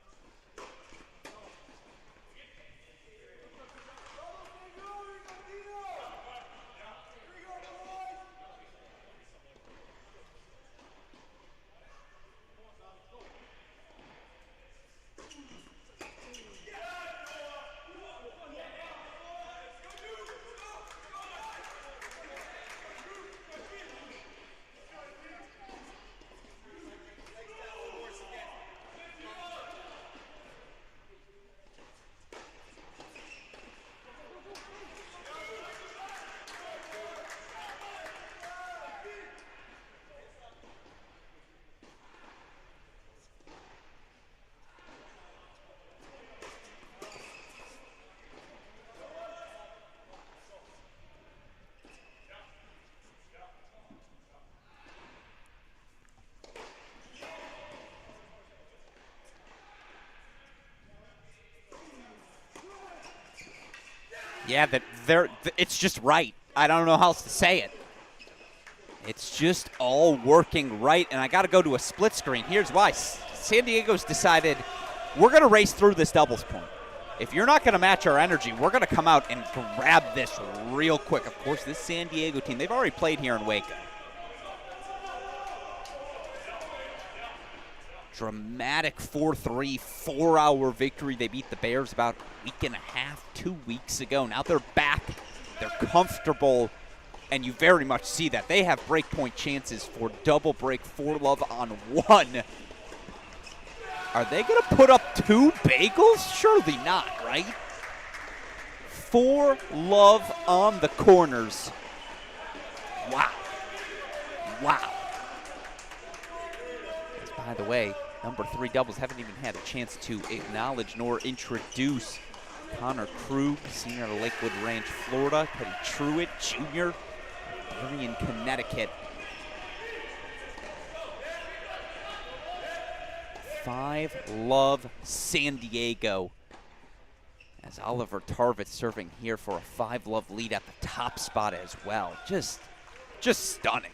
Yeah, it's just right. I don't know how else to say it. It's just all working right, and I got to go to a split screen. Here's why. San Diego's decided we're going to race through this doubles point. If you're not going to match our energy, we're going to come out and grab this real quick. Of course, this San Diego team, they've already played here in Waco. Dramatic 4-3, 4-hour victory. They beat the Bears about a week and a half, 2 weeks ago. Now they're back. They're comfortable, and you very much see that. They have breakpoint chances for double break 4-love on 1. Are they going to put up 2 bagels? Surely not, right? 4-love on the corners. Wow. Wow. By the way, number 3 doubles haven't even had a chance to acknowledge nor introduce Connor Krug, senior out of Lakewood Ranch, Florida. Teddy Truitt, junior, Darien, Connecticut. 5-love San Diego. As Oliver Tarvitz serving here for a 5-love lead at the top spot as well. Just stunning.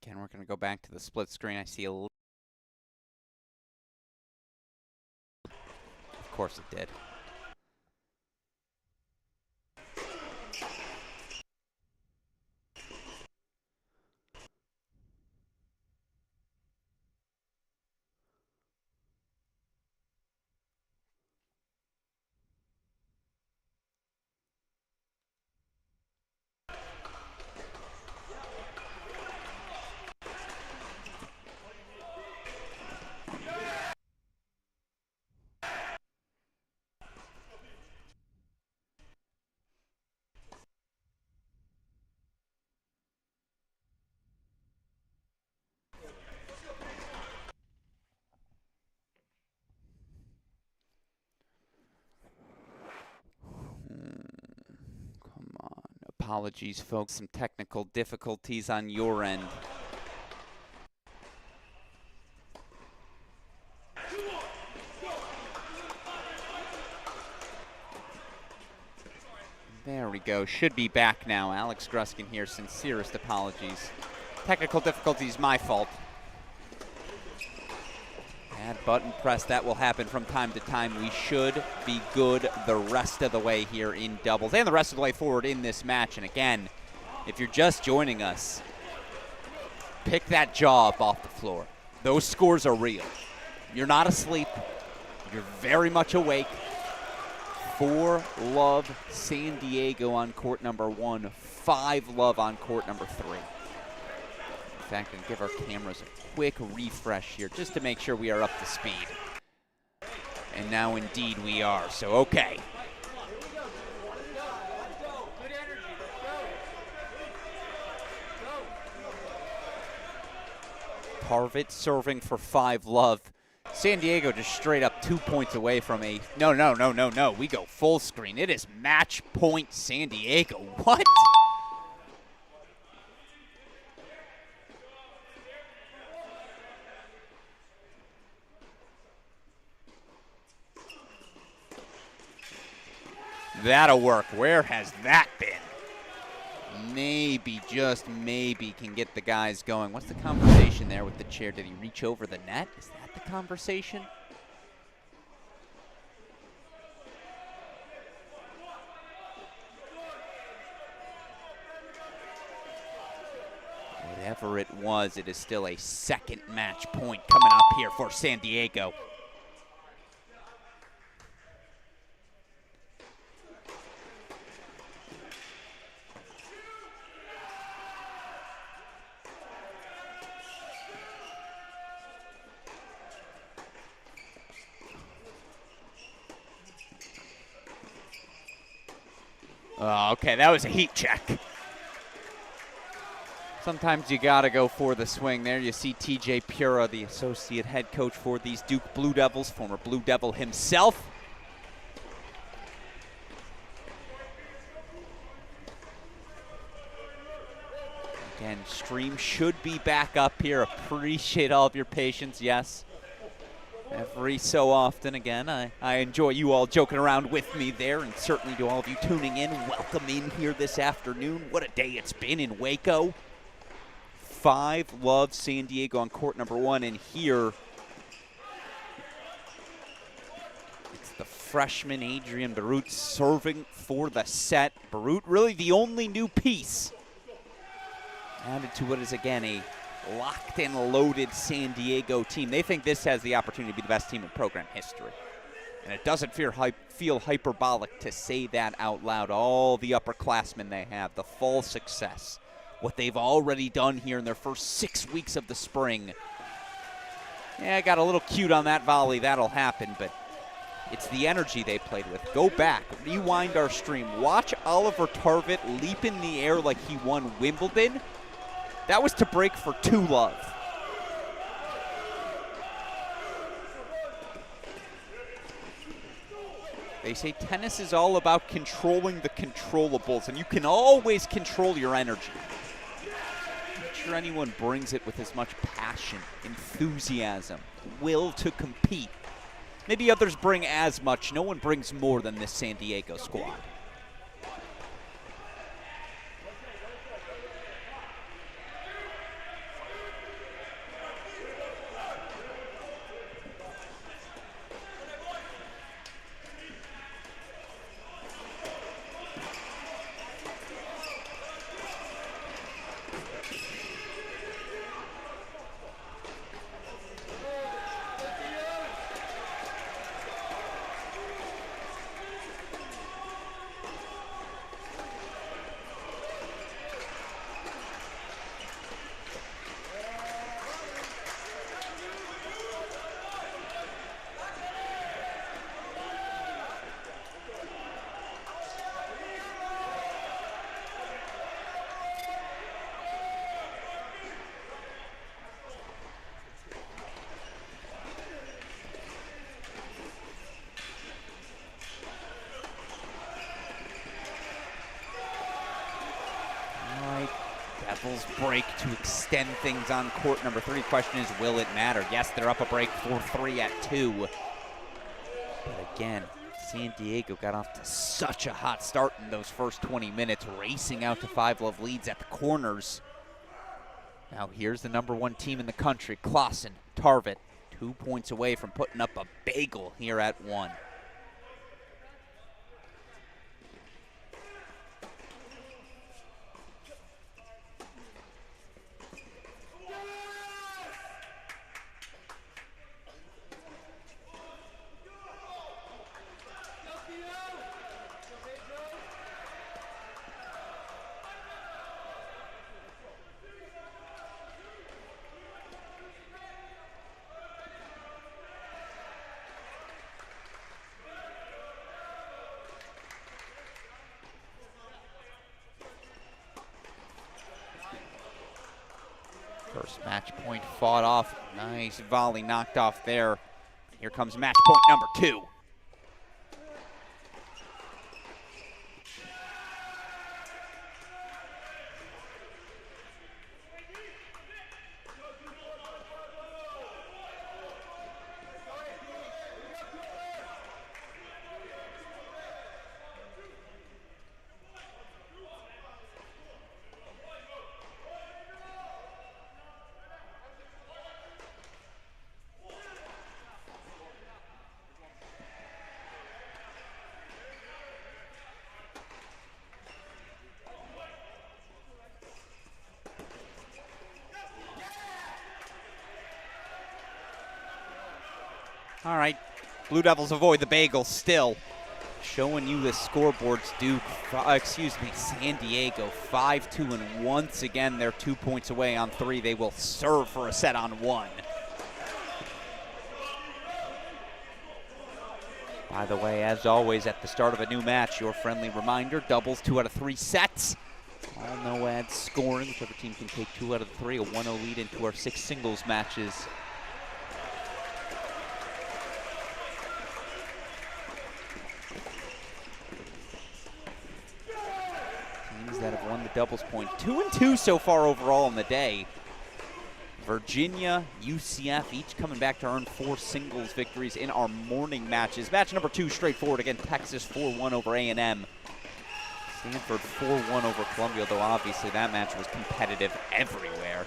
Again, we're going to go back to the split screen. I see a little. Of course it did. Come on. Apologies, folks. Some technical difficulties on your end. There we go. Should be back now. Alex Gruskin here. Sincerest apologies. Technical difficulties, my fault. Add button press. That will happen from time to time. We should be good the rest of the way here in doubles and the rest of the way forward in this match. And again, if you're just joining us, pick that jaw up off the floor. Those scores are real. You're not asleep. You're very much awake. 4-love San Diego on court number 1, 5-love on court number 3. In fact, and give our cameras a quick refresh here just to make sure we are up to speed. And now indeed we are, so okay. Tarvitz serving for 5-love. San Diego just straight up 2 points away from a, no, we go full screen. It is match point San Diego. What? That'll work. Where has that been? Maybe, just maybe, can get the guys going. What's the conversation there with the chair? Did he reach over the net? Is that the conversation? Whatever it was, it is still a second match point coming up here for San Diego. Oh, okay, that was a heat check. Sometimes you gotta go for the swing. There you see TJ Pura, the associate head coach for these Duke Blue Devils, former Blue Devil himself. Again, stream should be back up here. Appreciate all of your patience, yes. Every so often, again, I enjoy you all joking around with me there, and certainly to all of you tuning in, welcome in here this afternoon. What a day it's been in Waco. 5 loves San Diego on court number 1, and here it's the freshman Adrian Barut serving for the set. Barut really the only new piece added to what is, again, a locked and loaded San Diego team. They think this has the opportunity to be the best team in program history. And it doesn't feel hyperbolic to say that out loud. All the upperclassmen they have, the fall success, what they've already done here in their first 6 weeks of the spring. Yeah, I got a little cute on that volley. That'll happen, but it's the energy they played with. Go back, rewind our stream. Watch Oliver Tarvett leap in the air like he won Wimbledon. That was to break for 2 love. They say tennis is all about controlling the controllables, and you can always control your energy. I'm not sure anyone brings it with as much passion, enthusiasm, will to compete. Maybe others bring as much. No one brings more than this San Diego squad. Break to extend things on court number 3. Question is, will it matter? Yes, they're up a break 4-3 at 2. But again, San Diego got off to such a hot start in those first 20 minutes, racing out to 5-love leads at the corners. Now here's the number 1 team in the country, Clausen, Tarvett, 2 points away from putting up a bagel here at 1. First match point fought off. Nice volley knocked off there. Here comes match point number 2. All right, Blue Devils avoid the bagel still. Showing you the scoreboards, Duke, San Diego 5-2, and once again they're 2 points away on 3. They will serve for a set on 1. By the way, as always, at the start of a new match, your friendly reminder, doubles 2 out of 3 sets. All no ad scoring, whichever team can take 2 out of 3, a 1-0 lead into our 6 singles matches. Teams that have won the doubles point. 2-2 so far overall in the day. Virginia, UCF, each coming back to earn 4 singles victories in our morning matches. Match number 2, straightforward again. Texas 4-1 over A&M. Stanford 4-1 over Columbia, though obviously that match was competitive everywhere.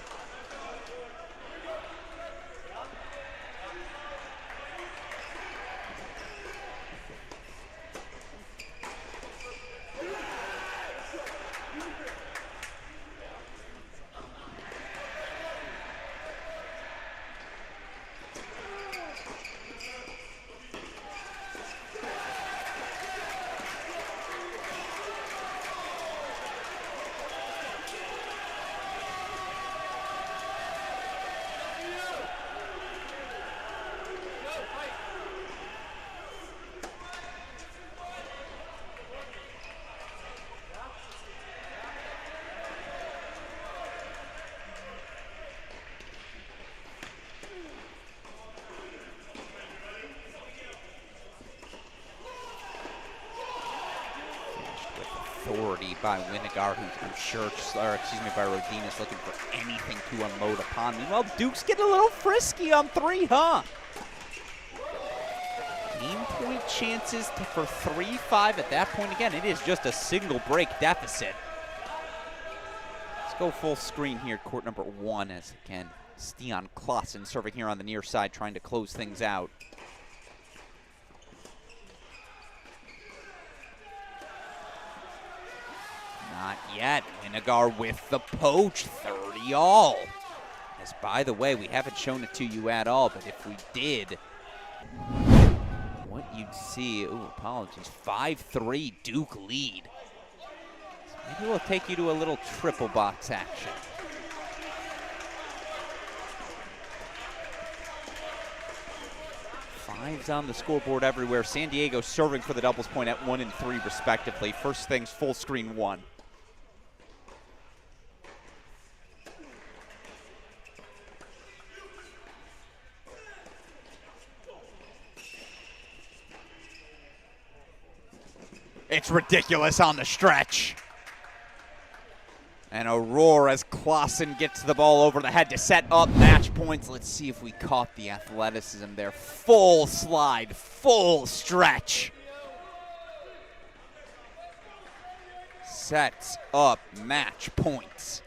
Authority by Winigar, who I'm sure, by Rodinus, looking for anything to unload upon. Meanwhile, Duke's getting a little frisky on 3, huh? Game point chances for 3-5 at that point. Again, it is just a single break deficit. Let's go full screen here, court number 1, as again, Stian Klassen serving here on the near side, trying to close things out. Not yet. Winigar with the poach, 30 all. As, by the way, we haven't shown it to you at all, but if we did, what you'd see, apologies, 5-3 Duke lead. So maybe we'll take you to a little triple box action. Fives on the scoreboard everywhere. San Diego serving for the doubles point at 1 and 3 respectively. First things, full screen 1. It's ridiculous on the stretch. And Aurora as Klassen gets the ball over the head to set up match points. Let's see if we caught the athleticism there. Full slide, full stretch. Sets up match points.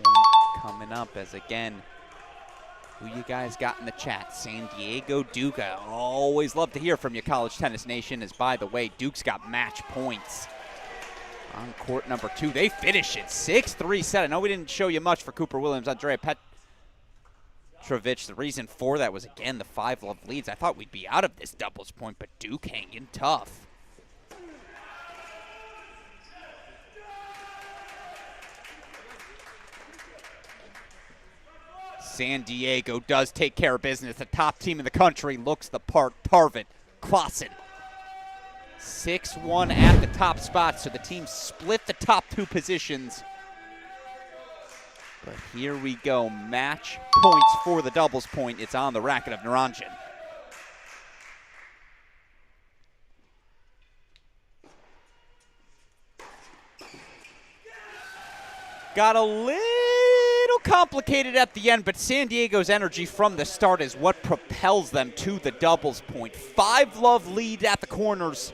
Point coming up as again, who you guys got in the chat? San Diego, Duke. I always love to hear from you, College Tennis Nation, as by the way, Duke's got match points on court number 2. They finish it 6-3 set. I know we didn't show you much for Cooper Williams, Andrea Petrovich. The reason for that was, again, the 5-love leads. I thought we'd be out of this doubles point, but Duke hanging tough. San Diego does take care of business. The top team in the country looks the part. Tarvin, Klassen. 6-1 at the top spot, so the team split the top 2 positions. But here we go. Match points for the doubles point. It's on the racket of Naranjan. Got a little complicated at the end, but San Diego's energy from the start is what propels them to the doubles point. 5-love lead at the corners.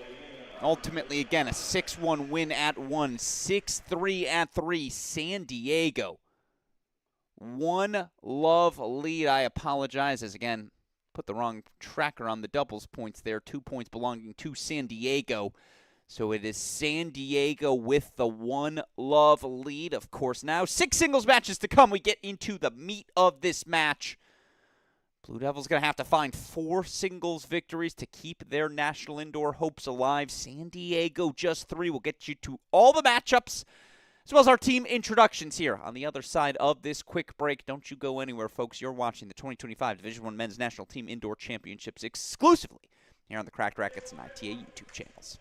Ultimately, again, a 6-1 win at 1, 6-3 at 3. San Diego. 1-love lead. I apologize, as again, put the wrong tracker on the doubles points there. 2 points belonging to San Diego. So it is San Diego with the 1-love lead. Of course, now 6 singles matches to come. We get into the meat of this match. Blue Devils going to have to find 4 singles victories to keep their national indoor hopes alive. San Diego just 3. We'll get you to all the matchups as well as our team introductions here on the other side of this quick break. Don't you go anywhere, folks. You're watching the 2025 Division I Men's National Team Indoor Championships exclusively here on the Cracked Racquets and ITA YouTube channels.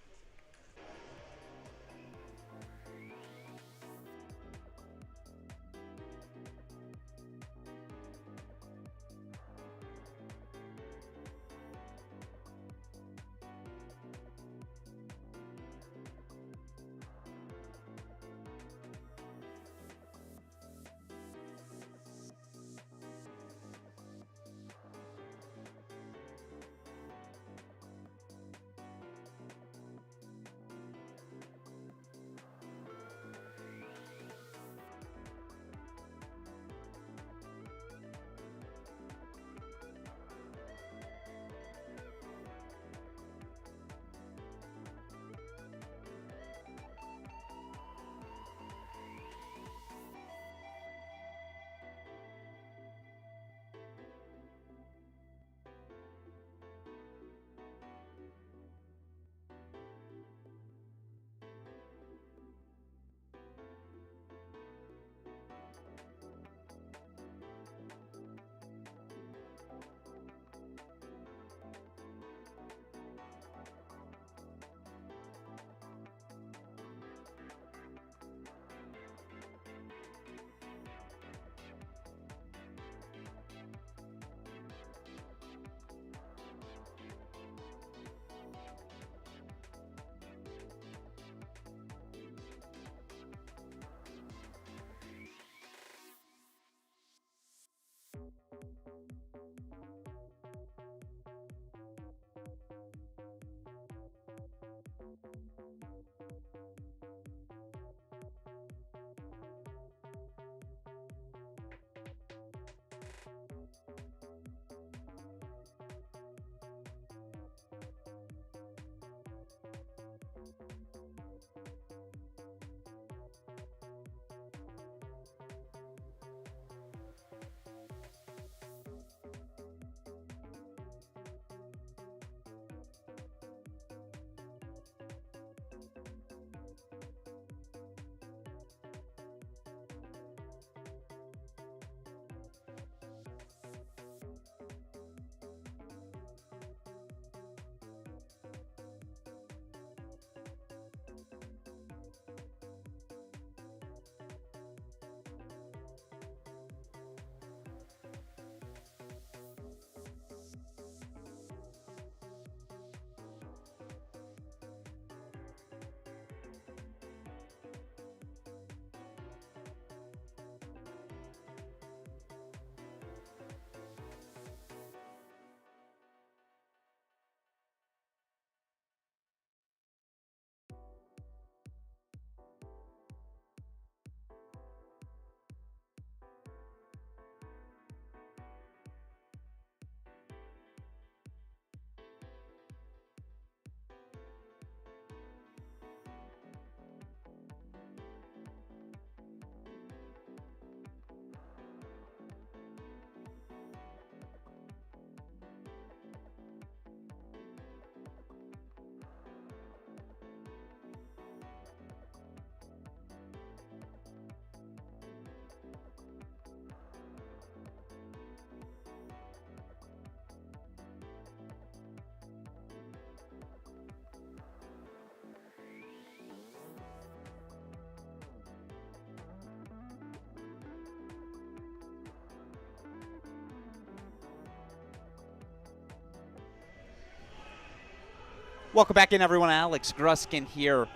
Welcome back in, everyone. Alex Gruskin here.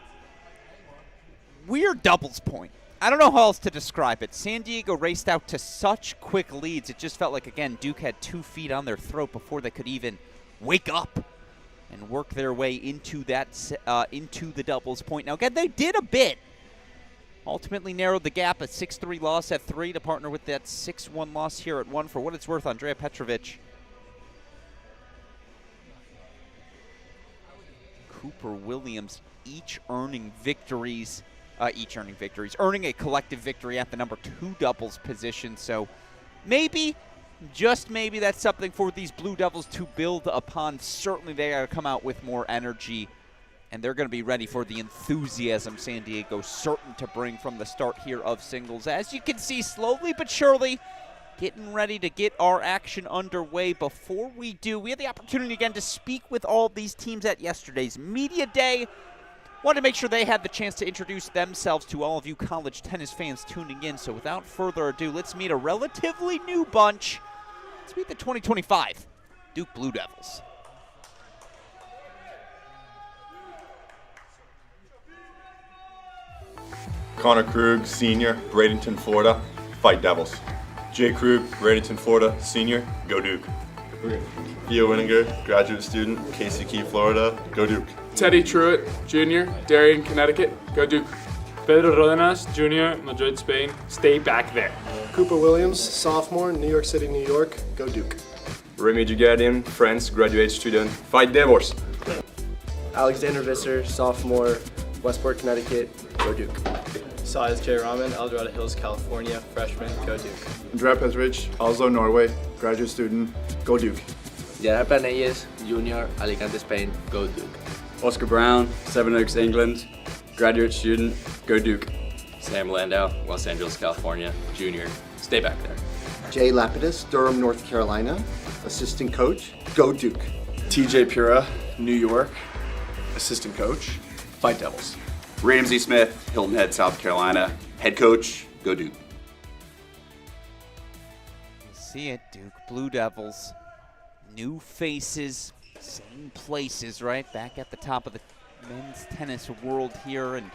Weird doubles point. I don't know how else to describe it. San Diego raced out to such quick leads. It just felt like, again, Duke had 2 feet on their throat before they could even wake up and work their way into that into the doubles point. Now, again, they did a bit. Ultimately narrowed the gap. A 6-3 loss at 3 to partner with that 6-1 loss here at 1. For what it's worth, Andrea Petrovic, Cooper Williams, earning a collective victory at the number 2 doubles position. So maybe just maybe that's something for these Blue Devils to build upon. Certainly they got to come out with more energy, and they're going to be ready for the enthusiasm San Diego's certain to bring from the start here of singles. As you can see, slowly but surely, getting ready to get our action underway. Before we do, we had the opportunity again to speak with all of these teams at yesterday's media day. Wanted to make sure they had the chance to introduce themselves to all of you college tennis fans tuning in. So without further ado, let's meet a relatively new bunch. Let's meet the 2025 Duke Blue Devils. Connor Krug, Senior, Bradenton, Florida, Fight Devils. Jay Krug, Bradenton, Florida, Senior, Go Duke. Theo Winninger, graduate student, KCK, Florida, Go Duke. Teddy Truitt, Jr., Darien, Connecticut, go Duke. Pedro Rodenas, Jr., Madrid, Spain, stay back there. Cooper Williams, sophomore, New York City, New York, go Duke. Remy Dugadian, France, graduate student, Fight Devils. Alexander Visser, sophomore, Westport, Connecticut, go Duke. Sias J. Rahman, El Dorado Hills, California, freshman, go Duke. Andrea Petrovic, Oslo, Norway, graduate student, Go Duke. Yara Planelles, Jr., Alicante, Spain, go Duke. Oscar Brown, Seven Oaks, England, graduate student, Go Duke. Sam Landau, Los Angeles, California, Junior, stay back there. Jay Lapidus, Durham, North Carolina, assistant coach, Go Duke. TJ Pura, New York, assistant coach, Fight Devils. Ramsey Smith, Hilton Head, South Carolina, head coach, Go Duke. See it, Duke Blue Devils. New faces, same places, right? Back at the top of the men's tennis world here, and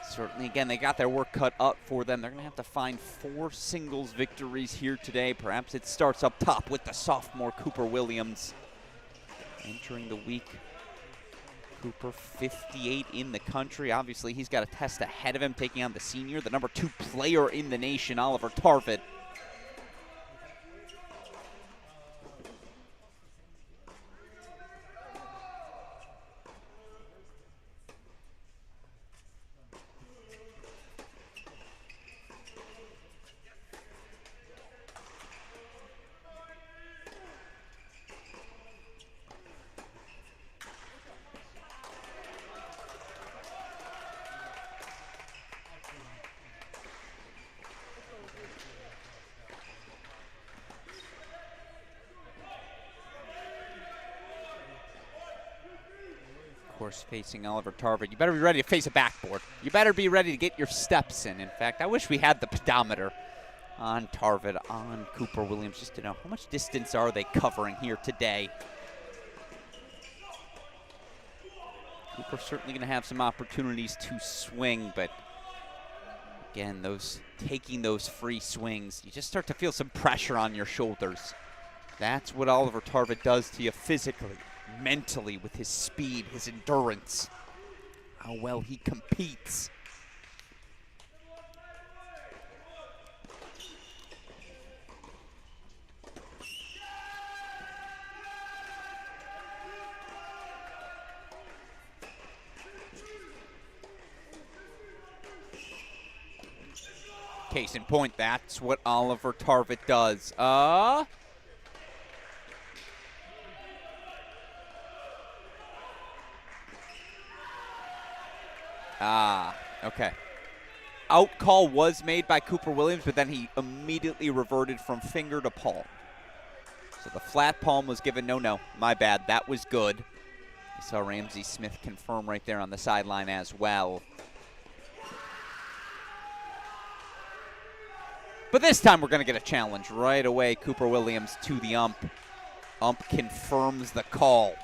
certainly, again, they got their work cut out for them. They're going to have to find 4 singles victories here today. Perhaps it starts up top with the sophomore Cooper Williams. Entering the week, Cooper 58 in the country. Obviously, he's got a test ahead of him, taking on the senior, the number 2 player in the nation, Oliver Tarvett. Of course, facing Oliver Tarvett. You better be ready to face a backboard. You better be ready to get your steps in. In fact, I wish we had the pedometer on Tarvett, on Cooper Williams, just to know how much distance are they covering here today. Cooper's certainly going to have some opportunities to swing, but again, taking those free swings, you just start to feel some pressure on your shoulders. That's what Oliver Tarvett does to you physically, mentally, with his speed, his endurance, how well he competes. Case in point, that's what Oliver Tarvett does. Okay. Out call was made by Cooper Williams, but then he immediately reverted from finger to palm. So the flat palm was given no, my bad, that was good. You saw Ramsey Smith confirm right there on the sideline as well. But this time we're going to get a challenge right away. Cooper Williams to the ump. Ump confirms the call.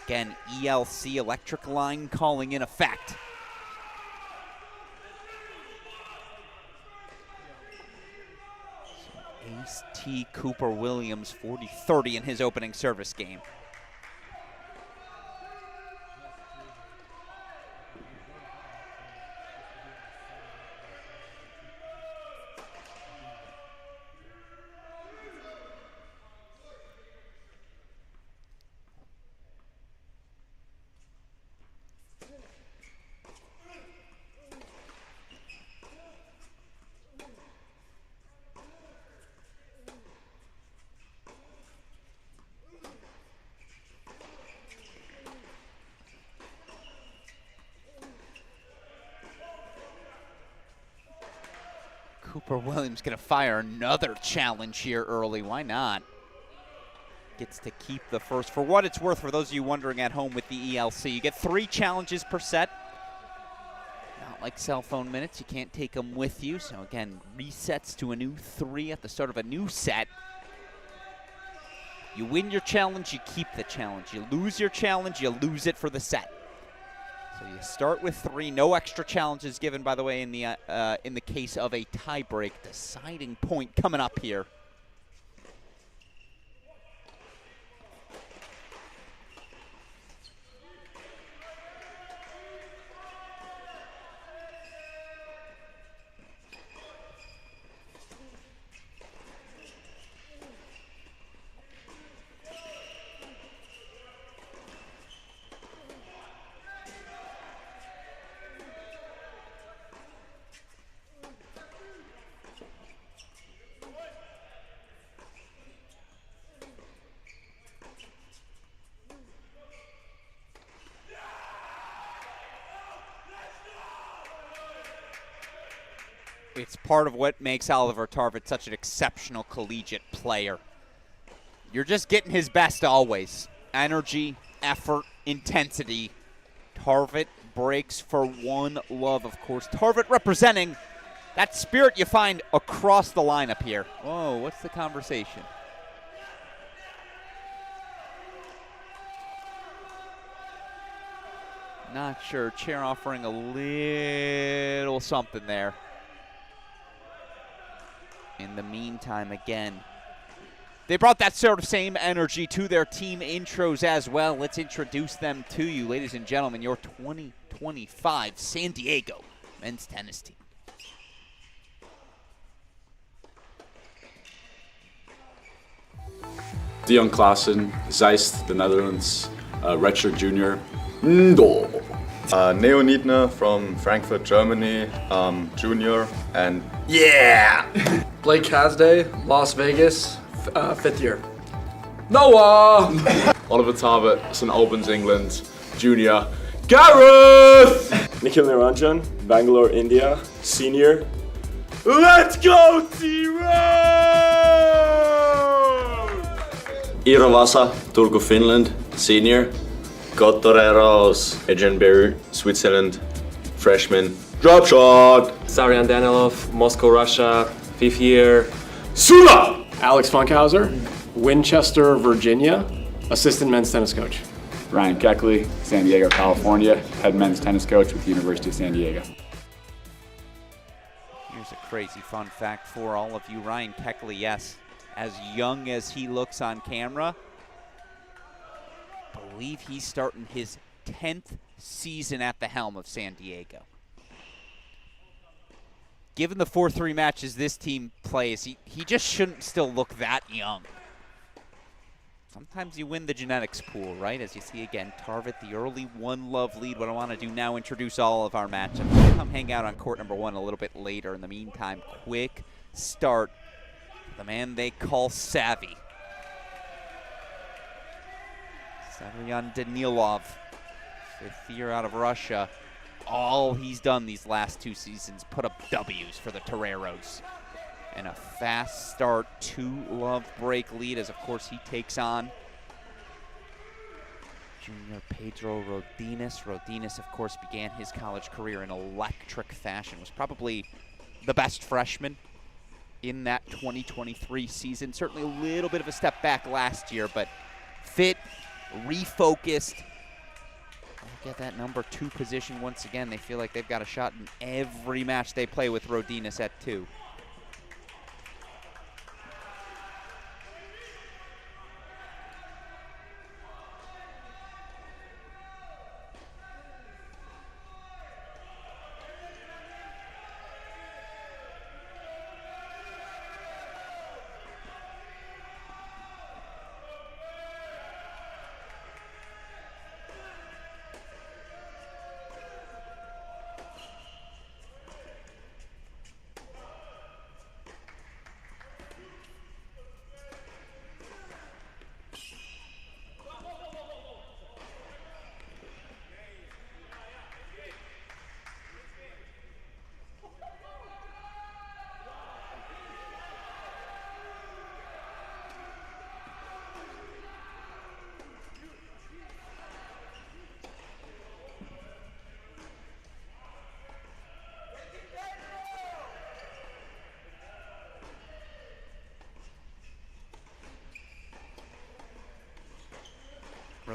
Again, ELC, electric line calling in effect. Ace T. Cooper Williams, 40-30 in his opening service game. Cooper Williams going to fire another challenge here early. Why not? Gets to keep the first. For what it's worth, for those of you wondering at home with the ELC, you get 3 challenges per set. Not like cell phone minutes. You can't take them with you. So again, resets to a new 3 at the start of a new set. You win your challenge, you keep the challenge. You lose your challenge, you lose it for the set. So you start with 3. No extra challenges given, by the way, in the case of a tiebreak. Deciding point coming up here. It's part of what makes Oliver Tarvett such an exceptional collegiate player. You're just getting his best always. Energy, effort, intensity. Tarvett breaks for one love, of course. Tarvett representing that spirit you find across the lineup here. Whoa, what's the conversation? Not sure. Chair offering a little something there. In the meantime, again, they brought that sort of same energy to their team intros as well. Let's introduce them to you, ladies and gentlemen, your 2025 San Diego men's tennis team. Dion Klaassen, Zeist, the Netherlands, redshirt junior. Ndol. Neo Niedner from Frankfurt, Germany, junior, and Yeah! Blake Casday, Las Vegas, 5th year. Noah! Oliver Tarvett, St Albans, England, junior. Gareth! Nikhil Niranjan, Bangalore, India, senior. Let's go, T-Row! Iiravasa, Turku, Finland, senior. Kotoreros, Adrian Beirut, Switzerland, freshman. Drop shot! Sarian Danilov, Moscow, Russia, 5th year. Sula! Alex Funkhauser, Winchester, Virginia, assistant men's tennis coach. Ryan Keckley, San Diego, California, head men's tennis coach with the University of San Diego. Here's a crazy fun fact for all of you. Ryan Keckley, yes, as young as he looks on camera, I believe he's starting his 10th season at the helm of San Diego. Given the 4-3 matches this team plays, he just shouldn't still look that young. Sometimes you win the genetics pool, right? As you see again, Tarvett, the early 1-love lead. What I want to do now, introduce all of our matchups. We'll come hang out on court number 1 a little bit later. In the meantime, quick start. The man they call Savvy. Sarian Danilov, 5th year out of Russia. All he's done these last 2 seasons, put up W's for the Toreros. And a fast start, 2-love break lead as, of course, he takes on junior Pedro Rodinas. Rodinas, of course, began his college career in electric fashion. Was probably the best freshman in that 2023 season. Certainly a little bit of a step back last year, but fit, refocused. Get that number 2 position once again. They feel like they've got a shot in every match they play with Rodinas at 2.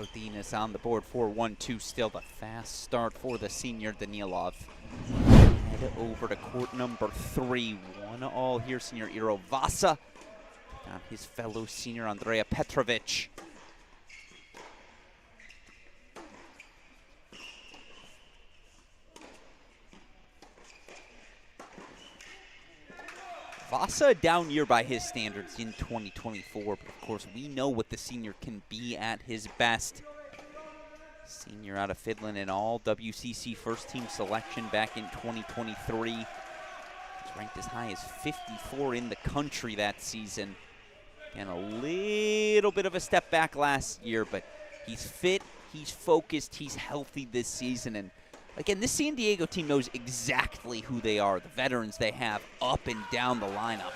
Rodinas on the board for 1-2. Still the fast start for the senior Danilov. Head over to court number 3. 1-all here, senior Iro Vasa. On his fellow senior Andrea Petrovic. Vasa, a down year by his standards in 2024, but of course we know what the senior can be at his best. Senior out of Finland and all WCC first team selection back in 2023. He's ranked as high as 54 in the country that season. And a little bit of a step back last year, but he's fit, he's focused, he's healthy this season. And again, this San Diego team knows exactly who they are, the veterans they have up and down the lineup.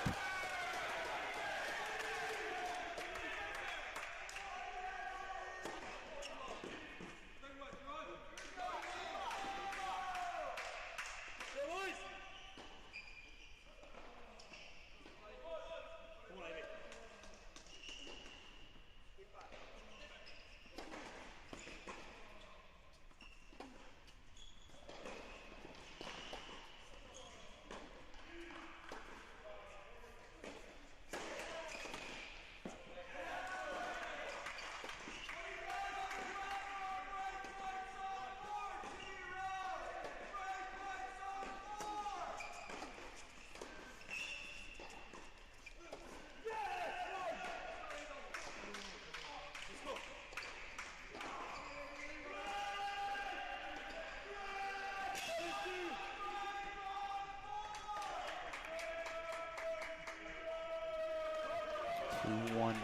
One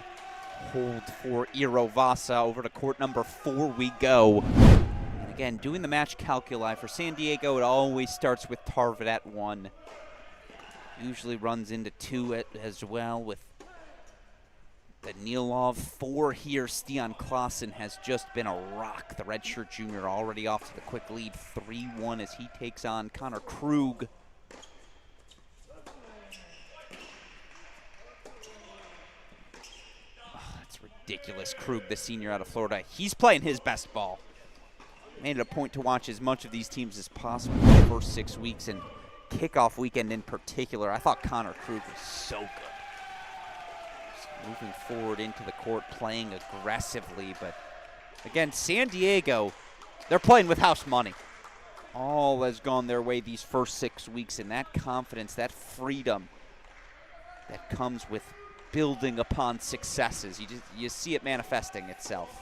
hold for Iro Vasa. Over to court number 4 we go. And again, doing the match calculi for San Diego, it always starts with Tarvet at 1. Usually runs into 2 as well with Danilov. 4 here. Stian Klassen has just been a rock. The redshirt junior already off to the quick lead. 3-1 as he takes on Connor Krug. Ridiculous. Krug, the senior out of Florida. He's playing his best ball. Made it a point to watch as much of these teams as possible in the first 6 weeks, and kickoff weekend in particular. I thought Connor Krug was so good. Just moving forward into the court, playing aggressively, but again, San Diego, they're playing with house money. All has gone their way these first 6 weeks, and that confidence, that freedom that comes with building upon successes. You see it manifesting itself.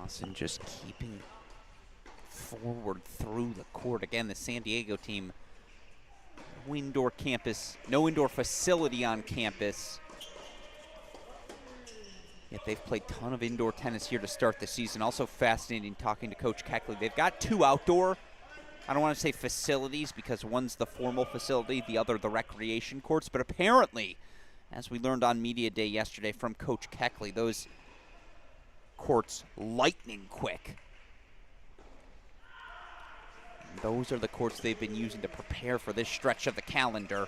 Clausen just keeping forward through the court. Again, the San Diego team, no indoor campus, no indoor facility on campus. Yet they've played a ton of indoor tennis here to start the season. Also fascinating talking to Coach Keckley. They've got 2 outdoor, I don't want to say facilities because one's the formal facility, the other the recreation courts. But apparently, as we learned on Media Day yesterday from Coach Keckley, those courts lightning quick. And those are the courts they've been using to prepare for this stretch of the calendar.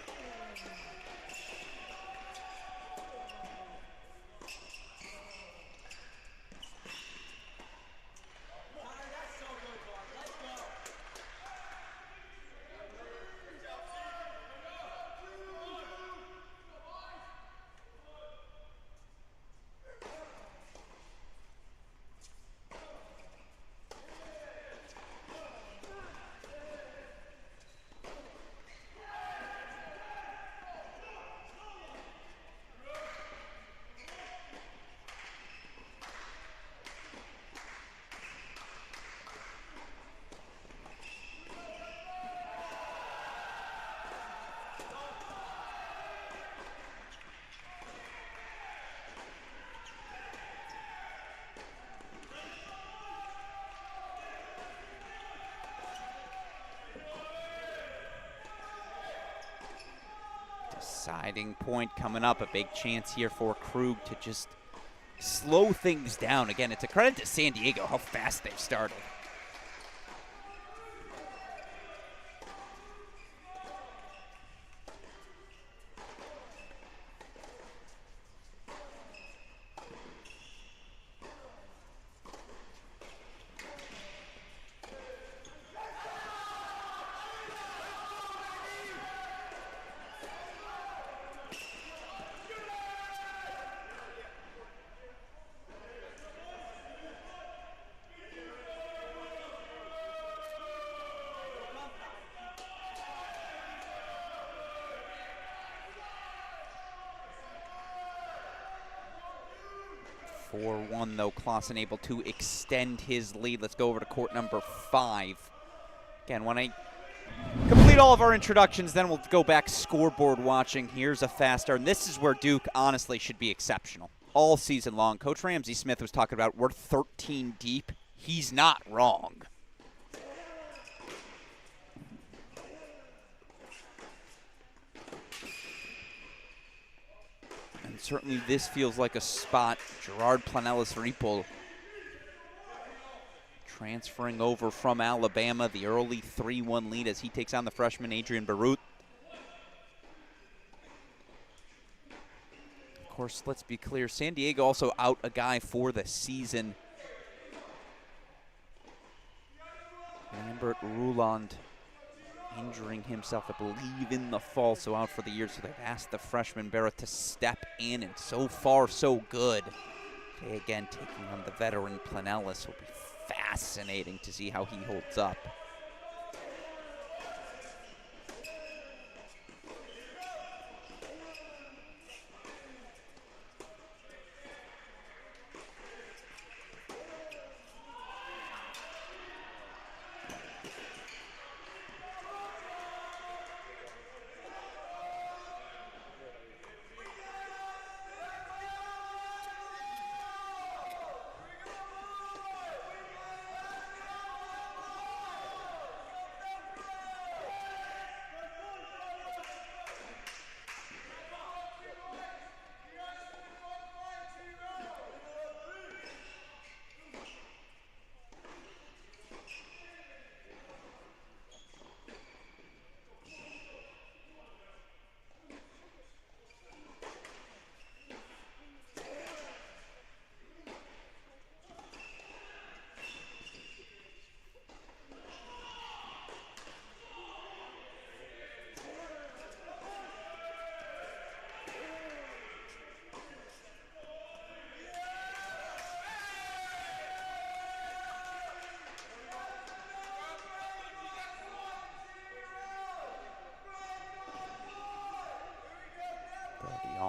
Deciding point coming up. A big chance here for Krug to just slow things down. Again, it's a credit to San Diego how fast they've started. (4-1) though, Clausen able to extend his lead. Let's go over to court number 5. Again, when I complete all of our introductions, then we'll go back scoreboard watching. Here's a fast start, and this is where Duke honestly should be exceptional all season long. Coach Ramsey Smith was talking about we're 13 deep. He's not wrong. Certainly this feels like a spot. Gerard Planellis-Riepel transferring over from Alabama, the early 3-1 lead as he takes on the freshman Adrian Barut. Of course, let's be clear, San Diego also out a guy for the season. Lambert Ruland injuring himself, I believe, in the fall, so out for the year. So they've asked the freshman Barrett to step in, and so far, so good. Okay, again, taking on the veteran Planellis will be fascinating to see how he holds up.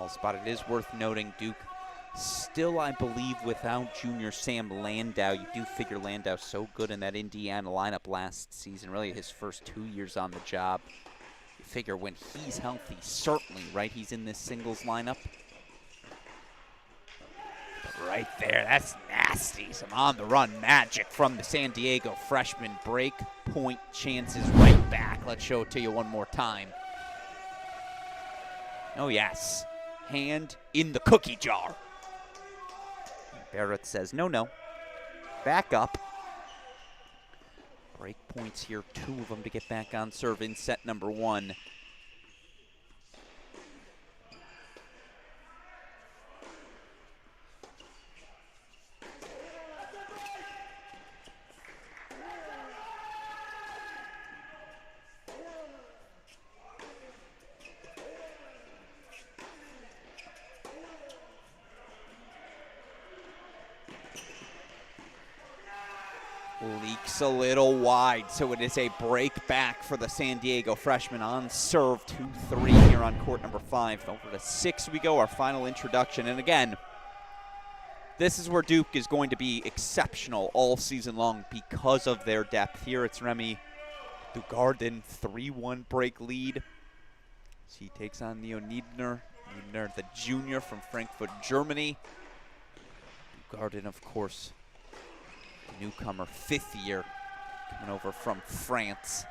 Spot. It is worth noting Duke Still, I believe, without junior Sam Landau. You do figure Landau so good in that Indiana lineup last season, really his first 2 years on the job. You figure when he's healthy, certainly, right, he's in this singles lineup. But right there, that's nasty. Some on-the-run magic from the San Diego freshman. Break point chances right back. Let's show it to you one more time. Oh, yes. Hand in the cookie jar. Barrett says, no. Back up. Break points here, 2 of them to get back on serve in set number 1. Leaks a little wide, so it is a break back for the San Diego freshman on serve. 2-3 here on court number 5. Over to 6 we go, our final introduction. And again, this is where Duke is going to be exceptional all season long because of their depth. Here it's Remy Dugardin, 3-1 break lead. So he takes on Neo Niebner. Niebner, the junior from Frankfurt, Germany. Dugardin, of course, newcomer, 5th year, coming over from France.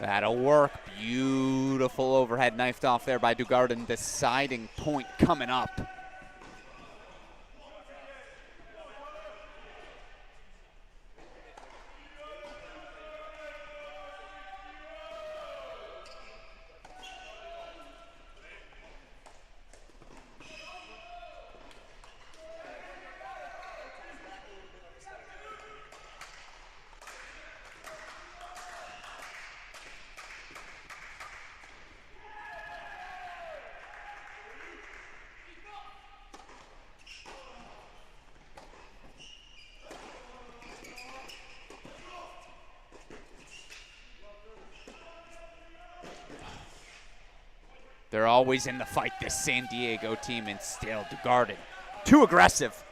That'll work. Beautiful overhead, knifed off there by Dugardin. Deciding point coming up. They're always in the fight, this San Diego team, and still Dugardin too aggressive.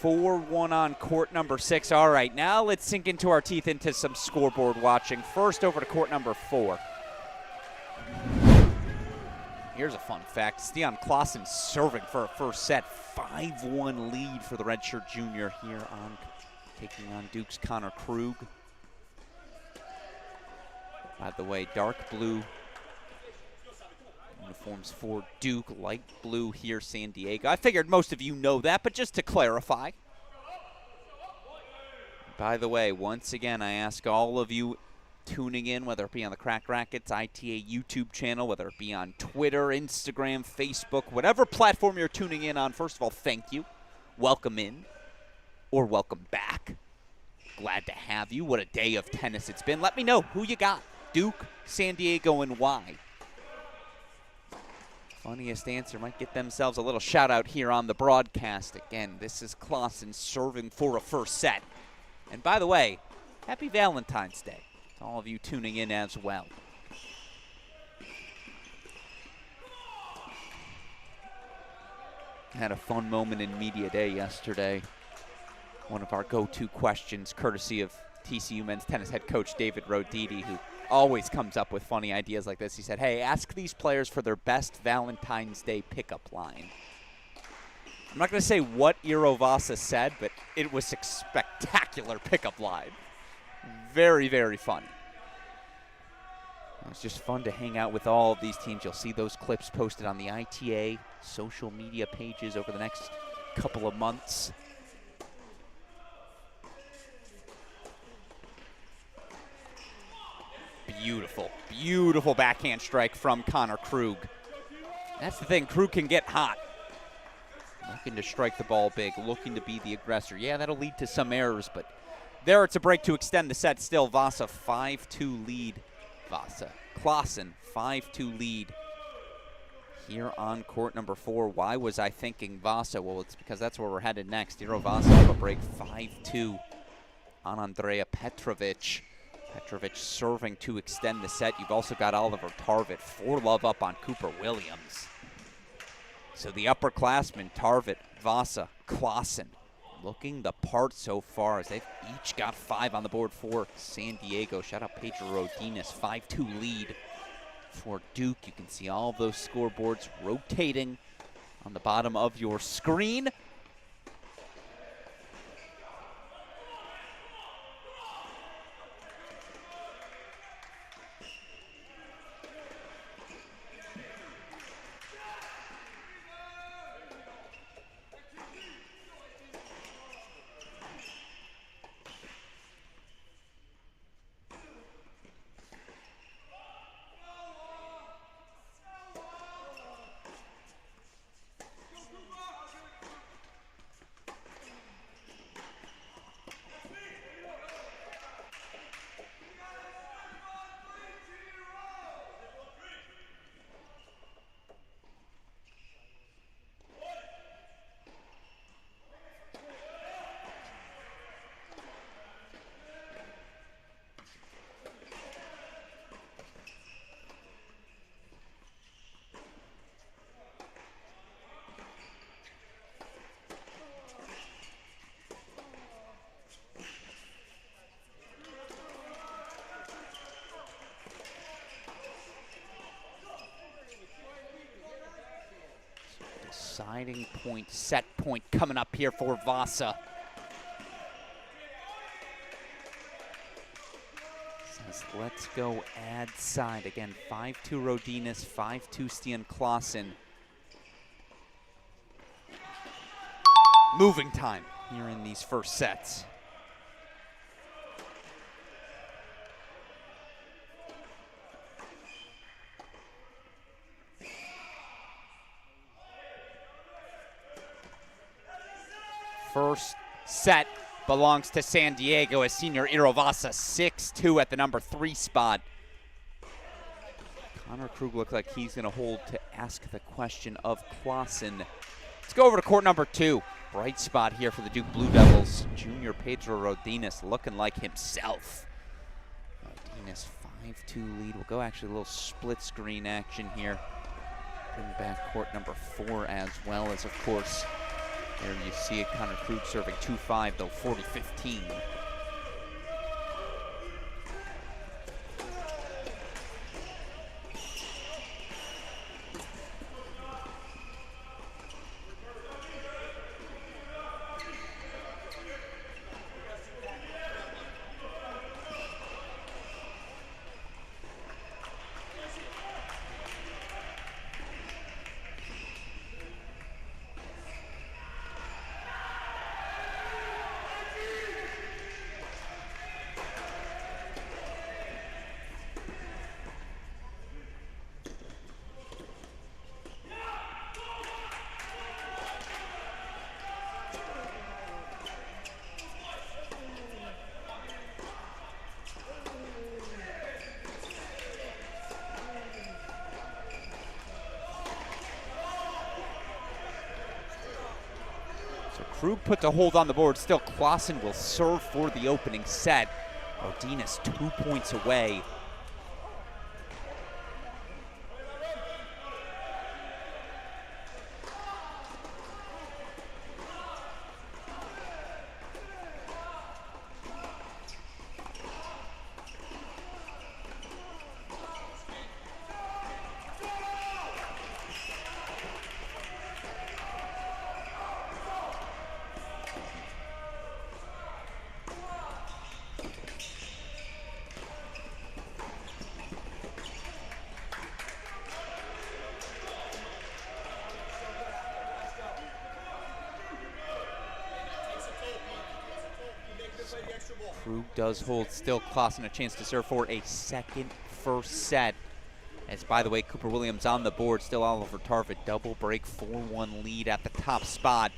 4-1 on court number 6. All right, now let's sink into our teeth into some scoreboard watching. First over to court number 4. Here's a fun fact. Stian Klaassen serving for a first set. 5-1 lead for the redshirt junior here on taking on Duke's Connor Krug. By the way, dark blue uniforms for Duke, light blue here, San Diego. I figured most of you know that, but just to clarify. By the way, once again, I ask all of you tuning in, whether it be on the Crack Rackets ITA YouTube channel, whether it be on Twitter, Instagram, Facebook, whatever platform you're tuning in on, first of all, thank you. Welcome in, or welcome back. Glad to have you. What a day of tennis it's been. Let me know who you got. Duke, San Diego, and why. Funniest answer might get themselves a little shout out here on the broadcast. Again, this is Clausen serving for a first set. And by the way, happy Valentine's Day to all of you tuning in as well. Had a fun moment in Media Day yesterday. One of our go-to questions, courtesy of TCU men's tennis head coach David Roditi, who always comes up with funny ideas like this. He said, hey, ask these players for their best Valentine's Day pickup line. I'm not going to say what Iro Vasa said, but it was a spectacular pickup line. Very, very funny. It was just fun to hang out with all of these teams. You'll see those clips posted on the ITA social media pages over the next couple of months. Beautiful, beautiful backhand strike from Connor Krug. That's the thing, Krug can get hot. Looking to strike the ball big, looking to be the aggressor. Yeah, that'll lead to some errors, but there it's a break to extend the set. Still, Vasa 5-2 lead. Vasa, Clausen 5-2 lead here on court number 4. Why was I thinking Vasa? Well, it's because that's where we're headed next. Iro Vasa have a break 5-2 on Andrea Petrovic. Petrovic serving to extend the set. You've also got Oliver Tarvit 4-love up on Cooper Williams. So the upperclassmen, Tarvit, Vasa, Clausen, looking the part so far as they've each got 5 on the board for San Diego. Shout out Pedro Rodinas, 5-2 lead for Duke. You can see all of those scoreboards rotating on the bottom of your screen. Deciding point, set point coming up here for Vasa. Says, let's go add side. Again, 5-2 Rodinas, 5-2 Stian Clausen. Moving time here in these first sets. First set belongs to San Diego as senior Iro Vasa 6-2 at the number 3 spot. Connor Krug looks like he's going to hold to ask the question of Clausen. Let's go over to court number 2. Bright spot here for the Duke Blue Devils. Junior Pedro Rodinas looking like himself. Rodinas 5-2 lead. We'll go actually a little split screen action here. Bring back court number 4 as well as, of course, there you see it, Connor Krug serving 2-5, though 40-15. Krug put a hold on the board. Still, Clausen will serve for the opening set. Rodinas 2 points away. Krug does hold still. Clausen a chance to serve for a second first set. As, by the way, Cooper Williams on the board. Still Oliver Tarvin. Double break, 4-1 lead at the top spot.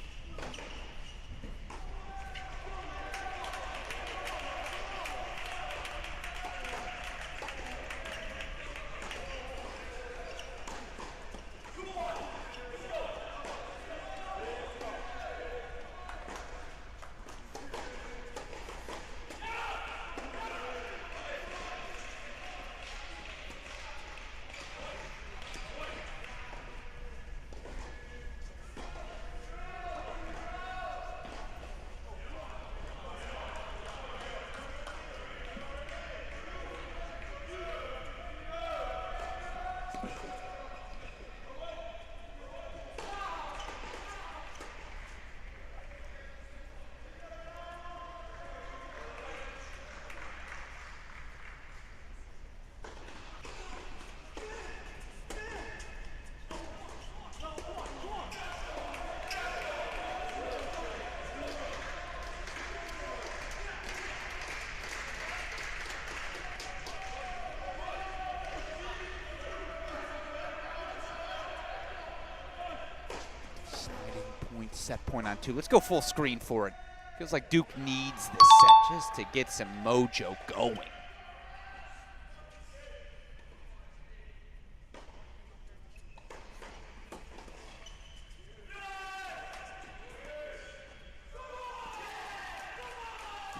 Set point on 2. Let's go full screen for it. Feels like Duke needs this set just to get some mojo going.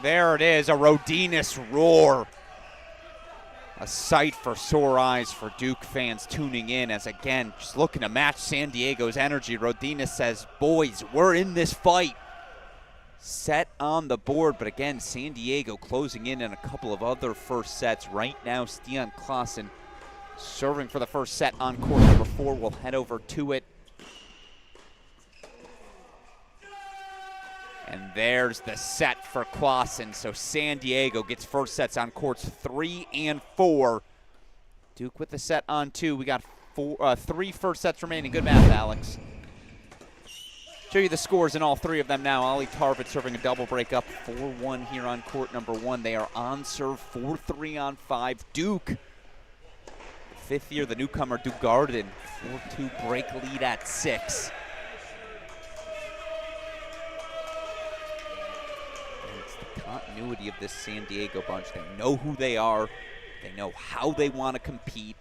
There it is, a Rodinas roar. A sight for sore eyes for Duke fans tuning in as, again, just looking to match San Diego's energy. Rodinas says, boys, we're in this fight. Set on the board, but again, San Diego closing in on a couple of other first sets. Right now, Stian Clausen serving for the first set on court number 4. We'll head over to it. And there's the set for Clausen. So San Diego gets first sets on courts 3 and 4. Duke with the set on 2. We got 3 first sets remaining. Good math, Alex. Show you the scores in all 3 of them now. Ollie Tarvin serving a double break up 4-1 here on court number 1. They are on serve 4-3 on 5. Duke, the 5th year, the newcomer Duke Garden, 4-2 break lead at 6. Continuity of this San Diego bunch. They know who they are. They know how they want to compete.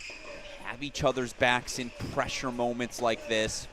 They have each other's backs in pressure moments like this.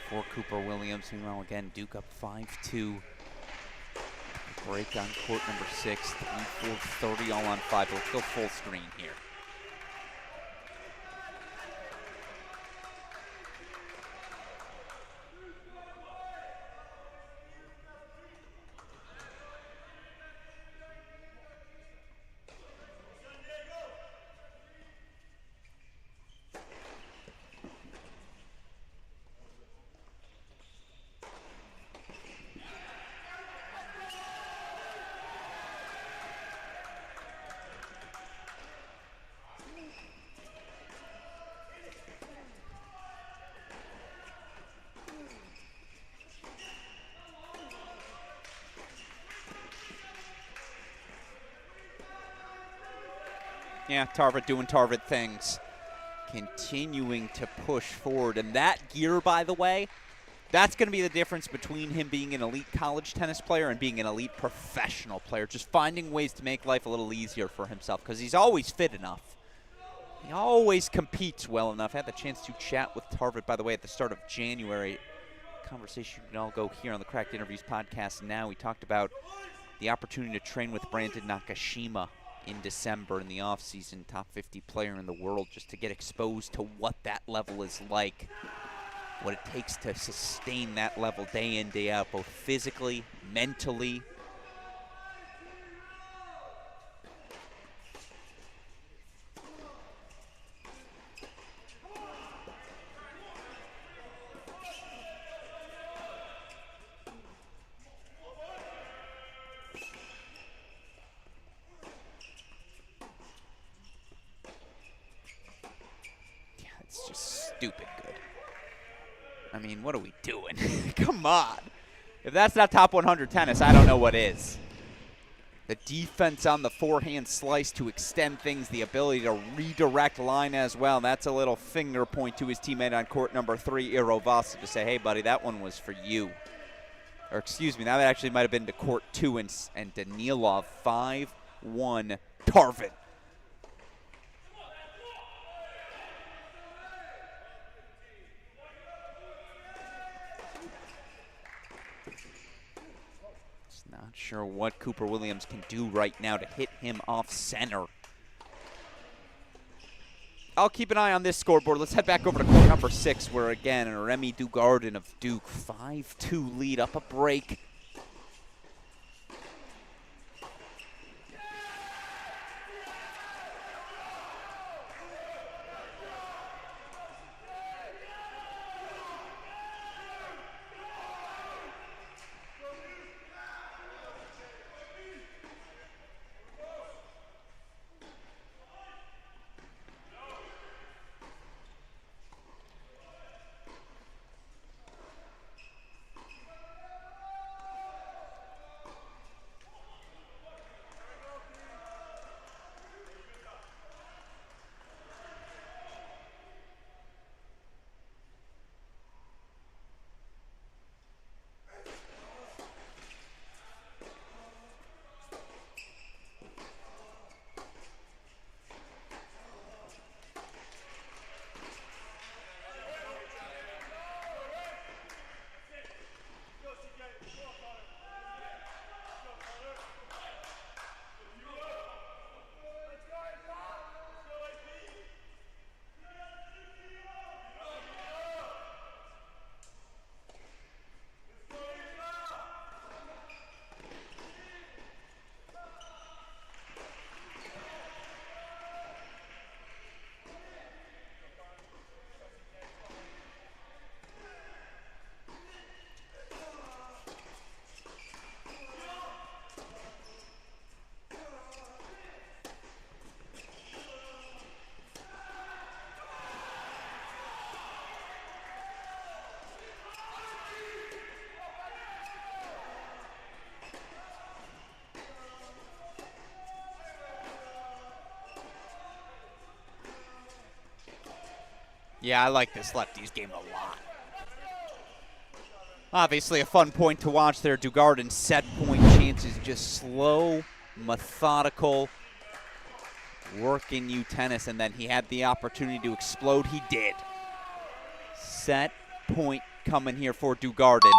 for Cooper Williams. Meanwhile, again, Duke up 5-2. Break on court number 6. 3-4-30 all on 5. Let's go full screen here. Yeah, Tarvit doing Tarvit things. Continuing to push forward. And that gear, by the way, that's going to be the difference between him being an elite college tennis player and being an elite professional player. Just finding ways to make life a little easier for himself because he's always fit enough. He always competes well enough. I had the chance to chat with Tarvit, by the way, at the start of January. Conversation you can all go here on the Cracked Interviews podcast now. We talked about the opportunity to train with Brandon Nakashima in December in the offseason, top 50 player in the world, just to get exposed to what that level is like, what it takes to sustain that level day in, day out, both physically, mentally. It's just stupid good. I mean, what are we doing? Come on. If that's not top 100 tennis, I don't know what is. The defense on the forehand slice to extend things, the ability to redirect line as well. That's a little finger point to his teammate on court number 3, Irovasa, to say, hey, buddy, that one was for you. Or excuse me, that actually might have been to court 2 and Danilov 5-1 Tarvin. Not sure what Cooper Williams can do right now to hit him off center. I'll keep an eye on this scoreboard. Let's head back over to court number 6, where again, Remy Dugardin of Duke, 5-2 lead, up a break. Yeah, I like this lefties game a lot. Obviously a fun point to watch there. Dugardin's set point chances, just slow, methodical, working you tennis, and then he had the opportunity to explode. He did. Set point coming here for Dugarden.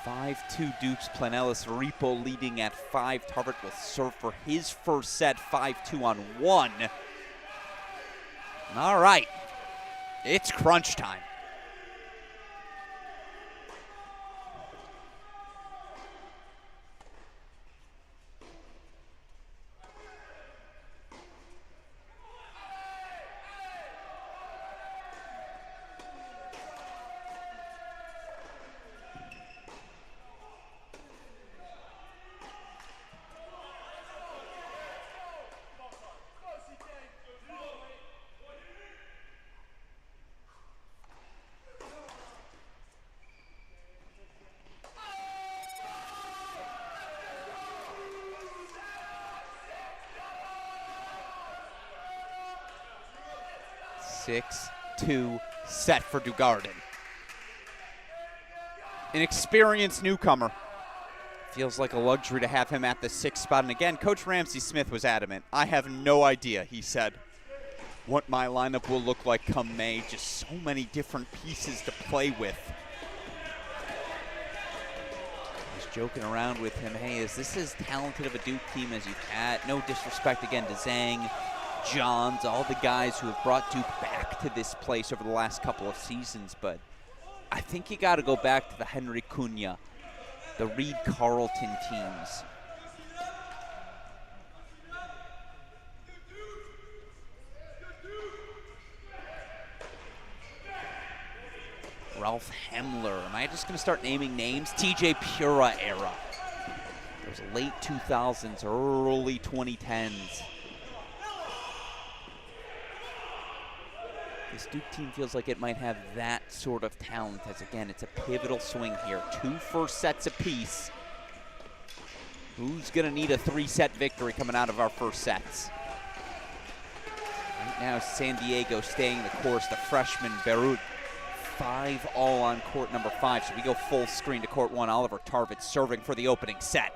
5-2 Dukes. Planellis Repo leading at 5. Tarvik will serve for his first set, 5-2 on 1. All right, it's crunch time. Six-two set for Dugarden. An experienced newcomer. Feels like a luxury to have him at the 6th spot. And again, Coach Ramsey Smith was adamant. I have no idea, he said, what my lineup will look like come May. Just so many different pieces to play with. I was joking around with him, hey, is this as talented of a Duke team as you've had? No disrespect again to Zhang, Johns, all the guys who have brought Duke back to this place over the last couple of seasons, but I think you got to go back to the Henry Cunha, the Reed Carlton teams. Ralph Hemler. Am I just going to start naming names? TJ Pura era. Those late 2000s, early 2010s. This Duke team feels like it might have that sort of talent, as again, it's a pivotal swing here. 2 first sets apiece. Who's gonna need a 3-set victory coming out of our first sets? Right now, San Diego staying the course. The freshman, Beirut, 5 all on court number 5. So we go full screen to court 1. Oliver Tarvik serving for the opening set.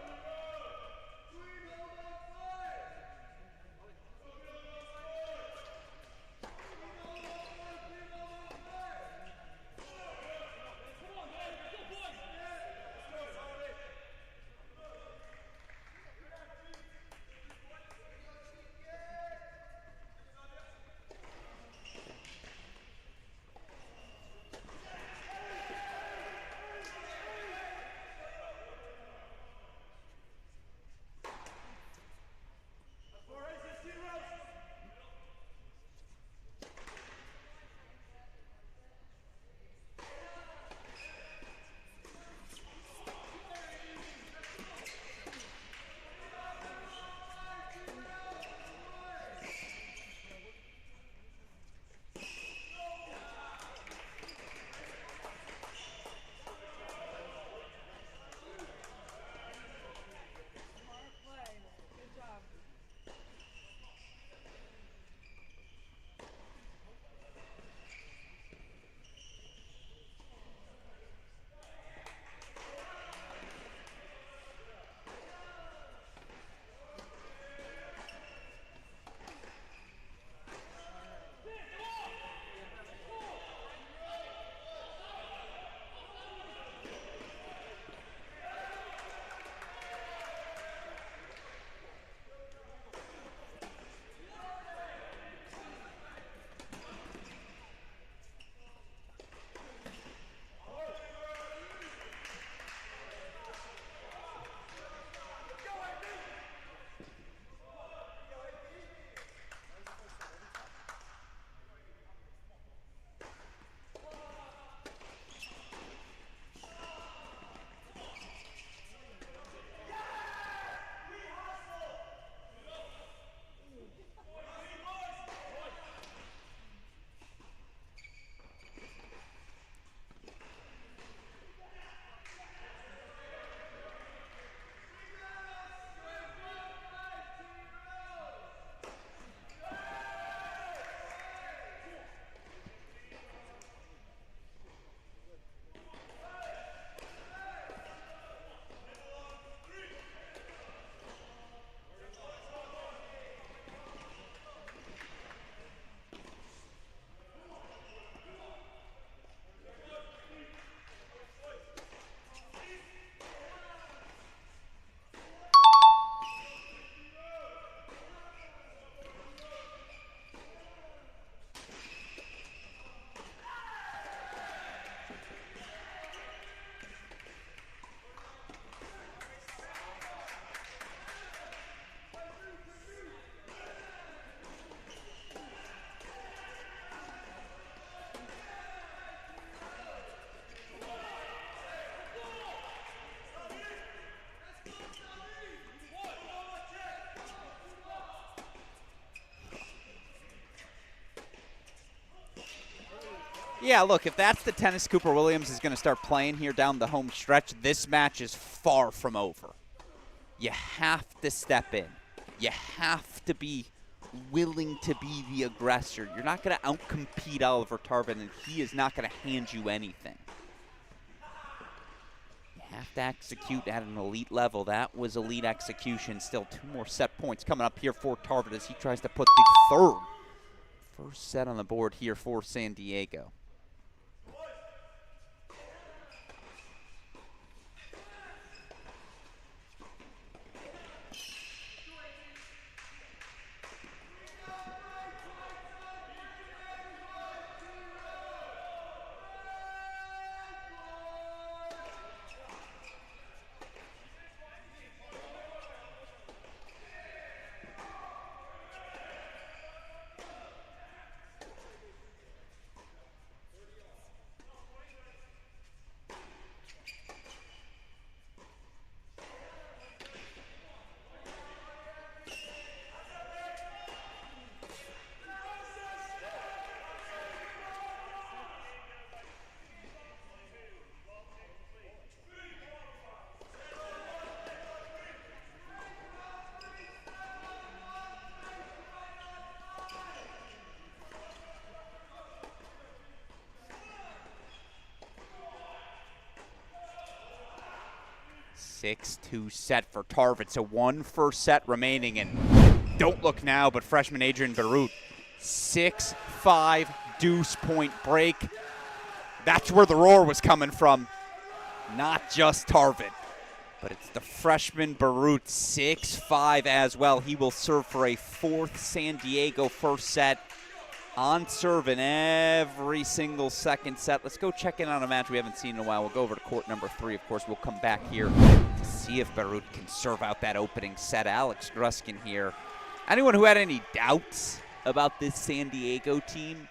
Yeah, look, if that's the tennis Cooper Williams is going to start playing here down the home stretch, this match is far from over. You have to step in. You have to be willing to be the aggressor. You're not going to outcompete Oliver Tarvin, and he is not going to hand you anything. You have to execute at an elite level. That was elite execution. Still 2 more set points coming up here for Tarvin as he tries to put the first set on the board here for San Diego. Six-two set for Tarvin, so 1 first set remaining, and don't look now, but freshman Adrian Barut, 6-5 deuce point break. That's where the roar was coming from, not just Tarvin, but it's the freshman Barut, 6-5 as well. He will serve for a 4th San Diego first set. On serve in every single second set. Let's go check in on a match we haven't seen in a while. We'll go over to court number 3. Of course, we'll come back here to see if Barut can serve out that opening set. Alex Gruskin here. Anyone who had any doubts about this San Diego team,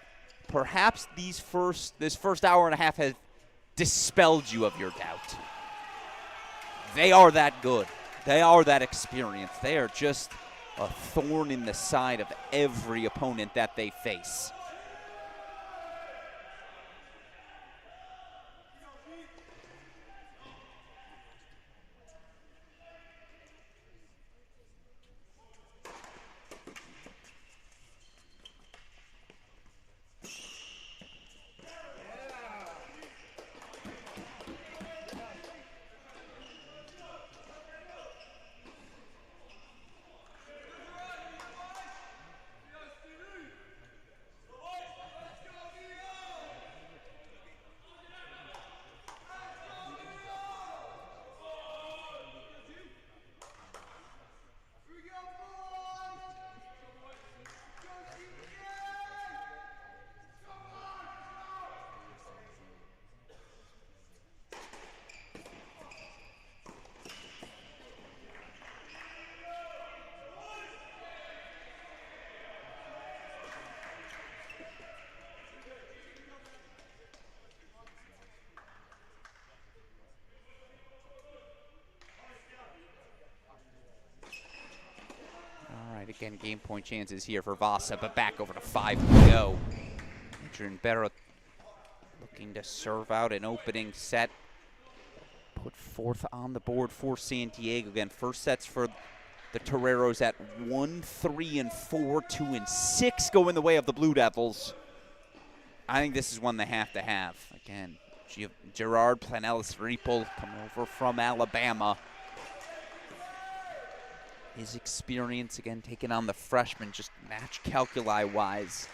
perhaps this first hour and a half has dispelled you of your doubt. They are that good. They are that experienced. They are just a thorn in the side of every opponent that they face. Again, game point chances here for Vasa, but back over to 5 to go. Adrian Barut looking to serve out an opening set. Put 4th on the board for San Diego. Again, first sets for the Toreros at 1, 3, and 4. 2 and 6 go in the way of the Blue Devils. I think this is one they have to have. Again, Gerard Planelis-Riepel coming over from Alabama. His experience, again, taking on the freshman, just match calculi-wise.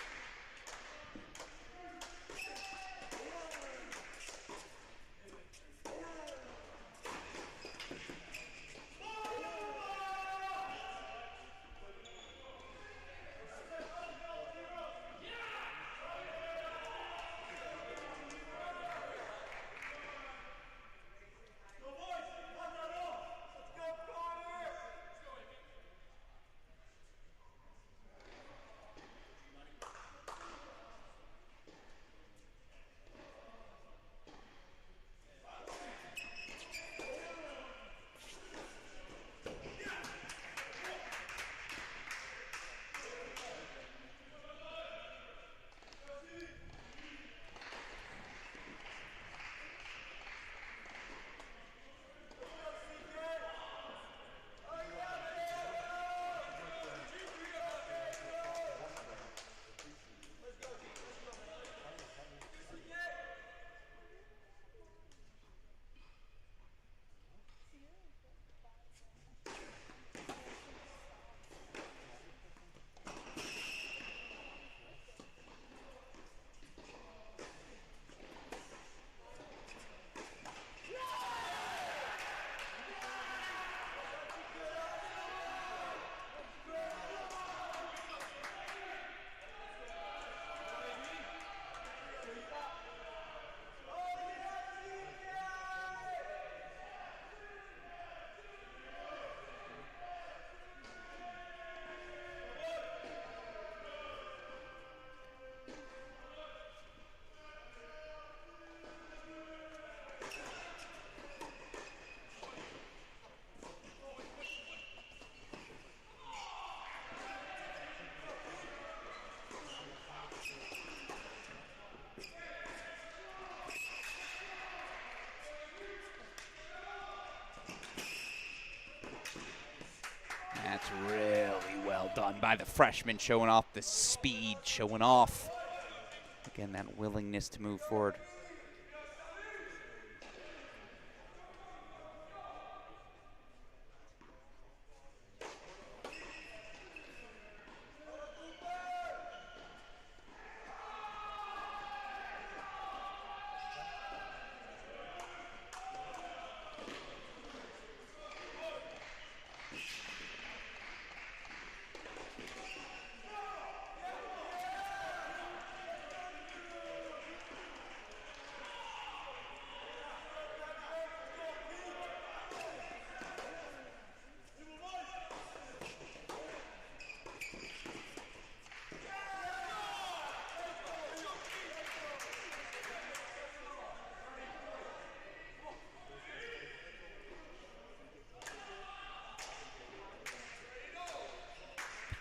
That's really well done by the freshman, showing off the speed, showing off, again, that willingness to move forward.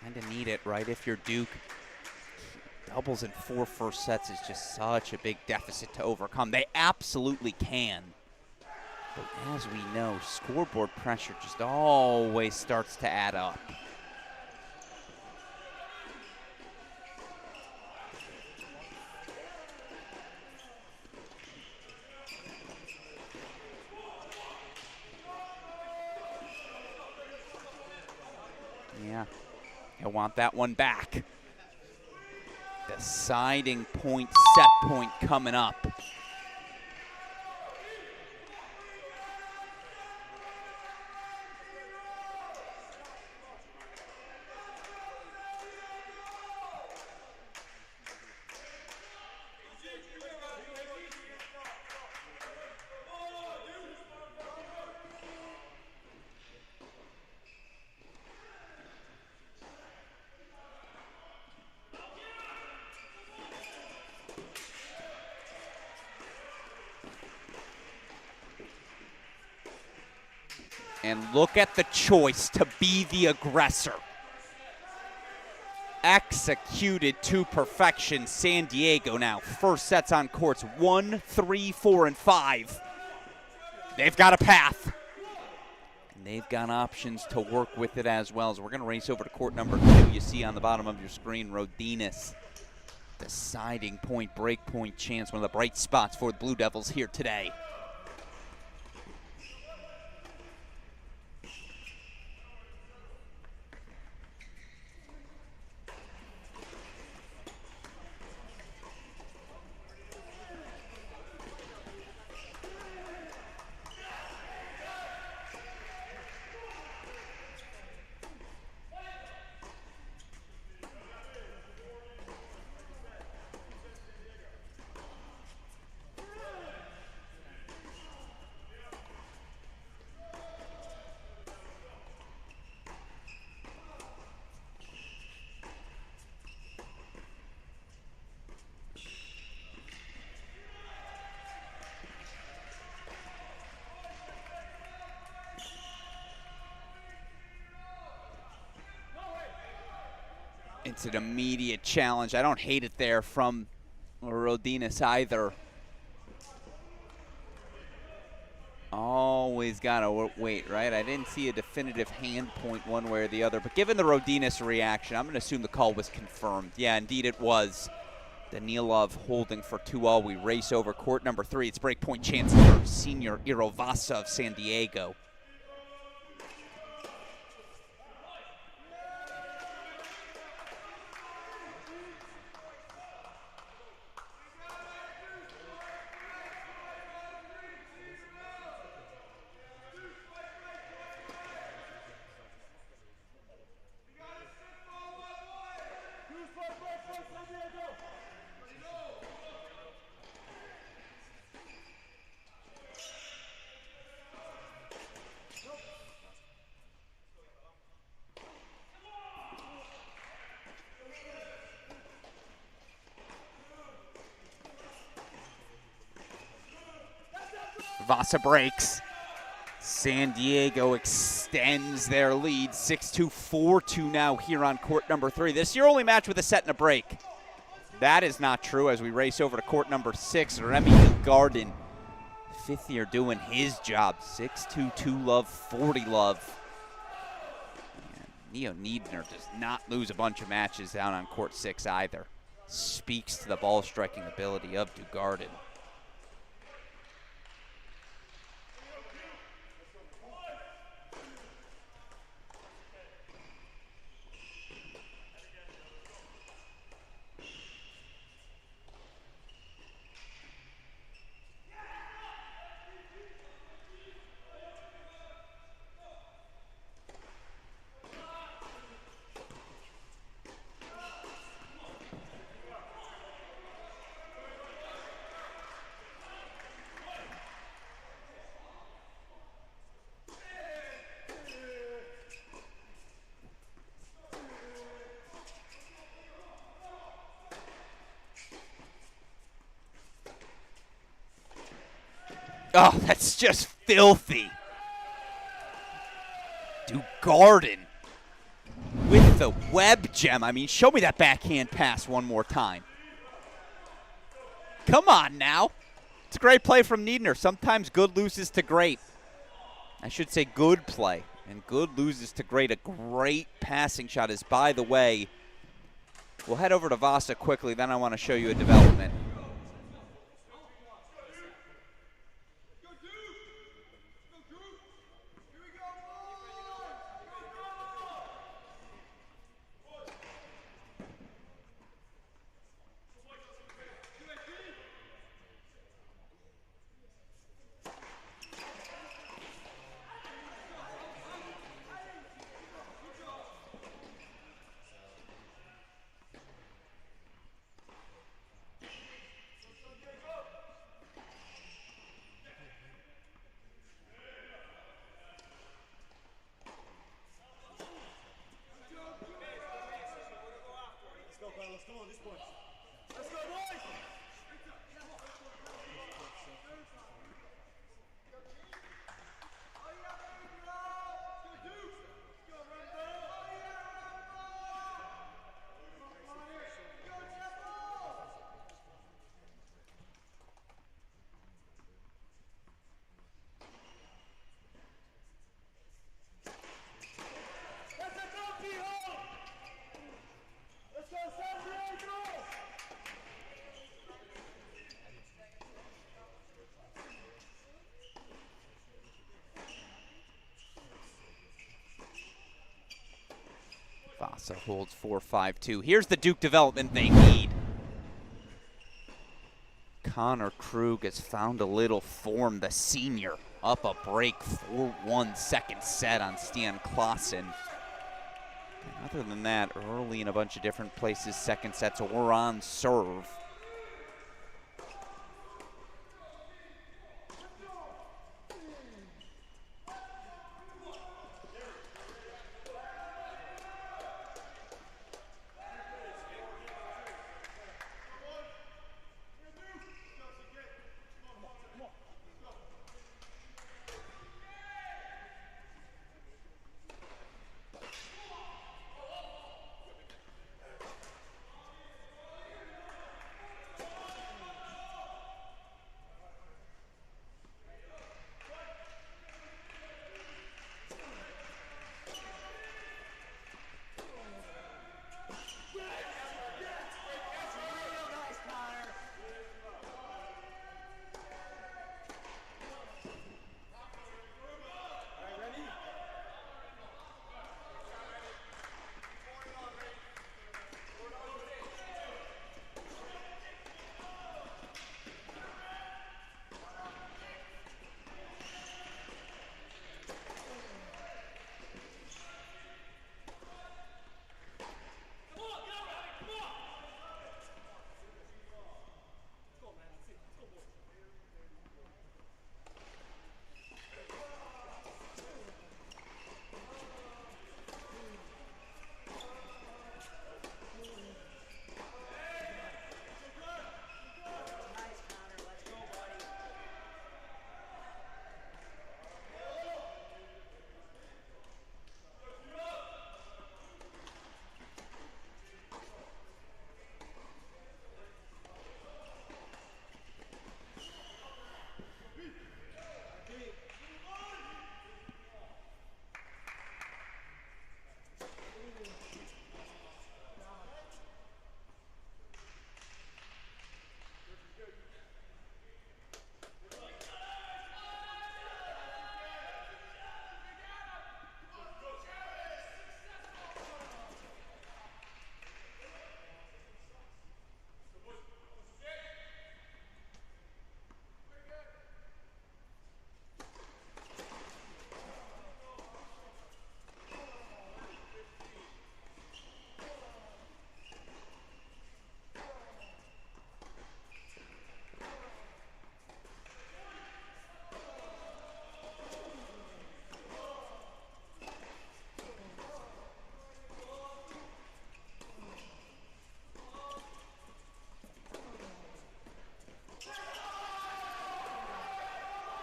Kind of need it, right? If you're Duke, doubles in 4 first sets is just such a big deficit to overcome. They absolutely can. But as we know, scoreboard pressure just always starts to add up. Yeah. He'll want that one back. Deciding point, set point coming up. And look at the choice to be the aggressor. Executed to perfection. San Diego now. First sets on courts 1, 3, 4, and 5. They've got a path. And they've got options to work with it as well. So we're going to race over to court number 2. You see on the bottom of your screen, Rodinas. Deciding point, break point chance. One of the bright spots for the Blue Devils here today. It's an immediate challenge. I don't hate it there from Rodinas either. Always gotta wait, right? I didn't see a definitive hand point one way or the other, but given the Rodinas reaction, I'm gonna assume the call was confirmed. Yeah, indeed it was. Danilov holding for 2-all. We race over court number 3. It's break point chance for senior Irovasa of San Diego. Vasa breaks. San Diego extends their lead, 6-2, 4-2 now here on court number 3. This is your only match with a set and a break. That is not true as we race over to court number 6. Remy Garden, 5th year, doing his job. 6-2, 2 love, 40 love. And Neo Niedner does not lose a bunch of matches down on court 6 either. Speaks to the ball striking ability of Dugardin. Oh, that's just filthy. Dugardin with the web gem. I mean, show me that backhand pass one more time. Come on now. It's a great play from Niedner. Sometimes good loses to great. I should say good play. And good loses to great. A great passing shot is, by the way. We'll head over to Vasa quickly, then I want to show you a development. Vasa holds 4-5-2. Here's the Duke development they need. Connor Krug has found a little form, the senior. Up a break, 4-1 second set on Stian Klaassen. Other than that, early in a bunch of different places, second sets or on serve.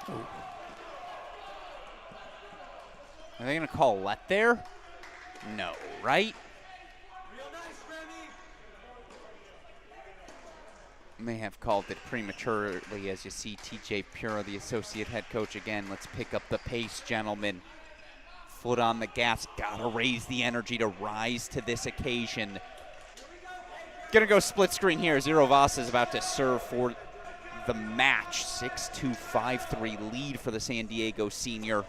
Are they going to call let there? No, right? May have called it prematurely, as you see TJ Pura, the associate head coach, again. Let's pick up the pace, gentlemen. Foot on the gas. Gotta raise the energy to rise to this occasion. Gonna go split screen here. Zero Vasa is about to serve for the match. 6-2, 5-3 lead for the San Diego senior.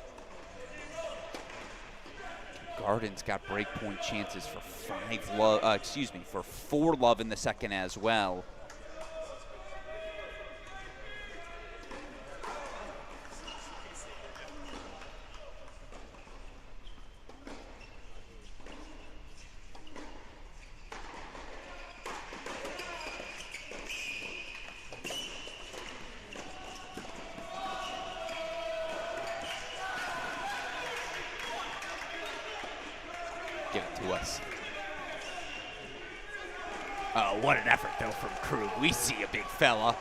Garden's got breakpoint chances for 4 love in the second as well. Give it to us. Oh, what an effort, though, from Krug. We see a big fella.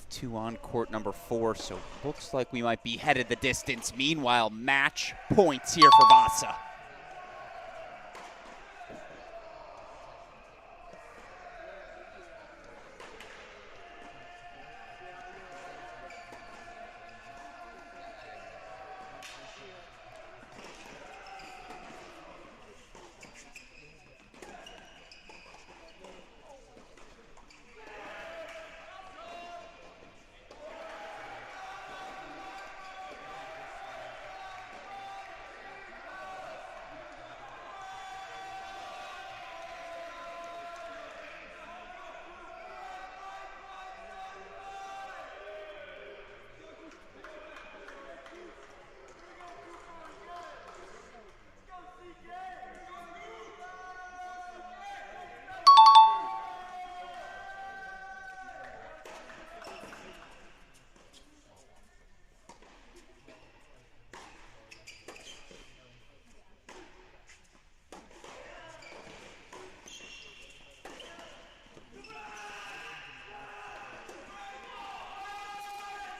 Two on court number 4, so looks like we might be headed the distance. Meanwhile, match points here for Vasa.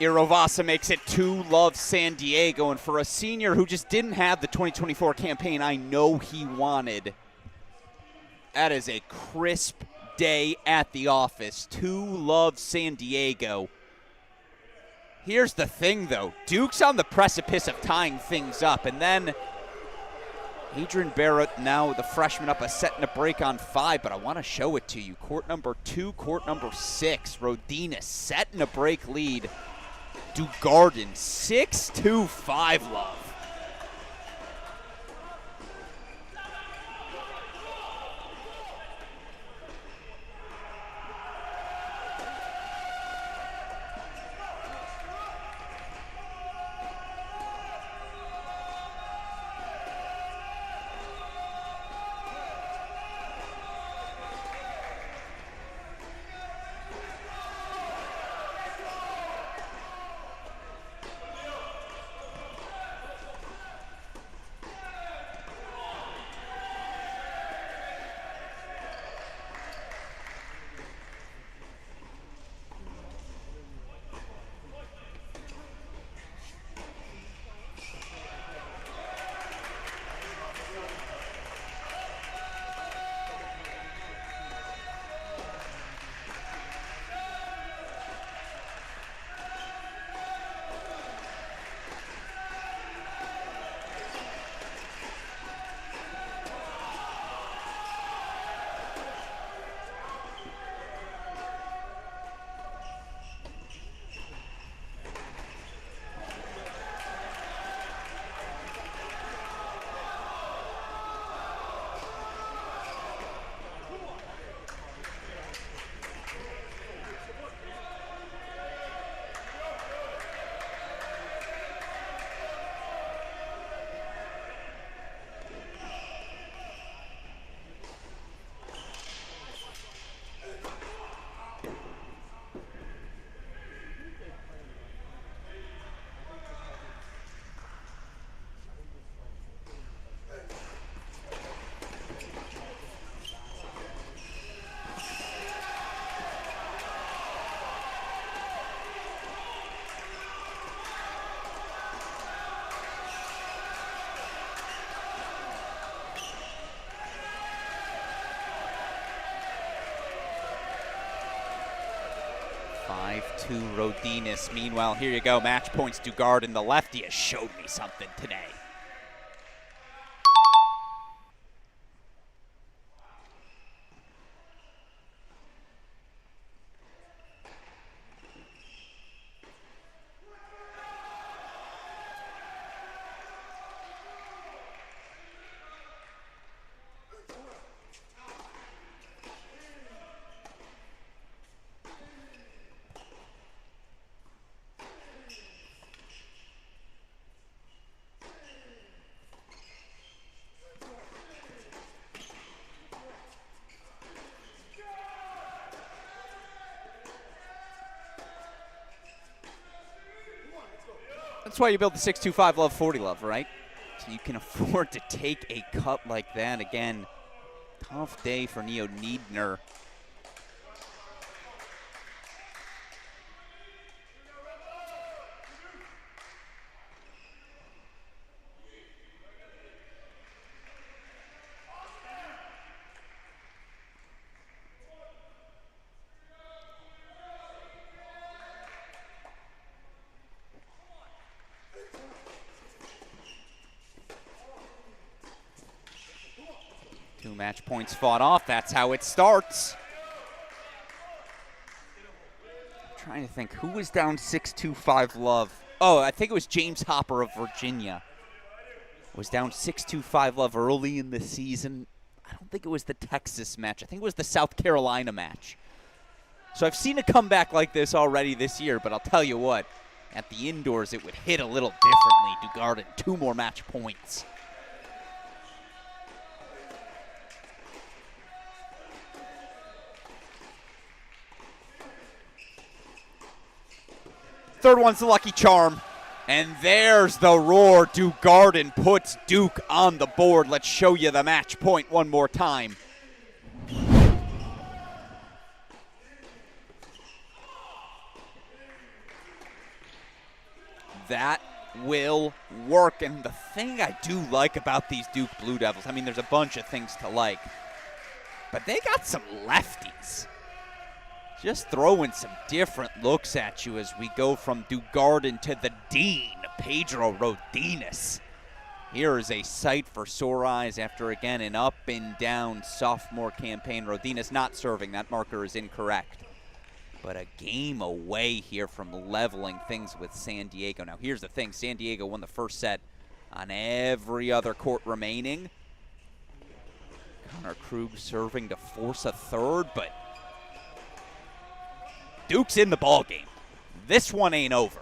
Irovasa makes it 2-love San Diego, and for a senior who just didn't have the 2024 campaign I know he wanted, that is a crisp day at the office. 2-love San Diego. Here's the thing, though. Duke's on the precipice of tying things up, and then Adrian Barrett, now the freshman, up a set and a break on 5, but I want to show it to you. Court number 2, court number 6. Rodina set and a break lead. Duke Garden 6-2, 5-love. to Rodinas. Meanwhile, here you go. Match points. Dugard, and the lefty has showed me something today. That's why you build the 625 Love 40 Love, right? So you can afford to take a cut like that. Again, tough day for Neo Niedner. Two match points fought off. That's how it starts. I'm trying to think. Who was down 6-2-5 Love? Oh, I think it was James Hopper of Virginia. Was down 6-2-5 Love early in the season. I don't think it was the Texas match. I think it was the South Carolina match. So I've seen a comeback like this already this year, but I'll tell you what. At the indoors, it would hit a little differently. Dugard and 2 more match points. Third one's the lucky charm. And there's the roar. Dugard puts Duke on the board. Let's show you the match point one more time. That will work. And the thing I do like about these Duke Blue Devils, I mean, there's a bunch of things to like, but they got some lefties. Just throwing some different looks at you as we go from Dugard to the Dean, Pedro Rodinas. Here is a sight for sore eyes after, again, an up and down sophomore campaign. Rodinas not serving. That marker is incorrect. But a game away here from leveling things with San Diego. Now, here's the thing. San Diego won the first set on every other court remaining. Connor Krug serving to force a third, but Duke's in the ballgame. This one ain't over.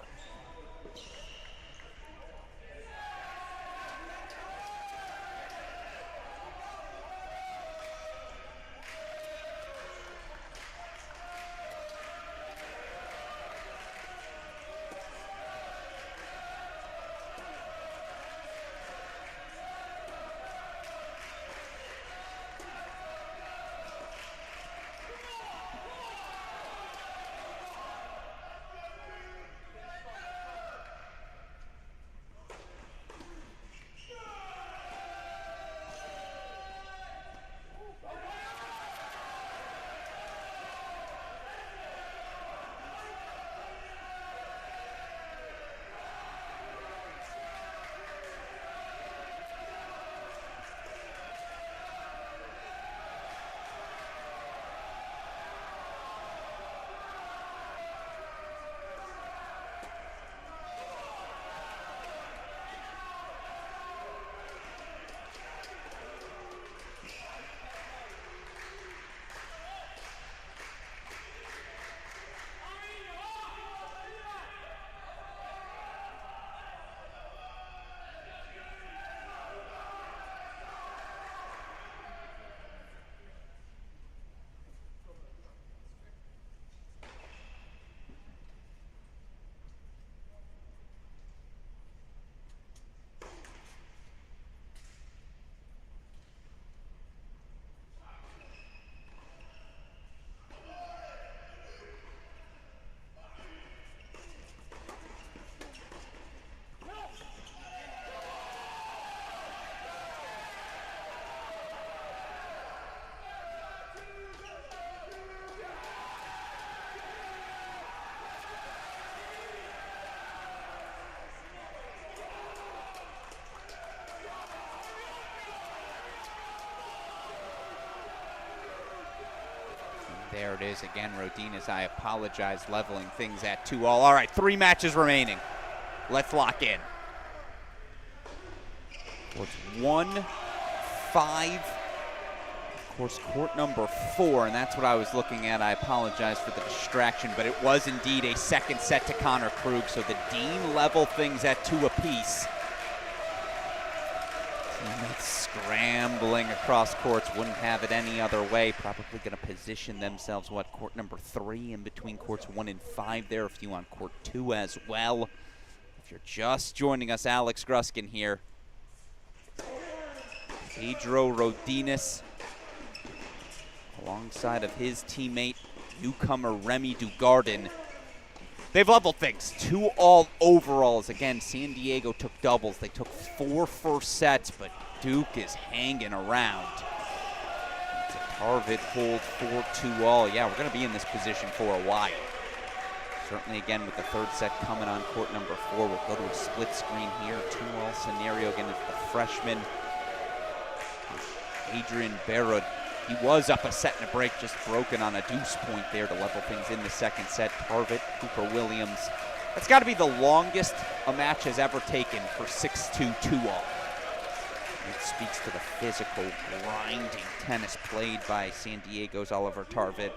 There it is again, Rodinez. I apologize, leveling things at 2-2. All right, 3 matches remaining. Let's lock in. Courts 1, 5. Of course, court number 4, and that's what I was looking at. I apologize for the distraction, but it was indeed a second set to Connor Krug, so the Dean level things at 2 apiece. Teammates scrambling across courts, wouldn't have it any other way. Probably going to position themselves, court number 3 in between courts 1 and 5 there. A few on court 2 as well. If you're just joining us, Alex Gruskin here. Pedro Rodinez alongside of his teammate, newcomer Remy Dugardin. They've leveled things. 2-2 overalls. Again, San Diego took doubles. They took 4 first sets, but Duke is hanging around. It's a Tarvit hold 4-2-all. Yeah, we're going to be in this position for a while. Certainly, again, with the third set coming on court number 4, we'll go to a split screen here. 2-all scenario. Again, it's the freshman, Adrian Barrod. He was up a set and a break, just broken on a deuce point there to level things in the second set. Tarvit, Cooper Williams. That's got to be the longest a match has ever taken for 6-2, 2-all. It speaks to the physical, grinding tennis played by San Diego's Oliver Tarvit.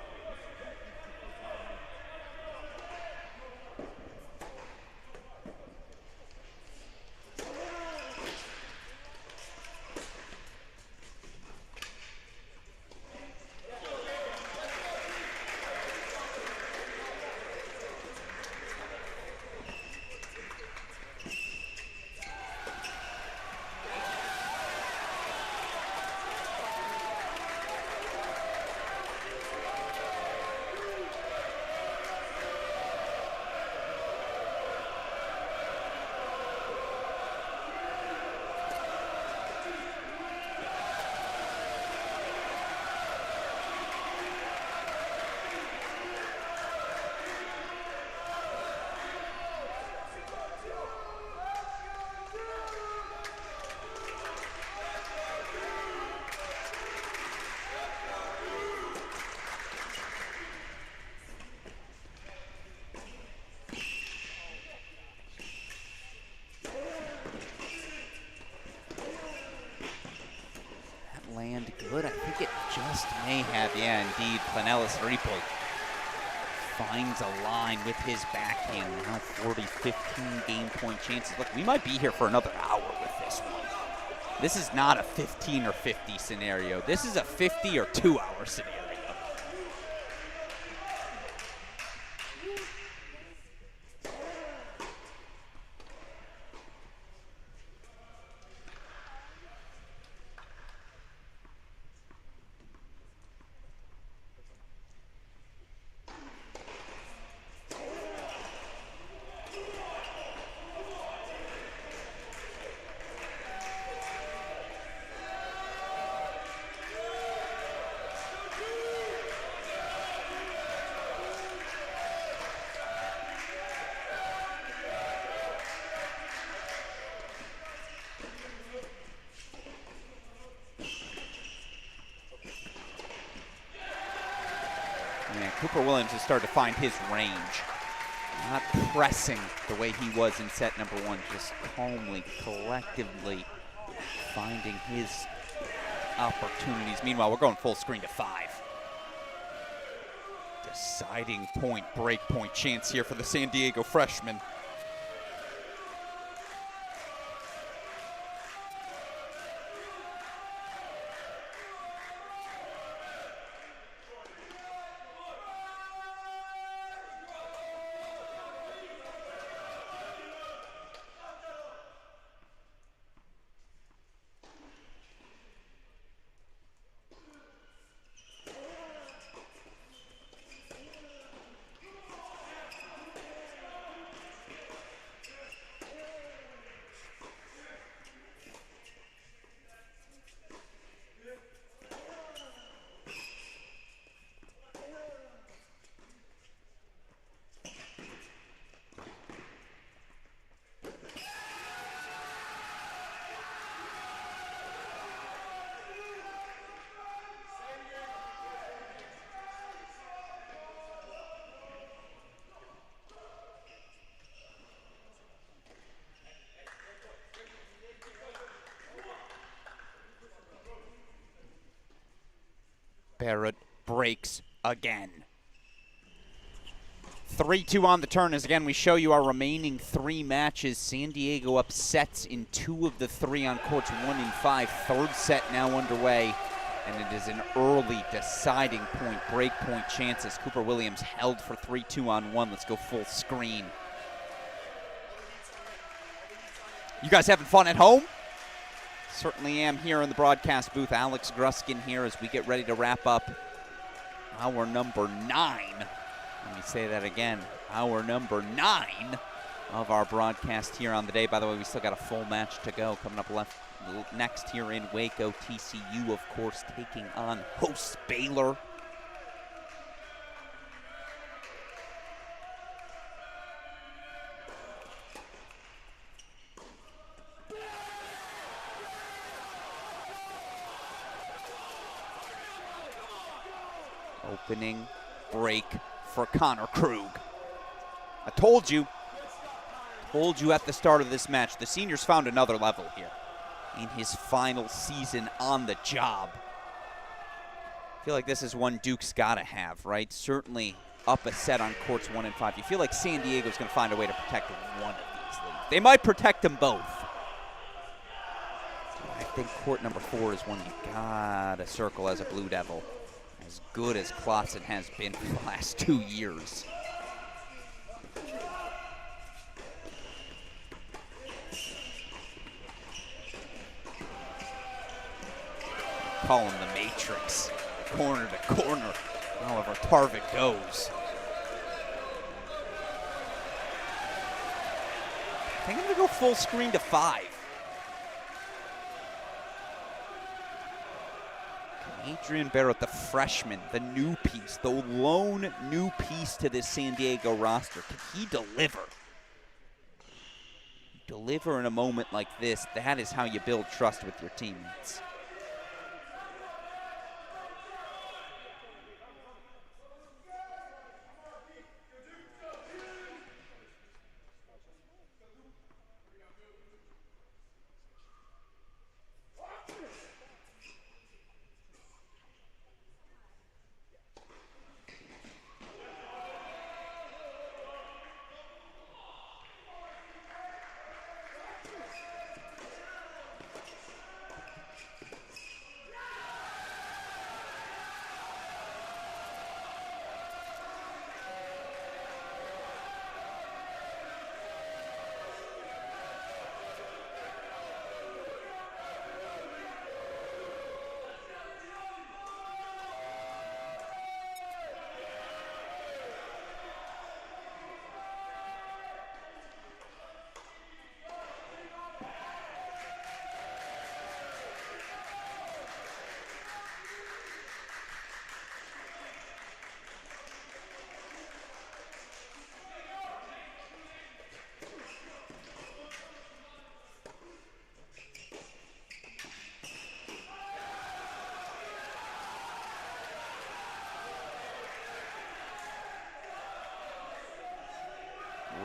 Land good. I think it just may have. Yeah, indeed. Planelis Ripoll finds a line with his backhand. Now 40-15 game point chances. Look, we might be here for another hour with this one. This is not a 15 or 50 scenario. This is a 50 or 2 hour scenario. Cooper Williams has started to find his range. Not pressing the way he was in set number 1, just calmly, collectively finding his opportunities. Meanwhile, we're going full screen to 5. Deciding point, break point chance here for the San Diego freshman. Barrett breaks again. 3-2 on the turn as, again, we show you our remaining 3 matches. San Diego upsets in 2 of the 3 on courts 1 and 5. Third set now underway, and it is an early deciding point, break point chances. Cooper Williams held for 3-2 on 1. Let's go full screen. You guys having fun at home? Certainly am here in the broadcast booth. Alex Gruskin here as we get ready to wrap up hour number 9. Let me say that again. Hour number 9 of our broadcast here on the day. By the way, we still got a full match to go. Coming up next here in Waco, TCU, of course, taking on hosts Baylor. Opening break for Connor Krug. I told you at the start of this match, the senior's found another level here in his final season on the job. I feel like this is one Duke's got to have, right? Certainly up a set on courts 1 and 5. You feel like San Diego's going to find a way to protect one of these leads. They might protect them both. I think court number 4 is one you got to circle as a Blue Devil. As good as Klotson has been for the last 2 years. Call him the Matrix, corner to corner, however Tarvik goes. I think I'm gonna go full screen to 5. Adrian Barrett, the freshman, the new piece, the lone new piece to this San Diego roster. Can he deliver? Deliver in a moment like this. That is how you build trust with your teammates.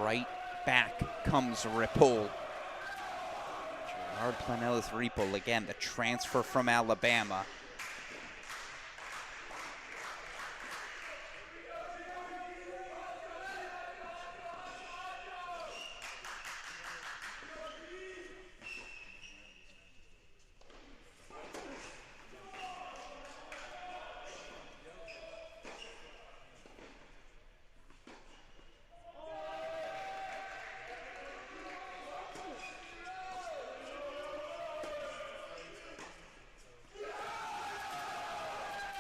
Right back comes Ripoll. Gerard Planelis Ripoll, again, the transfer from Alabama.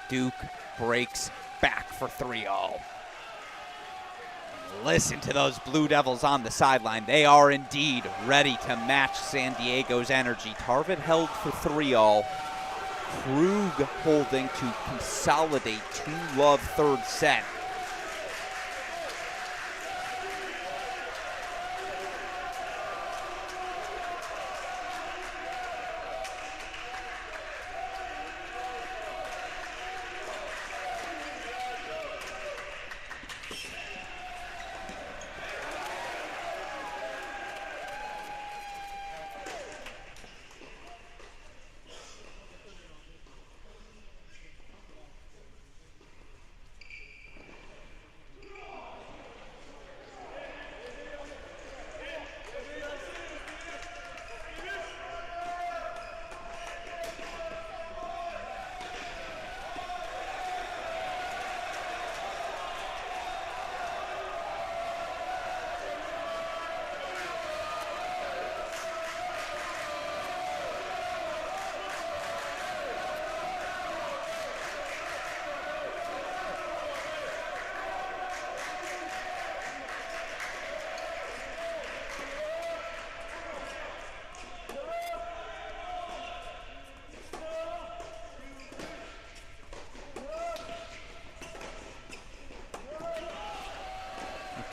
Duke breaks back for 3-0. Listen to those Blue Devils on the sideline. They are indeed ready to match San Diego's energy. Tarvik held for 3-0. Krug holding to consolidate 2-love third set.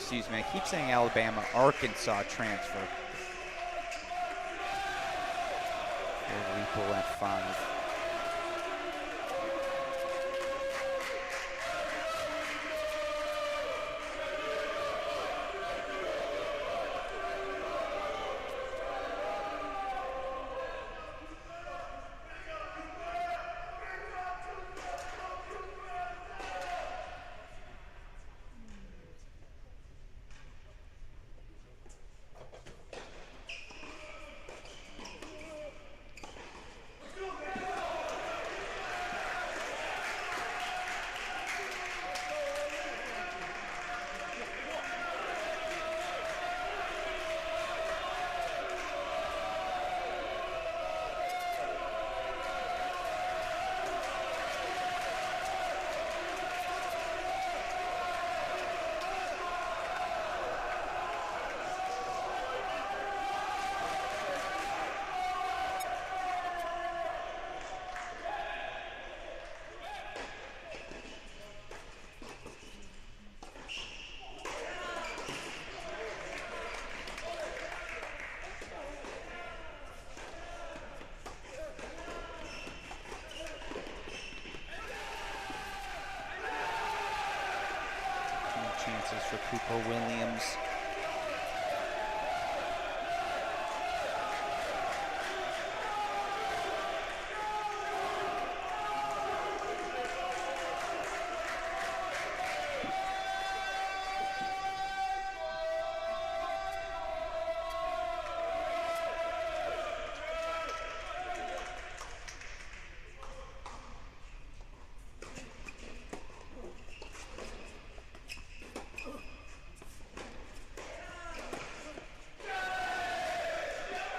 excuse me, I keep saying Alabama, Arkansas transfer. Ripple at 5. Chances for Cooper Williams.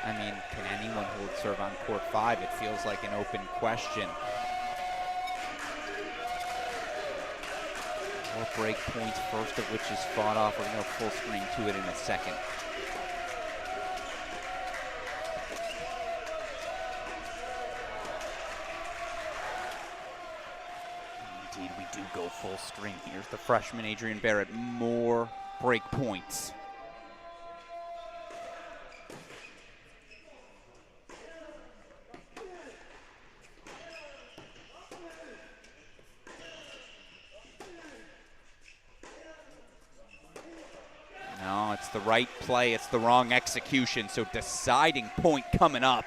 I mean, can anyone hold serve on court 5? It feels like an open question. More break points, first of which is fought off. We're going to go full screen to it in a second. Indeed, we do go full screen. Here's the freshman, Adrian Barrett. More break points. No, it's the right play, it's the wrong execution, so deciding point coming up.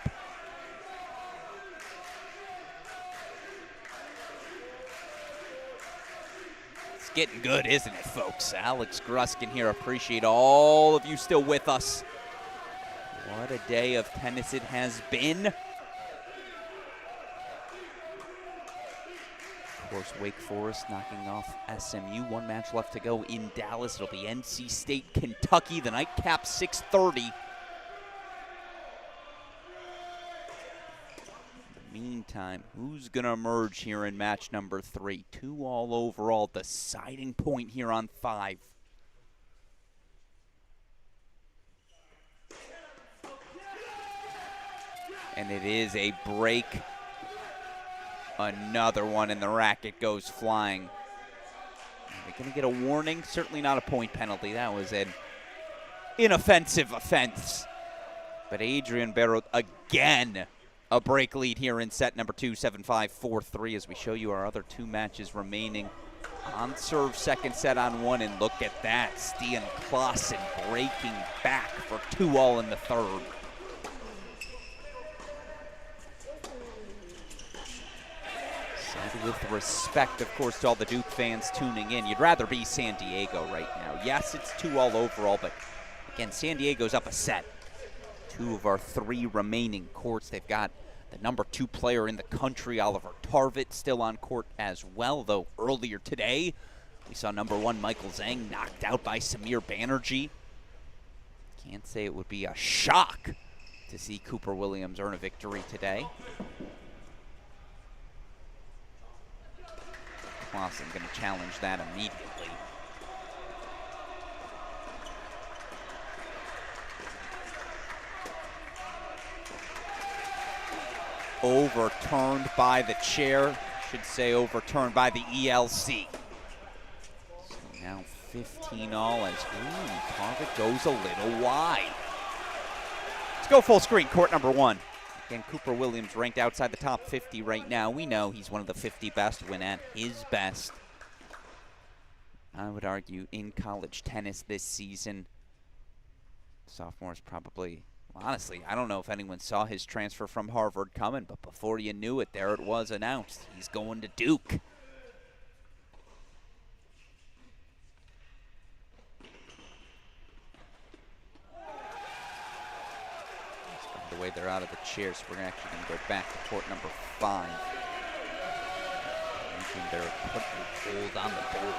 It's getting good, isn't it, folks? Alex Gruskin here. Appreciate all of you still with us. What a day of tennis it has been. Of course, Wake Forest knocking off SMU. One match left to go in Dallas. It'll be NC State, Kentucky. The nightcap 6:30. In the meantime, who's going to emerge here in match number 3? 2-all overall, deciding point here on 5. And it is a break. Another one, and the racket goes flying. Are they going to get a warning? Certainly not a point penalty. That was an inoffensive offense. But Adrian Barrow again, a break lead here in set number 2, 7-5, 4-3, as we show you our other 2 matches remaining. On serve, second set on 1, and look at that. Stian Klaassen breaking back for 2-all in the third. With respect, of course, to all the Duke fans tuning in, you'd rather be San Diego right now. Yes, it's 2-all overall, but again, San Diego's up a set. 2 of our 3 remaining courts. They've got the number 2 player in the country, Oliver Tarvett, still on court as well, though earlier today, we saw number 1 Michael Zhang knocked out by Samir Banerjee. Can't say it would be a shock to see Cooper Williams earn a victory today. Klaassen going to challenge that immediately. Overturned by the chair. Should say overturned by the ELC. So now 15 all as Target goes a little wide. Let's go full screen, court number 1. Again, Cooper Williams ranked outside the top 50 right now. We know he's one of the 50 best when at his best. I would argue in college tennis this season. Sophomore is probably, honestly, I don't know if anyone saw his transfer from Harvard coming, but before you knew it, there it was announced. He's going to Duke. The way they're out of the chairs, so we're actually going to go back to court number 5. They're putting gold on the board.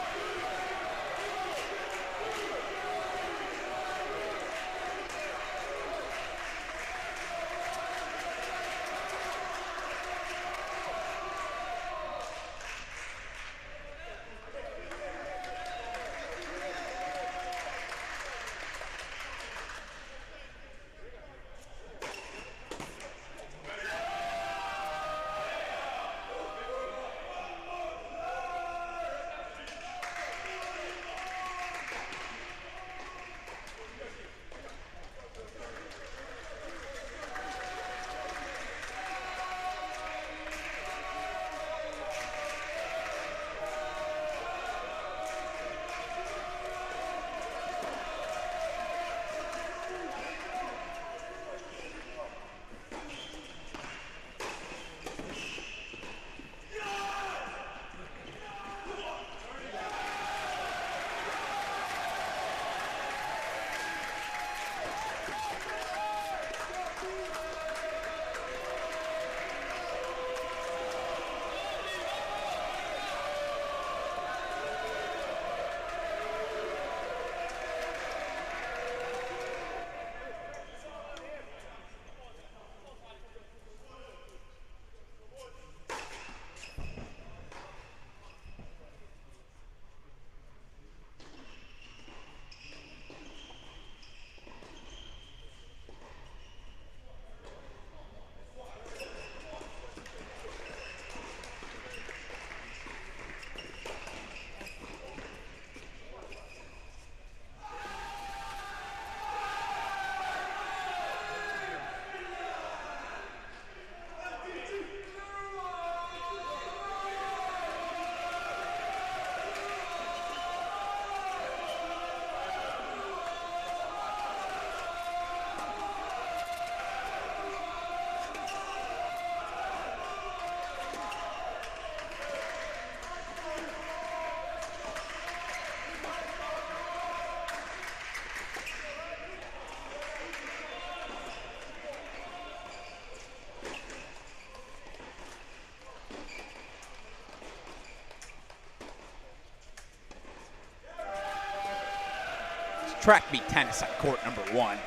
Track meet tennis on court number 1.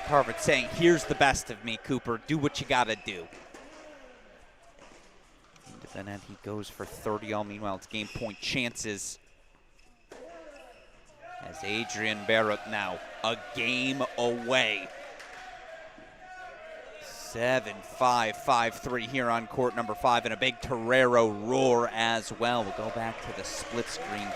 Harvard saying, here's the best of me, Cooper. Do what you got to do. Into the net, he goes for 30 all. Meanwhile, it's game point chances. As Adrian Barrett now a game away. 7-5, 5-3 here on court number 5, and a big Torero roar as well. We'll go back to the split screen.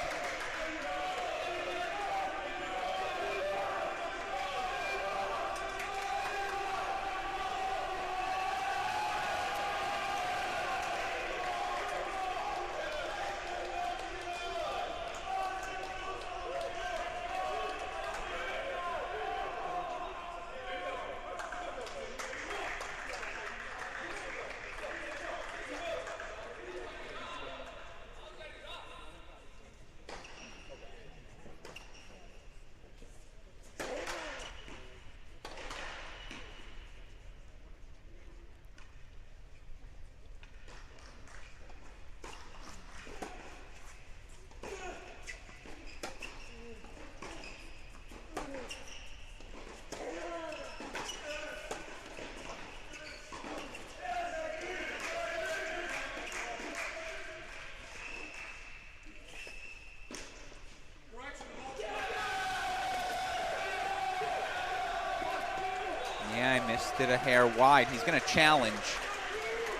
Missed it a hair wide. He's going to challenge,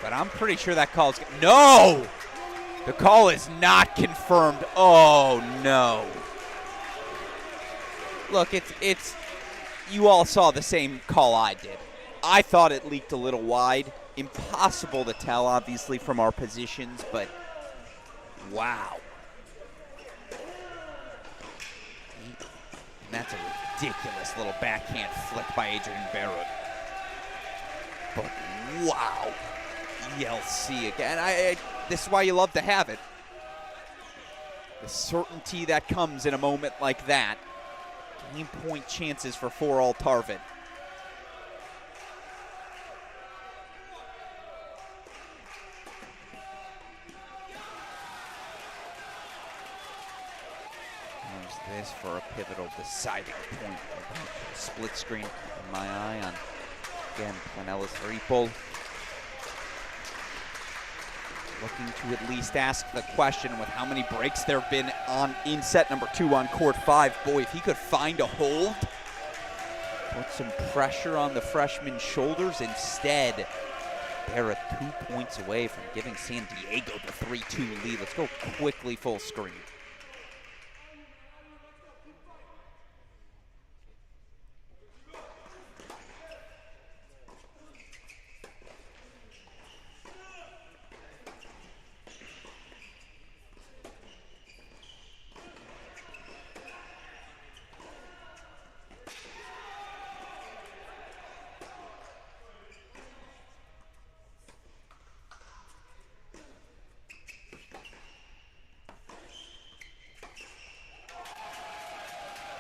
but I'm pretty sure that call's... No! The call is not confirmed. Oh, no. Look, it's you all saw the same call I did. I thought it leaked a little wide. Impossible to tell, obviously, from our positions, but wow. And that's a ridiculous little backhand flick by Adrian Barrett. But wow. ELC again. This is why you love to have it. The certainty that comes in a moment like that. Game point chances for 4-all Tarvin. There's this for a pivotal deciding point. Split screen in my eye on, again, Planellis Riepel. Looking to at least ask the question with how many breaks there have been in set number 2 on court 5. Boy, if he could find a hold, put some pressure on the freshman's shoulders. Instead, Barrett 2 points away from giving San Diego the 3-2 lead. Let's go quickly full screen.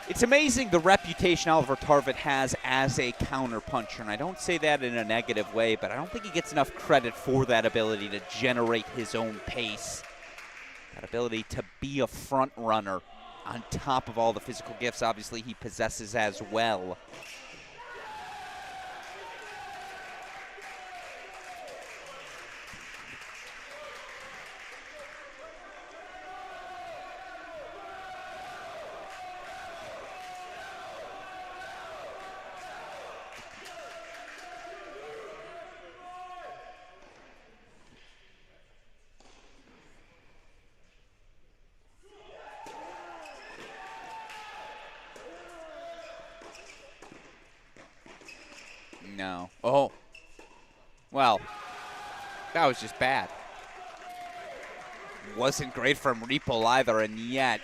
It's amazing the reputation Oliver Tarvin has as a counterpuncher, and I don't say that in a negative way, but I don't think he gets enough credit for that ability to generate his own pace, that ability to be a front runner on top of all the physical gifts obviously he possesses as well. No. Oh. Well, that was just bad. Wasn't great from Riepel either, and yet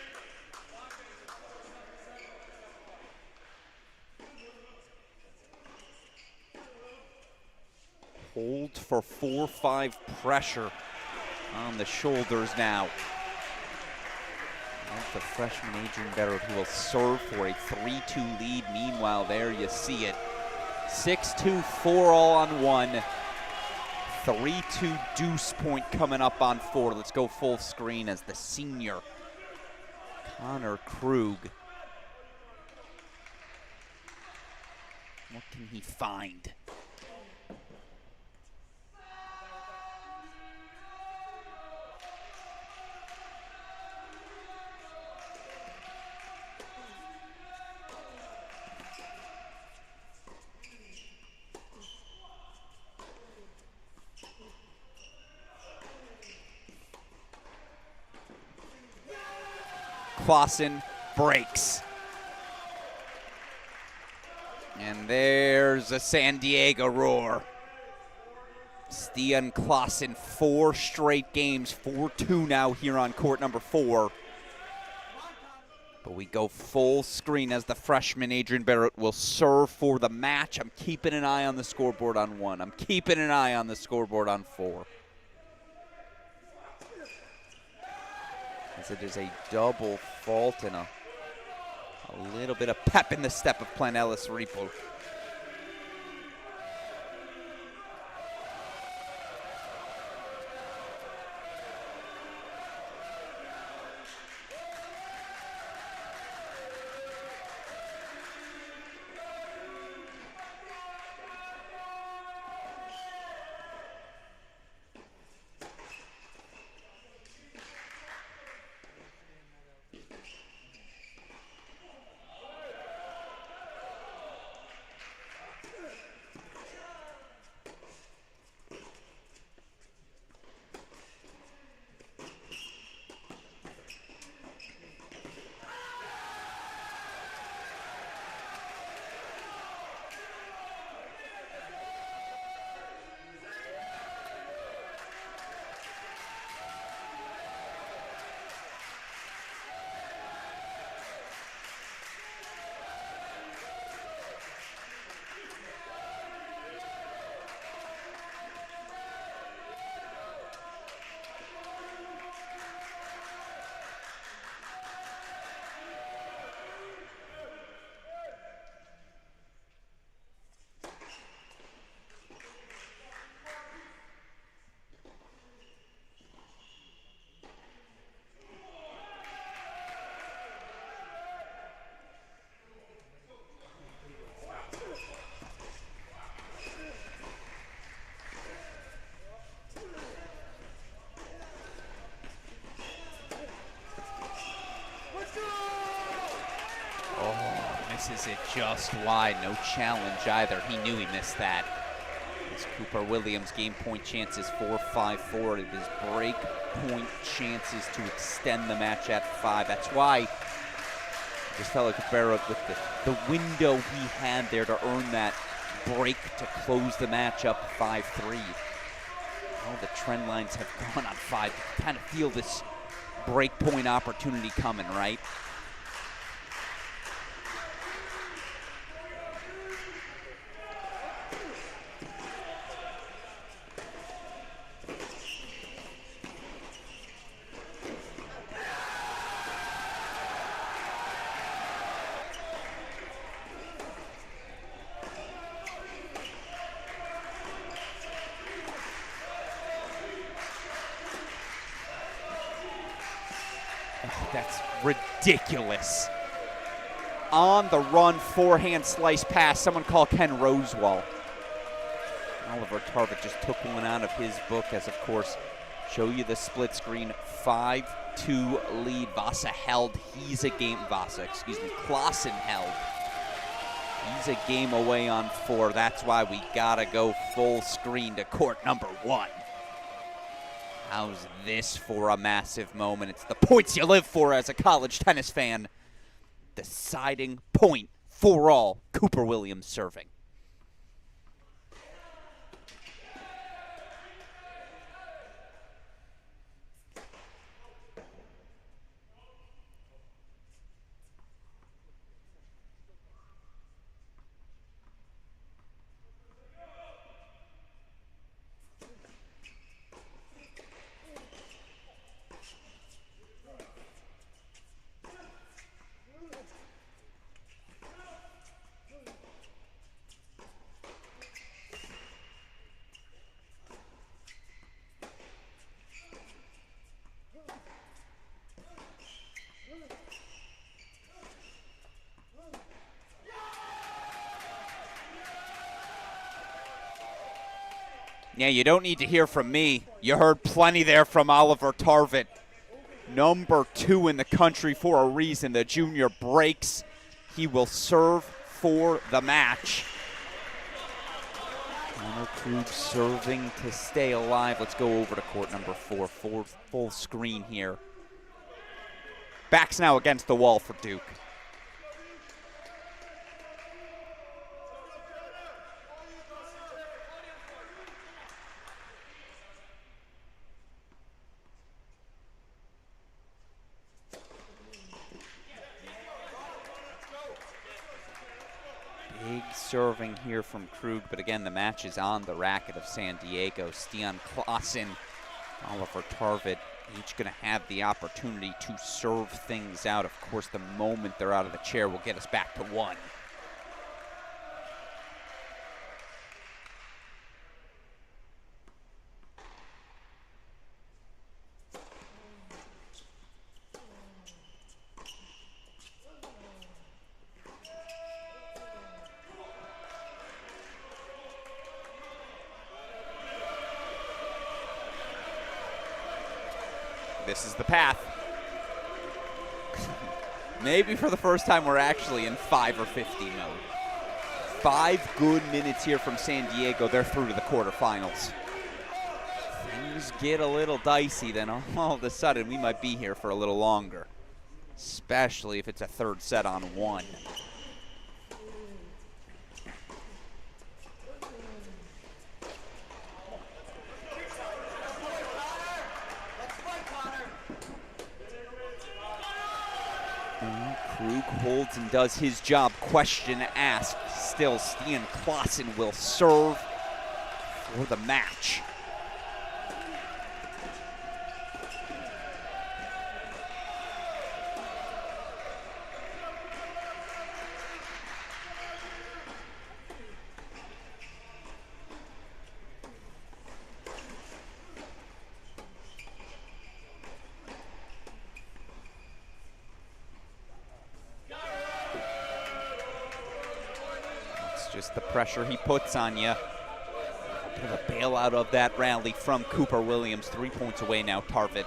hold for 4-5 pressure on the shoulders now. That's the freshman Adrian Barrett, who will serve for a 3-2 lead. Meanwhile, there you see it. 6-2, 4-all on 1. 3-2 deuce point coming up on 4. Let's go full screen as the senior Connor Krug. What can he find? Clausen breaks. And there's a San Diego roar. Stian Clausen, 4 straight games, 4-2 now here on court number 4. But we go full screen as the freshman Adrian Barrett will serve for the match. I'm keeping an eye on the scoreboard on 1. I'm keeping an eye on the scoreboard on 4. As it is a double fault and a little bit of pep in the step of Planellis Riepel. knocks it just wide. No challenge either. He knew he missed that. As Cooper Williams game point chances 4-5-4. It is break point chances to extend the match at 5. That's why just felt like Cabrera with the window he had there to earn that break to close the match up 5-3. All the trend lines have gone on 5. You kind of feel this break point opportunity coming, right? That's ridiculous. On the run, forehand slice pass. Someone call Ken Rosewall. Oliver Tarvik just took one out of his book as, of course, show you the split screen. 5-2 lead. Vasa held. Klaassen held. He's a game away on 4. That's why we gotta go full screen to court number 1. How's this for a massive moment? It's the points you live for as a college tennis fan. Deciding point for all. Cooper Williams serving. Yeah, you don't need to hear from me. You heard plenty there from Oliver Tarvik. Number 2 in the country for a reason. The junior breaks. He will serve for the match. Connor Krug serving to stay alive. Let's go over to court number 4. Full screen here. Backs now against the wall for Duke. Big serving here from Krug, but again, the match is on the racket of San Diego. Stian Klaassen, Oliver Tarvik, each going to have the opportunity to serve things out. Of course, the moment they're out of the chair will get us back to 1. This is the path. Maybe for the first time we're actually in 5 or 50 mode. 5 good minutes here from San Diego. They're through to the quarterfinals. Things get a little dicey, then all of a sudden we might be here for a little longer. Especially if it's a third set on 1. Krug holds and does his job. Question asked. Still, Stian Klaassen will serve for the match. Just the pressure he puts on you. Bit of a bailout of that rally from Cooper Williams. 3 points away now, Tarvik.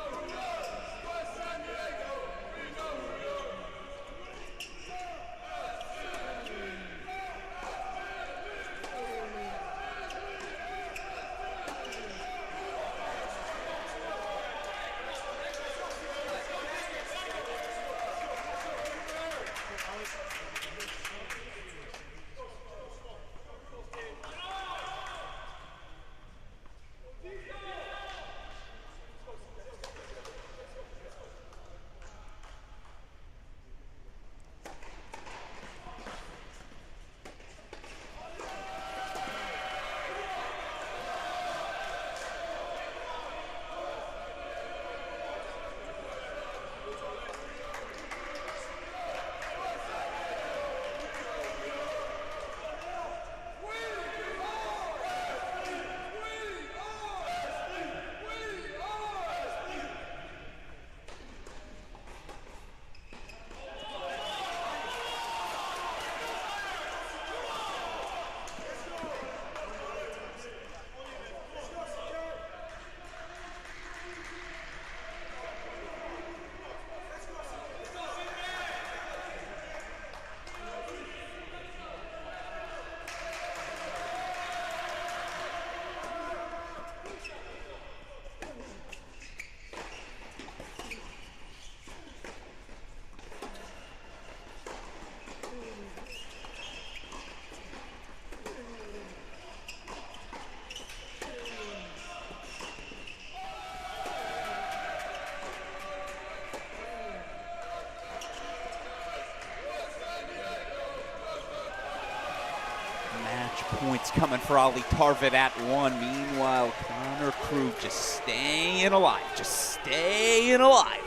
points coming for Ali Tarvit at 1. Meanwhile, Connor Krug just staying alive. Just staying alive.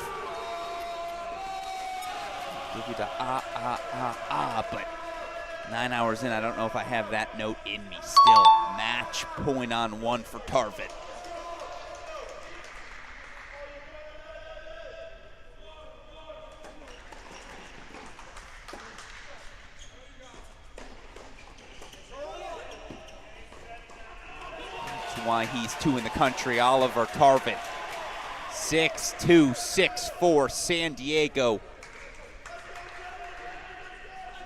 Give you the but 9 hours in, I don't know if I have that note in me still. Match point on 1 for Tarvit. That's why he's 2 in the country. Oliver Tarvit, 6'2", 6'4", San Diego.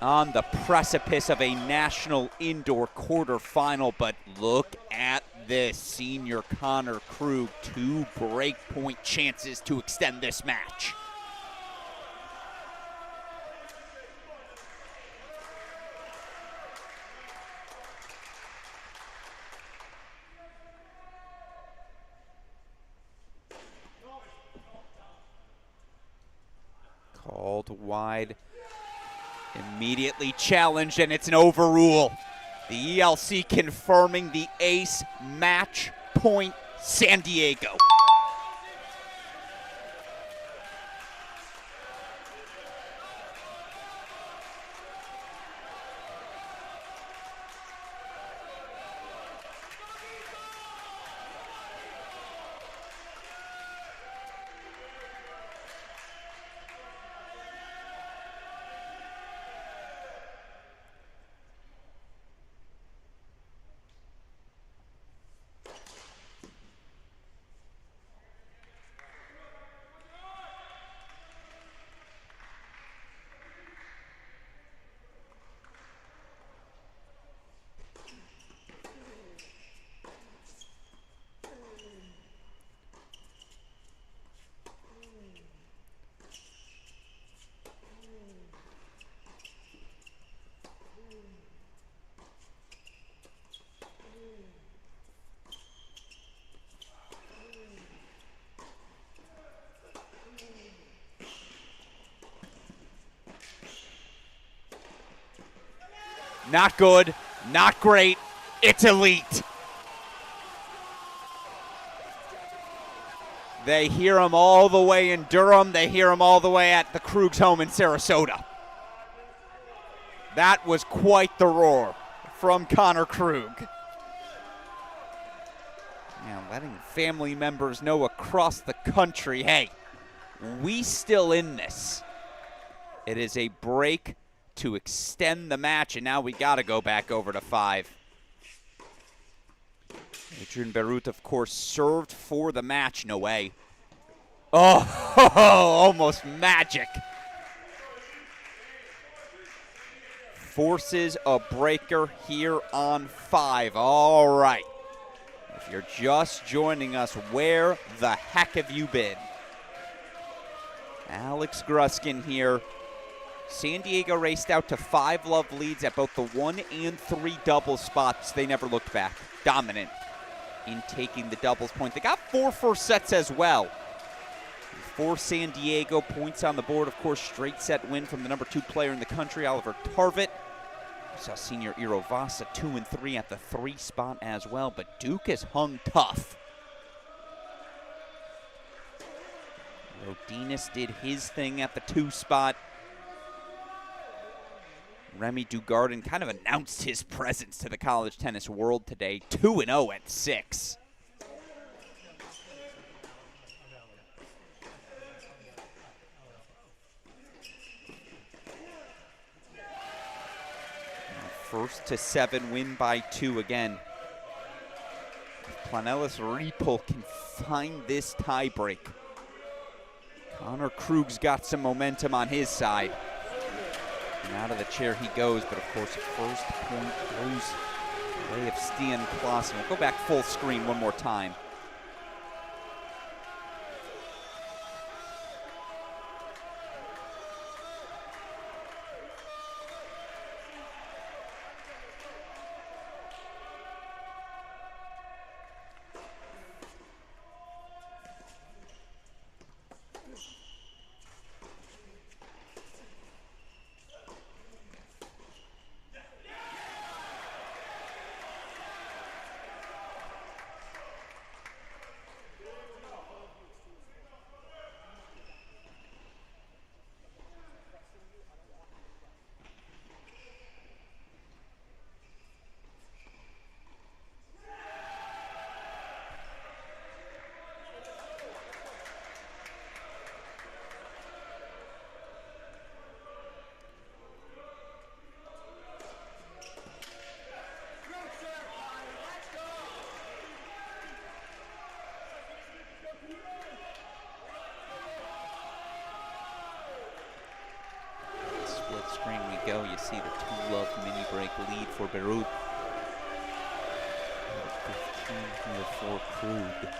On the precipice of a national indoor quarterfinal, but look at this. Senior Connor Krug, 2 breakpoint chances to extend this match. Called wide. Immediately challenged, and it's an overrule. The ELC confirming the ace. Match point, San Diego. Not good, not great, it's elite. They hear him all the way in Durham. They hear him all the way at the Krug's home in Sarasota. That was quite the roar from Connor Krug. Now letting family members know across the country, hey, we still in this. It is a break to extend the match, and now we got to go back over to 5. Adrian Beirut, of course, served for the match. No way. Oh, almost magic. Forces a breaker here on 5. All right. If you're just joining us, where the heck have you been? Alex Gruskin here. San Diego raced out to 5-love leads at both the 1 and 3 doubles spots. They never looked back. Dominant in taking the doubles point. They got 4 first sets as well. For San Diego, points on the board. Of course, straight set win from the number 2 player in the country, Oliver Tarvit. We saw senior Iro Vasa 2 and 3 at the 3 spot as well, but Duke has hung tough. Rodinas did his thing at the 2 spot. Remy Dugardin kind of announced his presence to the college tennis world today. 2-0 at 6. First to 7 win by 2 again. If Planelis Riepel can find this tiebreak, Connor Krug's got some momentum on his side. And out of the chair he goes, but of course, first point goes the way of Stian Klaassen. We'll go back full screen one more time. go. You see the 2-love mini break lead for Beirut. 15 here for Krug.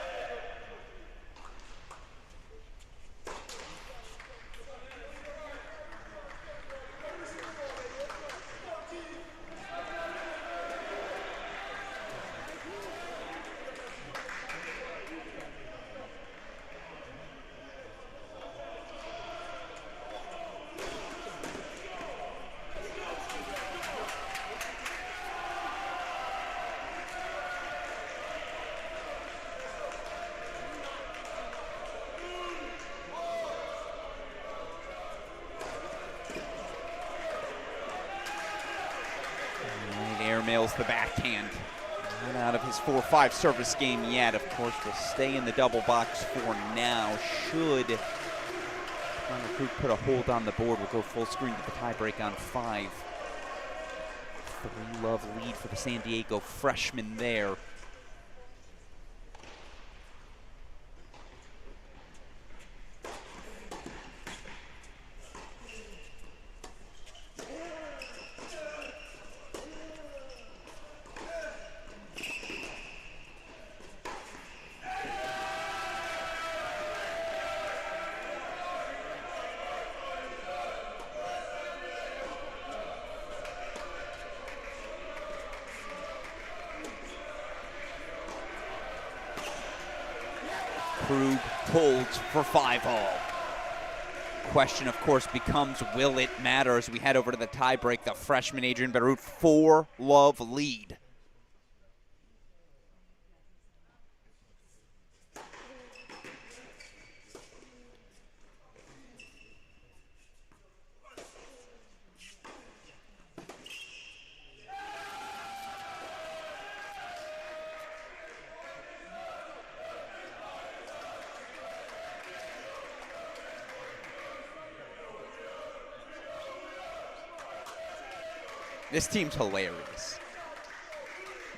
Mails the backhand. Not out of his 4-5 service game yet. Of course, will stay in the double box for now. Should Connor Krug put a hold on the board, we'll go full screen with the tiebreak on 5. 3-love lead for the San Diego freshman there. Krug holds for 5-all. Question, of course, becomes, will it matter as we head over to the tiebreak? The freshman Adrian Beirut, 4-love lead. This team's hilarious.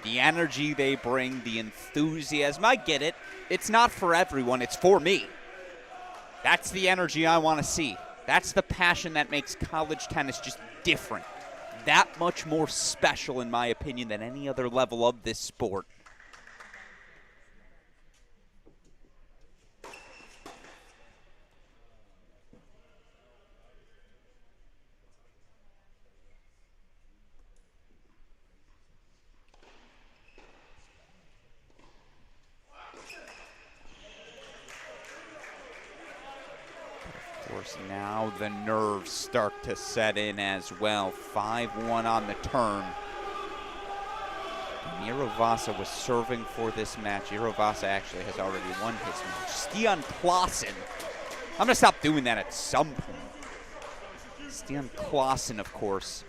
The energy they bring, the enthusiasm. I get it. It's not for everyone. It's for me. That's the energy I want to see. That's the passion that makes college tennis just different. That much more special, in my opinion, than any other level of this sport. Now the nerves start to set in as well. 5-1 on the turn. Irovasa was serving for this match. Irovasa actually has already won his match. Stian Klaassen. I'm going to stop doing that at some point. Stian Klaassen, of course,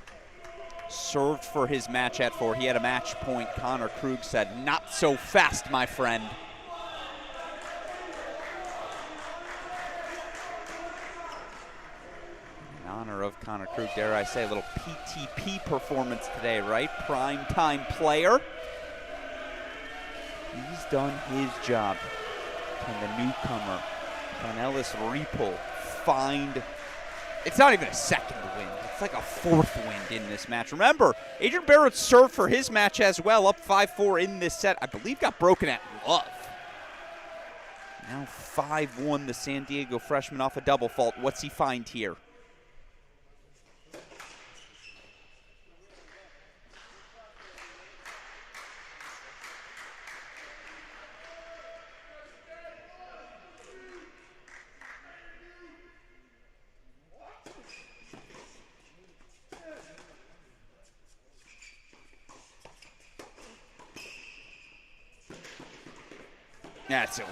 served for his match at 4. He had a match point. Connor Krug said, "Not so fast, my friend." In honor of Connor Krug, dare I say, a little PTP performance today, right? Prime time player. He's done his job. Can the newcomer, can Ellis Riepel, find, it's not even a second win. It's like a 4th win in this match. Remember, Adrian Barrett served for his match as well, up 5-4 in this set. I believe got broken at love. Now 5-1, the San Diego freshman off a double fault. What's he find here? That's elite.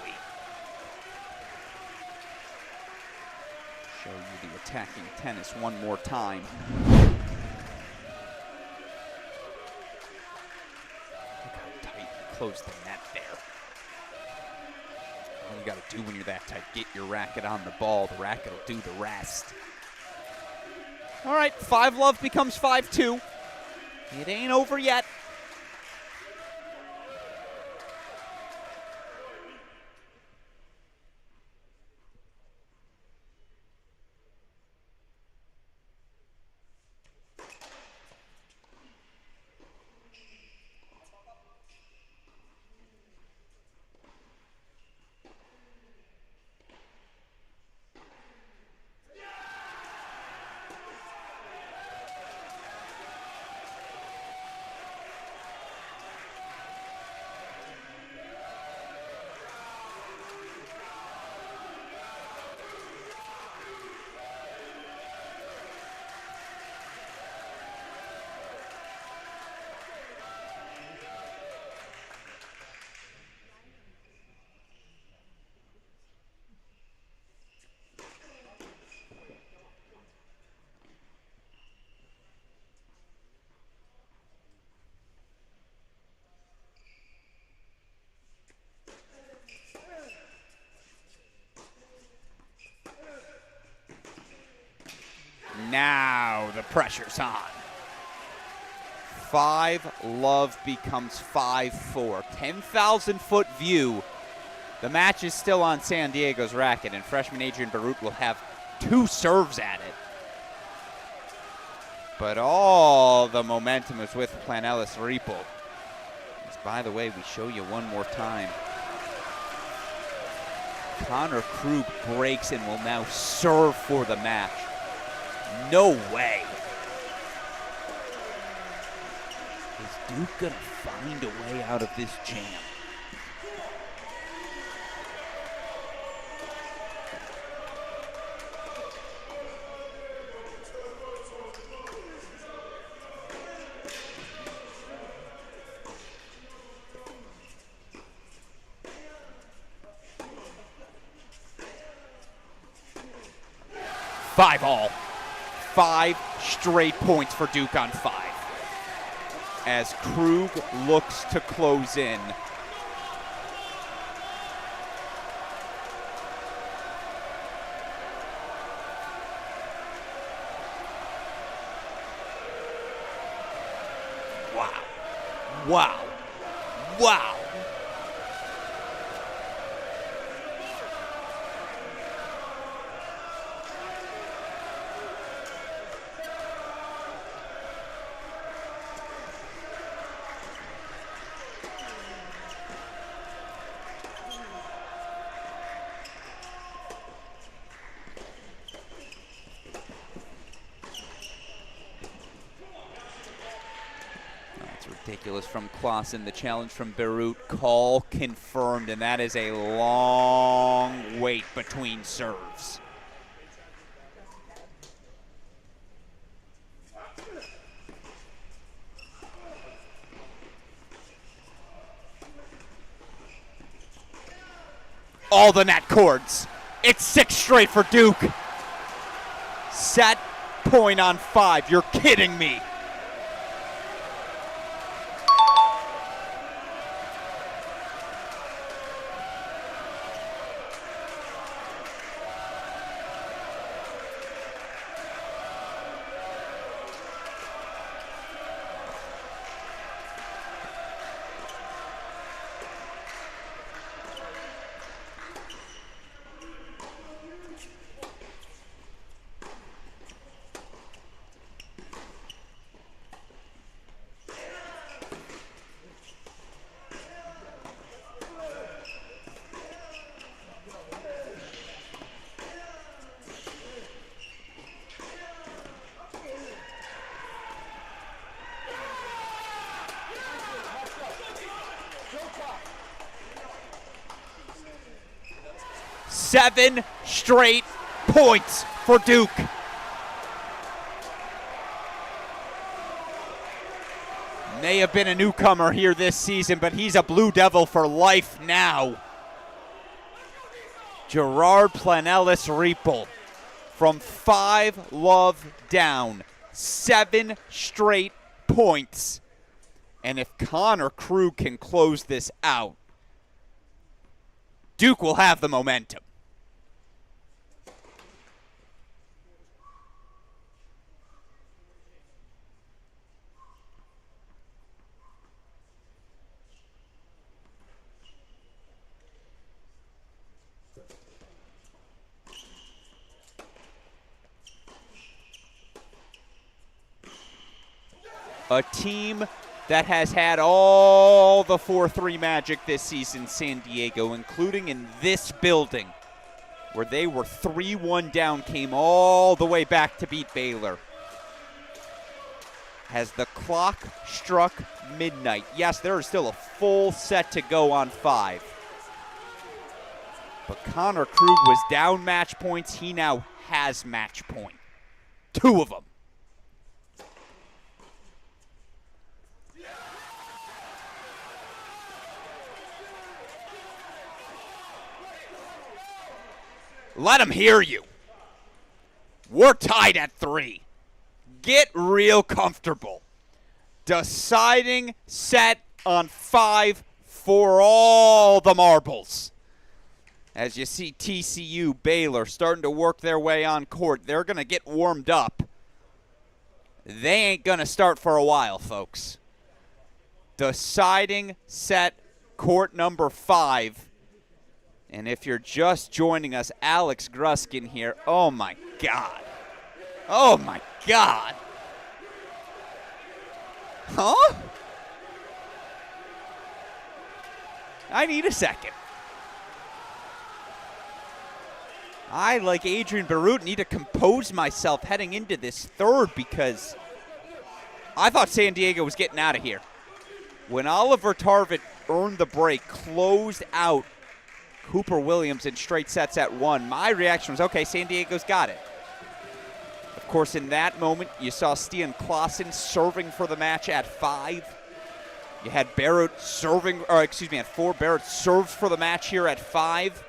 Show you the attacking tennis one more time. Look how tight you close the net there. All you got to do when you're that tight, get your racket on the ball. The racket will do the rest. All right, 5-love becomes 5-2. It ain't over yet. now the pressure's on. 5-love becomes 5-4. 10,000-foot view. The match is still on San Diego's racket, and freshman Adrian Barut will have 2 serves at it. But all the momentum is with Planelis Riepel. By the way, we show you one more time. Connor Krug breaks and will now serve for the match. No way. Is Duke gonna find a way out of this jam? Five all. 5 straight points for Duke on 5. As Krug looks to close in. Wow. Wow. Wow. Ridiculous from Clausen. The challenge from Barut. Call confirmed, and that is a long wait between serves. All the net cords. It's 6 straight for Duke. Set point on 5. You're kidding me. Seven straight points for Duke. May have been a newcomer here this season, but he's a Blue Devil for life now. Gerard Planelis Riepel from 5-love down. 7 straight points. And if Connor Krug can close this out, Duke will have the momentum. A team that has had all the 4-3 magic this season, San Diego, including in this building, where they were 3-1 down, came all the way back to beat Baylor. Has the clock struck midnight? Yes, there is still a full set to go on 5. But Connor Krug was down match points. He now has match point. 2 of them. Let them hear you. We're tied at 3. Get real comfortable. Deciding set on 5 for all the marbles. As you see TCU, Baylor starting to work their way on court. They're going to get warmed up they ain't going to start for a while, folks. Deciding set, court number 5. And if you're just joining us, Alex Gruskin here. Oh, my God. Oh, my God. Huh? I need a second. I, like Adrian Barut, need to compose myself heading into this third because I thought San Diego was getting out of here. When Oliver Tarvett earned the break, closed out Cooper Williams in straight sets at 1, my reaction was, okay, San Diego's got it. Of course, in that moment, you saw Stian Klaassen serving for the match at 5. You had Barrett serving, or excuse me, at 4. Barrett serves for the match here at 5.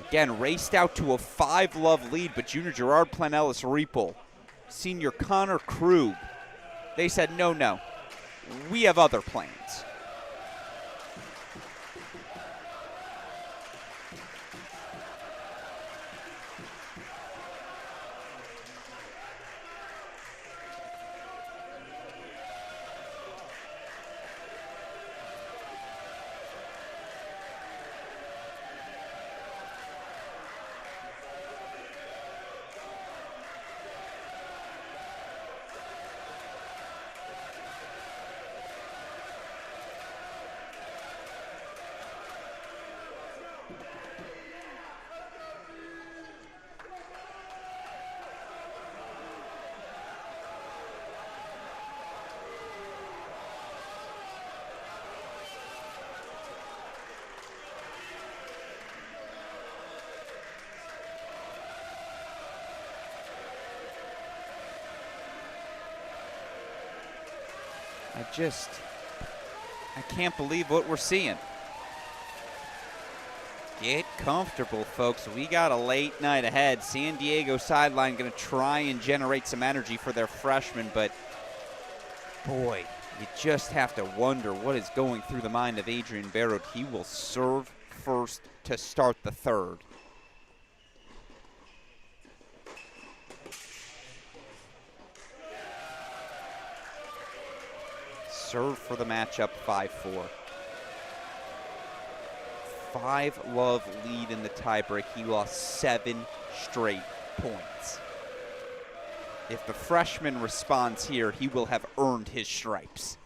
Again, raced out to a 5-love lead, but junior Gerard Planellis Riepel, senior Connor Krug, they said, no, we have other plans. I can't believe what we're seeing. Get comfortable, folks. We got a late night ahead. San Diego sideline going to try and generate some energy for their freshmen, but boy, you just have to wonder what is going through the mind of Adrian Barrett. He will serve first to start the third. Serve for the matchup, 5-4. 5-love lead in the tiebreak. He lost 7 straight points. If the freshman responds here, he will have earned his stripes.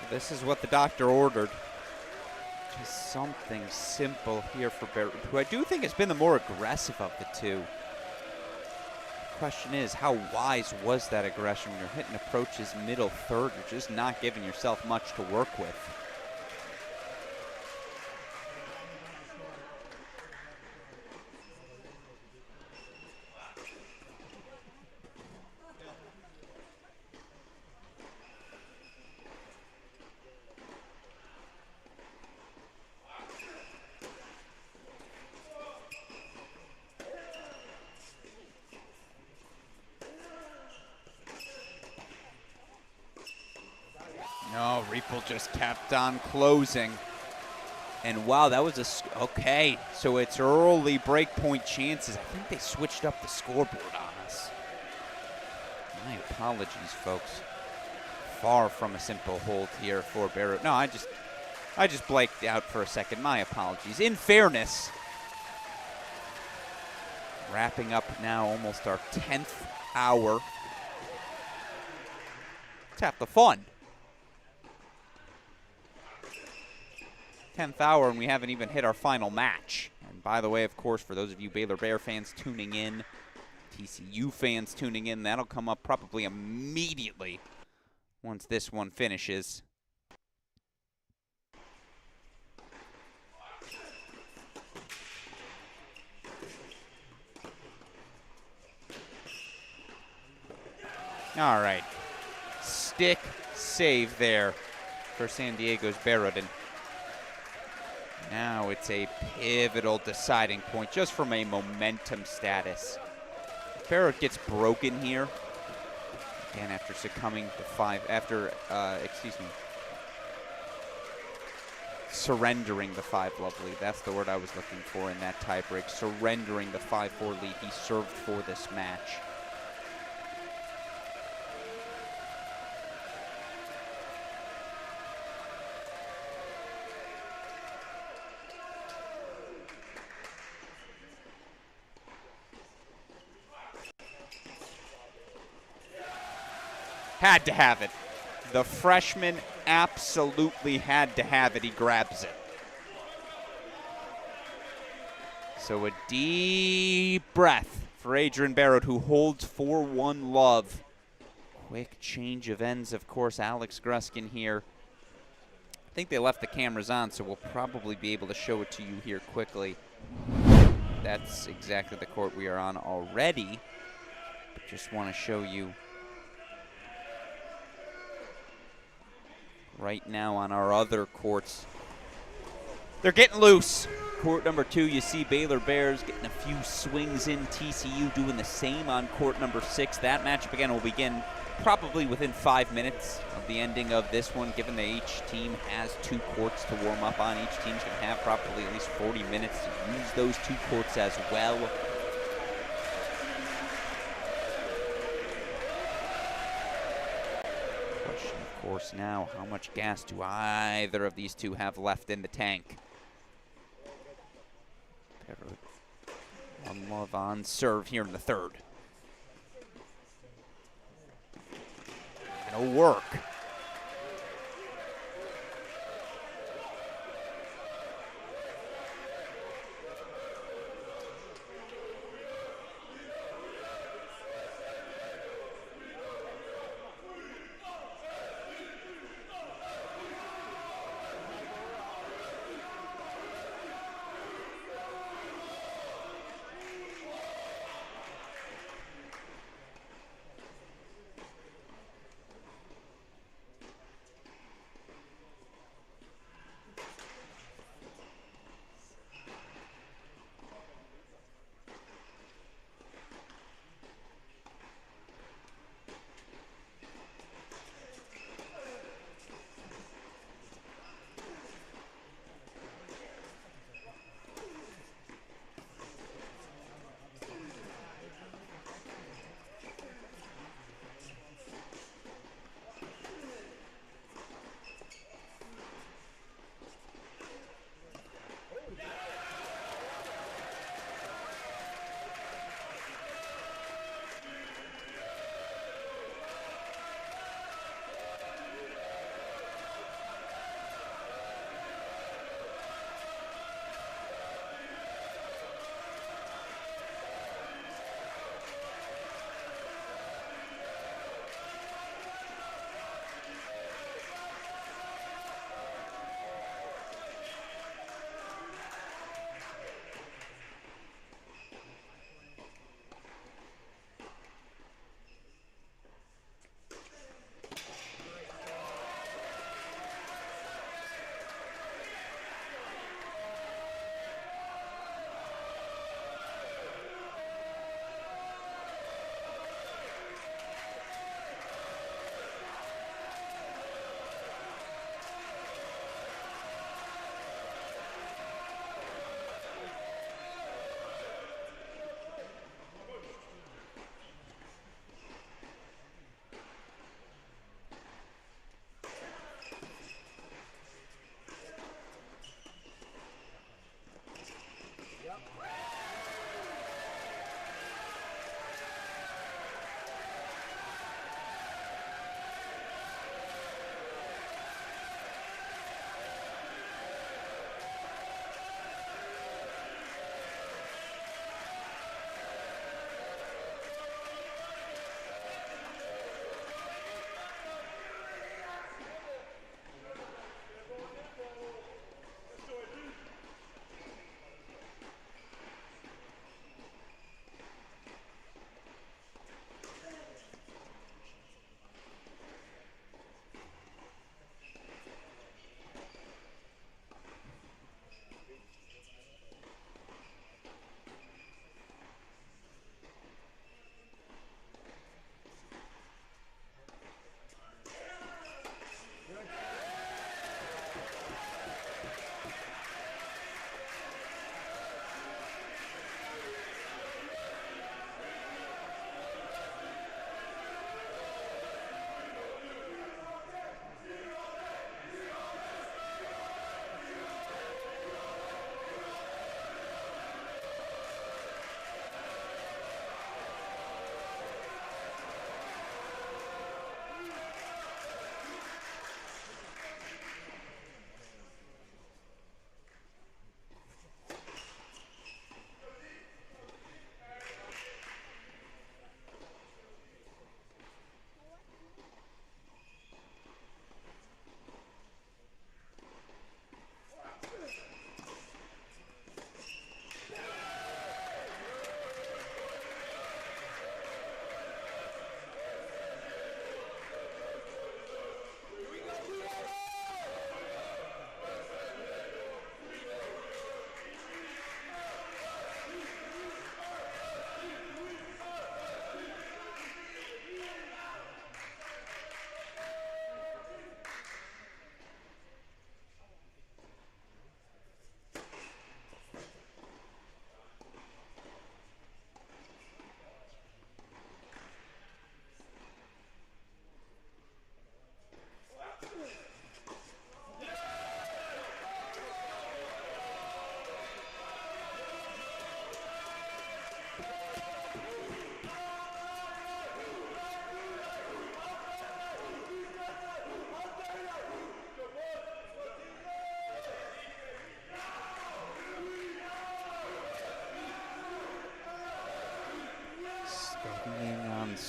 This is what the doctor ordered. Just something simple here for Barrett, who I do think has been the more aggressive of the two. The question is, how wise was that aggression when you're hitting approaches middle third? You're just not giving yourself much to work with. No, Riepel just kept on closing. And wow, that was okay. So it's early breakpoint chances. I think they switched up the scoreboard on us. My apologies, folks. Far from a simple hold here for Baylor. No, I just blanked out for a second. My apologies. In fairness, wrapping up now almost our 10th hour. Let's have the fun. 10th hour, and we haven't even hit our final match. And by the way, of course, for those of you Baylor Bear fans tuning in, TCU fans tuning in, that'll come up probably immediately once this one finishes. All right. Stick save there for San Diego's Barrett. Now it's a pivotal deciding point just from a momentum status. Barrett gets broken here. Again, after succumbing to surrendering the 5 love lead. That's the word I was looking for in that tiebreak. Surrendering the 5-4 lead he served for this match. Had to have it. The freshman absolutely had to have it. He grabs it. So a deep breath for Adrian Barrett, who holds 4-1 love. Quick change of ends, of course. Alex Gruskin here. I think they left the cameras on, so we'll probably be able to show it to you here quickly. That's exactly the court we are on already. But just want to show you right now on our other courts. They're getting loose. Court number 2, you see Baylor Bears getting a few swings in. TCU doing the same on court number 6. That matchup again will begin probably within 5 minutes of the ending of this one, given that each team has 2 courts to warm up on. Each team's going to have probably at least 40 minutes to use those 2 courts as well. Question, of course, now, how much gas do either of these two have left in the tank? One love on serve here in the 3rd. It'll work.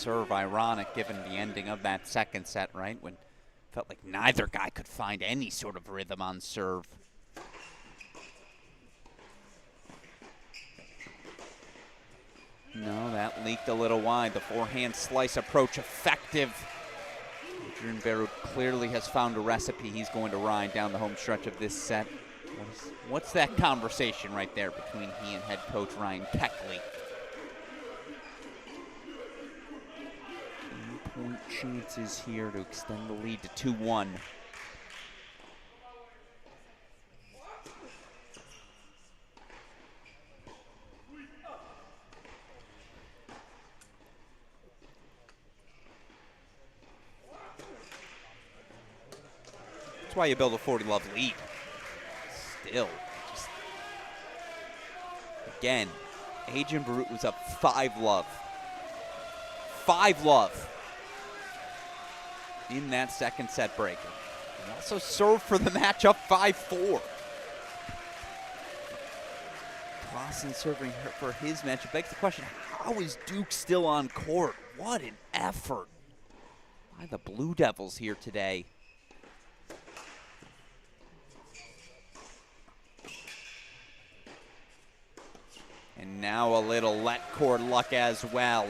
serve. Ironic given the ending of that second set, right? When it felt like neither guy could find any sort of rhythm on serve. No, that leaked a little wide. The forehand slice approach effective. Adrian Barut clearly has found a recipe he's going to ride down the home stretch of this set. What's that conversation right there between he and head coach Ryan Keckley? 2-point chances here to extend the lead to 2-1. That's why you build a 40-love lead. Still, just again, Adrian Barut was up 5-love. 5-love in that second set breaker. He also served for the match up 5-4. Clausen serving for his match. It begs the question, how is Duke still on court? What an effort by the Blue Devils here today. And now a little let court luck as well.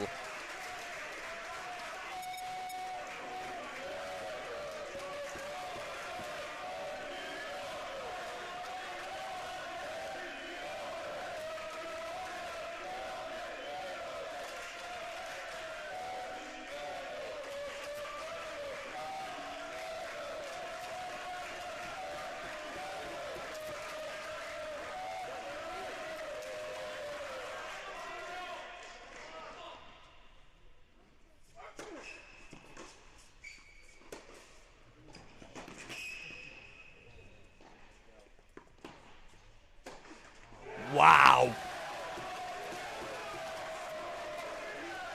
Wow.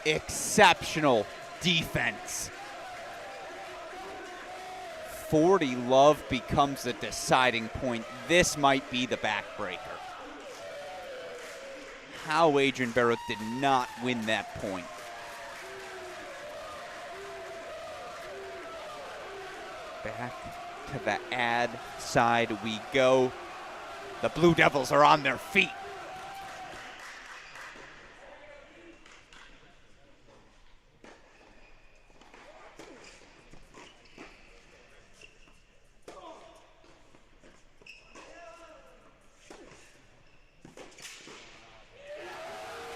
Exceptional defense. 40-love becomes the deciding point. This might be the backbreaker. How Adrian Barut did not win that point. Back to the ad side we go. The Blue Devils are on their feet.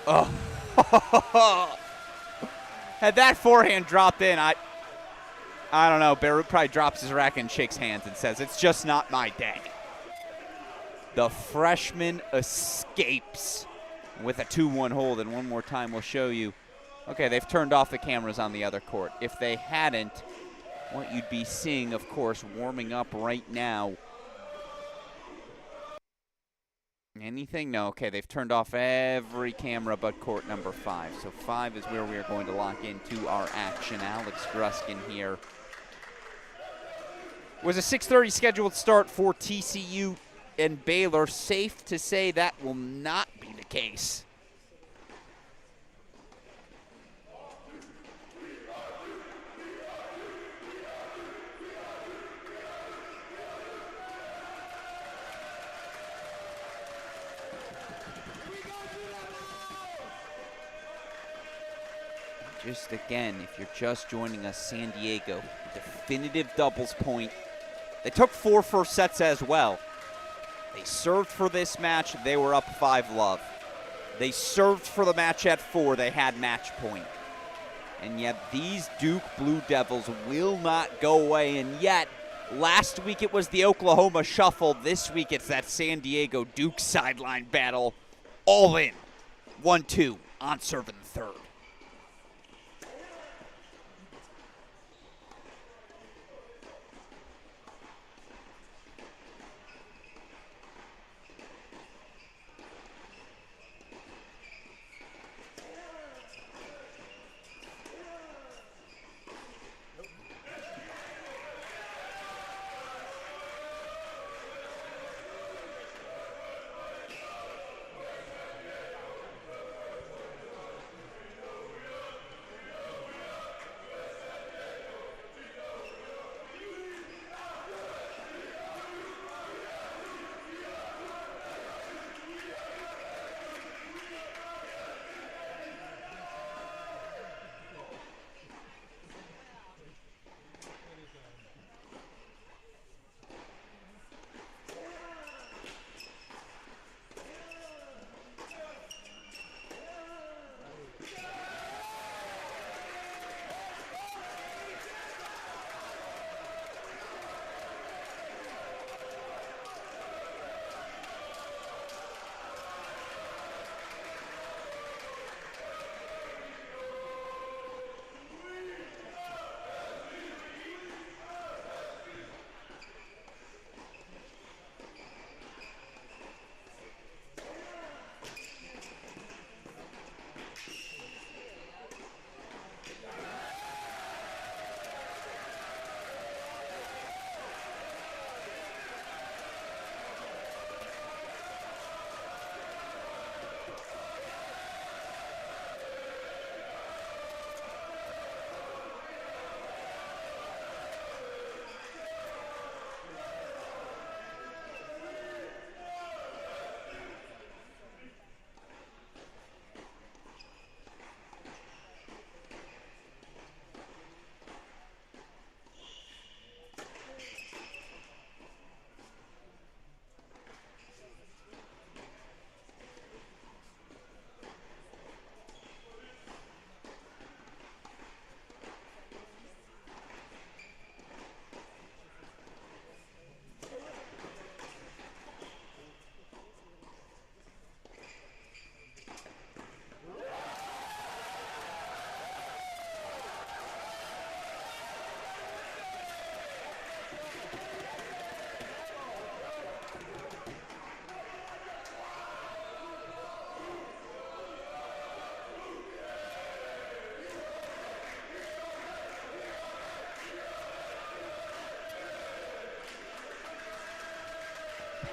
Oh. Had that forehand dropped in, I don't know. Barut probably drops his racket and shakes hands and says, "It's just not my day." The freshman escapes with a 2-1 hold, and one more time we'll show you. Okay, they've turned off the cameras on the other court. If they hadn't, what you'd be seeing, of course, warming up right now. Anything? No. Okay, they've turned off every camera but court number 5. So 5 is where we are going to lock into our action. Alex Gruskin here. It was a 6:30 scheduled start for TCU and Baylor. Safe to say that will not be the case. Just again, if you're just joining us, San Diego, definitive doubles point. They took 4 first sets as well. They served for this match. They were up 5-love. They served for the match at 4. They had match point. And yet these Duke Blue Devils will not go away. And yet, last week it was the Oklahoma Shuffle. This week it's that San Diego Duke sideline battle. All in. 1-2 on serve in the third.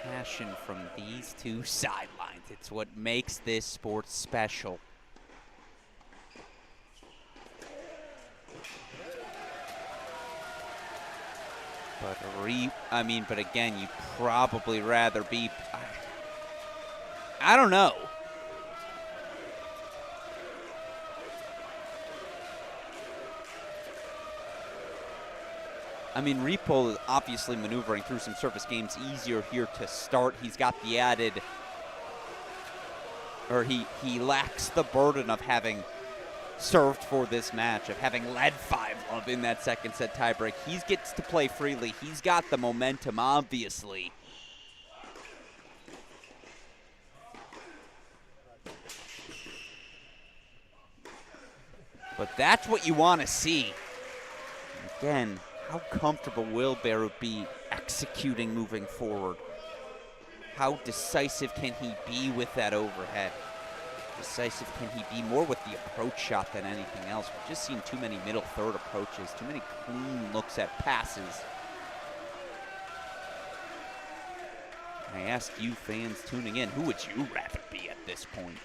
passion from these two sidelines. It's what makes this sport special. But again, you'd probably rather be, I don't know. I mean, Repol is obviously maneuvering through some service games easier here to start. He's got the added, or he lacks the burden of having served for this match, of having led 5-love in that second set tiebreak. He gets to play freely. He's got the momentum, obviously. But that's what you want to see. Again, how comfortable will Beirut be executing moving forward? How decisive can he be with that overhead? Decisive can he be more with the approach shot than anything else? We've just seen too many middle third approaches, too many clean looks at passes. I ask you fans tuning in, who would you rather be at this point?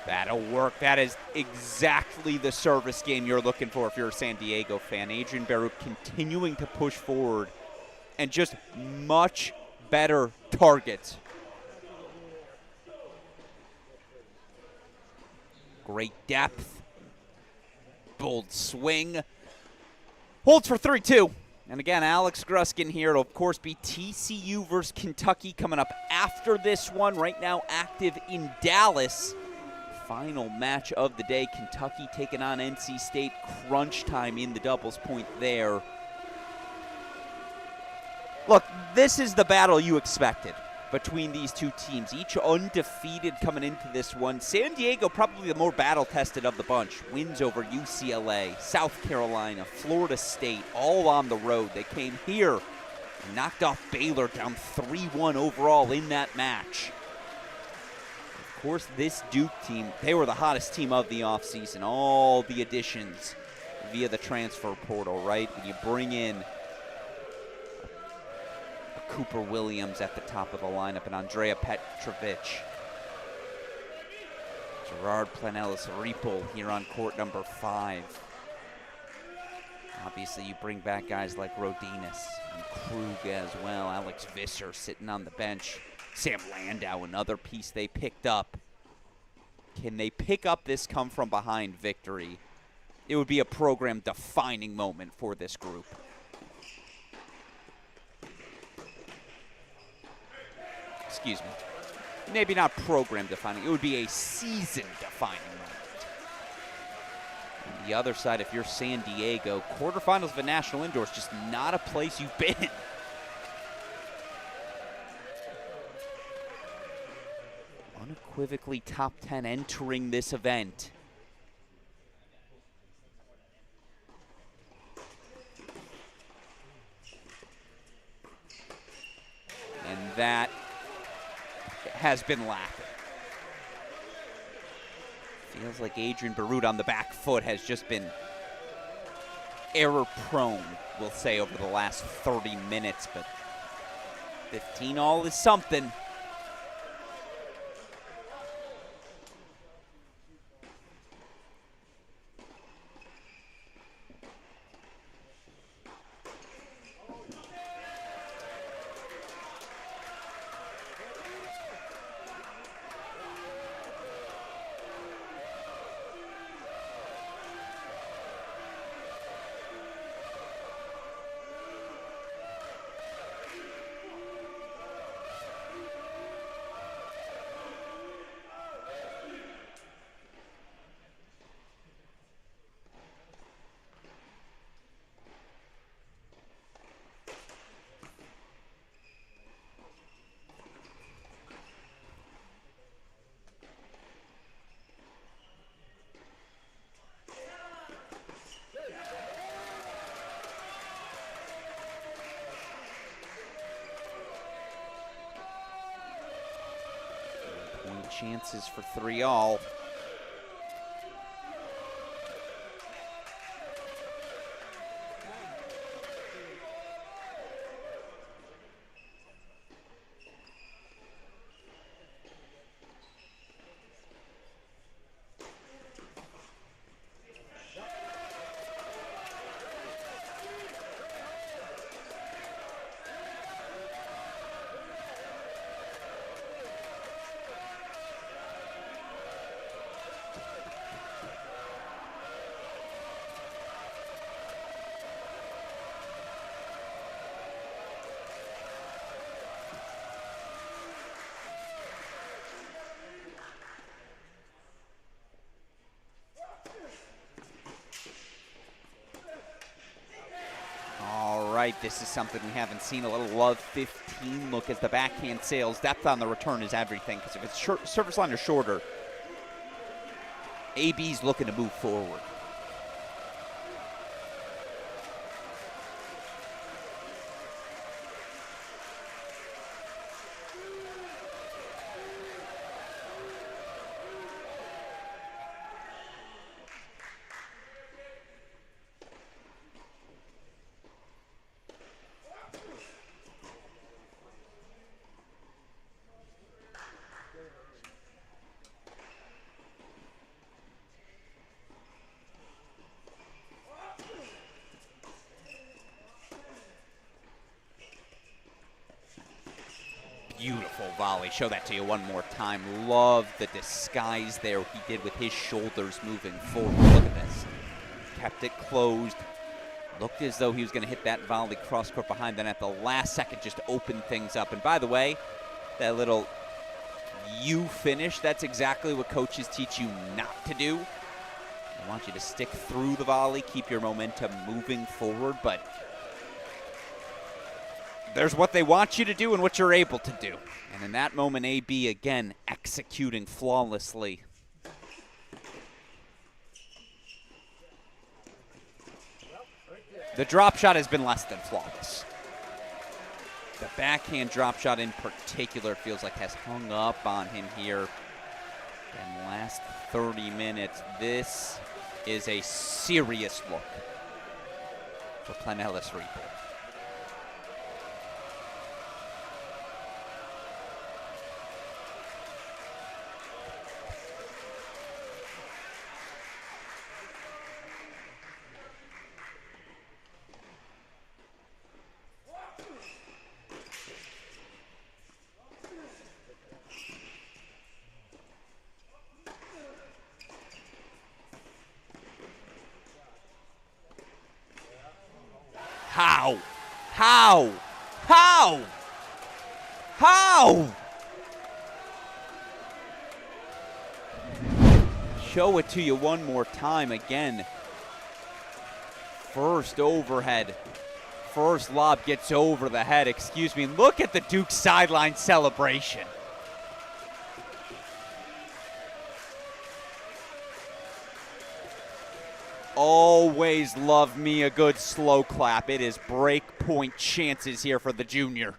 That'll work. That is exactly the service game you're looking for if you're a San Diego fan. Adrian Beirut continuing to push forward and just much better targets. Great depth. Bold swing. Holds for 3-2. And again, Alex Gruskin here. It'll, of course, be TCU versus Kentucky coming up after this one. Right now active in Dallas. Final match of the day. Kentucky taking on NC State. Crunch time in the doubles point there. Look, this is the battle you expected between these two teams. Each undefeated coming into this one. San Diego probably the more battle-tested of the bunch. Wins over UCLA, South Carolina, Florida State, all on the road. They came here and knocked off Baylor down 3-1 overall in that match. Of course, this Duke team, they were the hottest team of the offseason. All the additions via the transfer portal, right? When you bring in Cooper Williams at the top of the lineup and Andrea Petrovic. Gerard Planelis Repol here on court number 5. Obviously, you bring back guys like Rodinas and Krug as well. Alex Visser sitting on the bench. Sam Landau, another piece they picked up. Can they pick up this come-from-behind victory? It would be a program-defining moment for this group. Excuse me. Maybe not program-defining. It would be a season-defining moment. On the other side, if you're San Diego, quarterfinals of a national indoor is just not a place you've been. Unequivocally top 10 entering this event. And that has been lacking. Feels like Adrian Beirut on the back foot has just been error prone, we'll say, over the last 30 minutes, but 15 all is something. Chances for 3 all. Right, this is something we haven't seen. A little love 15 look as the backhand sails. Depth on the return is everything, because if it's service line or shorter, AB's looking to move forward. Beautiful volley. Show that to you one more time. Love the disguise there he did with his shoulders moving forward. Look at this. Kept it closed. Looked as though he was going to hit that volley cross-court behind, then at the last second just opened things up. And by the way, that little U finish, that's exactly what coaches teach you not to do. They want you to stick through the volley, keep your momentum moving forward, but there's what they want you to do and what you're able to do. And in that moment, AB again executing flawlessly. The drop shot has been less than flawless. The backhand drop shot in particular feels like has hung up on him here. And last 30 minutes, this is a serious look for Planellis Reaper. How? How? How? How? Show it to you one more time again. First overhead. First lob gets over the head, excuse me. Look at the Duke sideline celebration. Always love me a good slow clap. It is break point chances here for the junior.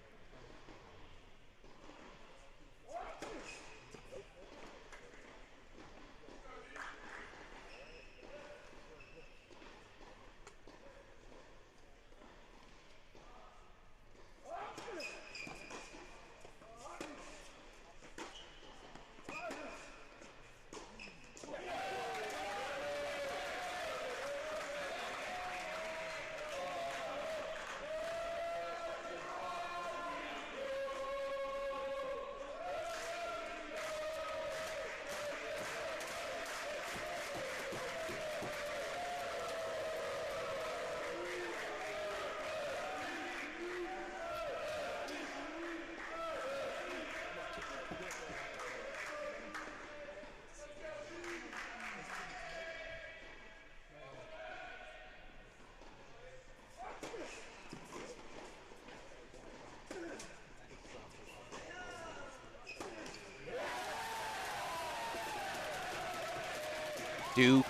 Duke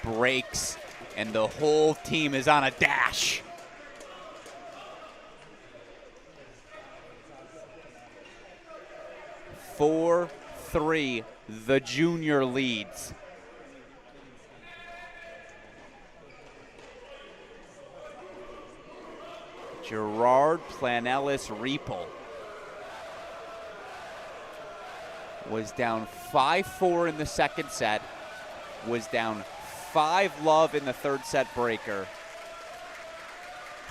breaks, and the whole team is on a dash. Four, 3, the junior leads. Gerard Planellis Riepel was down 5-4 in the second set, was down 5-love in the third set breaker.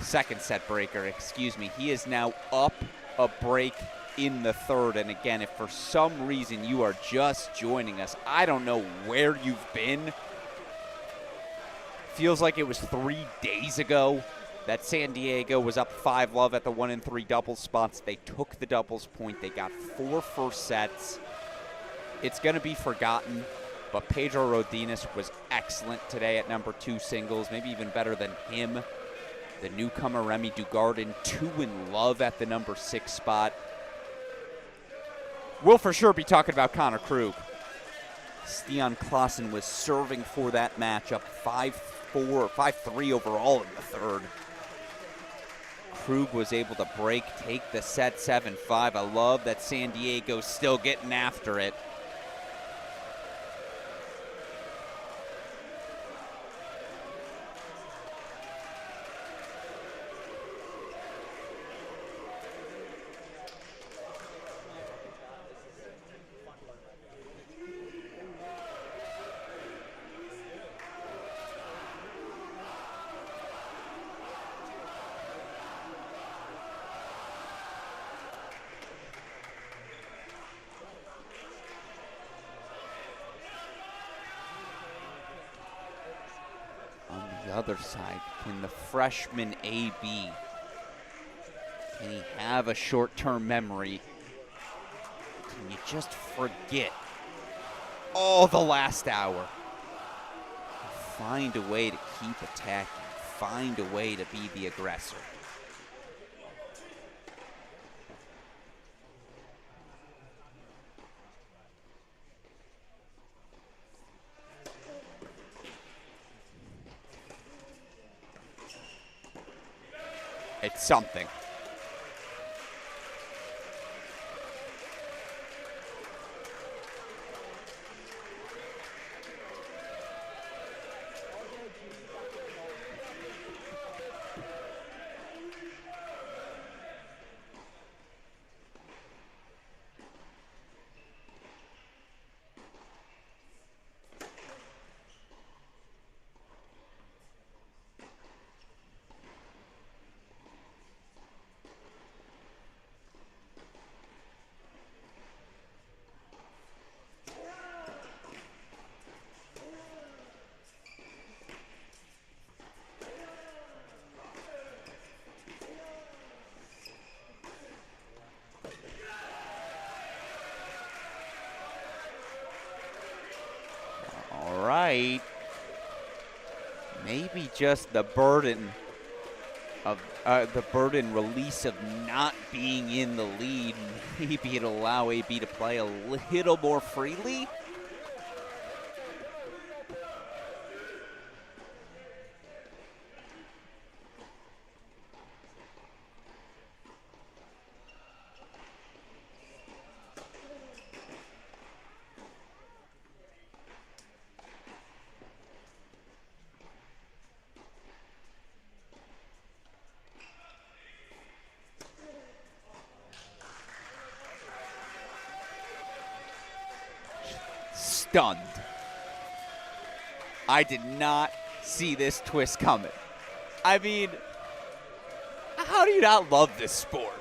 Second set breaker, excuse me. He is now up a break in the third. And again, if for some reason you are just joining us, I don't know where you've been. Feels like it was 3 days ago that San Diego was up 5-love at the 1-3 doubles spots. They took the doubles point. They got 4 first sets. It's going to be forgotten, but Pedro Rodines was excellent today at number 2 singles, maybe even better than him. The newcomer Remy Dugardin, 2-in-love at the number 6 spot. We'll for sure be talking about Connor Krug. Stian Klaassen was serving for that match, up 5-4, 5-3 overall in the third. Krug was able to break, take the set 7-5. I love that San Diego's still getting after it. Other side, can the freshman AB, can he have a short-term memory? Can you just forget all the last hour? Find a way to keep attacking, find a way to be the aggressor. It's something. Maybe just the burden of release of not being in the lead. Maybe it'll allow AB to play a little more freely. Stunned. I did not see this twist coming. I mean, how do you not love this sport?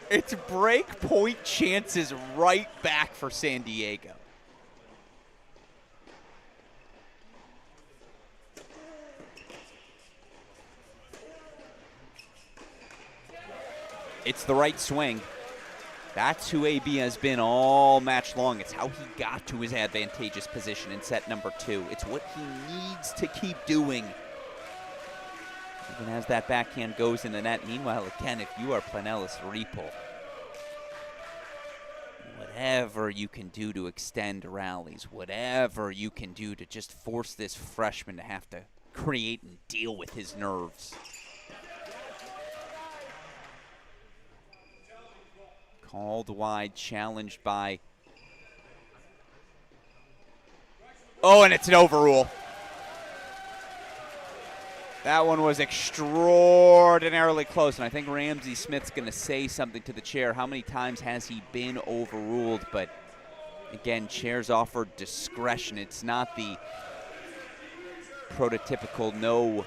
It's break point chances right back for San Diego. It's the right swing. That's who AB has been all match long. It's how he got to his advantageous position in set number 2. It's what he needs to keep doing. Even as that backhand goes in the net. Meanwhile, again, if you are Planellis Riepel, whatever you can do to extend rallies, whatever you can do to just force this freshman to have to create and deal with his nerves. Called wide, challenged by... Oh, and it's an overrule. That one was extraordinarily close, and I think Ramsey Smith's going to say something to the chair. How many times has he been overruled? But, again, chairs offered discretion. It's not the prototypical no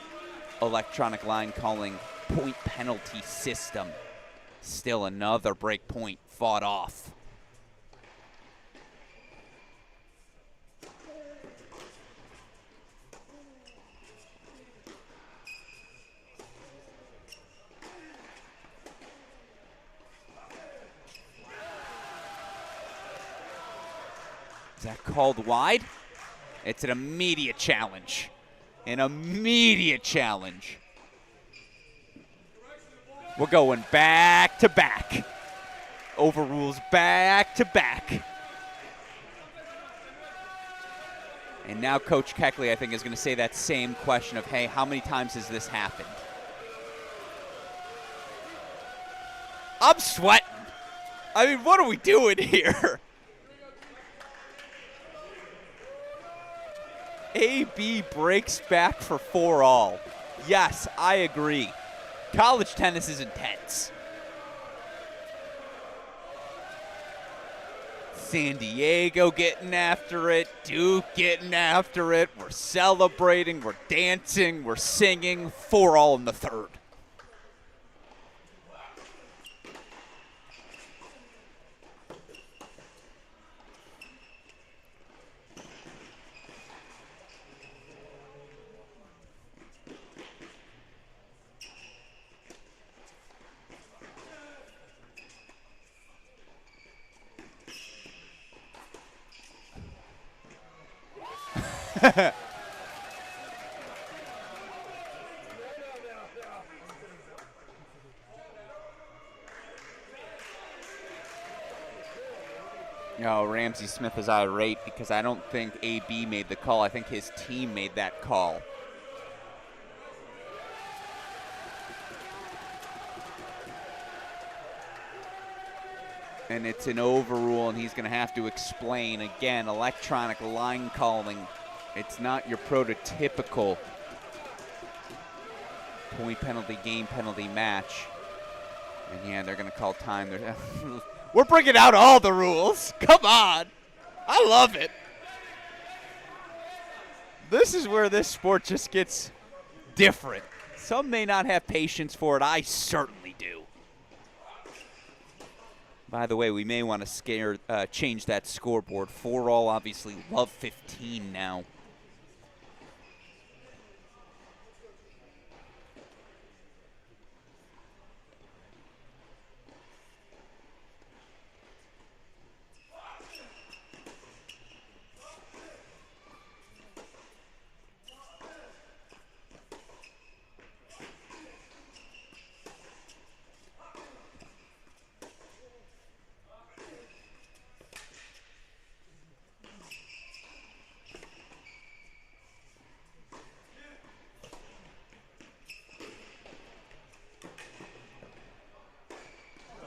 electronic line calling point penalty system. Still another break point fought off. Is that called wide? It's an immediate challenge. An immediate challenge. We're going back to back. Overrules back to back. And now Coach Keckley, I think, is going to say that same question of, hey, how many times has this happened? I'm sweating. I mean, what are we doing here? AB breaks back for 4-all. Yes, I agree. College tennis is intense. San Diego getting after it, Duke getting after it. We're celebrating, we're dancing, we're singing. 4-all in the third. No, Ramsey Smith is irate because I don't think AB made the call. I think his team made that call. And it's an overrule, and he's going to have to explain. Again, electronic line calling. It's not your prototypical point penalty, game penalty match. And yeah, they're going to call time. We're bringing out all the rules. Come on. I love it. This is where this sport just gets different. Some may not have patience for it. I certainly do. By the way, we may want to change that scoreboard. 4-all, obviously, love 15 now.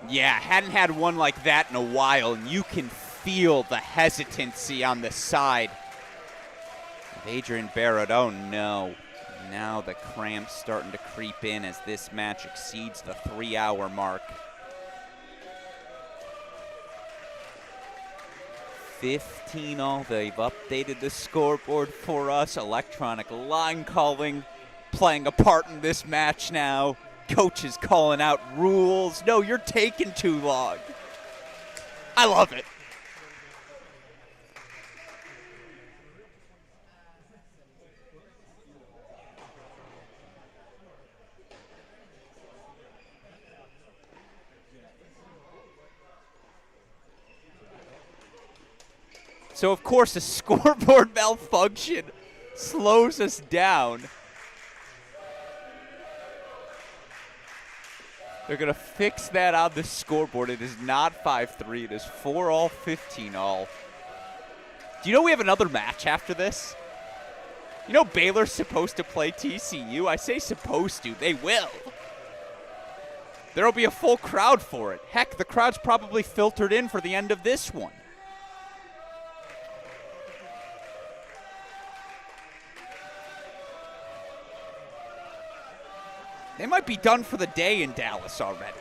Yeah, hadn't had one like that in a while, and you can feel the hesitancy on the side of Adrian Barrett. Oh, no. Now the cramps starting to creep in as this match exceeds the 3-hour mark. 15-all. They've updated the scoreboard for us. Electronic line calling playing a part in this match now. Coaches calling out rules. No, you're taking too long. I love it. So, of course, a scoreboard malfunction slows us down. They're going to fix that on the scoreboard. It is not 5-3. It is 4-all, 15-all. Do you know we have another match after this? You know Baylor's supposed to play TCU? I say supposed to. They will. There will be a full crowd for it. Heck, the crowd's probably filtered in for the end of this one. They might be done for the day in Dallas already.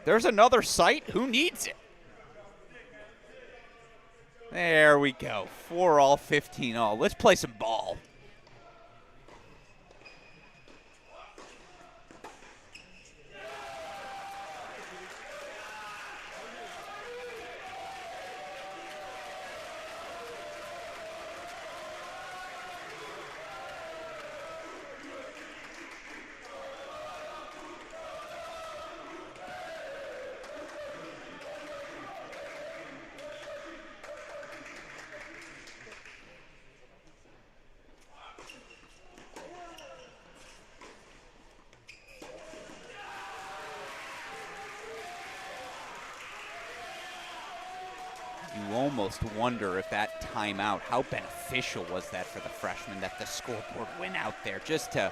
There's another site. Who needs it? There we go. 4-all, 15-all. Let's play some ball. You almost wonder if that timeout, how beneficial was that for the freshmen that the scoreboard went out there just to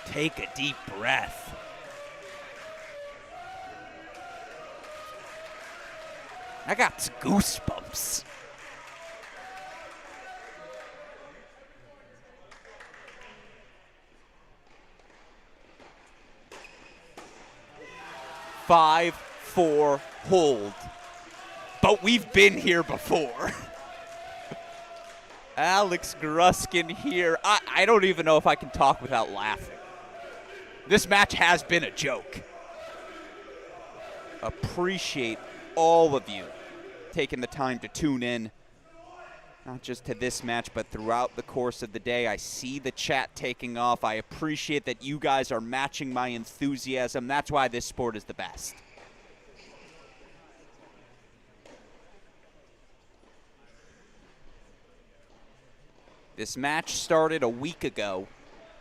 take a deep breath. I got goosebumps. Five, 4, hold. But we've been here before. Alex Gruskin here. I don't even know if I can talk without laughing. This match has been a joke. Appreciate all of you taking the time to tune in, not just to this match, but throughout the course of the day. I see the chat taking off. I appreciate that you guys are matching my enthusiasm. That's why this sport is the best. This match started a week ago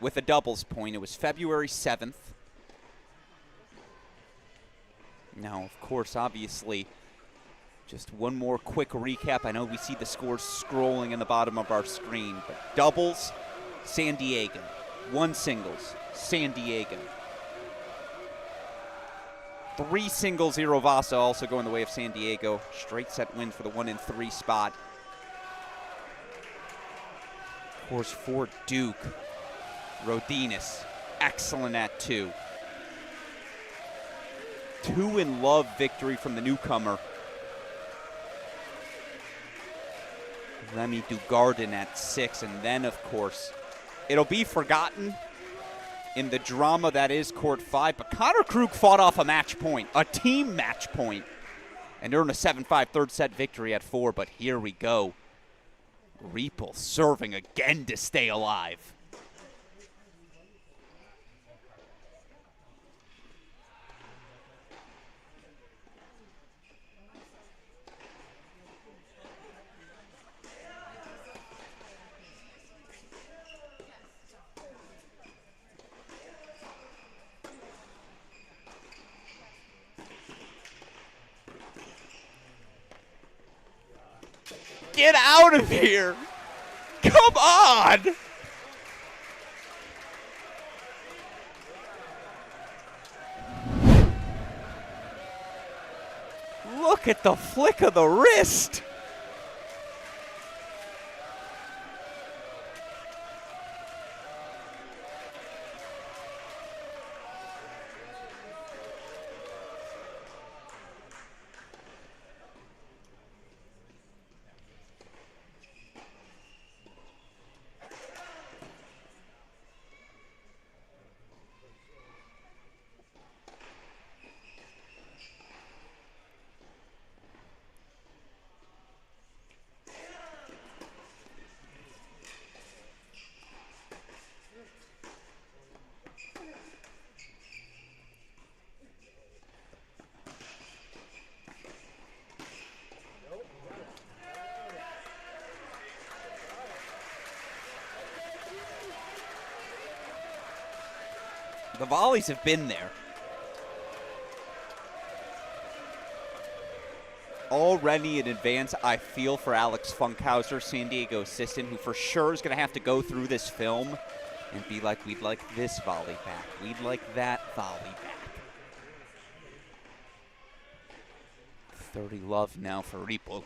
with a doubles point. It was February 7th. Now, of course, obviously, just one more quick recap. I know we see the scores scrolling in the bottom of our screen, but doubles, San Diego. One singles, San Diego. 3 singles, Irovasa also going the way of San Diego. Straight set win for the 1-3 spot. Of course, for Duke, Rodinas, excellent at 2. 2-in-love victory from the newcomer. Remy Dugardin at 6, and then, of course, it'll be forgotten in the drama that is Court 5, but Connor Krug fought off a match point, a team match point, and earned a 7-5 third set victory at 4, but here we go. Riepel serving again to stay alive. Get out of here! Come on! Look at the flick of the wrist! The volleys have been there. Already in advance, I feel for Alex Funkhauser, San Diego assistant, who for sure is going to have to go through this film and be like, we'd like this volley back. We'd like that volley back. 30 love now for Ripo.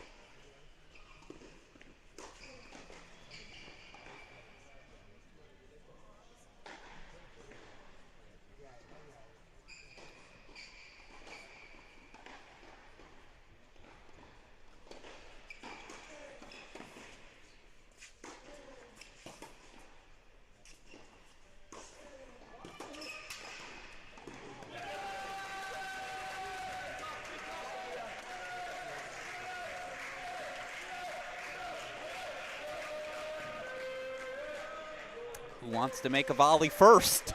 Who wants to make a volley first?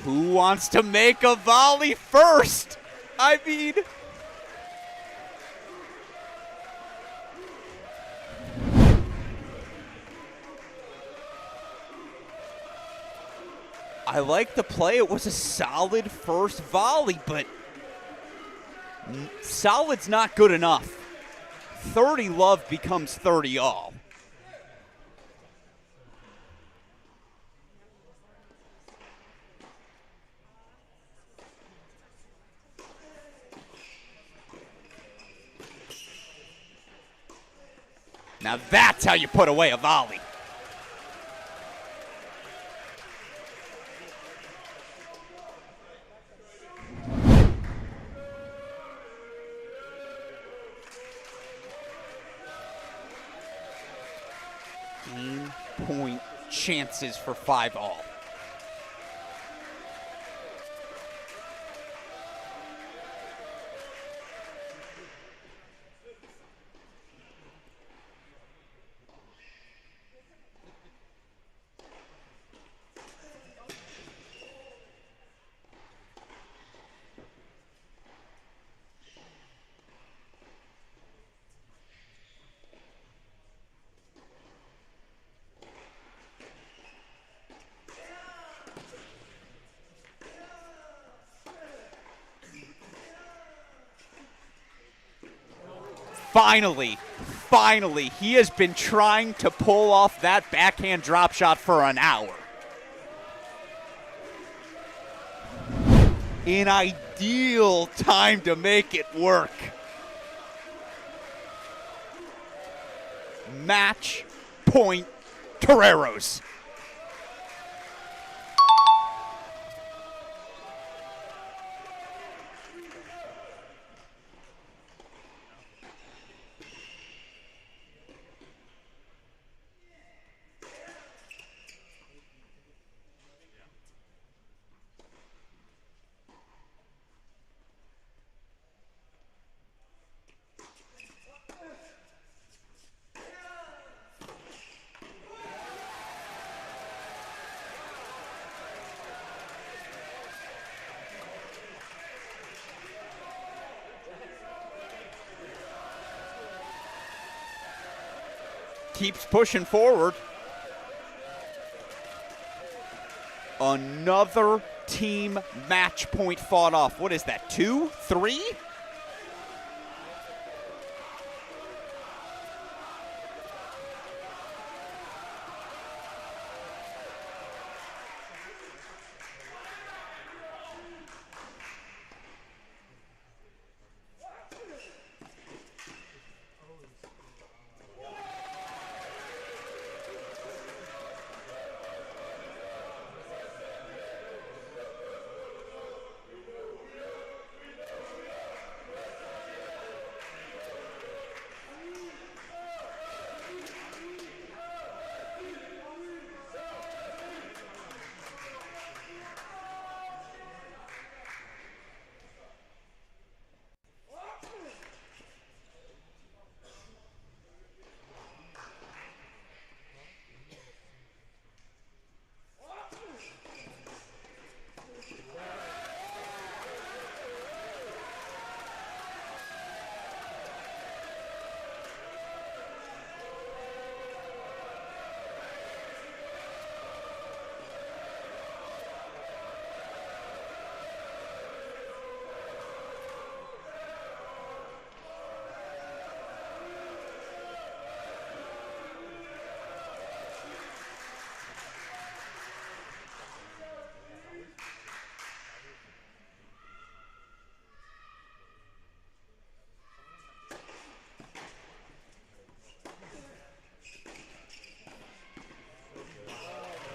Who wants to make a volley first? I mean, I like the play. It was a solid first volley, but solid's not good enough. 30 love becomes 30 all. Now that's how you put away a volley. Game point chances for 5 all. Finally, he has been trying to pull off that backhand drop shot for an hour. An ideal time to make it work. Match point, Toreros. Keeps pushing forward. Another team match point fought off. What is that, 2, 3?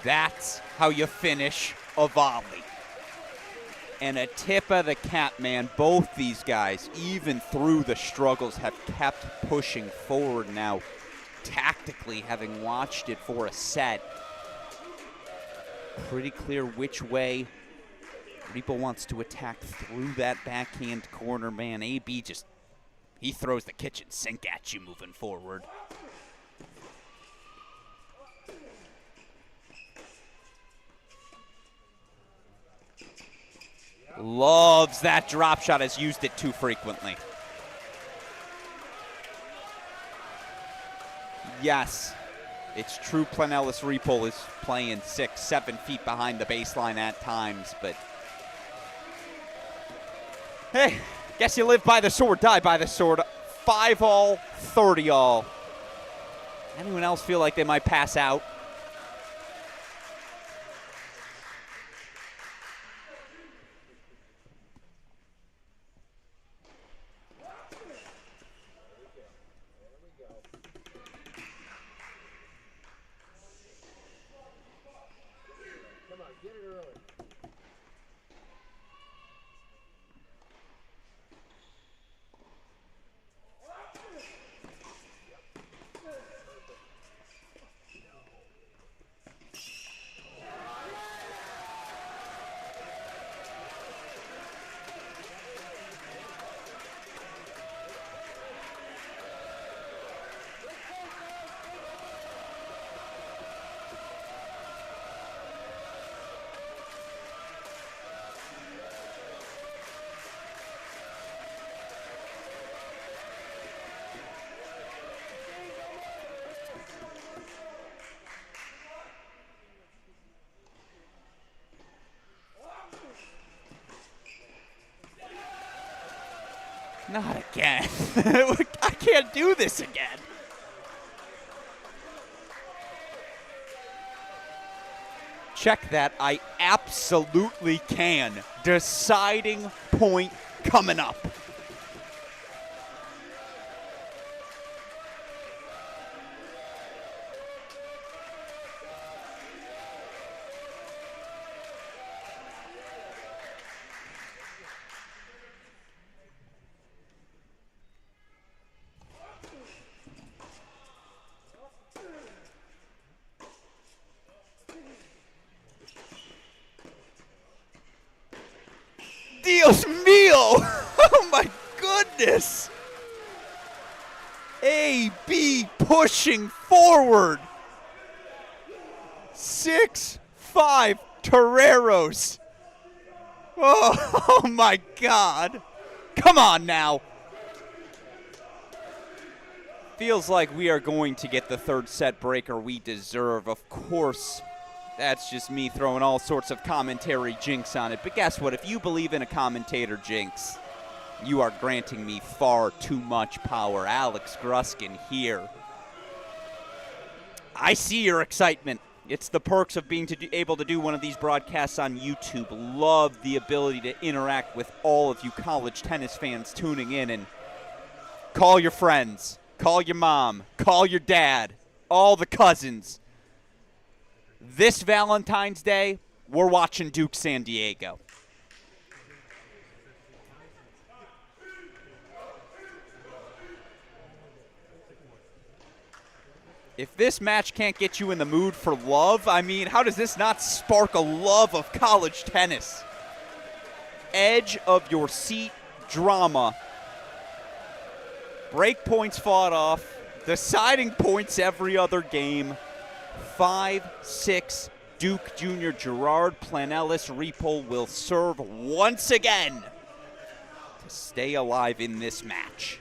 That's how you finish a volley. And a tip of the cap, man. Both these guys, even through the struggles, have kept pushing forward now. Tactically, having watched it for a set, pretty clear which way Repo wants to attack through that backhand corner, man. AB just, he throws the kitchen sink at you moving forward. Loves that drop shot, has used it too frequently. Yes, it's true Planellis Repol is playing 6, 7 feet behind the baseline at times, but hey, guess you live by the sword, die by the sword. 5-all, 30-all. Anyone else feel like they might pass out? Not again. I can't do this again. Check that. I absolutely can. Deciding point coming up. Dios mío! Oh my goodness! AB pushing forward. 6-5 Toreros. Oh my God. Come on now. Feels like we are going to get the third set breaker we deserve. Of course, that's just me throwing all sorts of commentary jinx on it. But guess what? If you believe in a commentator jinx, you are granting me far too much power. Alex Gruskin here. I see your excitement. It's the perks of being able to do one of these broadcasts on YouTube. Love the ability to interact with all of you college tennis fans tuning in, and call your friends, call your mom, call your dad, all the cousins. This Valentine's Day, we're watching Duke San Diego. If this match can't get you in the mood for love, I mean, how does this not spark a love of college tennis? Edge of your seat drama. Break points fought off. Deciding points every other game. 5-6 Duke Jr. Gerard Planellis Repol will serve once again to stay alive in this match.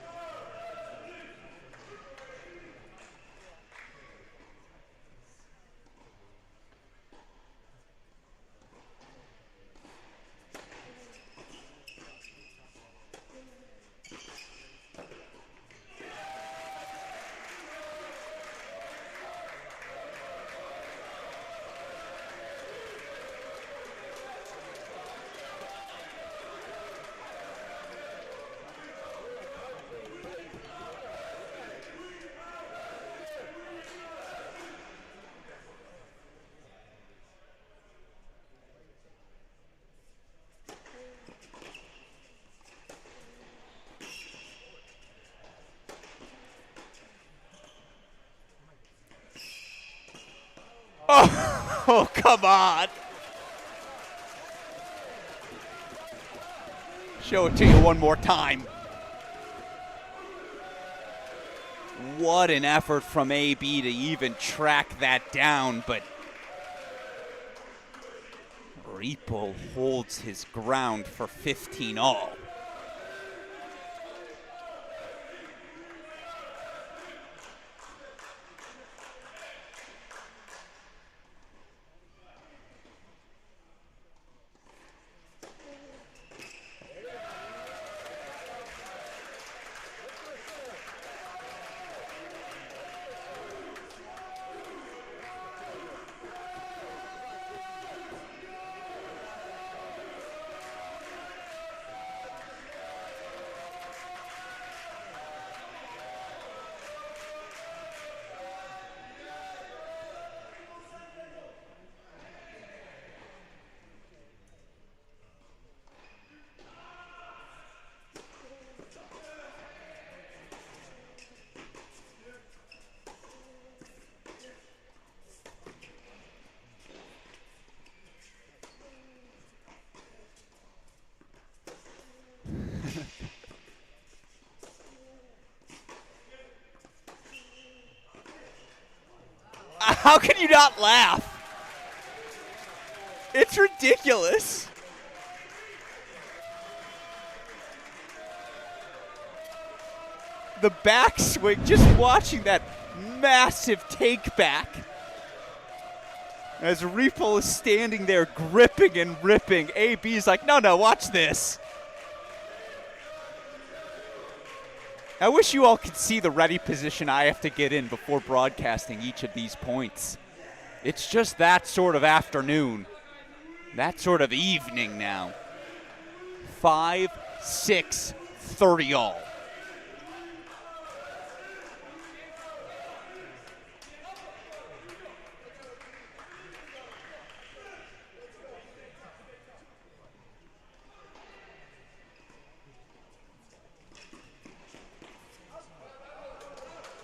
Oh, come on. Show it to you one more time. What an effort from AB to even track that down, but Repo holds his ground for 15 all. How can you not laugh? It's ridiculous. The backswing, just watching that massive take back as Repo is standing there gripping and ripping. AB's like, no, watch this. I wish you all could see the ready position I have to get in before broadcasting each of these points. It's just that sort of afternoon, that sort of evening now. 5, 6, 30 all.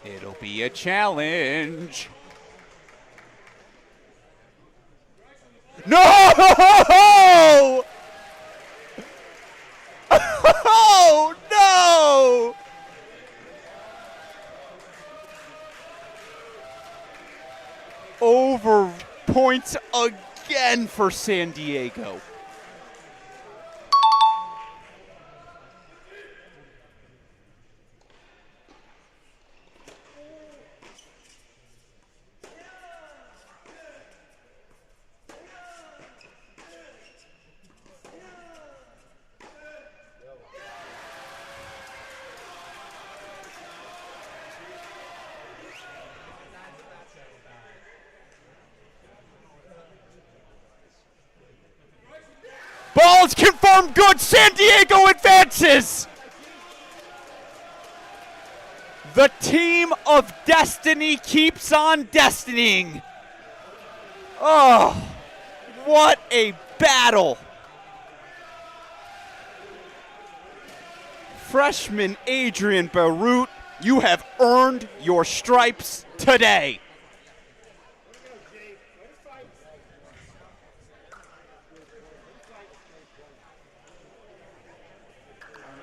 It'll be a challenge. No! Oh, no! Over points again for San Diego. Ball's confirmed good. San Diego advances. The team of destiny keeps on destinying. Oh, what a battle. Freshman Adrian Barut, you have earned your stripes today.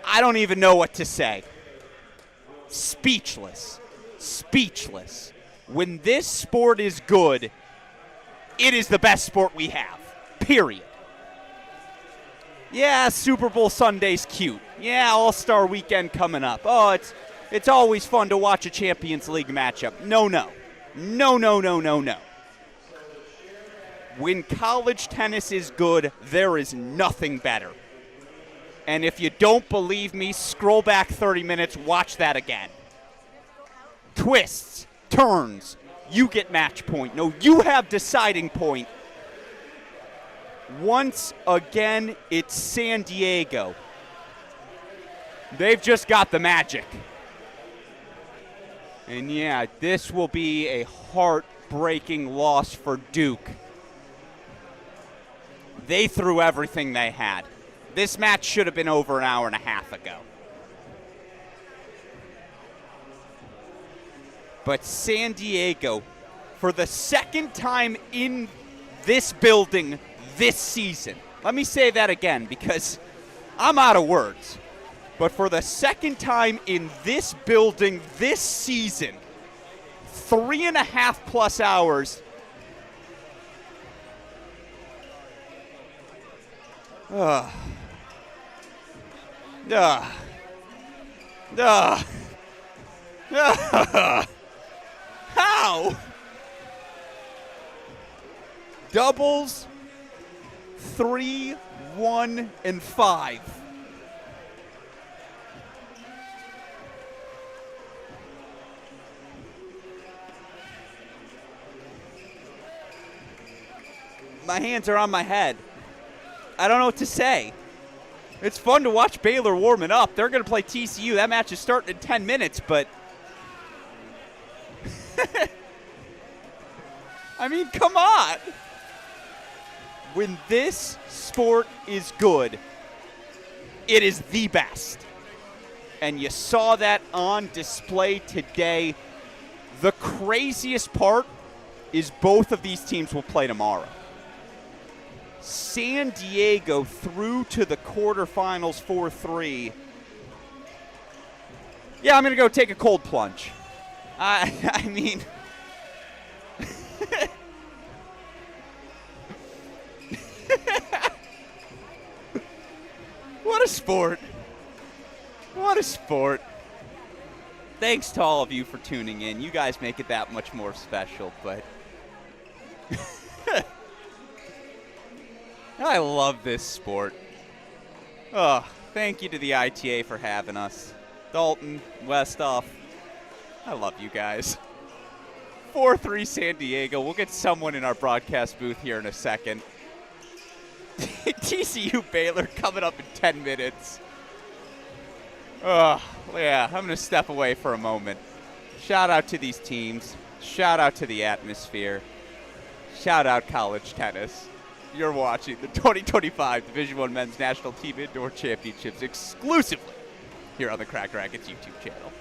I don't even know what to say. Speechless. Speechless. When this sport is good, it is the best sport we have. Period. Yeah, Super Bowl Sunday's cute. Yeah, All-Star Weekend coming up. Oh, it's always fun to watch a Champions League matchup. No. No. When college tennis is good, there is nothing better. And if you don't believe me, scroll back 30 minutes, watch that again. Twists, turns, you get match point. No, you have deciding point. Once again, it's San Diego. They've just got the magic. And yeah, this will be a heartbreaking loss for Duke. They threw everything they had. This match should have been over an hour and a half ago. But San Diego, for the second time in this building this season. Let me say that again because I'm out of words. But for the second time in this building this season, 3.5+ hours. How? Doubles 3, 1, and 5. My hands are on my head. I don't know what to say. It's fun to watch Baylor warming up. They're going to play TCU. That match is starting in 10 minutes, but I mean, come on. When this sport is good, it is the best. And you saw that on display today. The craziest part is both of these teams will play tomorrow. San Diego through to the quarterfinals 4-3. Yeah, I'm going to go take a cold plunge. I mean, what a sport. What a sport. Thanks to all of you for tuning in. You guys make it that much more special, but I love this sport. Oh, thank you to the ITA for having us. Dalton, Westhoff, I love you guys. 4-3 San Diego. We'll get someone in our broadcast booth here in a second. TCU Baylor coming up in 10 minutes. Oh, yeah, I'm going to step away for a moment. Shout out to these teams. Shout out to the atmosphere. Shout out college tennis. You're watching the 2025 Division I Men's National Team Indoor Championships exclusively here on the Cracked Racquets YouTube channel.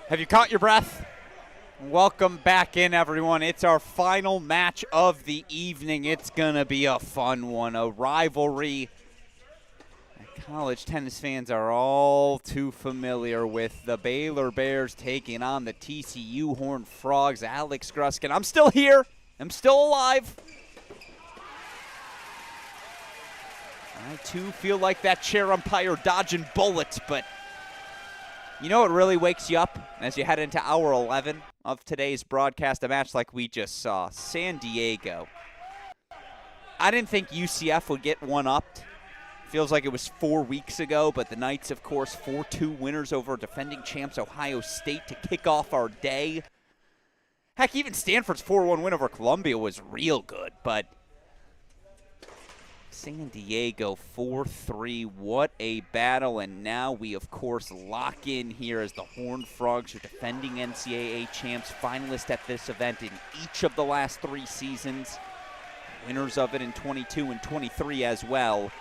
Have you caught your breath? Welcome back in, everyone. It's our final match of the evening. It's going to be a fun one, a rivalry that college tennis fans are all too familiar with. The Baylor Bears taking on the TCU Horned Frogs. Alex Gruskin. I'm still here. I'm still alive. I, too, feel like that chair umpire dodging bullets, but you know what really wakes you up as you head into hour 11 of today's broadcast? A match like we just saw. San Diego. I didn't think UCF would get one-upped. Feels like it was 4 weeks ago, but the Knights, of course, 4-2 winners over defending champs Ohio State to kick off our day. Heck, even Stanford's 4-1 win over Columbia was real good, but San Diego 4-3, what a battle, and now we, of course, lock in here as the Horned Frogs are defending NCAA champs, finalists at this event in each of the last 3 seasons, winners of it in 22 and 23 as well.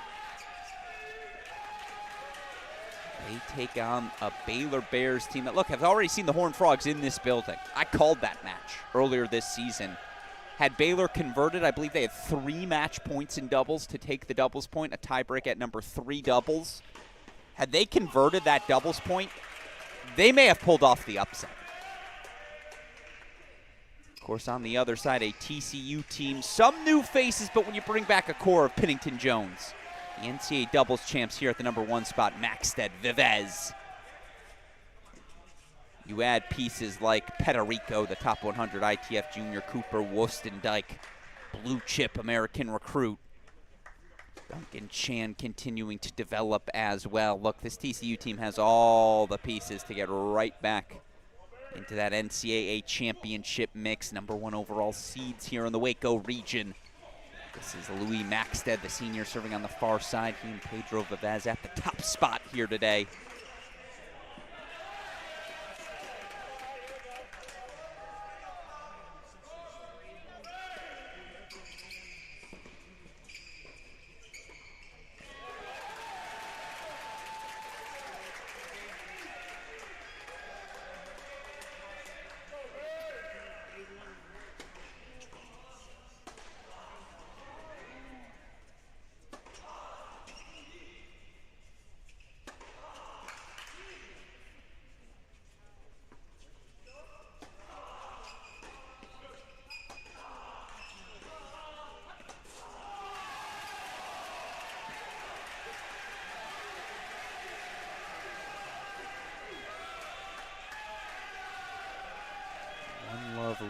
They take on a Baylor Bears team that, look, I've already seen the Horned Frogs in this building. I called that match earlier this season. Had Baylor converted, I believe they had 3 match points in doubles to take the doubles point, a tiebreak at number 3 doubles. Had they converted that doubles point, they may have pulled off the upset. Of course, on the other side, a TCU team, some new faces, but when you bring back a core of Pennington Jones, the NCAA doubles champs here at the number 1 spot, Maxted, Vivez. You add pieces like Pederico, the top 100 ITF junior, Cooper Wostendijk, blue chip American recruit. Duncan Chan continuing to develop as well. Look, this TCU team has all the pieces to get right back into that NCAA championship mix. Number 1 overall seeds here in the Waco region. This is Louis Maxted, the senior, serving on the far side. He and Pedro Vivez at the top spot here today.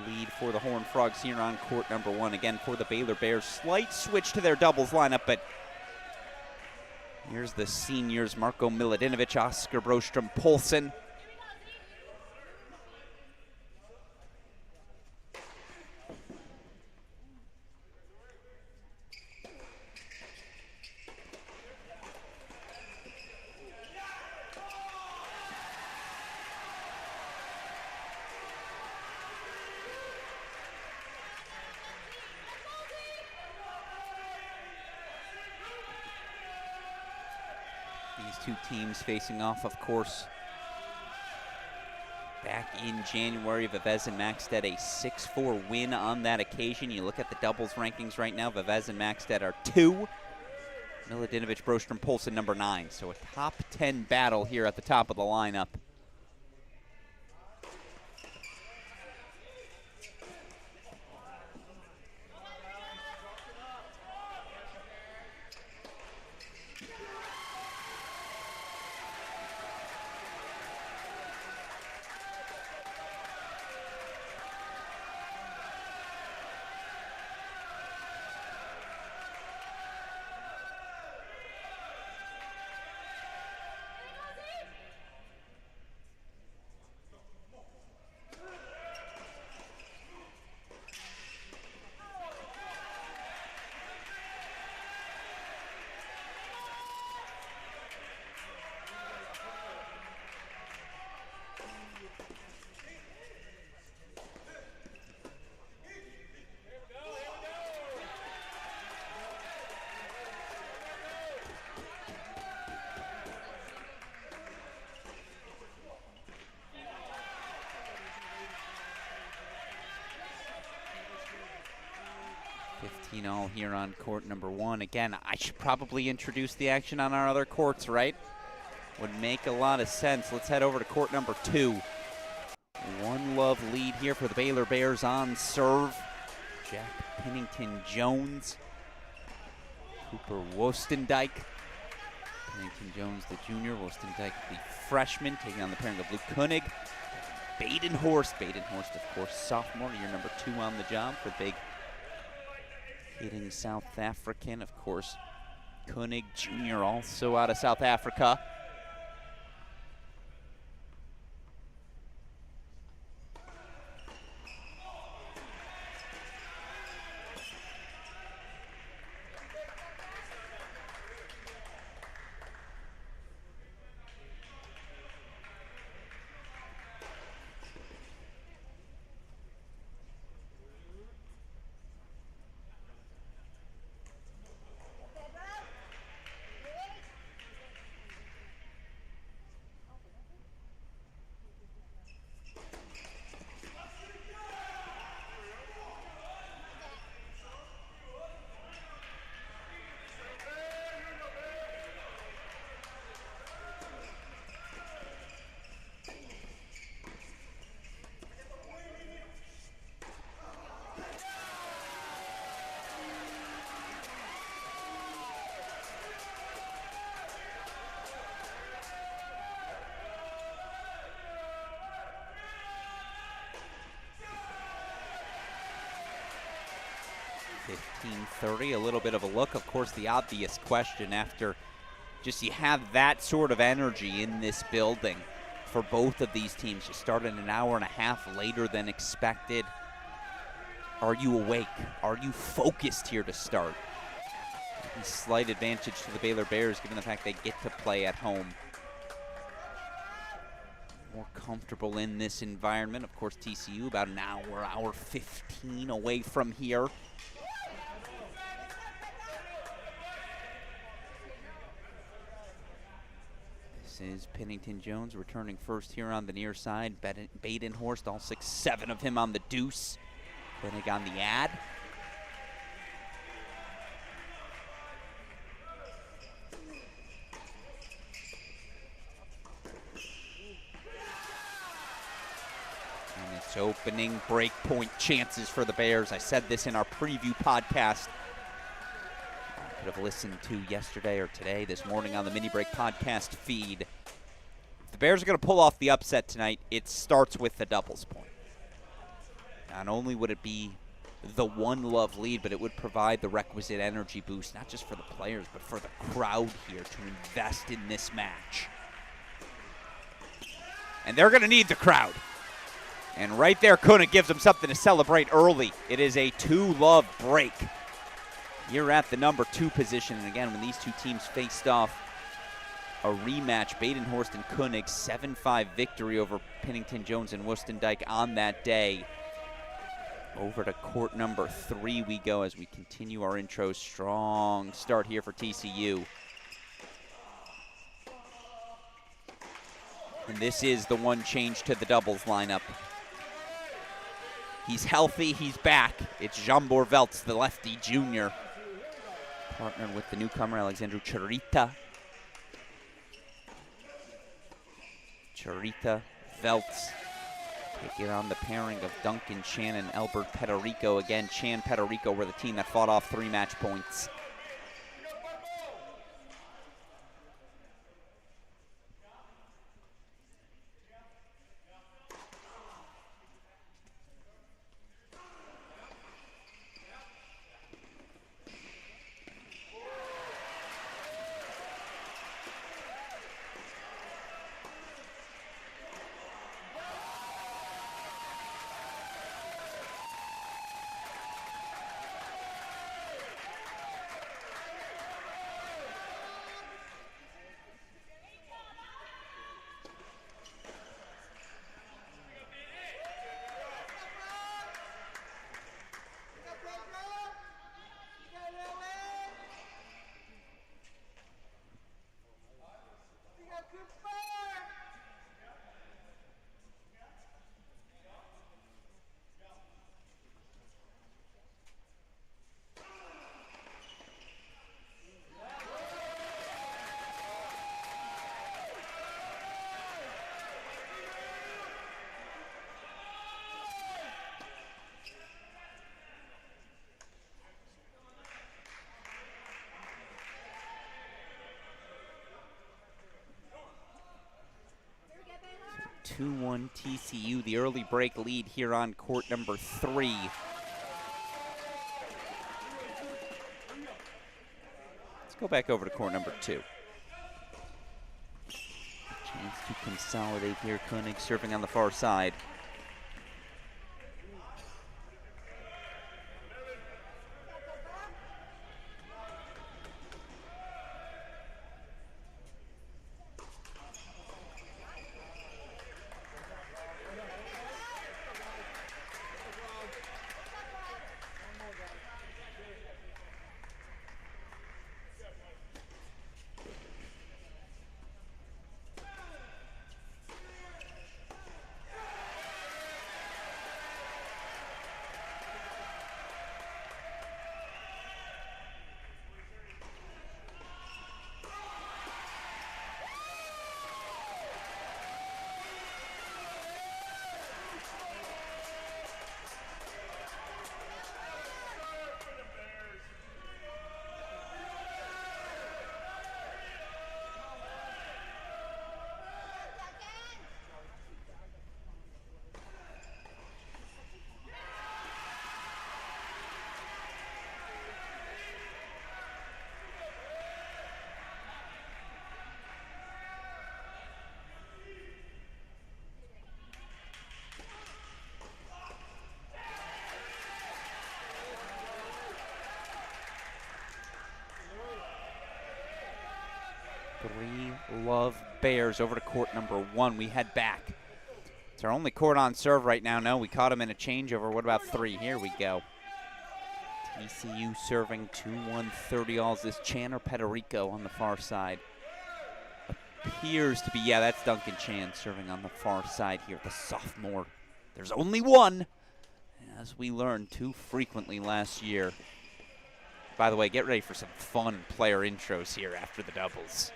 Lead for the Horned Frogs here on court number 1. Again, for the Baylor Bears, slight switch to their doubles lineup, but here's the seniors, Marko Milutinovic, Oscar Broström Poulsen. These two teams facing off, of course, back in January. Vivez and Maxted, a 6-4 win on that occasion. You look at the doubles rankings right now, Vivez and Maxted are 2. Milutinovic, Broström, Poulsen, number 9. So a top 10 battle here at the top of the lineup. 15 all here on court number 1. Again, I should probably introduce the action on our other courts, right? Would make a lot of sense. Let's head over to court number 2. 1-love lead here for the Baylor Bears on serve. Jack Pennington-Jones. Cooper Wostendijk. Pennington-Jones, the junior. Wostendijk, the freshman, taking on the pairing of Luke Koenig. Badenhorst. Badenhorst, of course, sophomore, year number 2 on the job for big hitting South African. Of course, Koenig, junior, also out of South Africa. .30, a little bit of a look. Of course, the obvious question after just you have that sort of energy in this building for both of these teams. You started an hour and a half later than expected. Are you awake? Are you focused here to start? A slight advantage to the Baylor Bears given the fact they get to play at home. More comfortable in this environment. Of course, TCU about an hour 15 away from here. This is Pennington-Jones returning first here on the near side. Badenhorst, all 6'7" of him on the deuce. Koenig on the ad. And it's opening break point chances for the Bears. I said this in our preview podcast. Have listened to yesterday or today, this morning on the Mini Break podcast feed. If the Bears are going to pull off the upset tonight, it starts with the doubles point. Not only would it be the 1-love lead, but it would provide the requisite energy boost, not just for the players, but for the crowd here to invest in this match. And they're going to need the crowd. And right there, Koenig gives them something to celebrate early. It is a 2-love break. You're at the number 2 position, and again, when these two teams faced off a rematch, Badenhorst and Koenig, 7-5 victory over Pennington-Jones and Wostendijk on that day. Over to court number 3 we go as we continue our intro. Strong start here for TCU. And this is the one change to the doubles lineup. He's healthy, he's back. It's Jambor Veltz, the lefty junior. Partnered with the newcomer, Alexandru Chirita. Chirita, Veltz, taking on the pairing of Duncan Chan and Albert Pederico. Again, Chan, Pederico were the team that fought off 3 match points. 2-1 TCU, the early break lead here on court number 3. Let's go back over to court number 2. Chance to consolidate here. Koenig serving on the far side. Love Bears over to court number 1. We head back. It's our only court on serve right now. No, we caught him in a changeover. What about 3? Here we go. TCU serving 2-1 30-alls. This Chan or Pederico on the far side. Appears to be, yeah, that's Duncan Chan serving on the far side here, the sophomore. There's only one, as we learned too frequently last year. By the way, get ready for some fun player intros here after the doubles.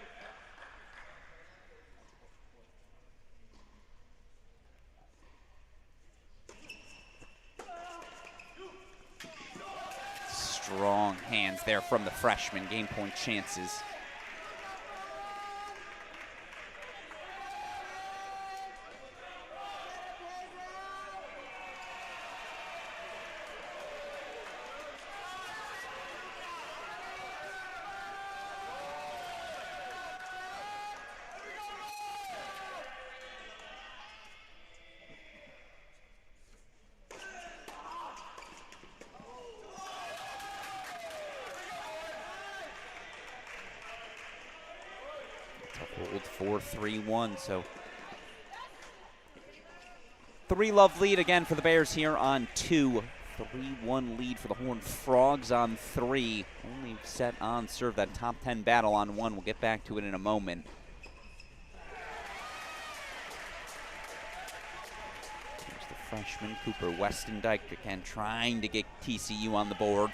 Strong hands there from the freshman. Game point chances. Hold 4-3-1, so 3-love lead again for the Bears here on 2. 3-1 lead for the Horned Frogs on 3. Only set on serve, that top 10 battle on 1. We'll get back to it in a moment. Here's the freshman, Cooper Westendijk, again trying to get TCU on the board.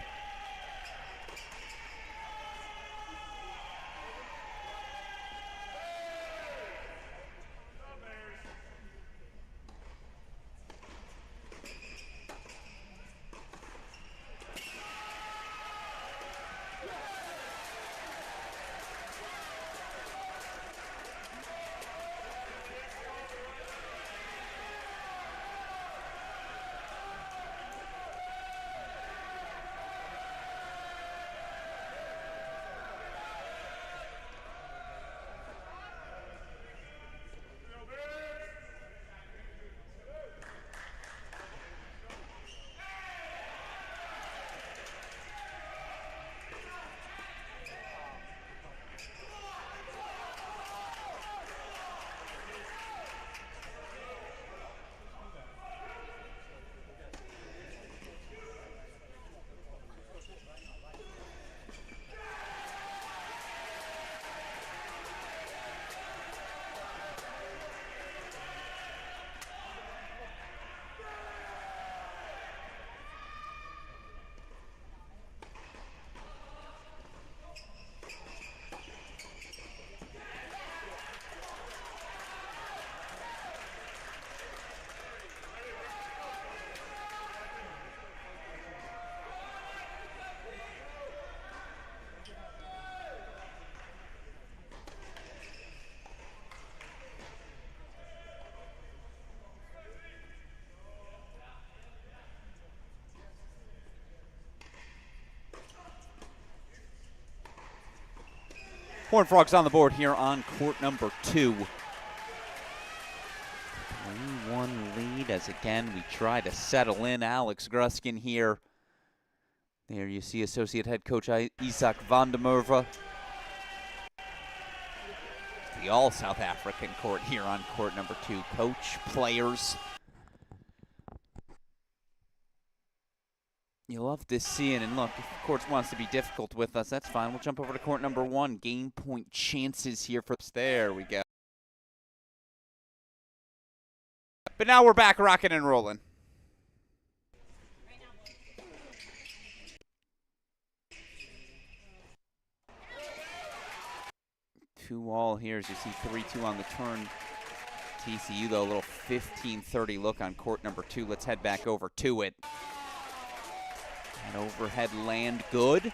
Horned Frogs on the board here on court number 2. 3-1 lead as again we try to settle in. Alex Gruskin here. There you see associate head coach Isaac van der Merwe. The all South African court here on court number 2. Coach, players. You love this seeing, and look, if the court wants to be difficult with us, that's fine. We'll jump over to court number 1. Game point chances here for us. There we go. But now we're back rocking and rolling. Two all here as you see 3-2 on the turn. TCU though, a little 15-30 look on court number 2. Let's head back over to it. That overhead land good.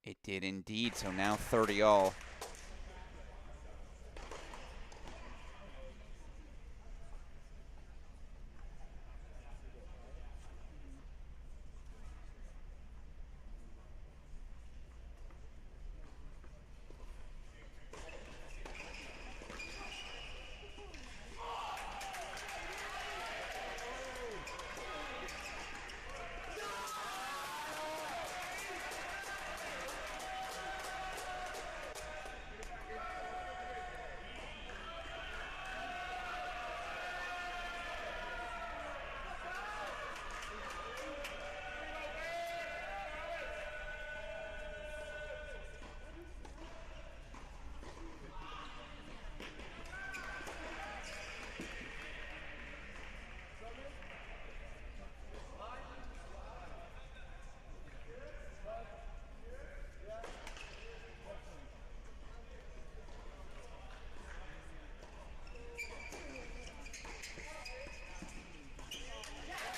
It did indeed, so now 30 all.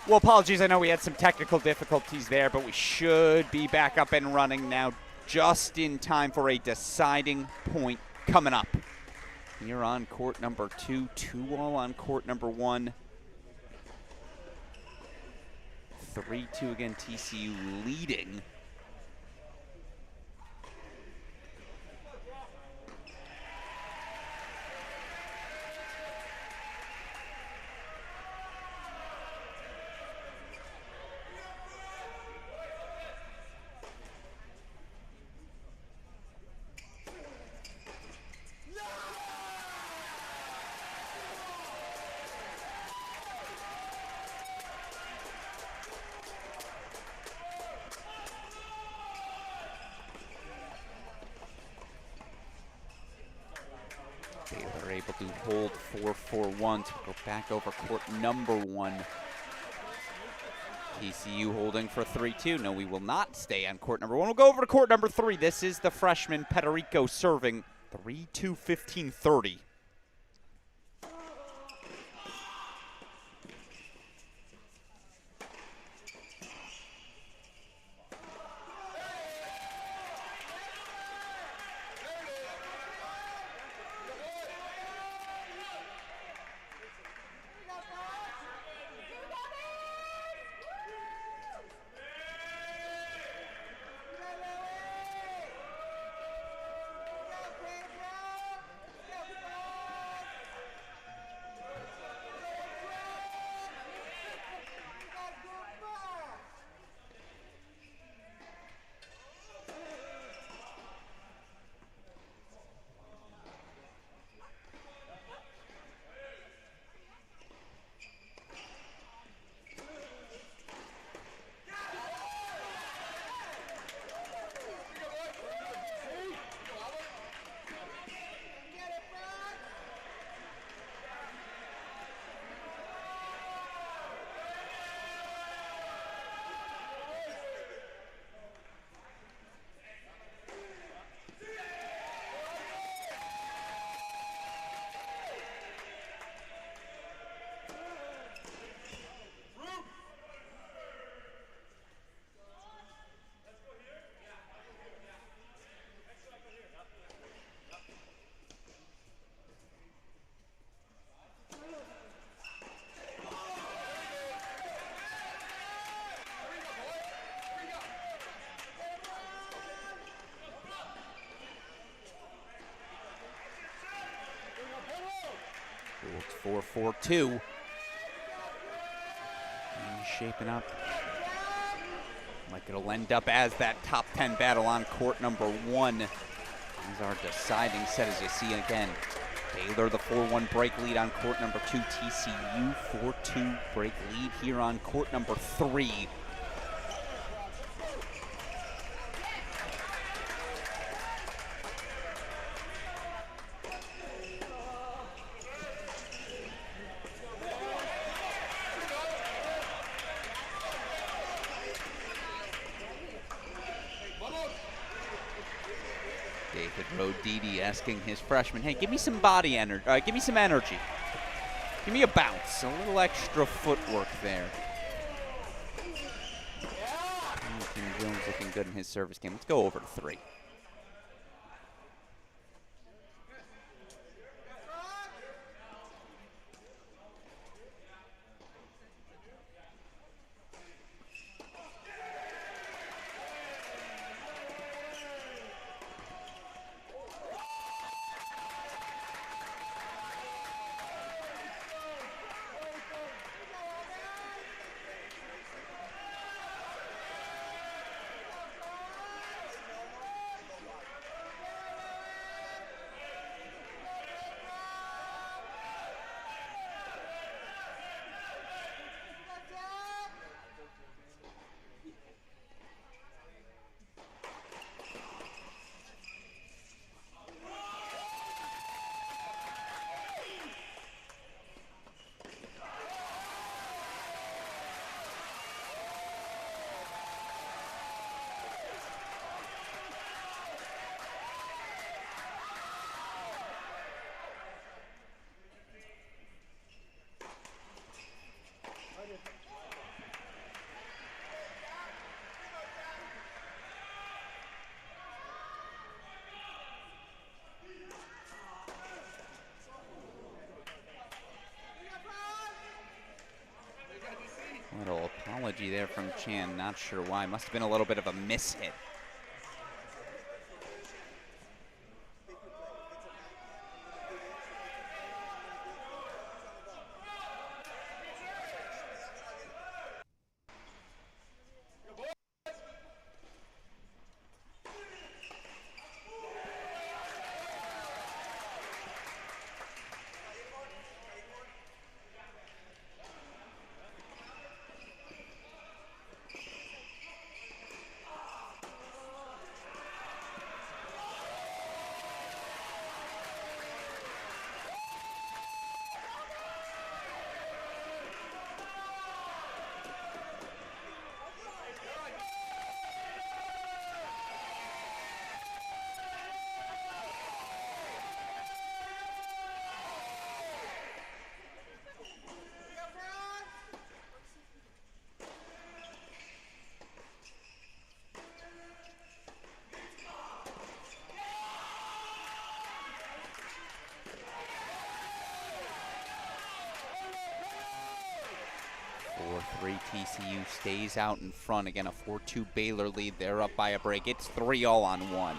Well, apologies, I know we had some technical difficulties there, but we should be back up and running now just in time for a deciding point coming up. Here on court number 2, 2-all on court number 1. 3-2 again, TCU leading. Baylor able to hold 4-4-1 to go back over court number 1. TCU holding for 3-2. No, we will not stay on court number 1. We'll go over to court number 3. This is the freshman Pederico serving 3-2, 15-30. It's 4-4-2. And shaping up like it'll end up as that top 10 battle on court number 1. As our deciding set, as you see again. Baylor, the 4-1 break lead on court number 2. TCU, 4-2 break lead here on court number 3. David Roditi asking his freshman, hey, give me some body energy, give me some energy. Give me a bounce, a little extra footwork there. King Jones looking good in his service game. Let's go over to 3. Little apology there from Chan, not sure why. Must have been a little bit of a miss hit. TCU stays out in front. Again, a 4-2 Baylor lead. They're up by a break. It's 3-all on 1.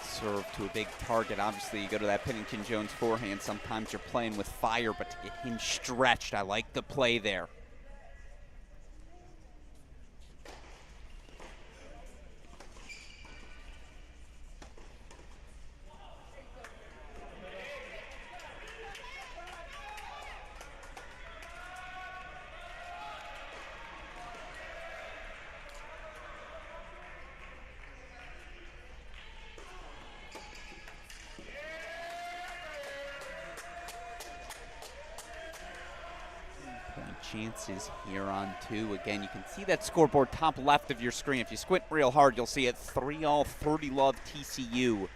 Serve to a big target. Obviously, you go to that Pennington-Jones forehand. Sometimes you're playing with fire, but to get him stretched, I like the play there. chances here on 2. Again, you can see that scoreboard top left of your screen. If you squint real hard, you'll see it 3-all, 30-love TCU.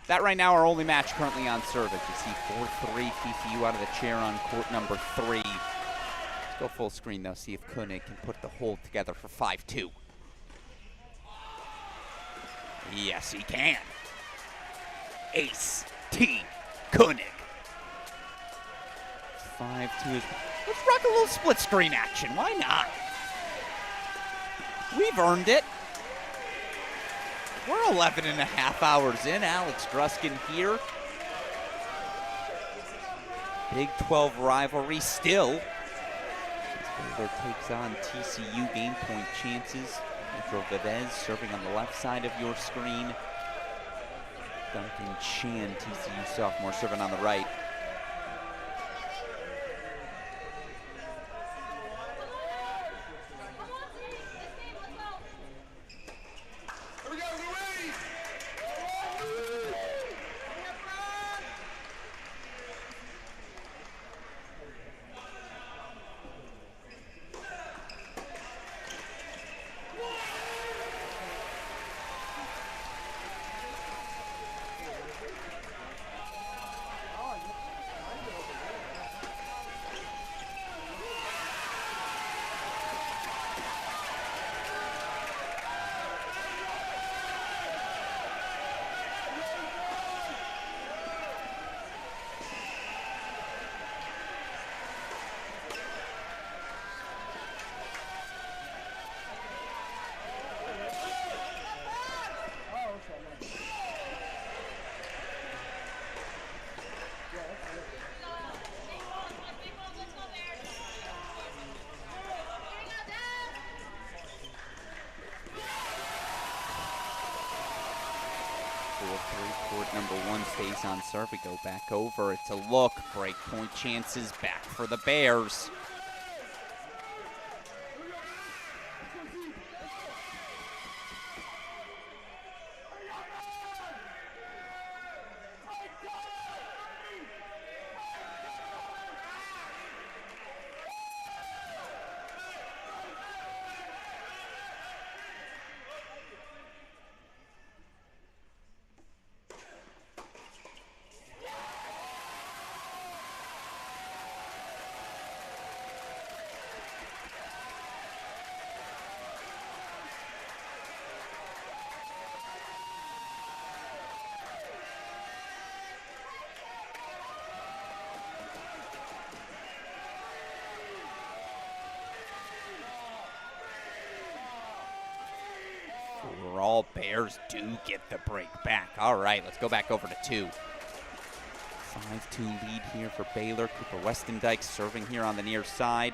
That right now our only match currently on serve. As you see 4-3 TCU out of the chair on court number 3. Let's go full screen though, see if Koenig can put the hold together for 5-2. Yes, he can. Ace T. Koenig. 5-2. Let's rock a little split screen action. Why not? We've earned it. We're 11 and a half hours in. Alex Druskin here. Big 12 rivalry still. As Baylor takes on TCU game point chances. Pedro Vivez serving on the left side of your screen. Duncan Chan, TCU sophomore, serving on the right. Court number 1 stays on serve. We go back over. It's a look. Break point chances back for the Bears. All Bears do get the break back. All right, let's go back over to 2. 5-2 lead here for Baylor. Cooper Westendike serving here on the near side.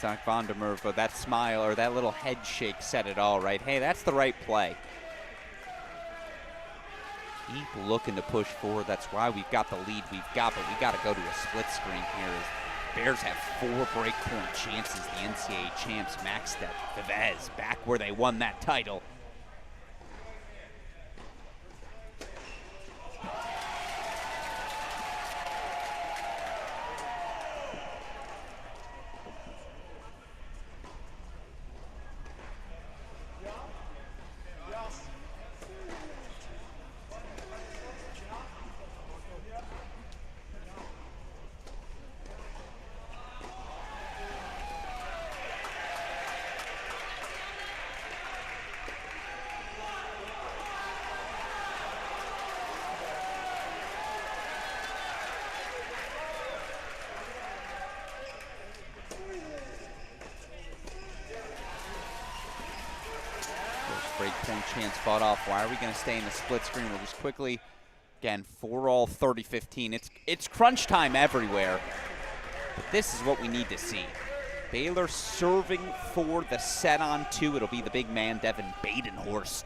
Isaac Vandermerve, that smile or that little head shake said it all, right? Hey, that's the right play. Keep looking to push forward. That's why we've got the lead we've got, but we got to go to a split screen here. As Bears have 4 break point chances. The NCAA champs maxed at Vivez back where they won that title. breakpoint chance fought off. Why are we going to stay in the split screen? We'll just quickly, again, 4-all 30-15. It's crunch time everywhere. But this is what we need to see. Baylor serving for the set on 2. It'll be the big man, Devin Badenhorst.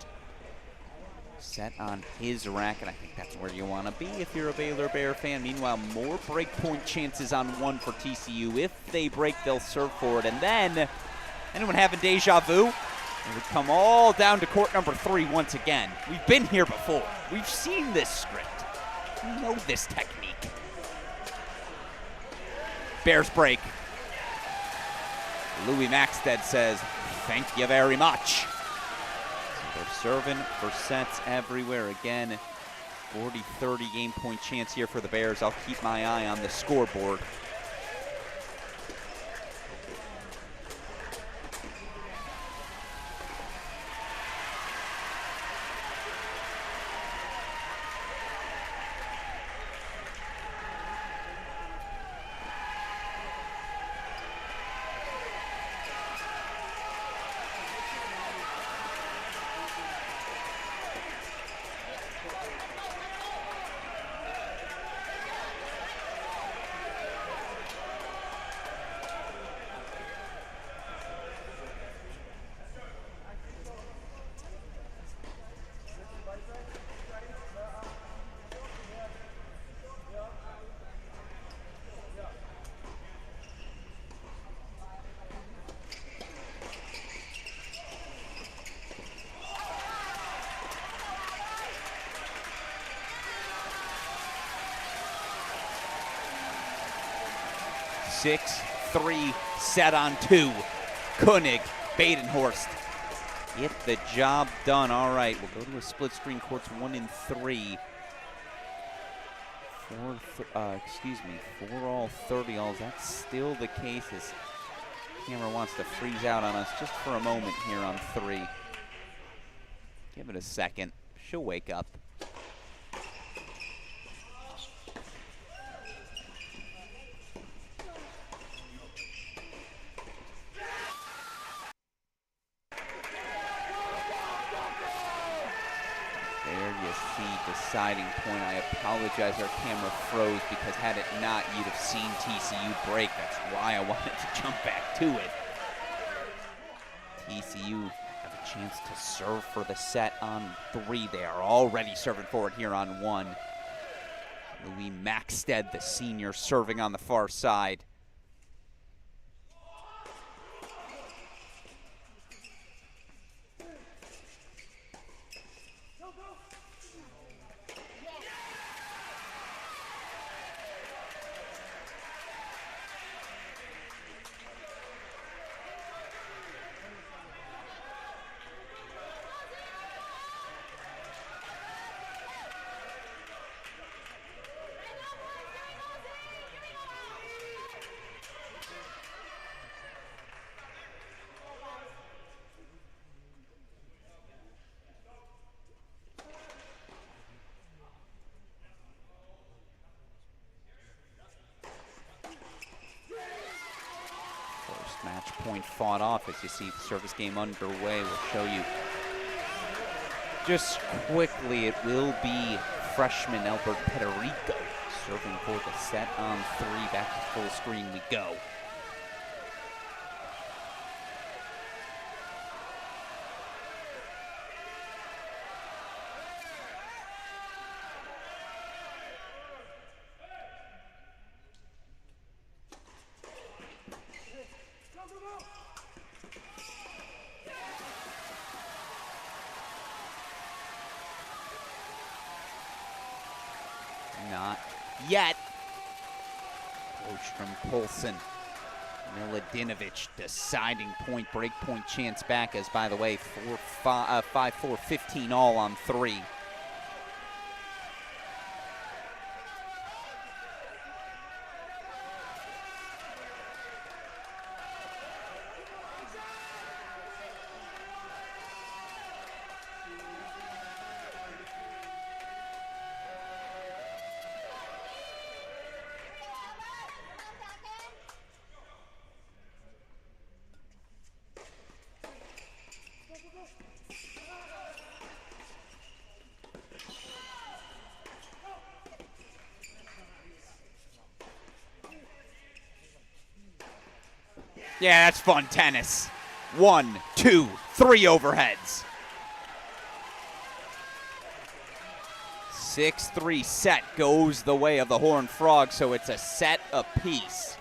Set on his racket. I think that's where you want to be if you're a Baylor Bear fan. Meanwhile, more breakpoint chances on 1 for TCU. If they break, they'll serve for it. And then, anyone having deja vu? And we come all down to court number 3 once again. We've been here before. We've seen this script. We know this technique. Bears break. Louis Maxted says, thank you very much. So they're serving for sets everywhere. Again, 40-30 game point chance here for the Bears. I'll keep my eye on the scoreboard. Six, 3, set on 2. Koenig, Badenhorst. Get the job done. All right, we'll go to a split screen courts 1 and 3. 4-all 30-alls. That's still the case as camera wants to freeze out on us just for a moment here on 3. Give it a second. She'll wake up. Deciding point. I apologize, our camera froze because had it not, you'd have seen TCU break. That's why I wanted to jump back to it. TCU have a chance to serve for the set on 3. They are already serving for it here on 1. Louis Maxted, the senior, serving on the far side. Match point fought off as you see the service game underway. We'll show you just quickly. It will be freshman Albert Pederico serving for the set on 3. Back to full screen we go. Not yet. Coach from Polson. Miladinovich deciding point, break point chance back as, by the way, 5-4, 15 all on 3. Yeah, that's fun tennis. 1, 2, 3 overheads. 6-3 set goes the way of the Horned Frogs, so it's a set apiece.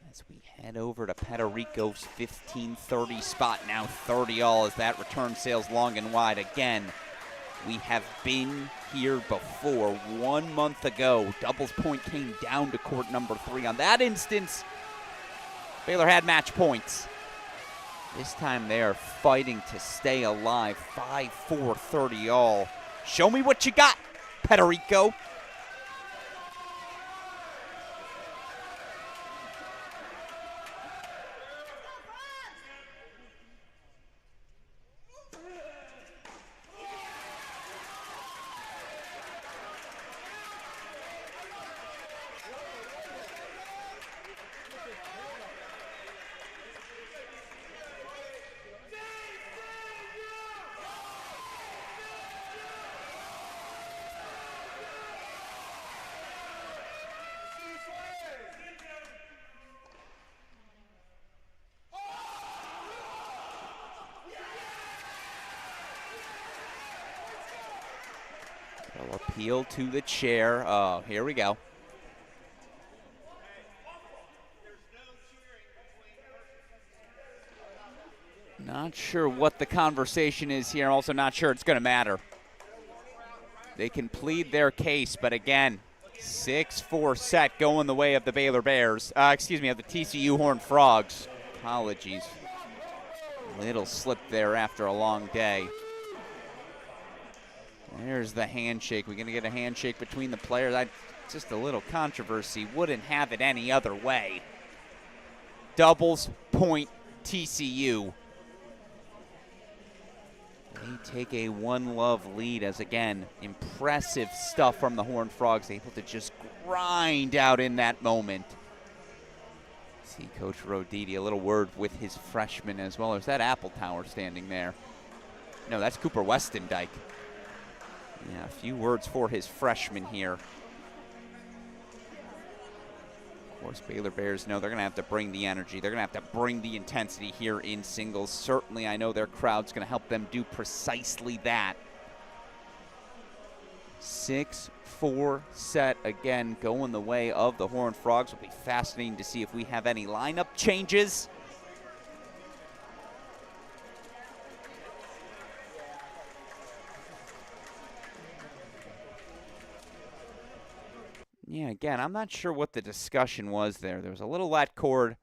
As we head over to Puerto Rico's 15-30 spot, now 30-all as that return sails long and wide. Again, we have been here before. 1 month ago, doubles point came down to court number 3. On that instance, Baylor had match points. This time they are fighting to stay alive. 5-4, 30-all. Show me what you got, Puerto Rico. They'll appeal to the chair. Oh, here we go. Not sure what the conversation is here. Also not sure it's going to matter. They can plead their case, but again, 6-4 set going the way of the Baylor Bears. Of the TCU Horned Frogs. Apologies. Little slip there after a long day. There's the handshake. We're going to get a handshake between the players. Just a little controversy. Wouldn't have it any other way. Doubles point TCU. They take a 1-love lead as, again, impressive stuff from the Horned Frogs. Able to just grind out in that moment. See Coach Roditi, a little word with his freshman as well. Is that Apple Tower standing there? No, that's Cooper Westendike. Yeah, a few words for his freshman here. Of course, Baylor Bears know they're going to have to bring the energy. They're going to have to bring the intensity here in singles. Certainly, I know their crowd's going to help them do precisely that. 6-4 set, again, going the way of the Horned Frogs. Will be fascinating to see if we have any lineup changes. Yeah, again, I'm not sure what the discussion was there. There was a little let cord.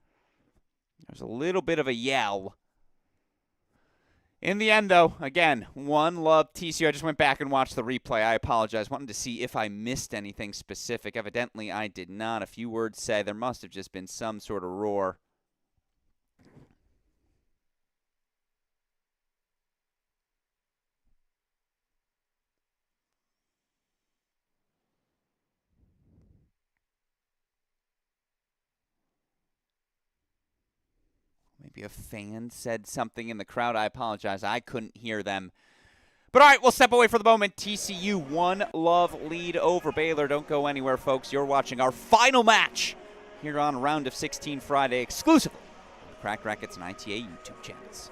There was a little bit of a yell. In the end, though, again, 1-love TCU. I just went back and watched the replay. I apologize. Wanted to see if I missed anything specific. Evidently, I did not. A few words say there must have just been some sort of roar. Maybe a fan said something in the crowd. I apologize. I couldn't hear them. But all right, we'll step away for the moment. TCU 1-love lead over Baylor. Don't go anywhere, folks. You're watching our final match here on Round of 16 Friday, exclusively on Cracked Racquets and ITA YouTube channels.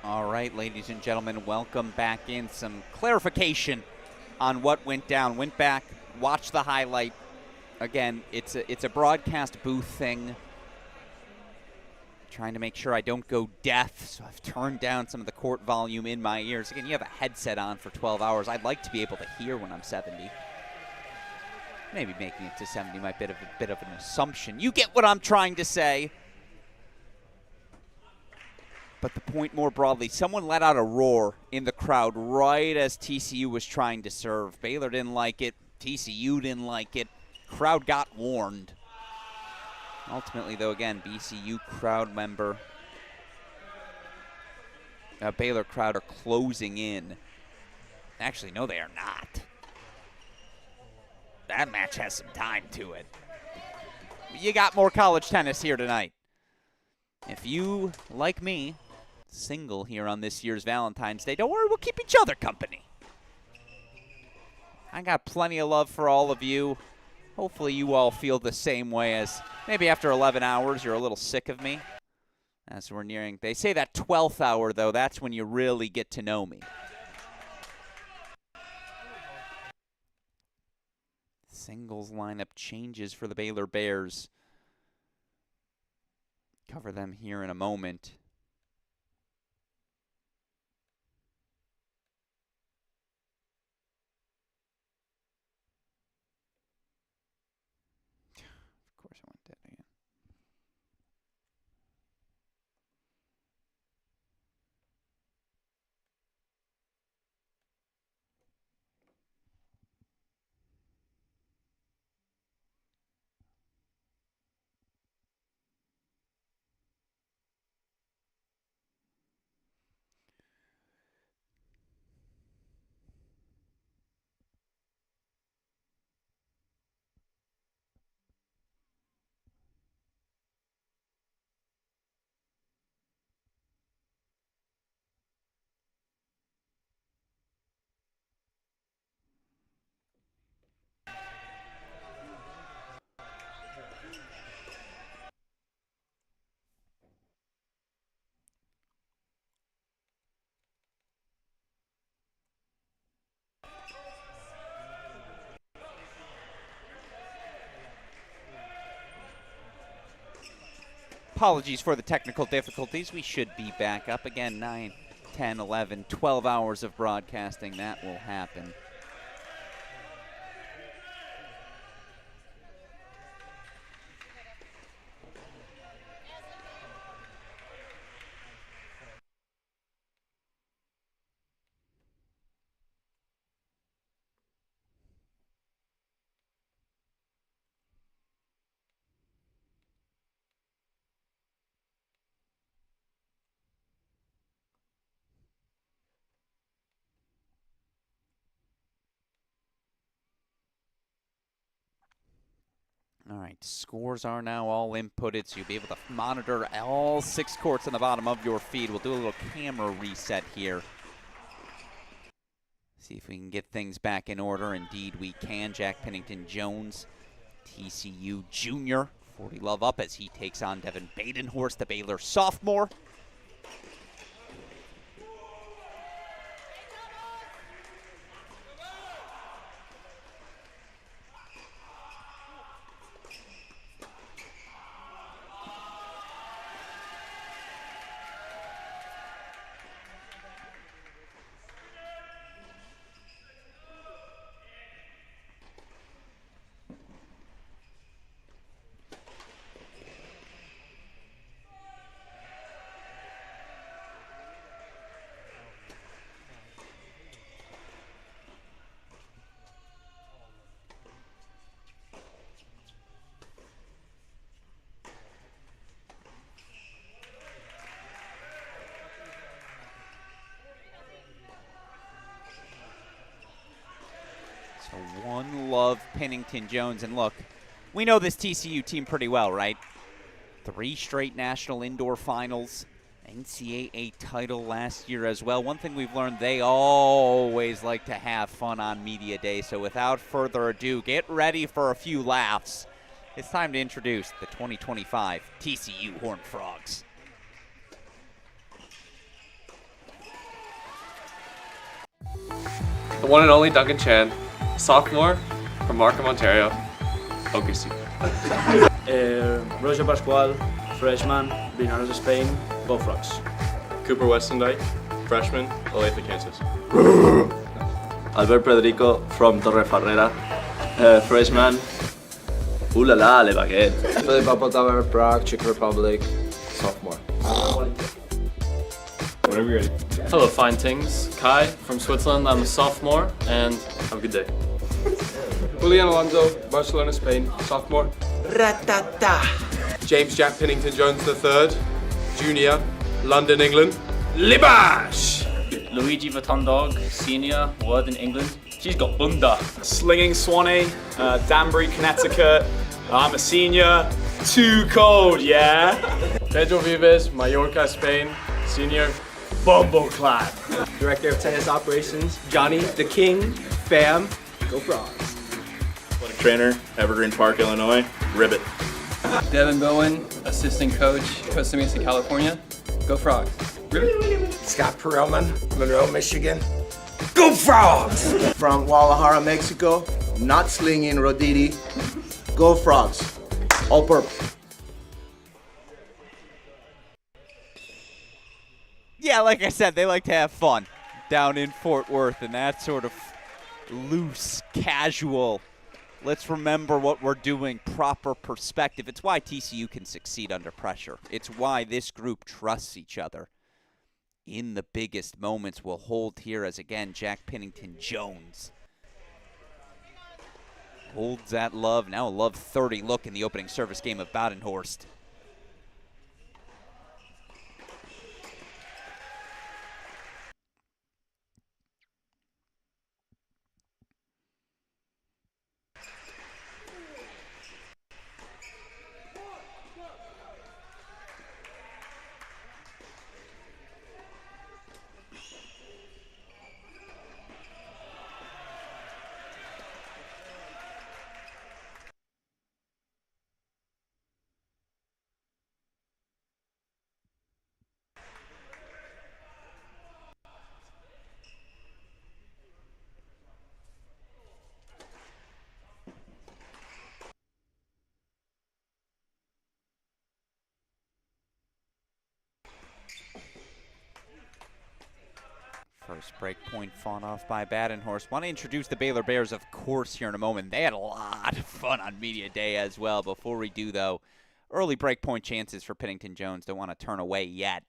All right, ladies and gentlemen, welcome back in. Some clarification on what went down. Went back, watched the highlight. Again, it's a broadcast booth thing. Trying to make sure I don't go deaf, so I've turned down some of the court volume in my ears. Again, you have a headset on for 12 hours. I'd like to be able to hear when I'm 70. Maybe making it to 70 might be a bit of an assumption. You get what I'm trying to say. But the point more broadly, someone let out a roar in the crowd right as TCU was trying to serve. Baylor didn't like it. TCU didn't like it. Crowd got warned. Ultimately, though, again, BCU crowd member, Baylor crowd are closing in. Actually, no, they are not. That match has some time to it. You got more college tennis here tonight. If you, like me, single here on this year's Valentine's Day, don't worry, we'll keep each other company. I got plenty of love for all of you. Hopefully you all feel the same way, as maybe after 11 hours you're a little sick of me. As we're nearing, they say that 12th hour, though, that's when you really get to know me. Singles lineup changes for the Baylor Bears. Cover them here in a moment. Apologies for the technical difficulties. We should be back up again. 9, 10, 11, 12 hours of broadcasting. That will happen. All right, scores are now all inputted, so you'll be able to monitor all 6 courts on the bottom of your feed. We'll do a little camera reset here. See if we can get things back in order. Indeed, we can. Jack Pennington-Jones, TCU junior, 40 love up as he takes on Devin Badenhorst, the Baylor sophomore. So one love Pennington-Jones. And look, we know this TCU team pretty well, right? 3 straight national indoor finals, NCAA title last year as well. One thing we've learned, they always like to have fun on media day. So without further ado, get ready for a few laughs. It's time to introduce the 2025 TCU Horned Frogs. The one and only Duncan Chan, sophomore from Markham, Ontario, OKC. Roger Pascual, freshman, Binaros, Spain, go Frogs. Cooper Westendike, freshman, Olathe, Kansas. Albert Pedrico from Torrefarrera, freshman. Ooh la la, Le Baguette. Philip Apatower, Prague, Czech Republic, sophomore. Whenever you're ready. Hello, fine things. Kai from Switzerland. I'm a sophomore, and have a good day. Julian Alonso, Barcelona, Spain, sophomore. James Jack Pennington Jones III, junior, London, England. Libash! Luigi Vatondog, senior, Worthing, England. She's got bunda. Slinging Swanee, Danbury, Connecticut. I'm a senior. Too cold, yeah? Pedro Vives, Mallorca, Spain, senior. Bumbleclad. Director of Tennis Operations, Johnny the King, fam, go Frogs. Trainer, Evergreen Park, Illinois. Ribbit. Devin Bowen, assistant coach, Costa Mesa, California. Go Frogs. Scott Perelman, Monroe, Michigan. Go Frogs! From Guadalajara, Mexico, not slinging Roditi. Go Frogs. All purple. Yeah, like I said, they like to have fun down in Fort Worth, and that sort of loose, casual, let's remember what we're doing, proper perspective. It's why TCU can succeed under pressure. It's why this group trusts each other in the biggest moments. We'll hold here as, again, Jack Pennington Jones holds that love. Now a love 30 look in the opening service game of Badenhorst. First break point fought off by Badenhorst. Want to introduce the Baylor Bears, of course, here in a moment. They had a lot of fun on media day as well. Before we do, though, early break point chances for Pennington Jones. Don't want to turn away yet.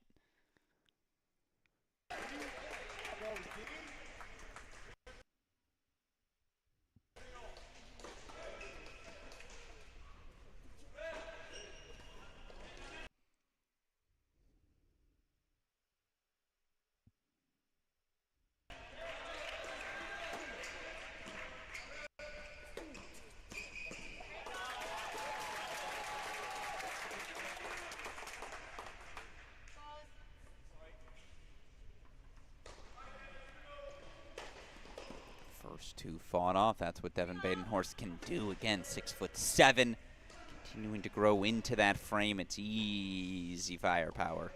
First two fought off. That's what Devin Badenhorst can do. Again, 6'7", continuing to grow into that frame. It's easy firepower.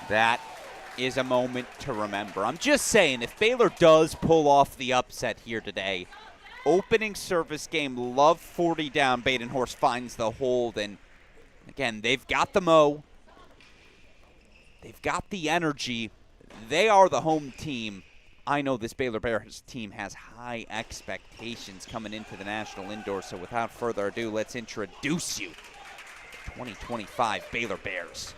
That is a moment to remember. I'm just saying, if Baylor does pull off the upset here today, opening service game, love 40 down, Badenhorst finds the hold, and Again, they've got the mo. They've got the energy. They are the home team. I know this Baylor Bears team has high expectations coming into the National Indoor, so without further ado, let's introduce you to 2025 Baylor Bears.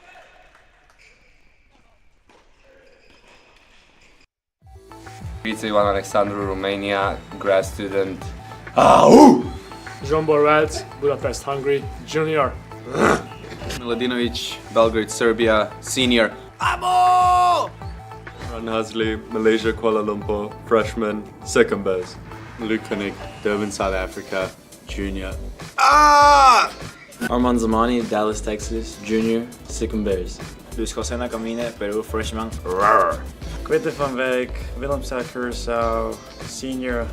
Ivan Alexandru, Romania, grad student. John Borrell, Budapest, Hungary, junior. Miladinovic, Belgrade, Serbia, senior. Ron Hasley, Malaysia, Kuala Lumpur, freshman, second best. Luke Koenig, Durban, South Africa, junior. Armand Zamani, Dallas, Texas, junior, second Bears. Luis José Nacamine, Peru, freshman. Quinten van Wijk, Willemstad, Curaçao, senior.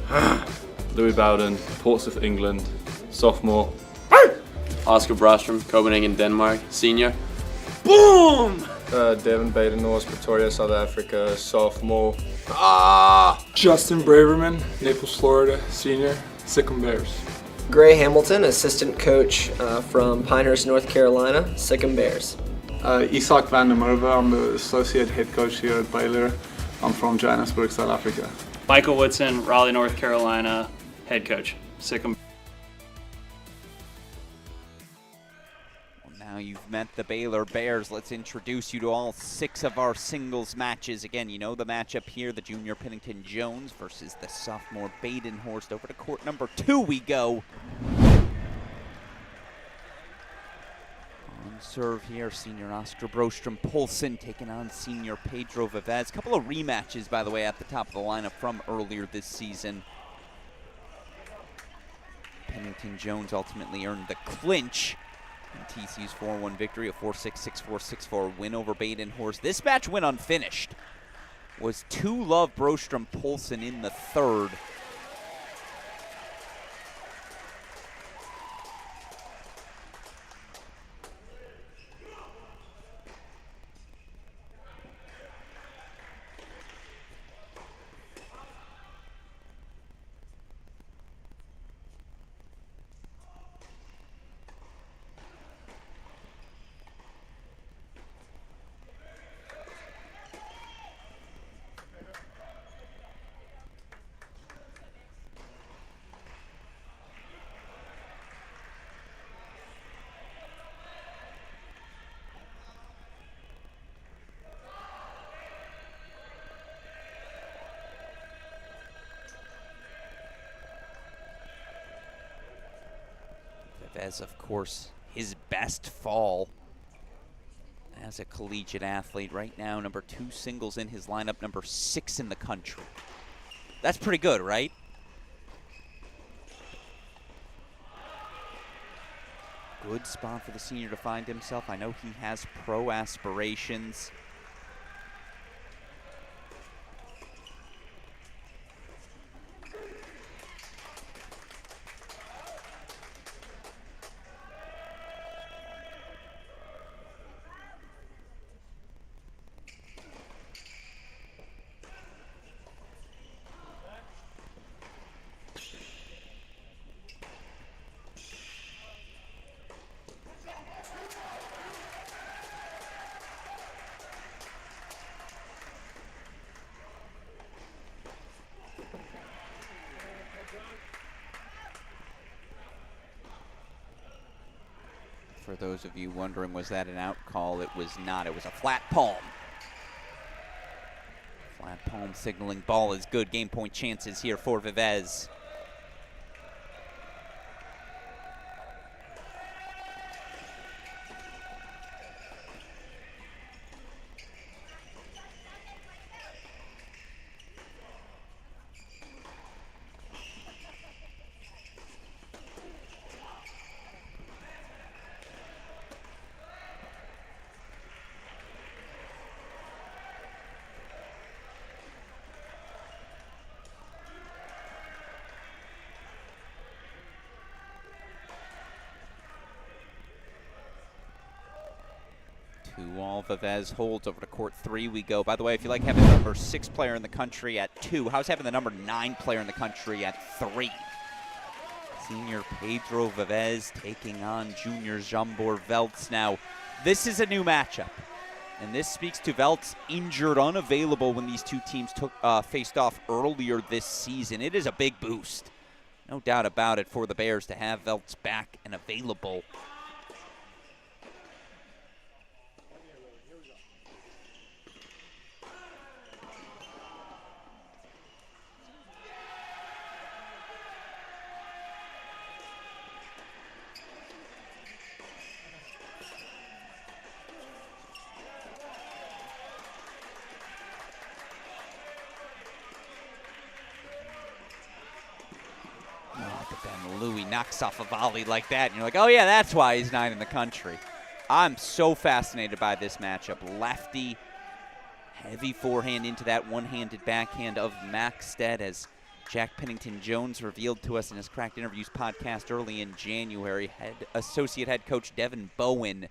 Louis Bowden, Portsmouth, England, sophomore. Oscar Brostrom, Copenhagen, Denmark, senior. Boom! Devin Baden-North, Pretoria, South Africa, sophomore. Justin Braverman, Naples, Florida, senior, second Bears. Gray Hamilton, assistant coach from Pinehurst, North Carolina, second Bears. Isak van der Merwe, I'm the associate head coach here at Baylor. I'm from Johannesburg, South Africa. Michael Woodson, Raleigh, North Carolina, head coach, second. Now you've met the Baylor Bears. Let's introduce you to all 6 of our singles matches. Again, you know the matchup here, the junior Pennington Jones versus the sophomore Badenhorst. Over to court number 2 we go. On serve here, senior Oscar Brostrom-Poulsen taking on senior Pedro Vivez. Couple of rematches, by the way, at the top of the lineup from earlier this season. Pennington Jones ultimately earned the clinch in TCU's 4-1 victory, a 4-6, 6-4, 6-4 win over Badenhorst. This match went unfinished. Was 2-love Brostrom-Poulsen in the third. As of course, his best fall as a collegiate athlete. Right now, number 2 singles in his lineup, number 6 in the country. That's pretty good, right? Good spot for the senior to find himself. I know he has pro aspirations. For those of you wondering, was that an out call? It was not. It was a flat palm. Flat palm signaling ball is good. Game point chances here for Vivez. All Vivez holds. Over to court 3 we go. By the way, if you like having the number 6 player in the country at 2, how's having the number 9 player in the country at 3? Senior Pedro Vivez taking on junior Jambor Veltz. Now, this is a new matchup, and this speaks to Veltz injured, unavailable when these two teams faced off earlier this season. It is a big boost, no doubt about it, for the Bears to have Veltz back and available. Louis knocks off a volley like that, and you're like, oh yeah, that's why he's 9 in the country. I'm so fascinated by this matchup. Lefty, heavy forehand into that one-handed backhand of Maxted, as Jack Pennington-Jones revealed to us in his Cracked Interviews podcast early in January. Associate head coach Devin Bowen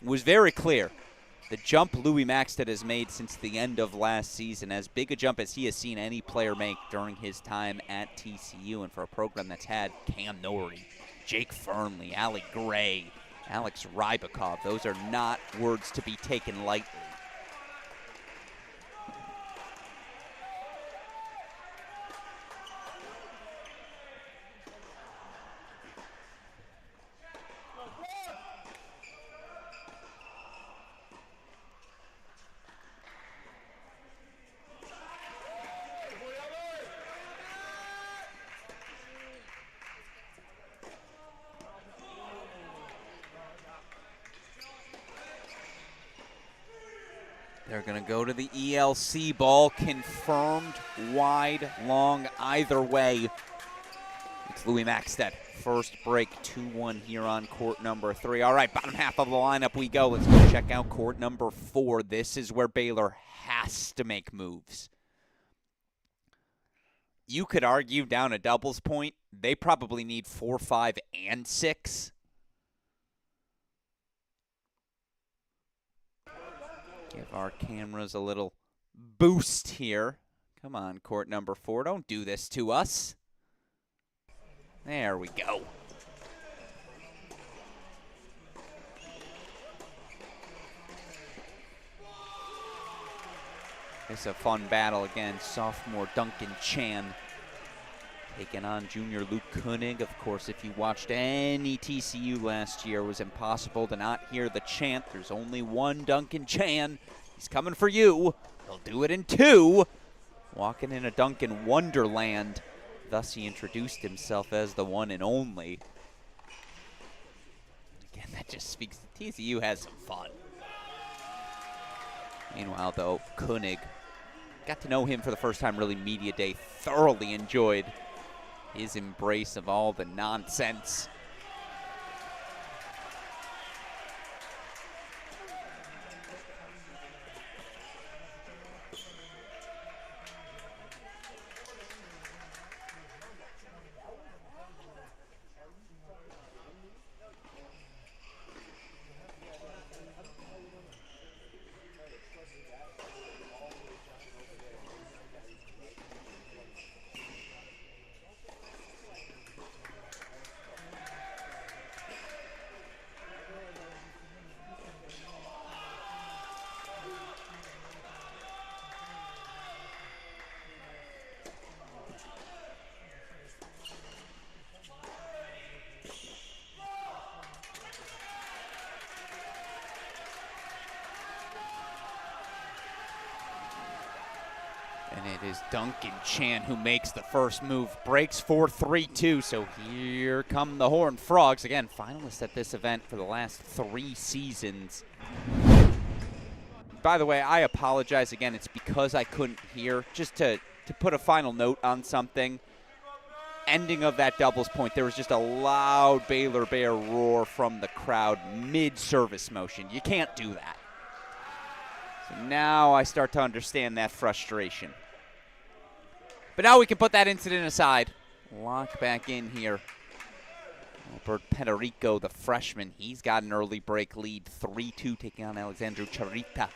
was very clear. The jump Louis Maxted has made since the end of last season, as big a jump as he has seen any player make during his time at TCU, and for a program that's had Cam Norrie, Jake Fernley, Ali Gray, Alex Rybakov, those are not words to be taken lightly. They're going to go to the ELC ball, confirmed wide, long, either way. It's Louis Maxted. First break, 2-1 here on court number 3. All right, bottom half of the lineup we go. Let's go check out court number 4. This is where Baylor has to make moves. You could argue down a doubles point, they probably need 4, 5, and 6. Give our cameras a little boost here. Come on, court number 4. Don't do this to us. There we go. It's a fun battle again. Sophomore Duncan Chan taking on junior Luke Koenig. Of course, if you watched any TCU last year, it was impossible to not hear the chant. There's only one Duncan Chan. He's coming for you. He'll do it in 2. Walking in a Duncan wonderland. Thus, he introduced himself as the one and only. Again, that just speaks to TCU has some fun. Meanwhile, though, Koenig, got to know him for the first time really media day. Thoroughly enjoyed his embrace of all the nonsense. And it is Duncan Chan who makes the first move. Breaks 4-3-2, so here come the Horned Frogs. Again, finalists at this event for the last 3 seasons. By the way, I apologize again. It's because I couldn't hear. Just to put a final note on something. Ending of that doubles point, there was just a loud Baylor Bear roar from the crowd mid-service motion. You can't do that. So now I start to understand that frustration. But now we can put that incident aside. Lock back in here. Albert Pederico, the freshman, he's got an early break lead. 3-2 taking on Alexandru Charita.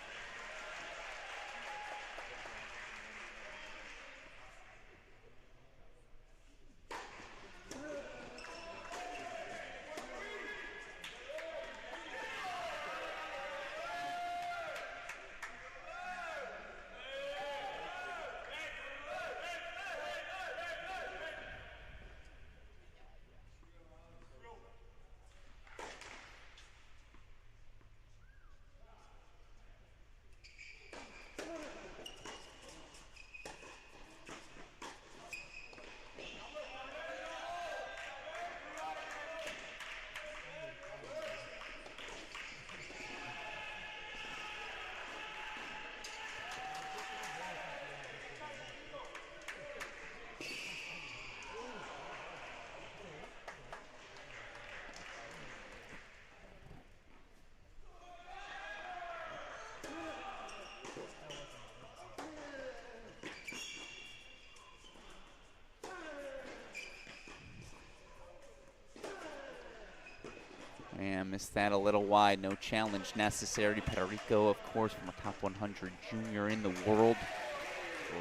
Yeah, missed that a little wide. No challenge necessary. Federico, of course, from a top 100 junior in the world.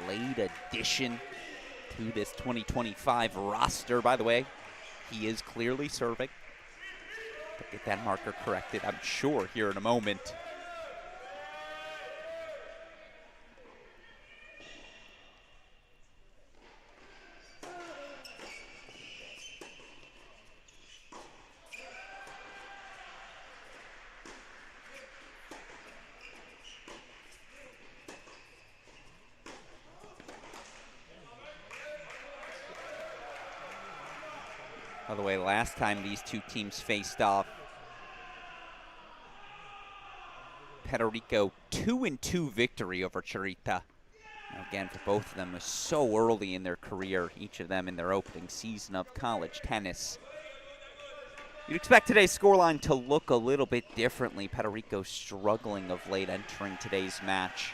Late addition to this 2025 roster. By the way, he is clearly serving. But get that marker corrected, I'm sure, here in a moment. By the way, last time these two teams faced off, Federico 2-2 victory over Chirita. Now again, for both of them, was so early in their career, each of them in their opening season of college tennis. You'd expect today's scoreline to look a little bit differently. Federico struggling of late entering today's match.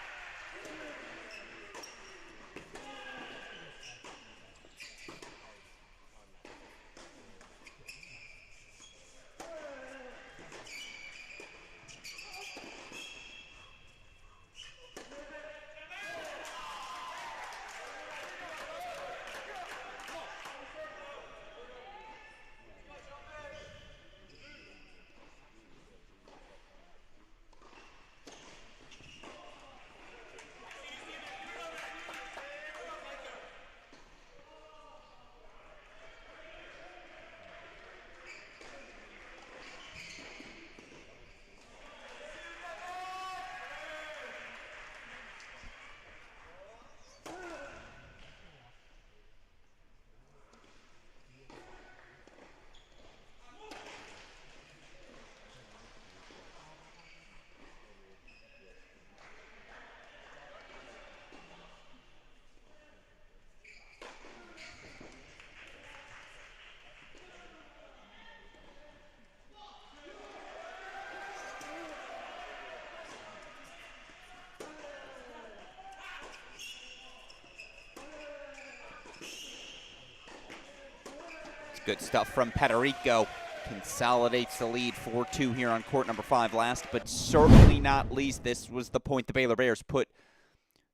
Good stuff from Federico. Consolidates the lead 4-2 here on court number 5. Last but certainly not least, this was the point the Baylor Bears put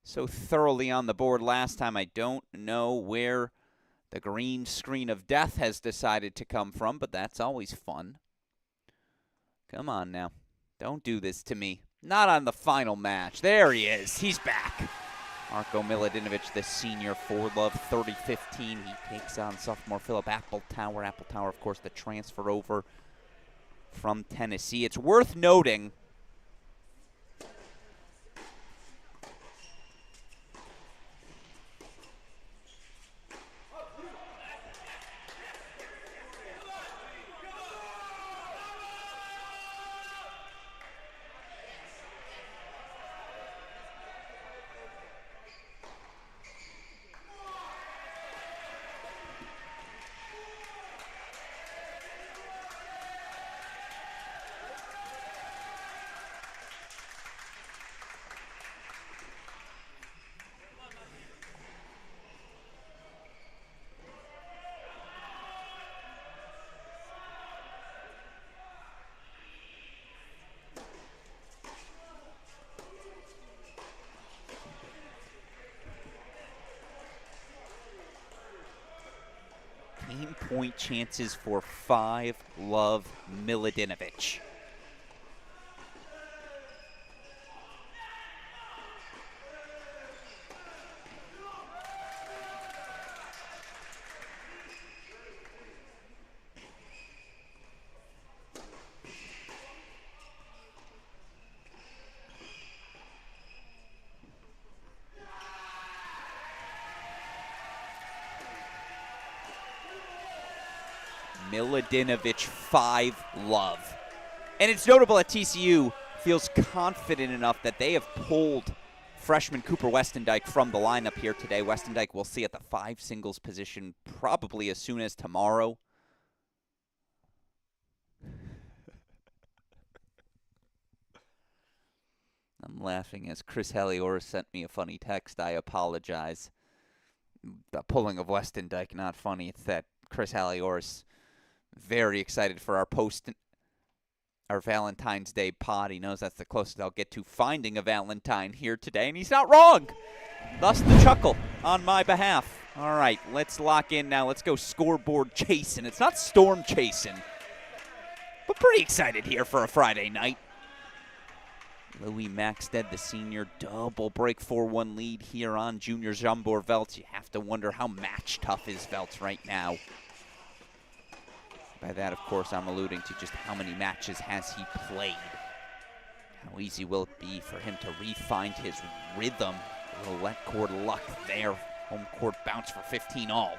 so thoroughly on the board last time. I don't know where the green screen of death has decided to come from, but that's always fun. Come on now. Don't do this to me. Not on the final match. There he is. He's back. Marko Miladinovic, the senior, for Love 30-15. He takes on sophomore Philip Appletower. Appletower, of course, the transfer over from Tennessee. It's worth noting game point chances for 5 Love Miladinovic. Miladinovic 5 Love. And it's notable that TCU feels confident enough that they have pulled freshman Cooper Westendijk from the lineup here today. Westendijk we'll see at the 5 singles position probably as soon as tomorrow. I'm laughing as Chris Halioris sent me a funny text. I apologize. The pulling of Westendijk, not funny. It's that Chris Halioris very excited for our post our Valentine's Day pod. He knows that's the closest I'll get to finding a Valentine here today, and he's not wrong. Thus the chuckle on my behalf. All right, let's lock in now. Let's go scoreboard chasing. It's not storm chasing, but pretty excited here for a Friday night. Louis Maxted, the senior, double break 4-1 lead here on junior Jambor Velts. You have to wonder how match tough is Velts right now. By that, of course, I'm alluding to just how many matches has he played. How easy will it be for him to re-find his rhythm? A little wet court luck there. Home court bounce for 15 all.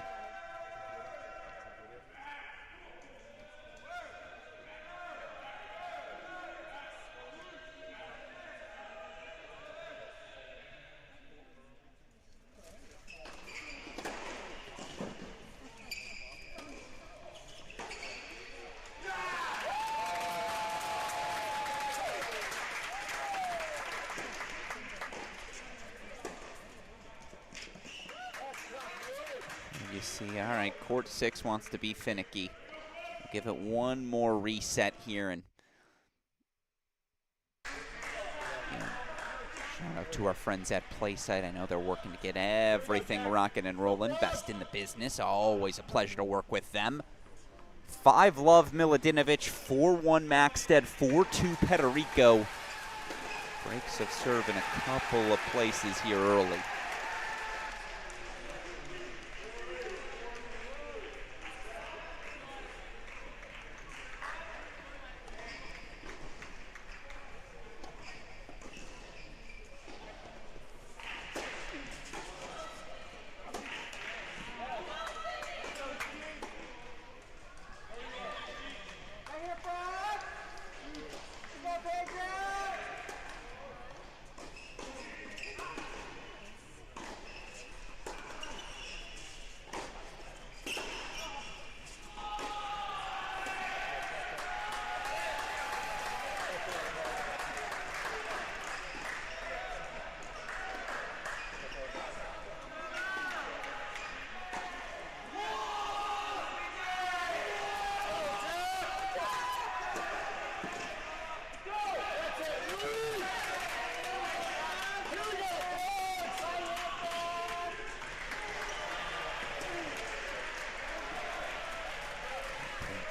All right, court 6 wants to be finicky. We'll give it one more reset here, and shout out to our friends at Playside. I know they're working to get everything rocking and rolling. Best in the business. Always a pleasure to work with them. 5-Love Miladinovic, 4-1 Maxted, 4-2 Petorico. Breaks of serve in a couple of places here early.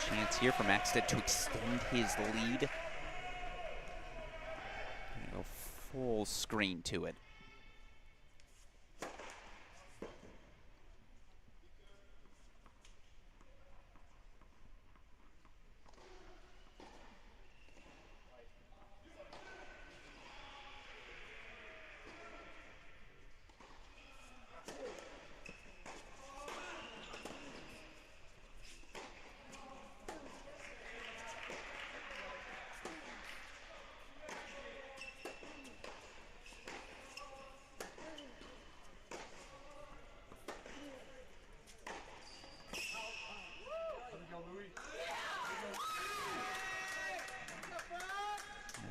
Chance here for Maxted to extend his lead. Go full screen to it.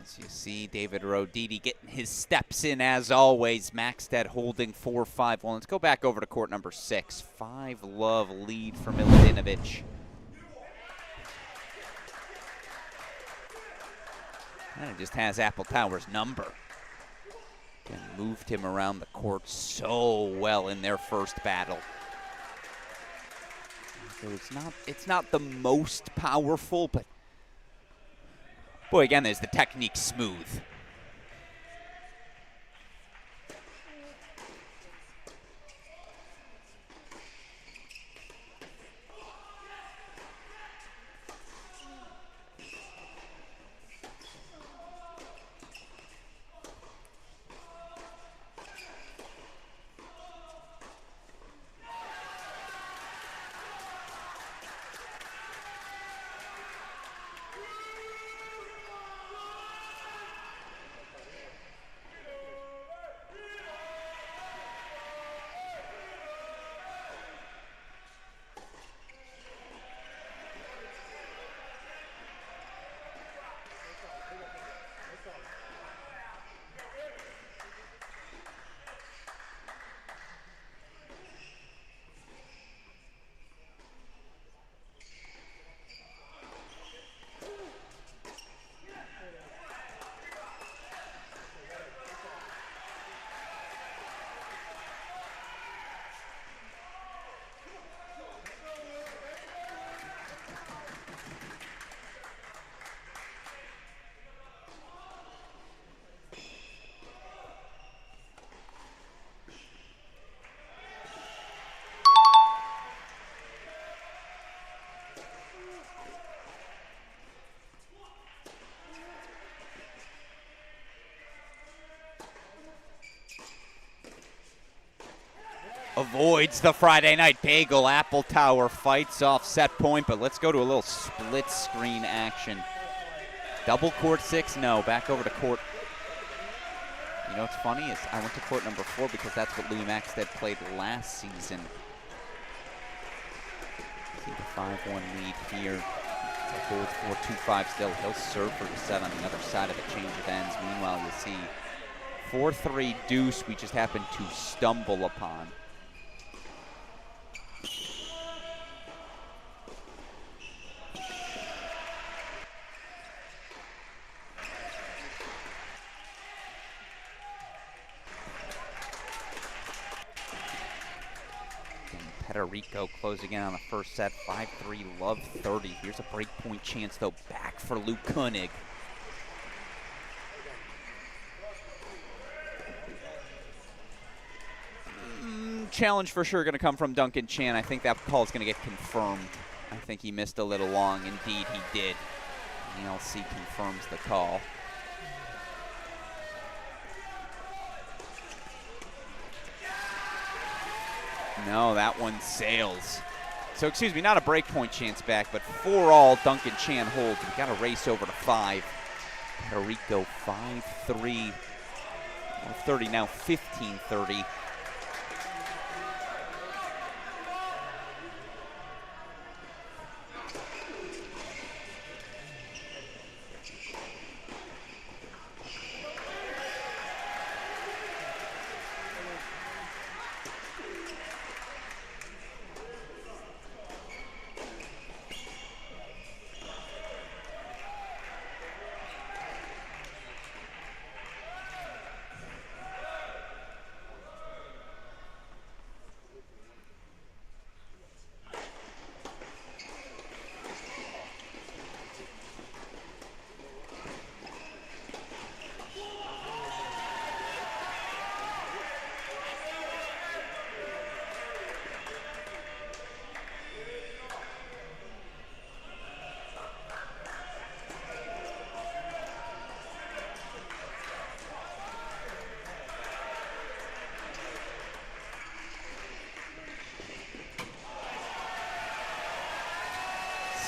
As you see, David Roditi getting his steps in as always. Maxted holding 4-5. Well, let's go back over to court number 6. 5-Love lead for Miladinovic. And it just has Apple Tower's number. And moved him around the court so well in their first battle. So it's not the most powerful, but boy, again, there's the technique smooth. avoids the Friday night bagel. Apple Tower fights off set point, but let's go to a little split screen action. Double court 6, no, back over to court. You know what's funny is I went to court number 4 because that's what Louis Maxted played last season. See the 5-1 lead here. Holds 4-2-5 still. He'll serve for the set on the other side of the change of ends. Meanwhile, you see 4-3 deuce we just happened to stumble upon. Puerto Rico closing in on the first set, 5-3, love 30. Here's a break point chance, though, back for Luke Koenig. Challenge for sure going to come from Duncan Chan. I think that call is going to get confirmed. I think he missed a little long. Indeed, he did. The LC confirms the call. No, that one sails. So, excuse me, not a break point chance back, but 4-all Duncan Chan holds. We've got a race over to 5. Puerto Rico 5-3. 30 now, 15-30.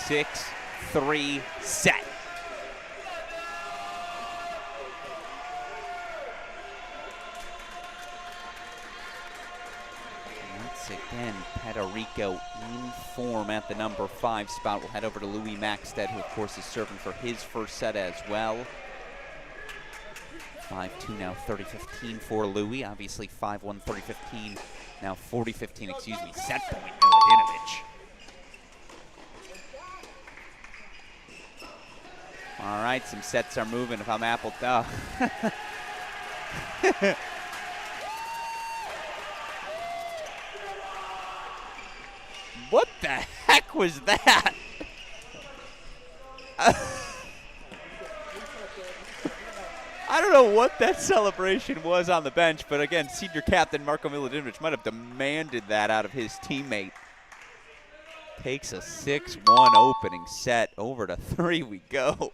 Six-3 set. Once again, Puerto Rico in form at the number 5 spot. We'll head over to Louis Maxted, who of course is serving for his first set as well. 5-2 now, 30-15 for Louis. Obviously 5-1, 30-15, now 40-15, excuse me. Set point, Miladinovich. All right, some sets are moving if I'm Apple. What the heck was that? I don't know what that celebration was on the bench, but again, senior captain Marko Miladinovich might have demanded that out of his teammate. Takes a 6-1 opening set. Over to 3 we go.